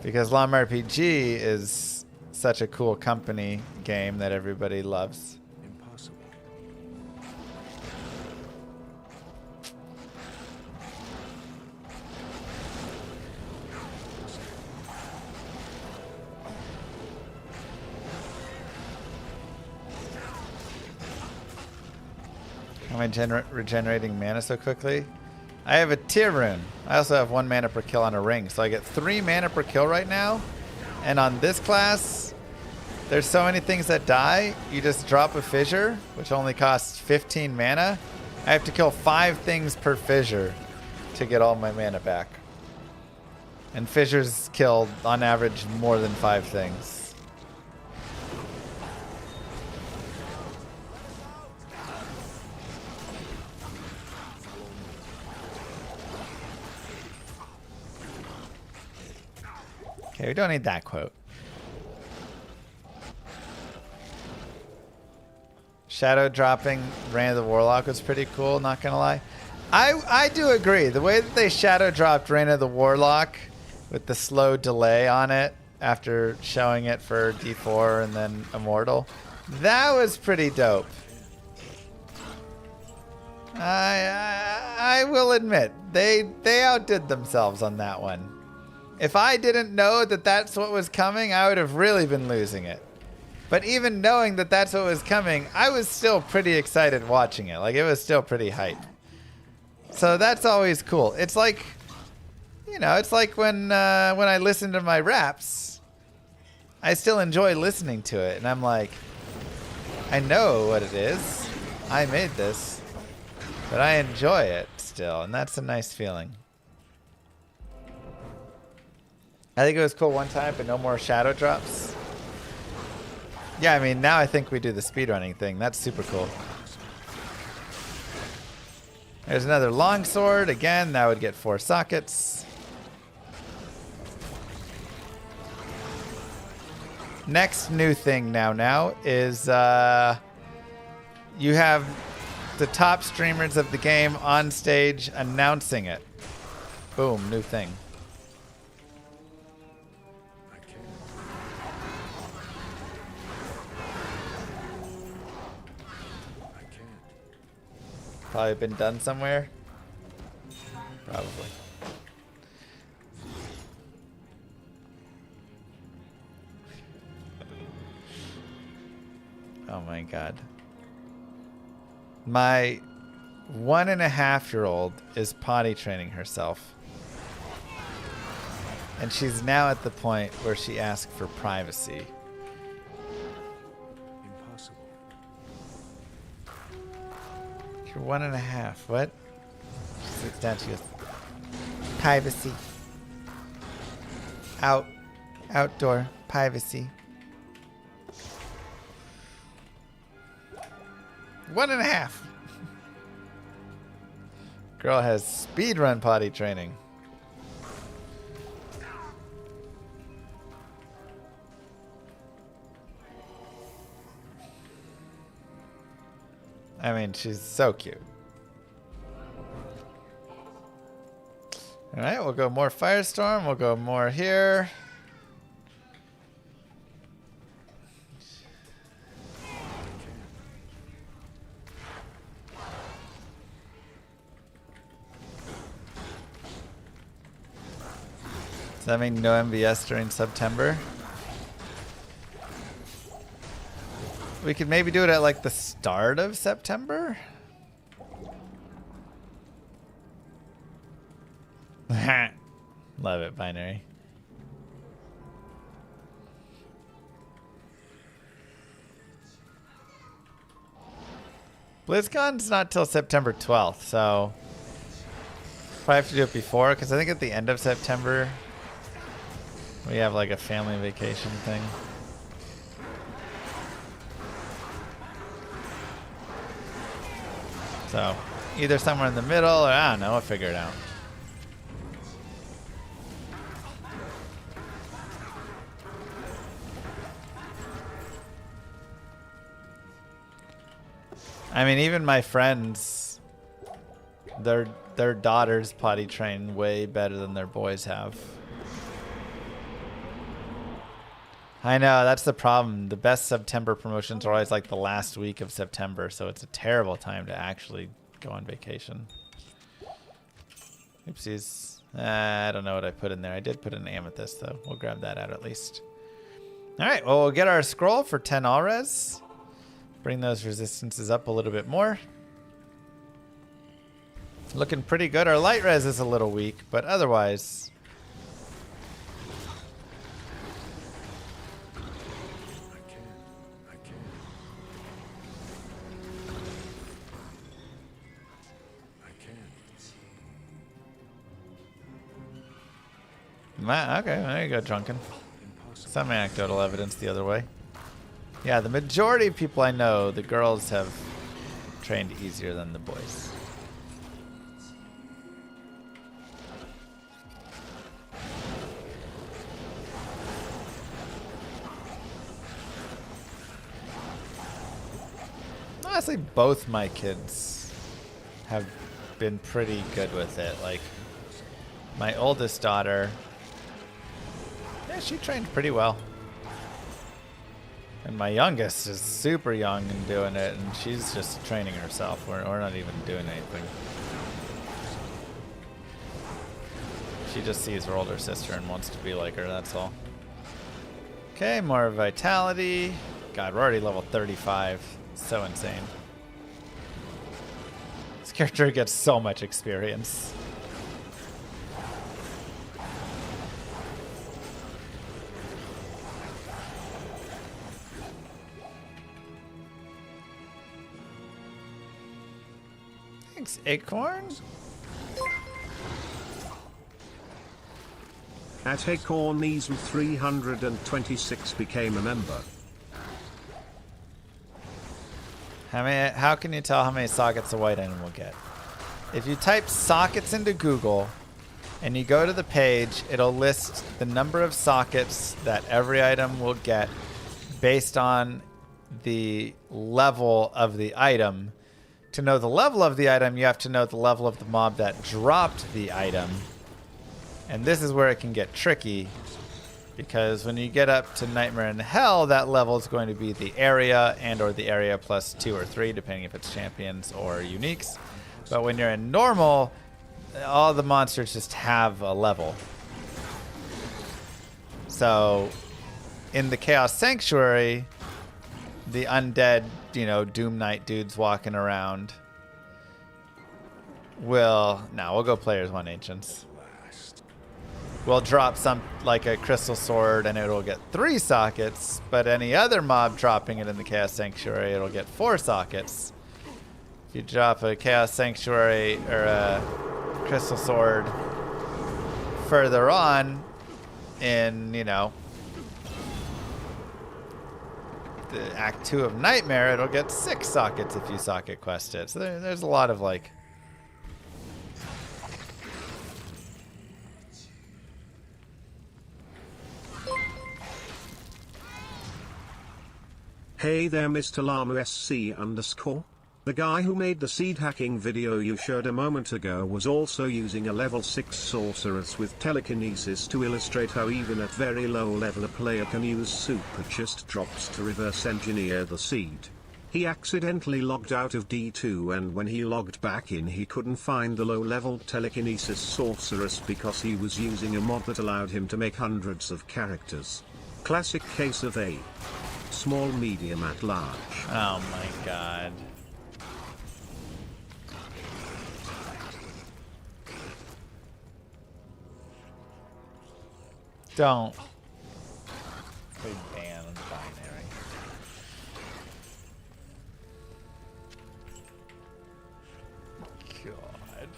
Because Llama RPG is such a cool company game that everybody loves. Impossible. Am I regenerating mana so quickly? I have a tier rune. I also have 1 mana per kill on a ring, so I get 3 mana per kill right now. And on this class, there's so many things that die. You just drop a fissure, which only costs 15 mana. I have to kill 5 things per fissure to get all my mana back. And fissures kill, on average, more than 5 things. Okay, we don't need that quote. Shadow dropping Reign of the Warlock was pretty cool, not gonna lie. I do agree. The way that they shadow dropped Reign of the Warlock with the slow delay on it after showing it for D4 and then Immortal, that was pretty dope. I will admit, they outdid themselves on that one. If I didn't know that that's what was coming, I would have really been losing it. But even knowing that that's what was coming, I was still pretty excited watching it. Like, it was still pretty hype. So that's always cool. It's like, you know, it's like when I listen to my raps, I still enjoy listening to it. And I'm like, I know what it is. I made this. But I enjoy it still. And that's a nice feeling. I think it was cool one time, but no more shadow drops. Yeah, I mean, now I think we do the speedrunning thing. That's super cool. There's another longsword. Again, that would get 4 sockets. Next new thing now is you have the top streamers of the game on stage announcing it. Boom, new thing. Probably been done somewhere. Probably. Oh my god. My 1.5-year-old is potty training herself. And she's now at the point where she asks for privacy. Impossible. You're 1.5. What? She sits down. She goes, privacy. Outdoor privacy. 1.5. Girl has speedrun potty training. I mean, she's so cute. All right, we'll go more Firestorm. We'll go more here. Does that mean no MVS during September? We could maybe do it at like the start of September? Love it, Binary. BlizzCon's not till September 12th, so probably have to do it before, because I think at the end of September we have like a family vacation thing. So either somewhere in the middle, or I don't know, we'll figure it out. I mean, even my friends, their daughters potty train way better than their boys have. I know, that's the problem. The best September promotions are always like the last week of September, so it's a terrible time to actually go on vacation. Oopsies. I don't know what I put in there. I did put an amethyst, though. We'll grab that out at least. All right, well, we'll get our scroll for 10 all res. Bring those resistances up a little bit more. Looking pretty good. Our light res is a little weak, but otherwise... Okay, there you go, Drunken. Some anecdotal evidence the other way. Yeah, the majority of people I know, the girls have trained easier than the boys. Honestly, both my kids have been pretty good with it. Like, my oldest daughter, yeah, she trained pretty well. And my youngest is super young and doing it, and she's just training herself. We're not even doing anything. She just sees her older sister and wants to be like her, that's all. Okay, more vitality. God, we're already level 35. So insane. This character gets so much experience. Thanks, Acorn. At Acornism 326 became a member. How can you tell how many sockets a white item will get? If you type sockets into Google and you go to the page, it'll list the number of sockets that every item will get based on the level of the item. To know the level of the item, you have to know the level of the mob that dropped the item. And this is where it can get tricky, because when you get up to Nightmare in Hell, that level is going to be the area and or the area plus 2 or 3, depending if it's champions or uniques. But when you're in normal, all the monsters just have a level. So in the Chaos Sanctuary, the undead, Doom Knight dudes walking around we'll go players 1 ancients. We'll drop some, like a crystal sword, and it'll get 3 sockets, but any other mob dropping it in the Chaos Sanctuary, it'll get 4 sockets. If you drop a Chaos Sanctuary or a crystal sword further on in, the Act 2 of Nightmare, it'll get 6 sockets if you socket quest it. So there's a lot of, like... Hey there, Mr. Llama SC_. The guy who made the seed hacking video you showed a moment ago was also using a level 6 sorceress with telekinesis to illustrate how even at very low level a player can use super chest drops to reverse engineer the seed. He accidentally logged out of D2 and when he logged back in he couldn't find the low level telekinesis sorceress because he was using a mod that allowed him to make hundreds of characters. Classic case of a small medium at large. Oh my god. Don't. We ban binary. God.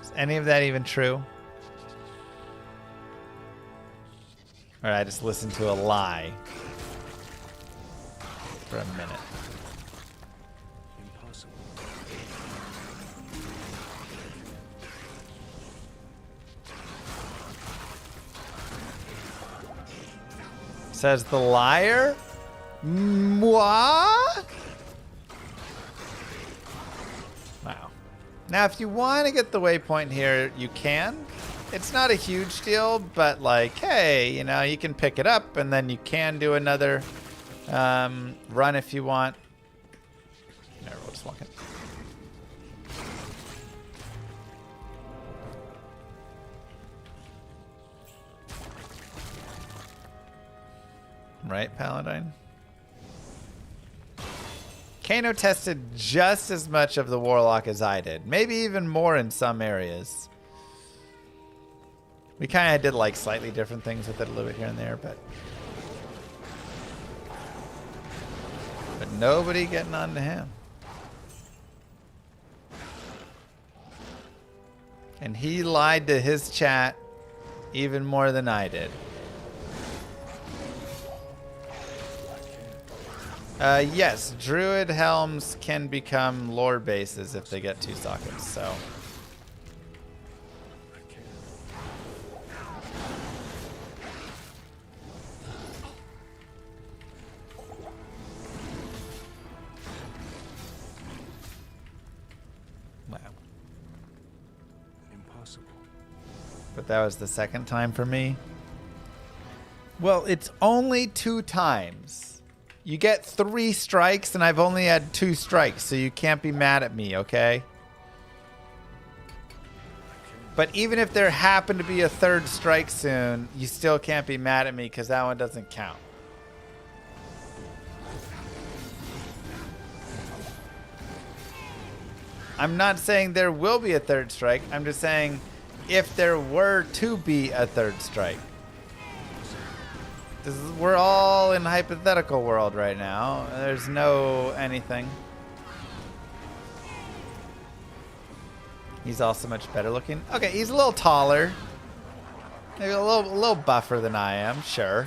Is any of that even true? Or I just listened to a lie for a minute. Impossible. Says the liar? Moi? Wow. Now, if you want to get the waypoint here, you can. It's not a huge deal, but like, hey, you know, you can pick it up and then you can do another run if you want. Never, we'll just walk in. Right, Paladine? Kano tested just as much of the Warlock as I did. Maybe even more in some areas. We kind of did like slightly different things with it a little bit here and there, but nobody getting on to him. And he lied to his chat even more than I did. Yes, Druid Helms can become lore bases if they get 2 sockets, so. Wow. Impossible. But that was the second time for me. Well, it's only 2 times. You get 3 strikes, and I've only had 2 strikes, so you can't be mad at me, okay? But even if there happened to be a 3rd strike soon, you still can't be mad at me because that one doesn't count. I'm not saying there will be a 3rd strike. I'm just saying if there were to be a 3rd strike. We're all in hypothetical world right now. There's no anything. He's also much better looking. Okay, he's a little taller. Maybe a little buffer than I am, sure.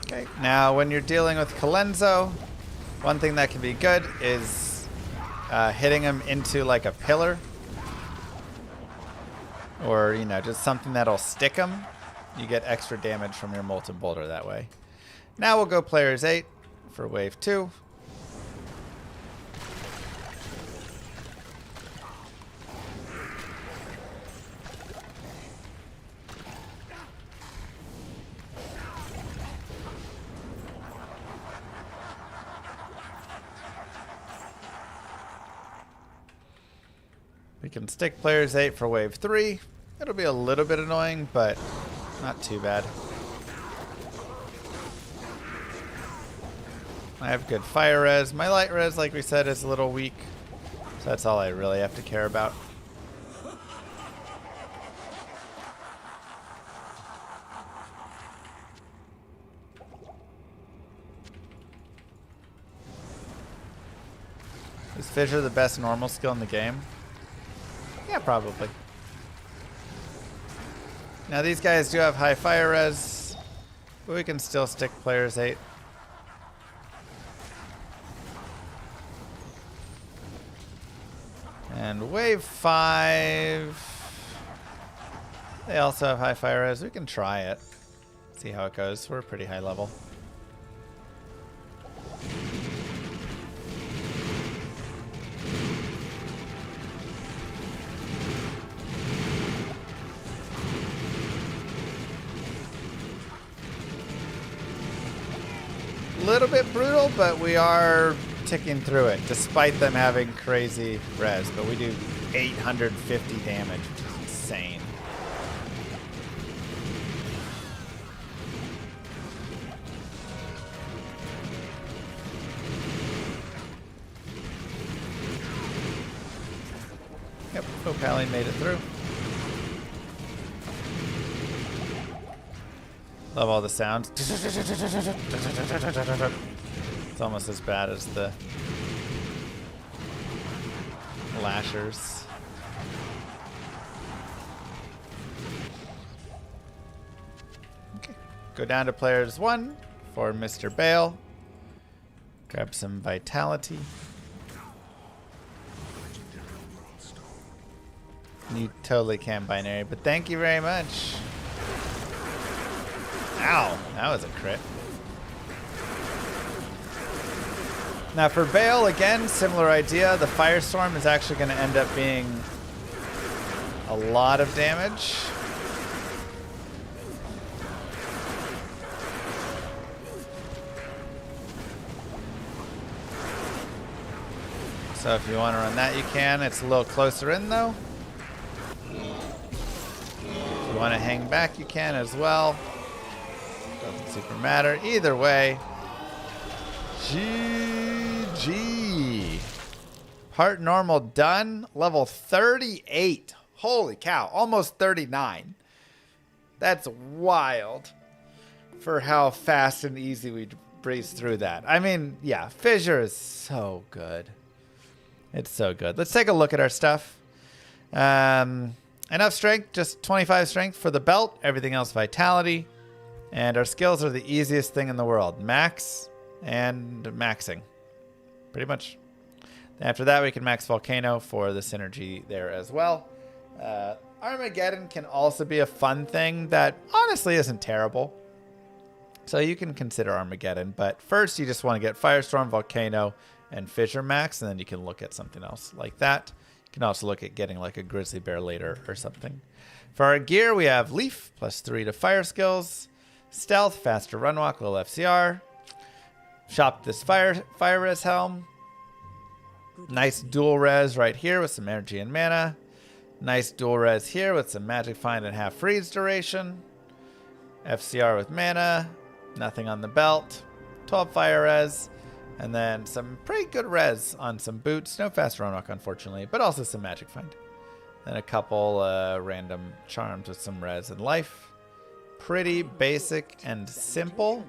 Okay, now when you're dealing with Colenso, one thing that can be good is hitting him into like a pillar or, you know, just something that'll stick him. You get extra damage from your Molten Boulder that way. Now we'll go players 8 for wave 2. We can stick players 8 for wave 3. It'll be a little bit annoying, but not too bad. I have good fire res. My light res, like we said, is a little weak. So that's all I really have to care about. Is Fissure the best normal skill in the game? Yeah, probably. Now these guys do have high fire res, but we can still stick players 8. And wave 5. They also have high fire res. We can try it. See how it goes. We're pretty high level. Little bit brutal, but we are ticking through it despite them having crazy res. But we do 850 damage, which is insane. Yep, Opaline made it through. Love all the sounds. It's almost as bad as the lashers. Okay. Go down to players 1 for Mr. Bale. Grab some vitality. You totally can binary, but thank you very much. Ow, that was a crit. Now for Bale, again, similar idea. The Firestorm is actually going to end up being a lot of damage. So if you want to run that, you can. It's a little closer in, though. If you want to hang back, you can as well. Doesn't super matter. Either way, GG. Heart normal done. Level 38. Holy cow. Almost 39. That's wild for how fast and easy we breeze through that. I mean, yeah, Fissure is so good. It's so good. Let's take a look at our stuff. Enough strength, just 25 strength for the belt. Everything else vitality. And our skills are the easiest thing in the world. Max and maxing. Pretty much. After that, we can max Volcano for the synergy there as well. Armageddon can also be a fun thing that honestly isn't terrible. So you can consider Armageddon. But first, you just want to get Firestorm, Volcano, and Fissure max. And then you can look at something else like that. You can also look at getting like a Grizzly Bear later or something. For our gear, we have Leaf, +3 to fire skills. Stealth, faster run walk, little FCR. Shop this fire res helm. Nice dual res right here with some energy and mana. Nice dual res here with some magic find and half freeze duration. FCR with mana. Nothing on the belt. 12 fire res. And then some pretty good res on some boots. No fast run walk, unfortunately, but also some magic find. Then a couple random charms with some res and life. Pretty basic and simple.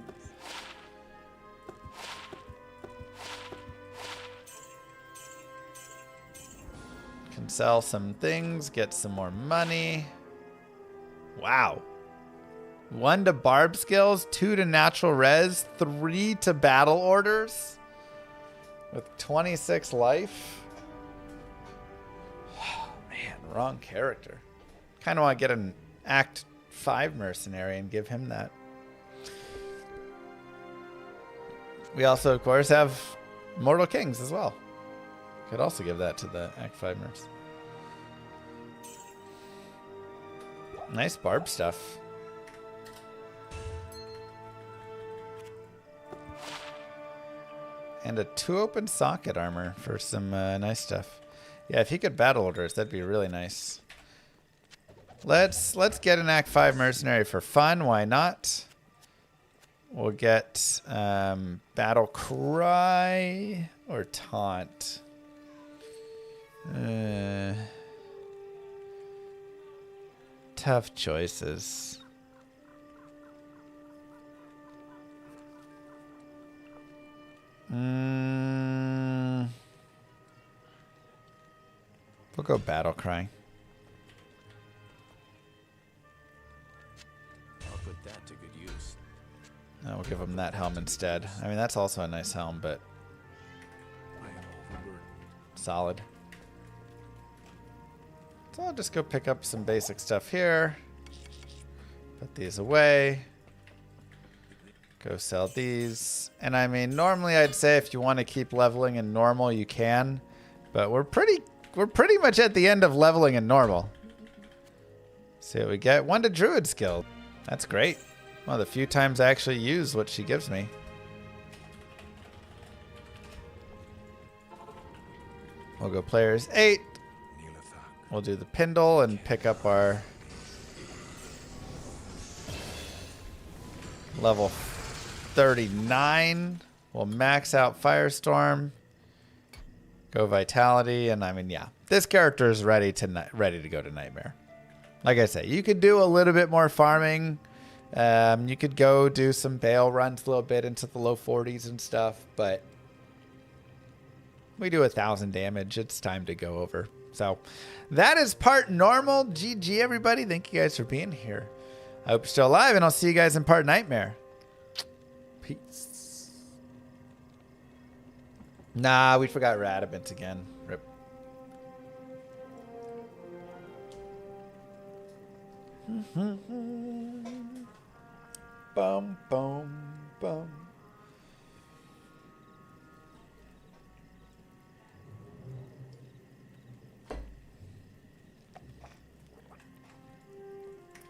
Can sell some things, get some more money. Wow. 1 to barb skills, 2 to natural res, 3 to battle orders. With 26 life. Oh, man, wrong character. Kind of want to get an Act 5 mercenary and give him that. We also, of course, have Mortal Kings as well. Could also give that to the Act 5 mercs. Nice barb stuff. And a 2 open socket armor for some nice stuff. Yeah, if he could battle orders, that'd be really nice. Let's get an Act 5 mercenary for fun. Why not? We'll get Battle Cry or Taunt. Tough choices. We'll go Battle Cry. I'll put that to good use. We'll give him that helm instead. I mean, that's also a nice helm, but I am overburdened. solid. So I'll just go pick up some basic stuff here. Put these away. Go sell these. And I mean, normally I'd say if you want to keep leveling in normal, you can. But we're pretty much at the end of leveling in normal. See what we get. 1 to Druid skill. That's great. One of the few times I actually use what she gives me. We'll go players 8. We'll do the Pindle and pick up our level 39. We'll max out Firestorm. Go Vitality, and I mean, yeah, this character is ready to go to Nightmare. Like I say, you could do a little bit more farming. You could go do some Bale runs a little bit into the low 40s and stuff, but we do 1,000 damage. It's time to go over. So that is part normal. GG, everybody. Thank you guys for being here. I hope you're still alive, and I'll see you guys in part Nightmare. Peace. Nah, we forgot Radamant again. Rip. Bum, bum, bum.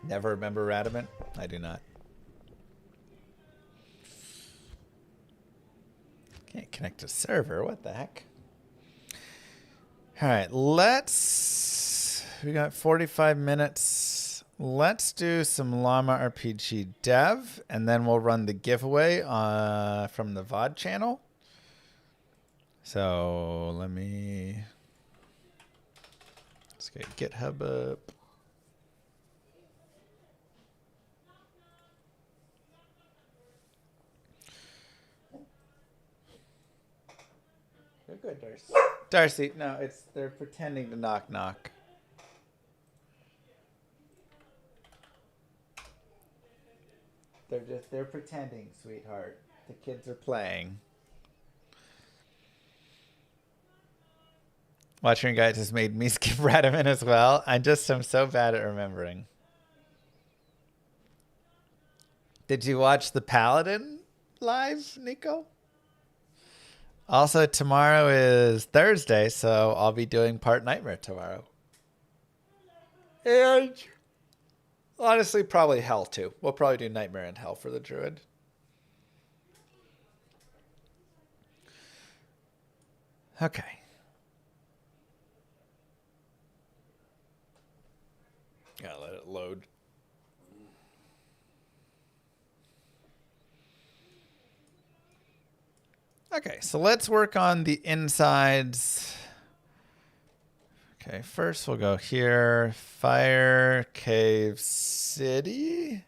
Never remember Radamant? I do not. Can't connect to server. What the heck? All right, we got 45 minutes. Let's do some Llama RPG dev, and then we'll run the giveaway from the VOD channel. So let's get GitHub up. You're good, Darcy. Darcy, no, they're pretending to knock knock. They're pretending, sweetheart. The kids are playing. Watching guys has made me skip Radamant as well. I'm so bad at remembering. Did you watch the Paladin live, Nico? Also, tomorrow is Thursday, so I'll be doing part Nightmare tomorrow. And honestly, probably Hell too. We'll probably do Nightmare and Hell for the Druid. Okay. Gotta let it load. Okay, so let's work on the insides. Okay, first we'll go here. Fire Cave City.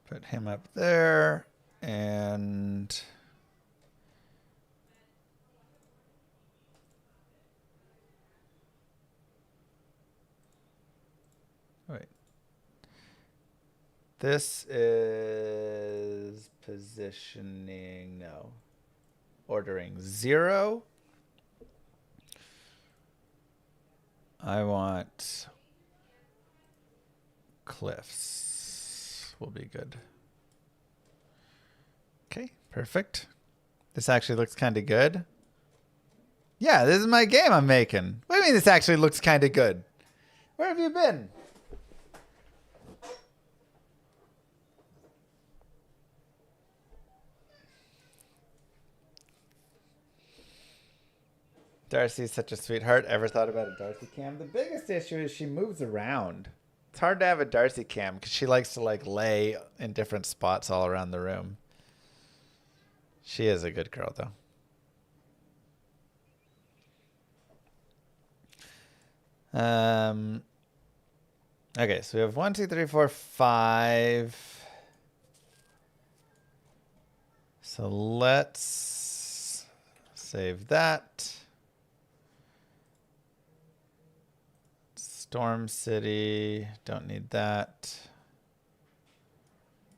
Put him up there, and wait. This is positioning, no. Ordering 0. I want cliffs. Will be good. Okay, perfect. This actually looks kind of good. Yeah, this is my game I'm making. What do you mean this actually looks kind of good? Where have you been? Darcy's such a sweetheart. Ever thought about a Darcy cam? The biggest issue is she moves around. It's hard to have a Darcy cam because she likes to lay in different spots all around the room. She is a good girl though. Okay, so we have 1, 2, 3, 4, 5. So let's Save that. Storm City. Don't need that.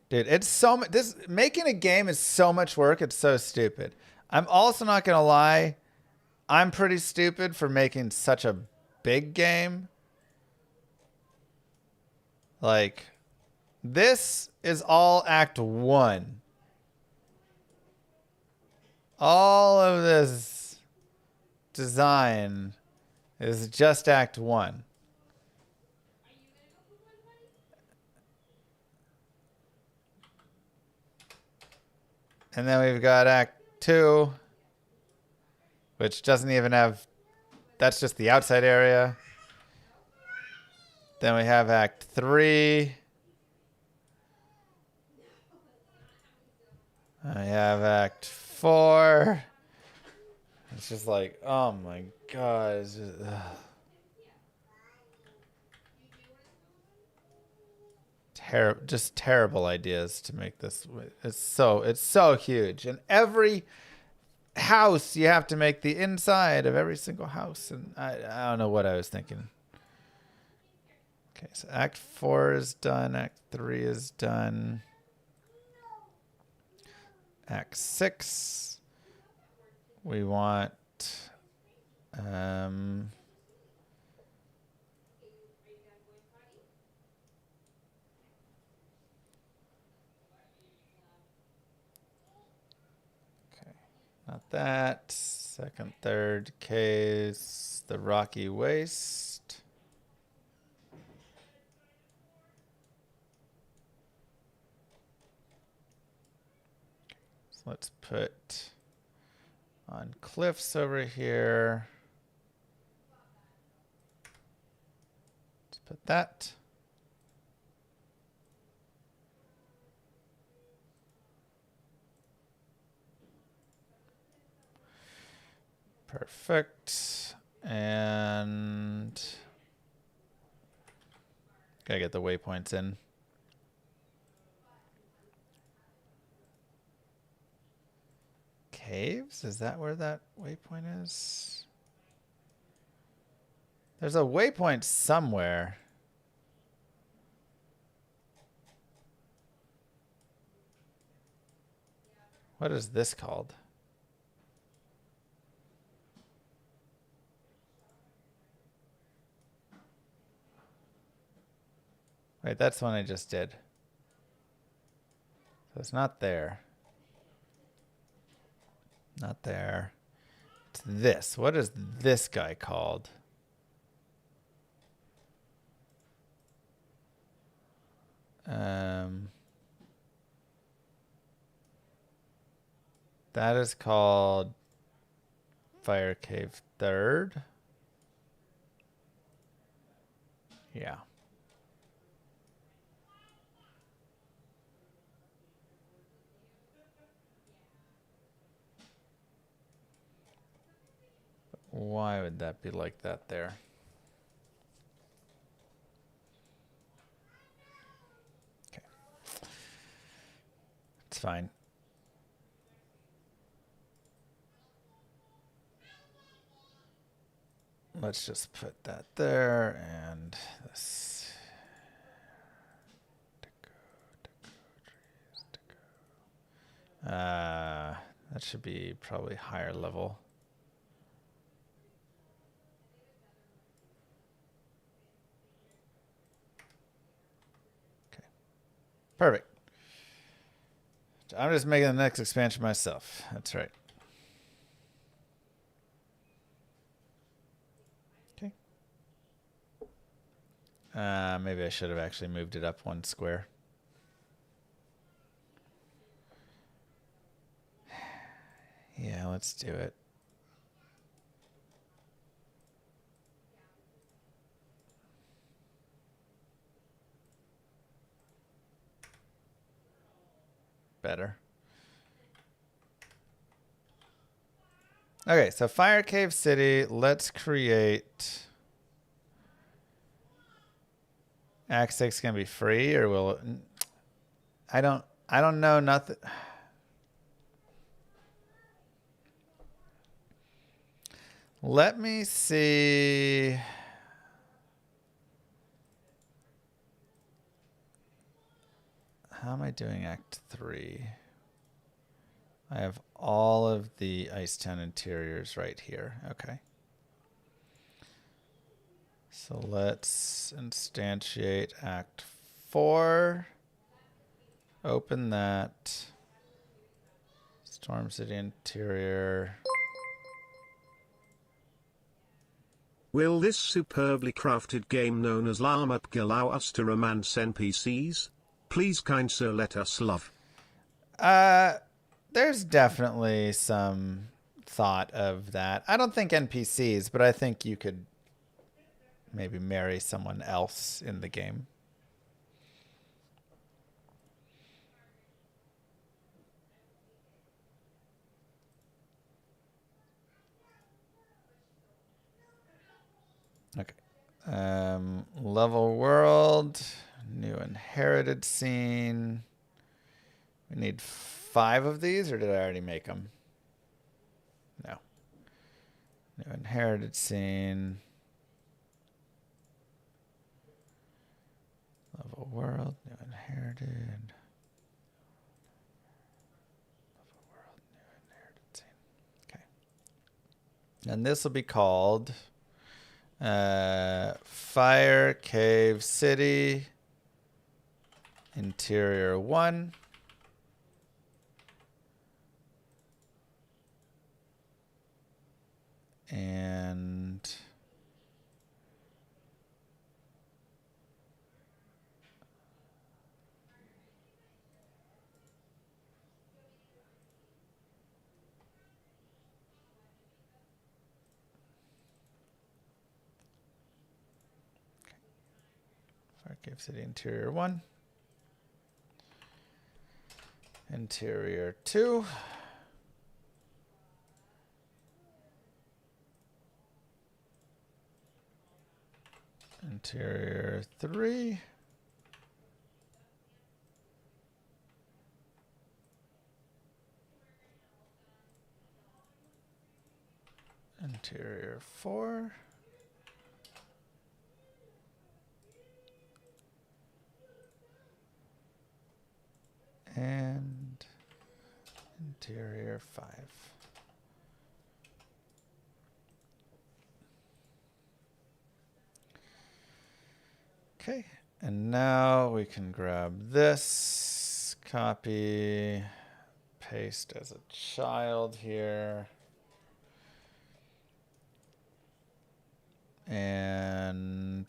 Dude, it's so much. This making a game is so much work. It's so stupid. I'm also not gonna lie. I'm pretty stupid for making such a big game. Like, this is all Act 1. All of this design is just Act 1. And then we've got Act 2, which doesn't even have, that's just the outside area. Then we have Act 3. I have Act 4. It's just like, oh my God. It's just terrible ideas to make this. It's so huge. And every house, you have to make the inside of every single house. And I don't know what I was thinking. Okay, so Act 4 is done. Act 3 is done. Act 6. We want... Not that. Second, third case, the rocky waste. So let's put on cliffs over here. Let's put that. Perfect. And gotta get the waypoints in. Caves? Is that where that waypoint is? There's a waypoint somewhere. What is this called? Wait, that's the one I just did. So it's not there. Not there. It's this. What is this guy called? That is called Fire Cave Third. Yeah. Why would that be like that there? Okay. It's fine. Let's just put that there and this. That should be probably higher level. Perfect. I'm just making the next expansion myself. That's right. Okay. Maybe I should have actually moved it up one square. Yeah, let's do it. Better. Okay, so Fire Cave City, let's create... Act 6 gonna be free, or will it... I don't know nothing. Let me see. How am I doing Act 3? I have all of the Icetown interiors right here. Okay. So let's instantiate Act 4. Open that. Storm City interior. Will this superbly crafted game known as Llama allow us to romance NPCs? Please, kind sir, let us love. There's definitely some thought of that. I don't think NPCs, but I think you could maybe marry someone else in the game. Okay. Level world, new inherited scene. We need 5 of these, or did I already make them? No. New inherited scene. Level world, new inherited. Level world, new inherited scene. Okay. And this will be called Fire Cave City Interior 1. And Fire Cave City Interior 1. Interior 2. Interior 3. Interior 4. And interior 5. Okay, and now we can grab this, copy, paste as a child here. And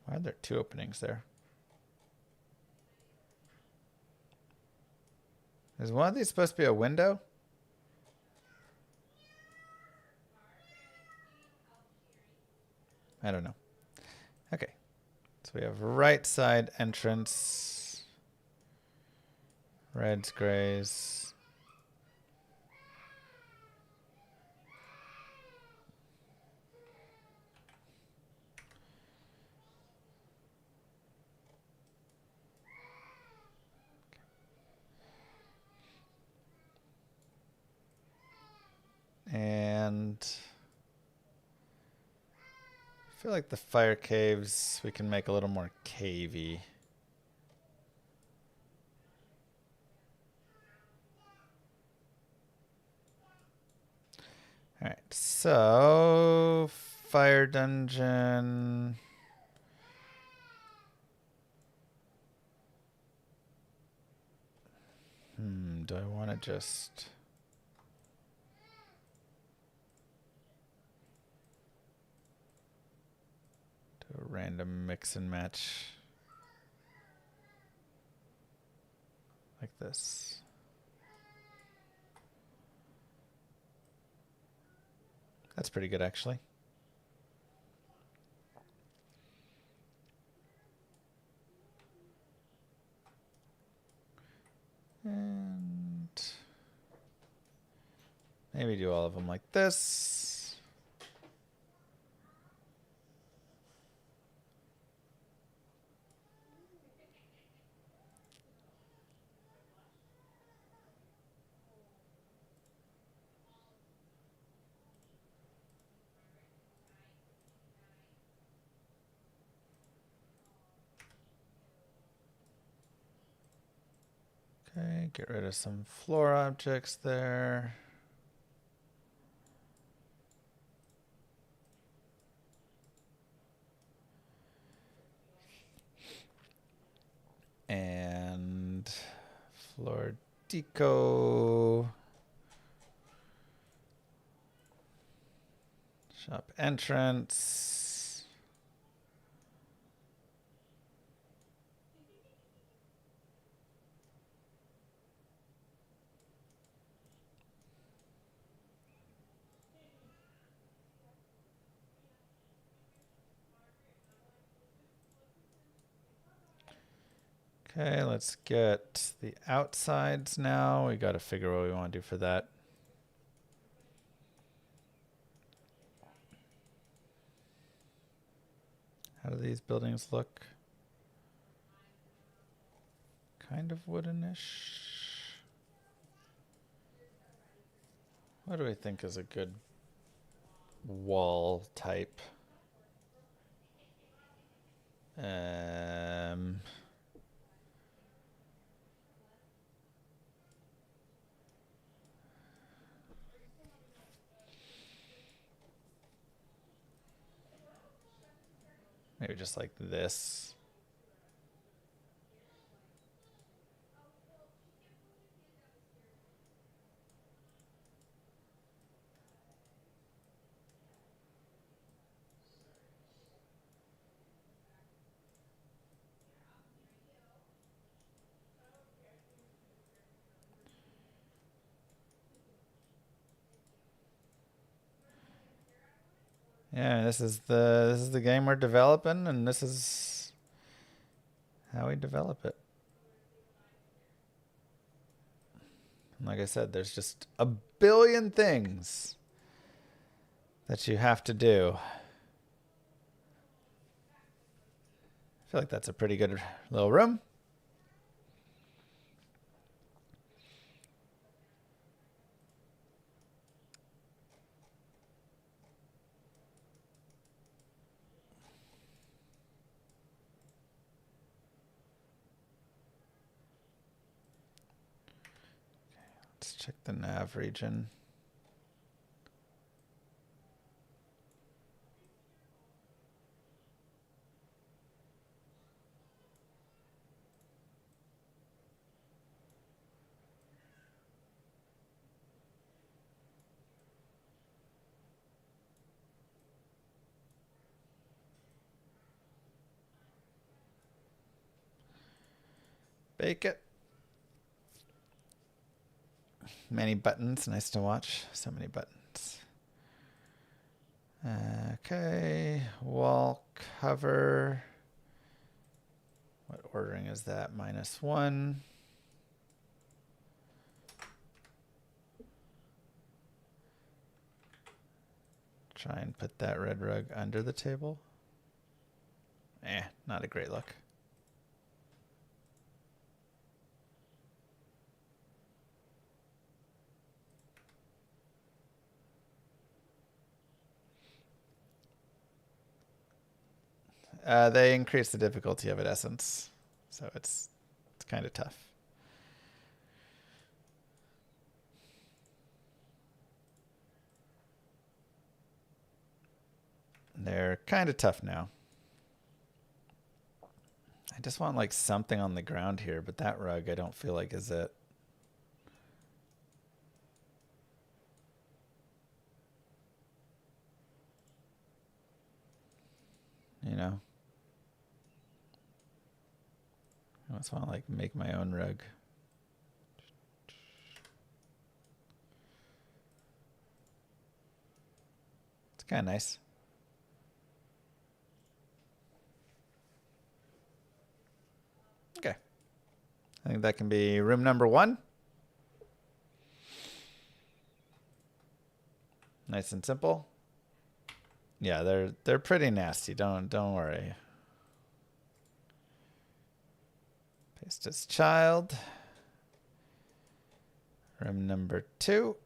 why are there 2 openings there? Is one of these supposed to be a window? I don't know. Okay. So we have right side entrance. Reds, grays. And I feel like the fire caves we can make a little more cavey. All right, so fire dungeon. Do I want to just do a random mix and match like this? That's pretty good, actually. And maybe do all of them like this. Okay, get rid of some floor objects there. And floor deco. Shop entrance. Okay, let's get the outsides now. We got to figure what we want to do for that. How do these buildings look? Kind of woodenish. What do we think is a good wall type? Maybe just like this. Yeah, this is the game we're developing, and this is how we develop it. And like I said, there's just a billion things that you have to do. I feel like that's a pretty good little room. Let's check the nav region. Bake it. Many buttons, nice to watch. So many buttons. Okay, wall cover. What ordering is that? -1. Try and put that red rug under the table. Not a great look. They increase the difficulty of it, Essence, so it's kind of tough. They're kind of tough now. I just want like something on the ground here, but that rug I don't feel like is it. You know? I just want to like make my own rug. It's kind of nice. Okay. I think that can be room number 1. Nice and simple. Yeah, they're pretty nasty. Don't worry. Paste as child. Room number 2.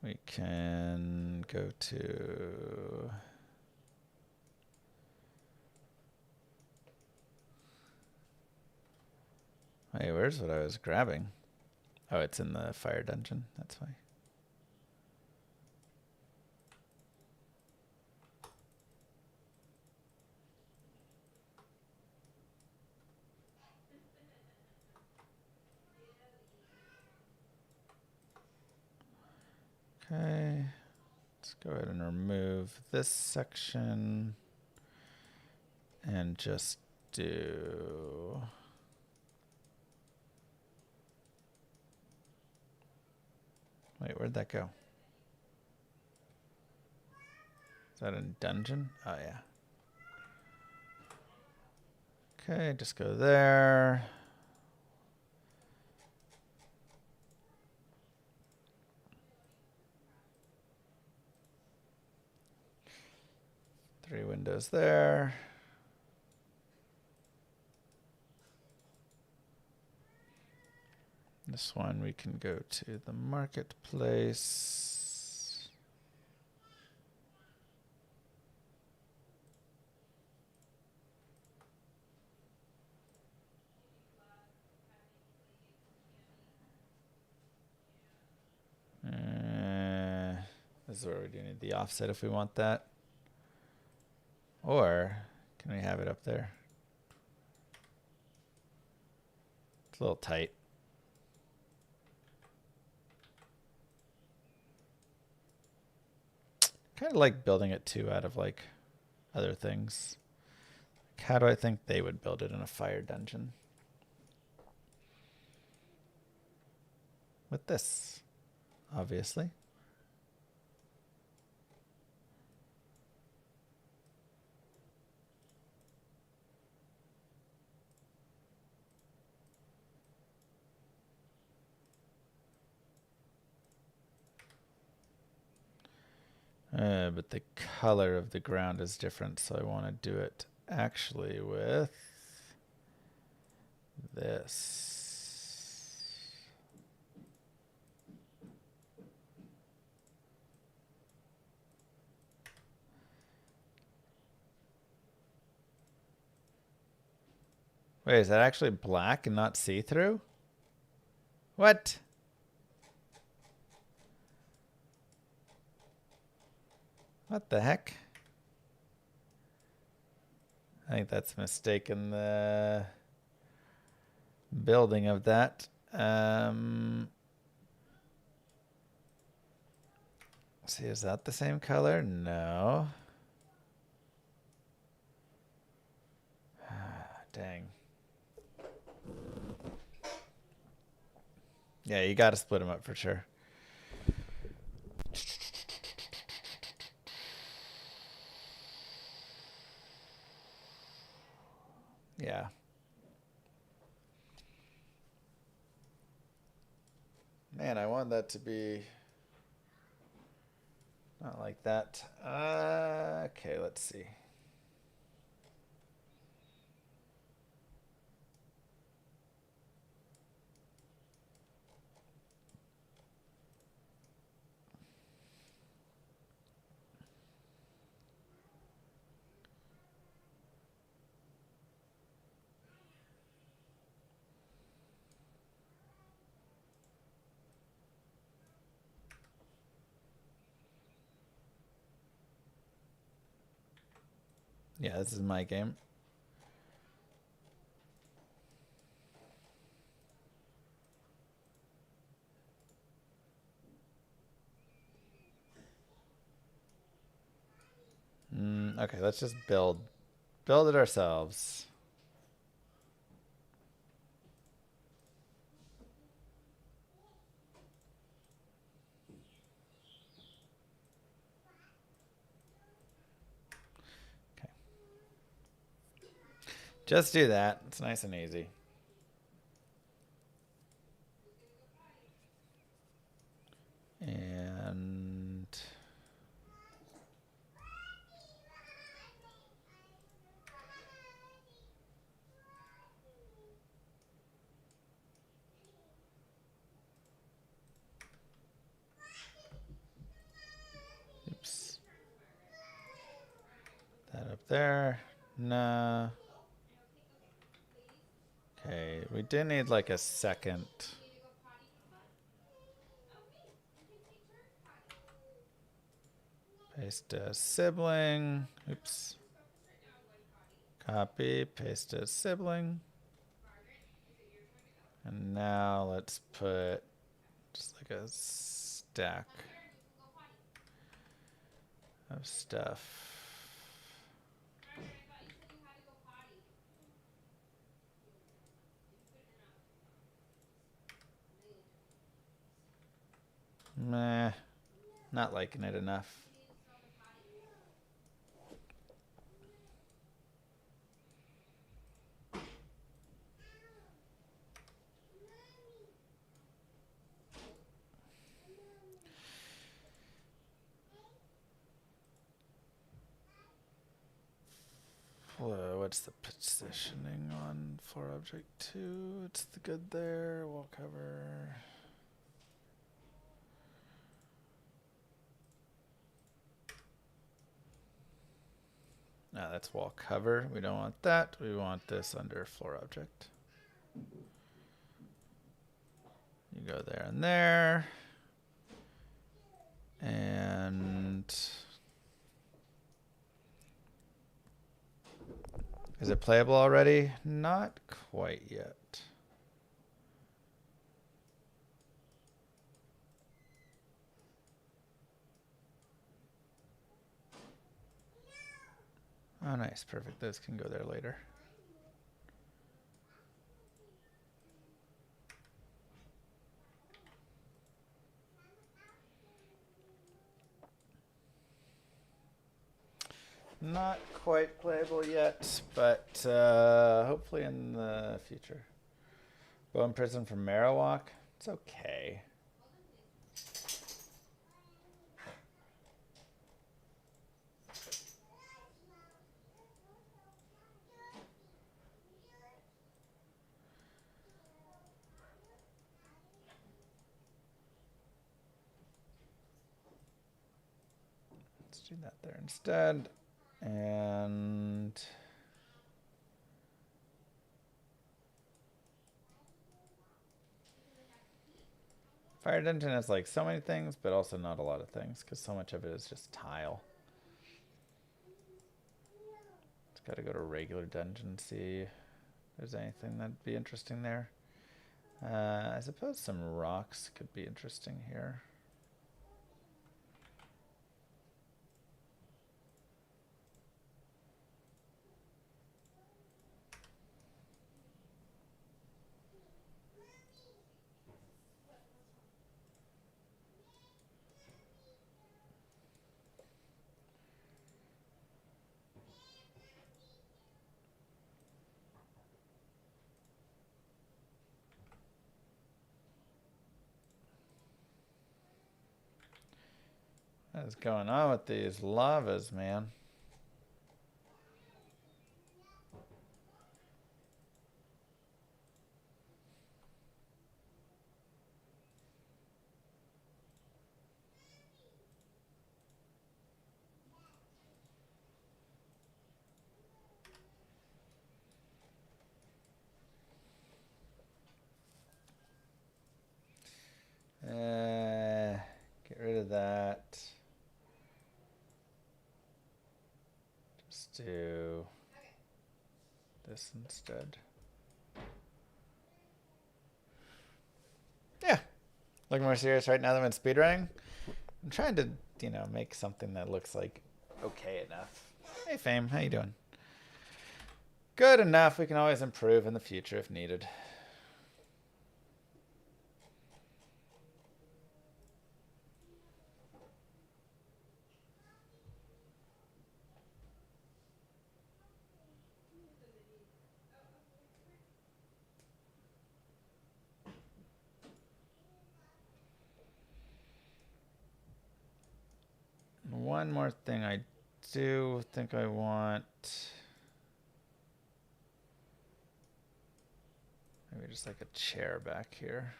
We can go to... Hey, where's what I was grabbing? Oh, it's in the fire dungeon. That's why. Okay. Let's go ahead and remove this section and just do... Wait, where'd that go? Is that a dungeon? Oh, yeah. Okay, just go there. Three windows there. This one we can go to the marketplace. This is where we do need the offset if we want that. Or can we have it up there? It's a little tight. Kind of like building it too out of like other things. How do I think they would build it in a fire dungeon? With this, obviously. But the color of the ground is different, so I want to do it actually with this. Wait, is that actually black and not see-through? What? What the heck? I think that's mistaken the building of that. See, is that the same color? No. Dang. Yeah, you got to split them up for sure. Yeah. Man, I want that to be not like that. Okay, let's see. Yeah, this is my game. Okay, let's just build it ourselves. Okay. Just do that. It's nice and easy. And there. Nah. Okay, we do need like a second. Paste a sibling. Oops. Copy, paste a sibling. And now let's put just like a stack of stuff. Meh, not liking it enough. What's the positioning on for object 2? It's the good there. Wall cover. No, that's wall cover. We don't want that. We want this under floor object. You go there and there. And is it playable already? Not quite yet. Oh, nice. Perfect. Those can go there later. Not quite playable yet, but hopefully in the future. Bone Prison from Marowak. It's okay. Let's do that there instead. And Fire Dungeon has like so many things, but also not a lot of things because so much of it is just tile. It's got to go to regular dungeon, see if there's anything that'd be interesting there. I suppose some rocks could be interesting here. What is going on with these lavas, man? Get rid of that. Just do this instead. Yeah. Looking more serious right now than when speedrunning. I'm trying to, you know, make something that looks like okay enough. Hey, Fame, how you doing? Good enough. We can always improve in the future if needed. One more thing I do think I want. Maybe just like a chair back here.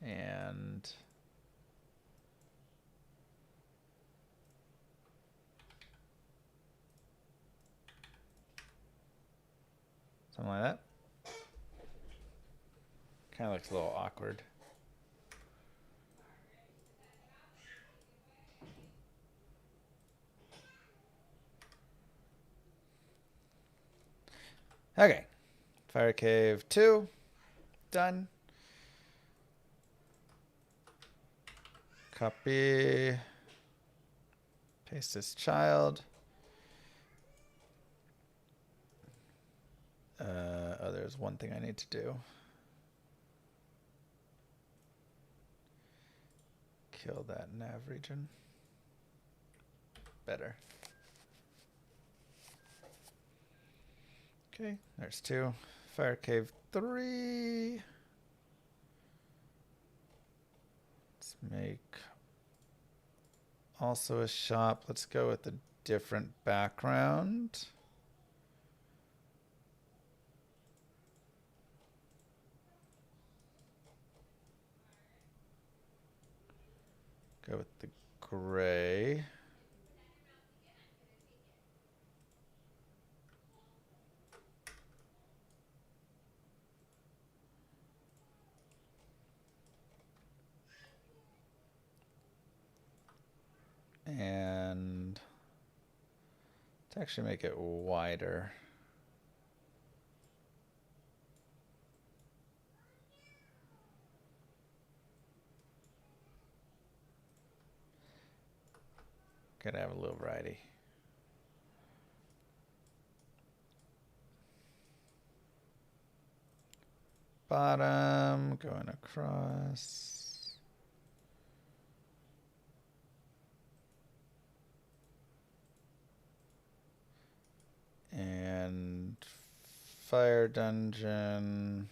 And Something like that. Kind of looks a little awkward. Okay. Fire Cave 2. Done. Copy. Paste this child. Oh, there's one thing I need to do. Kill that nav region. Better. Okay, there's 2. Fire Cave 3. Let's make also a shop. Let's go with a different background. Go with the gray. And to actually make it wider. Gotta have a little variety. Bottom, going across. And fire dungeon.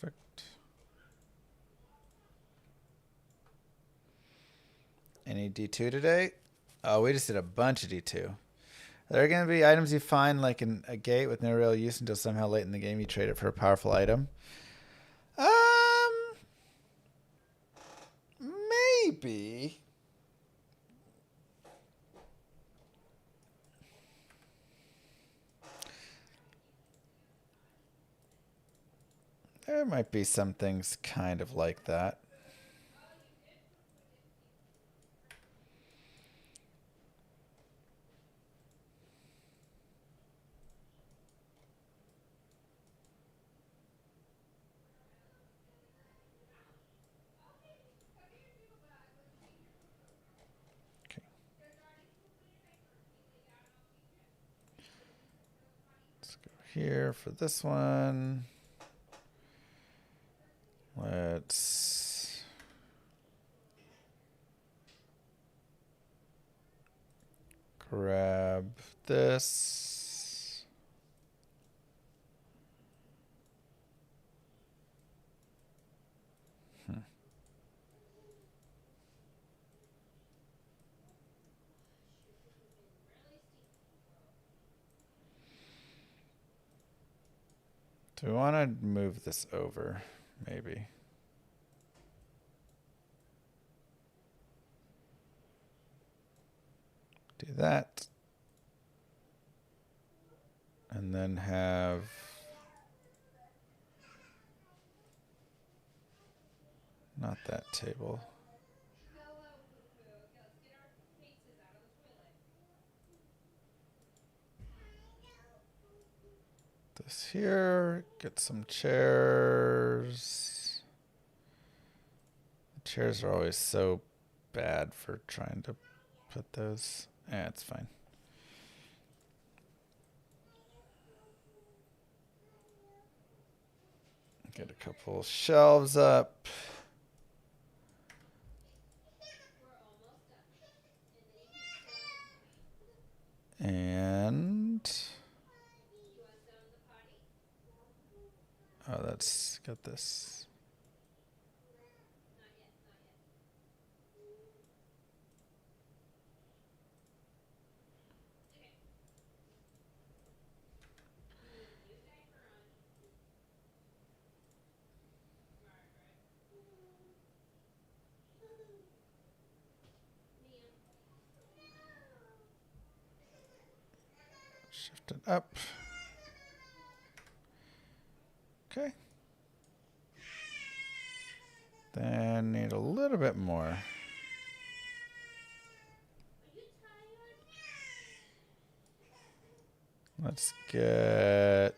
Perfect. Any D2 today? Oh, we just did a bunch of D2. There are going to be items you find like in a gate with no real use until somehow late in the game you trade it for a powerful item. Maybe. There might be some things kind of like that. Here for this one. Let's grab this. Do we want to move this over? Maybe. Do that. And then have not that table. This here, get some chairs. The chairs are always so bad for trying to put those. It's fine. Get a couple shelves up. And oh, that's got this. Shift it up. Okay. Then need a little bit more. Let's get...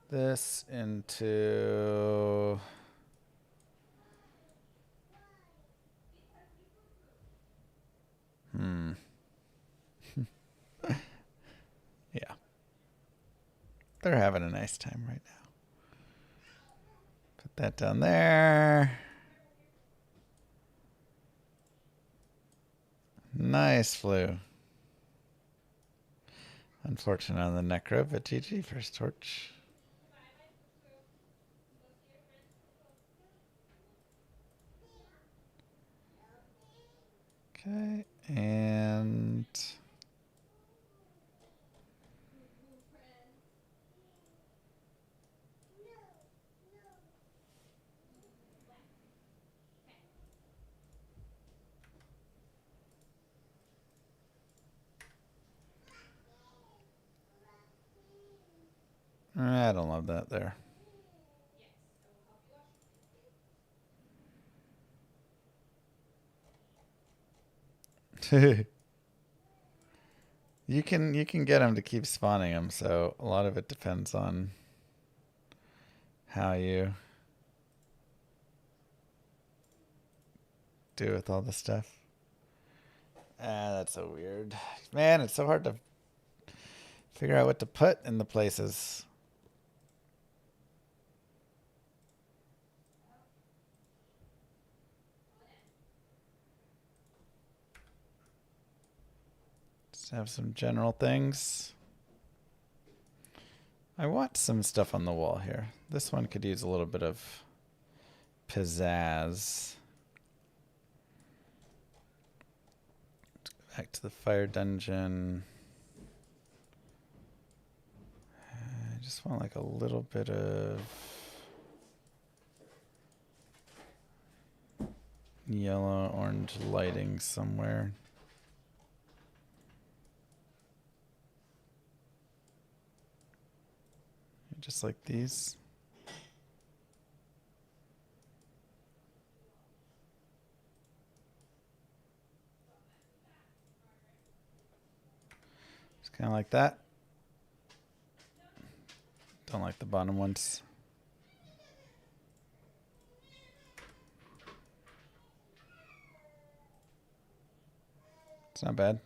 this into... Yeah. They're having a nice time right now. Put that down there. Nice flu. Unfortunate on the necro, but GG first torch. Okay, and I don't love that there. You can get them to keep spawning them, so a lot of it depends on how you do with all the stuff. That's so weird. Man, it's so hard to figure out what to put in the places. Just have some general things. I want some stuff on the wall here. This one could use a little bit of pizzazz. Let's go back to the fire dungeon. I just want like a little bit of yellow, orange lighting somewhere. Just like these. Just kind of like that. Don't like the bottom ones. It's not bad.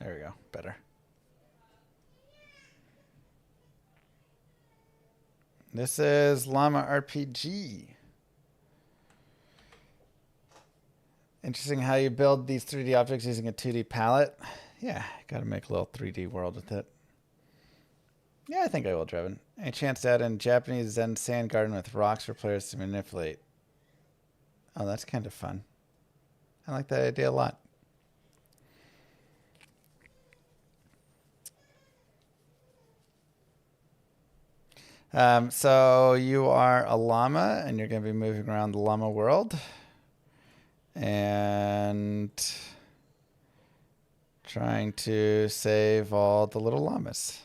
There we go. Better. This is Llama RPG. Interesting how you build these 3D objects using a 2D palette. Yeah, got to make a little 3D world with it. Yeah, I think I will, Drevin. Any chance to add in Japanese Zen sand garden with rocks for players to manipulate? Oh, that's kind of fun. I like that idea a lot. So you are a llama, and you're going to be moving around the llama world. And trying to save all the little llamas.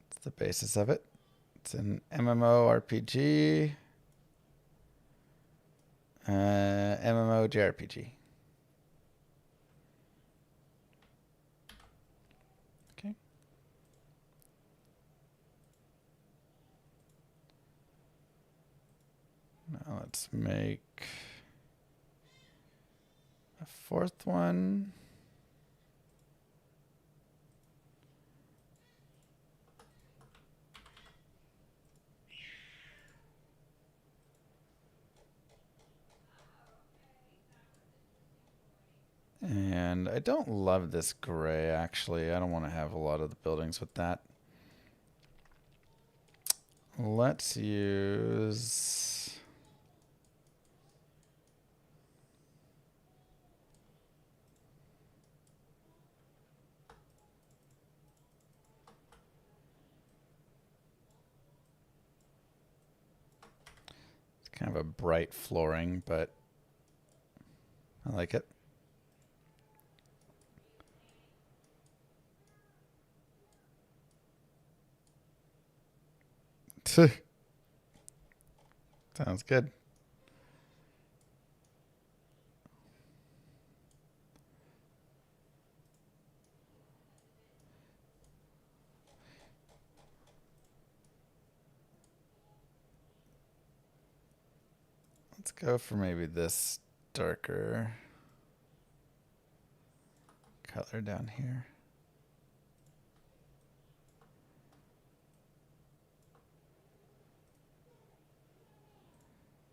That's the basis of it. It's an MMORPG. MMOJRPG. Okay. Now let's make a fourth one. I don't love this gray, actually. I don't want to have a lot of the buildings with that. Let's use... It's kind of a bright flooring, but I like it. Sounds good. Let's go for maybe this darker color down here.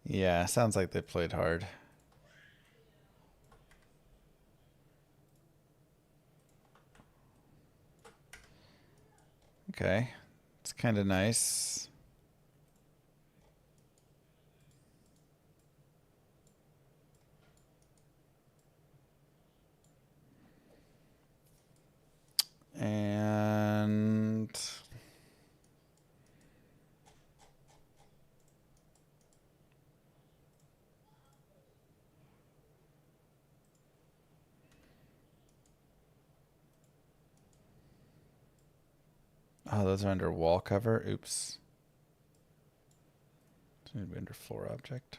Yeah, sounds like they played hard. Okay, it's kind of nice. And oh, those are under wall cover. Oops. It's going to be under floor object.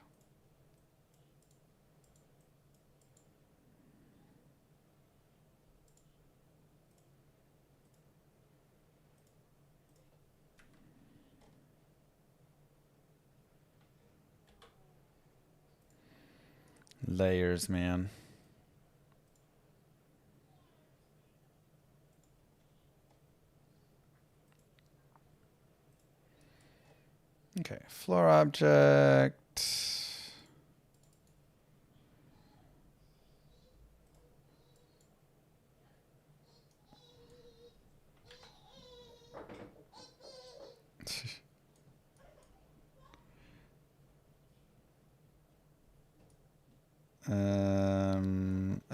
Layers, man. Okay, floor object.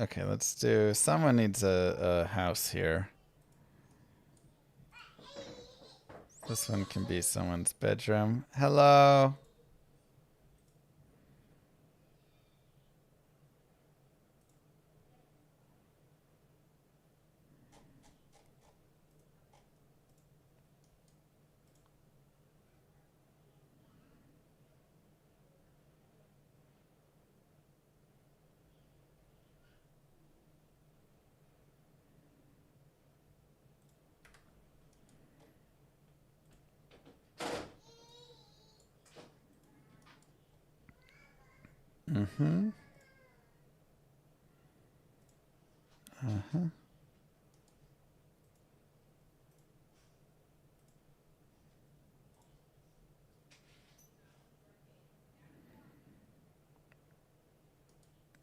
Okay, let's do, someone needs a house here. This one can be someone's bedroom. Hello. Mm-hmm. Uh-huh.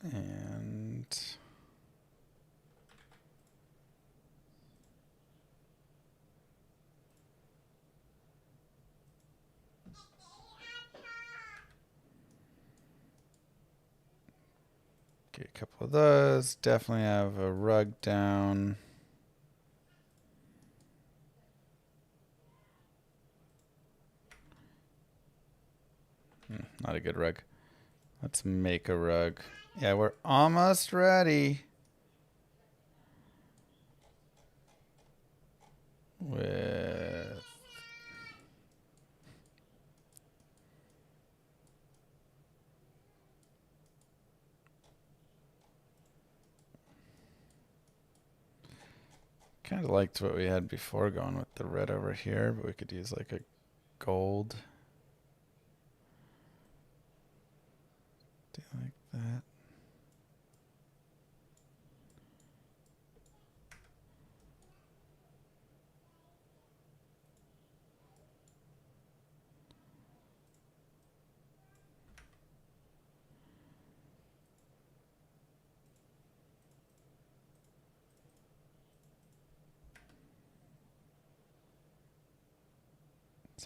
And get a couple of those. Definitely have a rug down. Not a good rug. Let's make a rug. Yeah, we're almost ready. With kind of liked what we had before going with the red over here, but we could use like a gold. Do like that.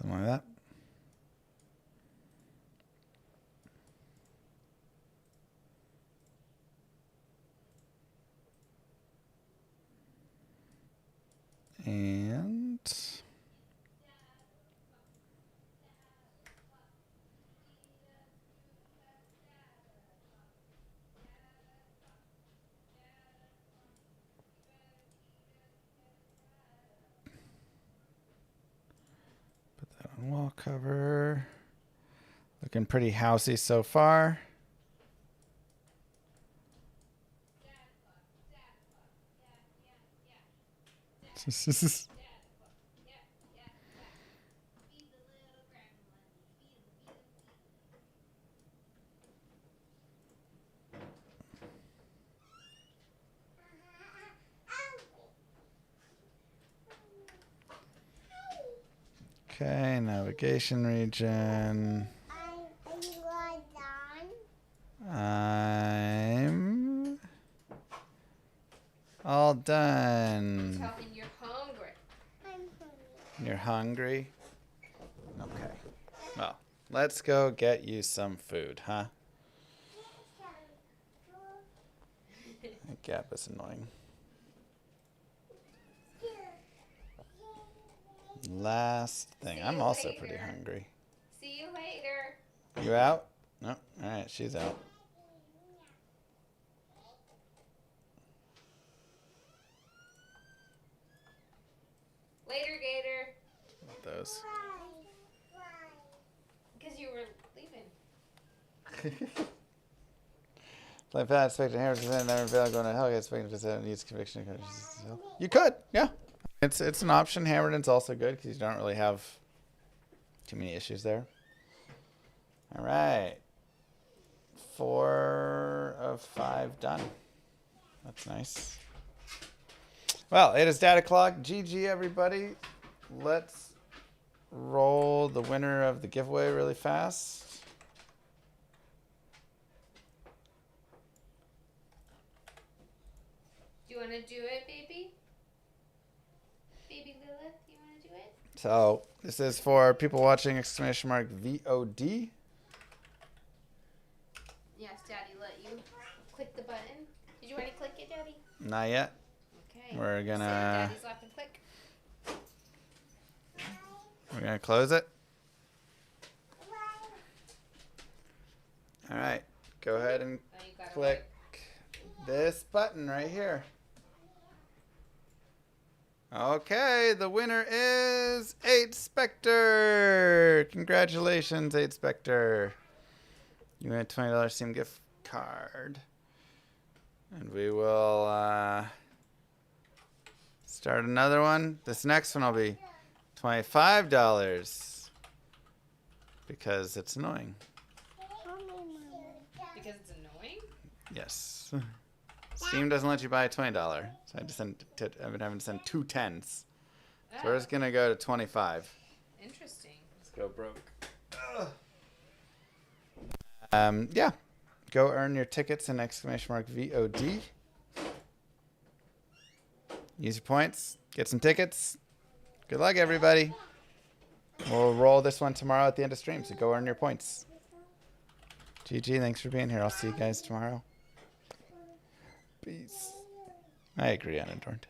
Something like that. And put that on wall cover. Looking pretty housey so far. Okay, navigation region. I'm all done. Tell him you're hungry. You're hungry? Okay. Well, let's go get you some food, huh? That gap is annoying. Last thing. See I'm you also later. pretty hungry. See you later. You out? No. All right, she's out. Later, Gator. What those? Because you were leaving. Like that, expecting Harris to never fail going to hell. Expecting to needs conviction. You could, yeah. It's an option. Hammerden's also good because you don't really have too many issues there. All right, 4 of 5 done. That's nice. Well, it is data clock. GG, everybody. Let's roll the winner of the giveaway really fast. Do you want to do it, baby? Baby Lilith, you want to do it? So this is for people watching !VOD. Yes, Daddy let you click the button. Did you want to click it, Daddy? Not yet. Okay. We're Sit gonna Daddy's lap and click. close it. All right, go ahead and Oh, you got it click this button right here. Okay, the winner is 8 Spectre. Congratulations, 8 Spectre. You win a $20 Steam gift card. And we will start another one. This next one will be $25 because it's annoying. Because it's annoying? Yes. Steam doesn't let you buy a $20, so I've been having to send 2 10s. So we're just gonna go to 25. Interesting. Let's go broke. Yeah. Go earn your tickets in !VOD. Use your points. Get some tickets. Good luck, everybody. We'll roll this one tomorrow at the end of stream, so go earn your points. GG, thanks for being here. I'll see you guys tomorrow. Peace. I agree, unadorned.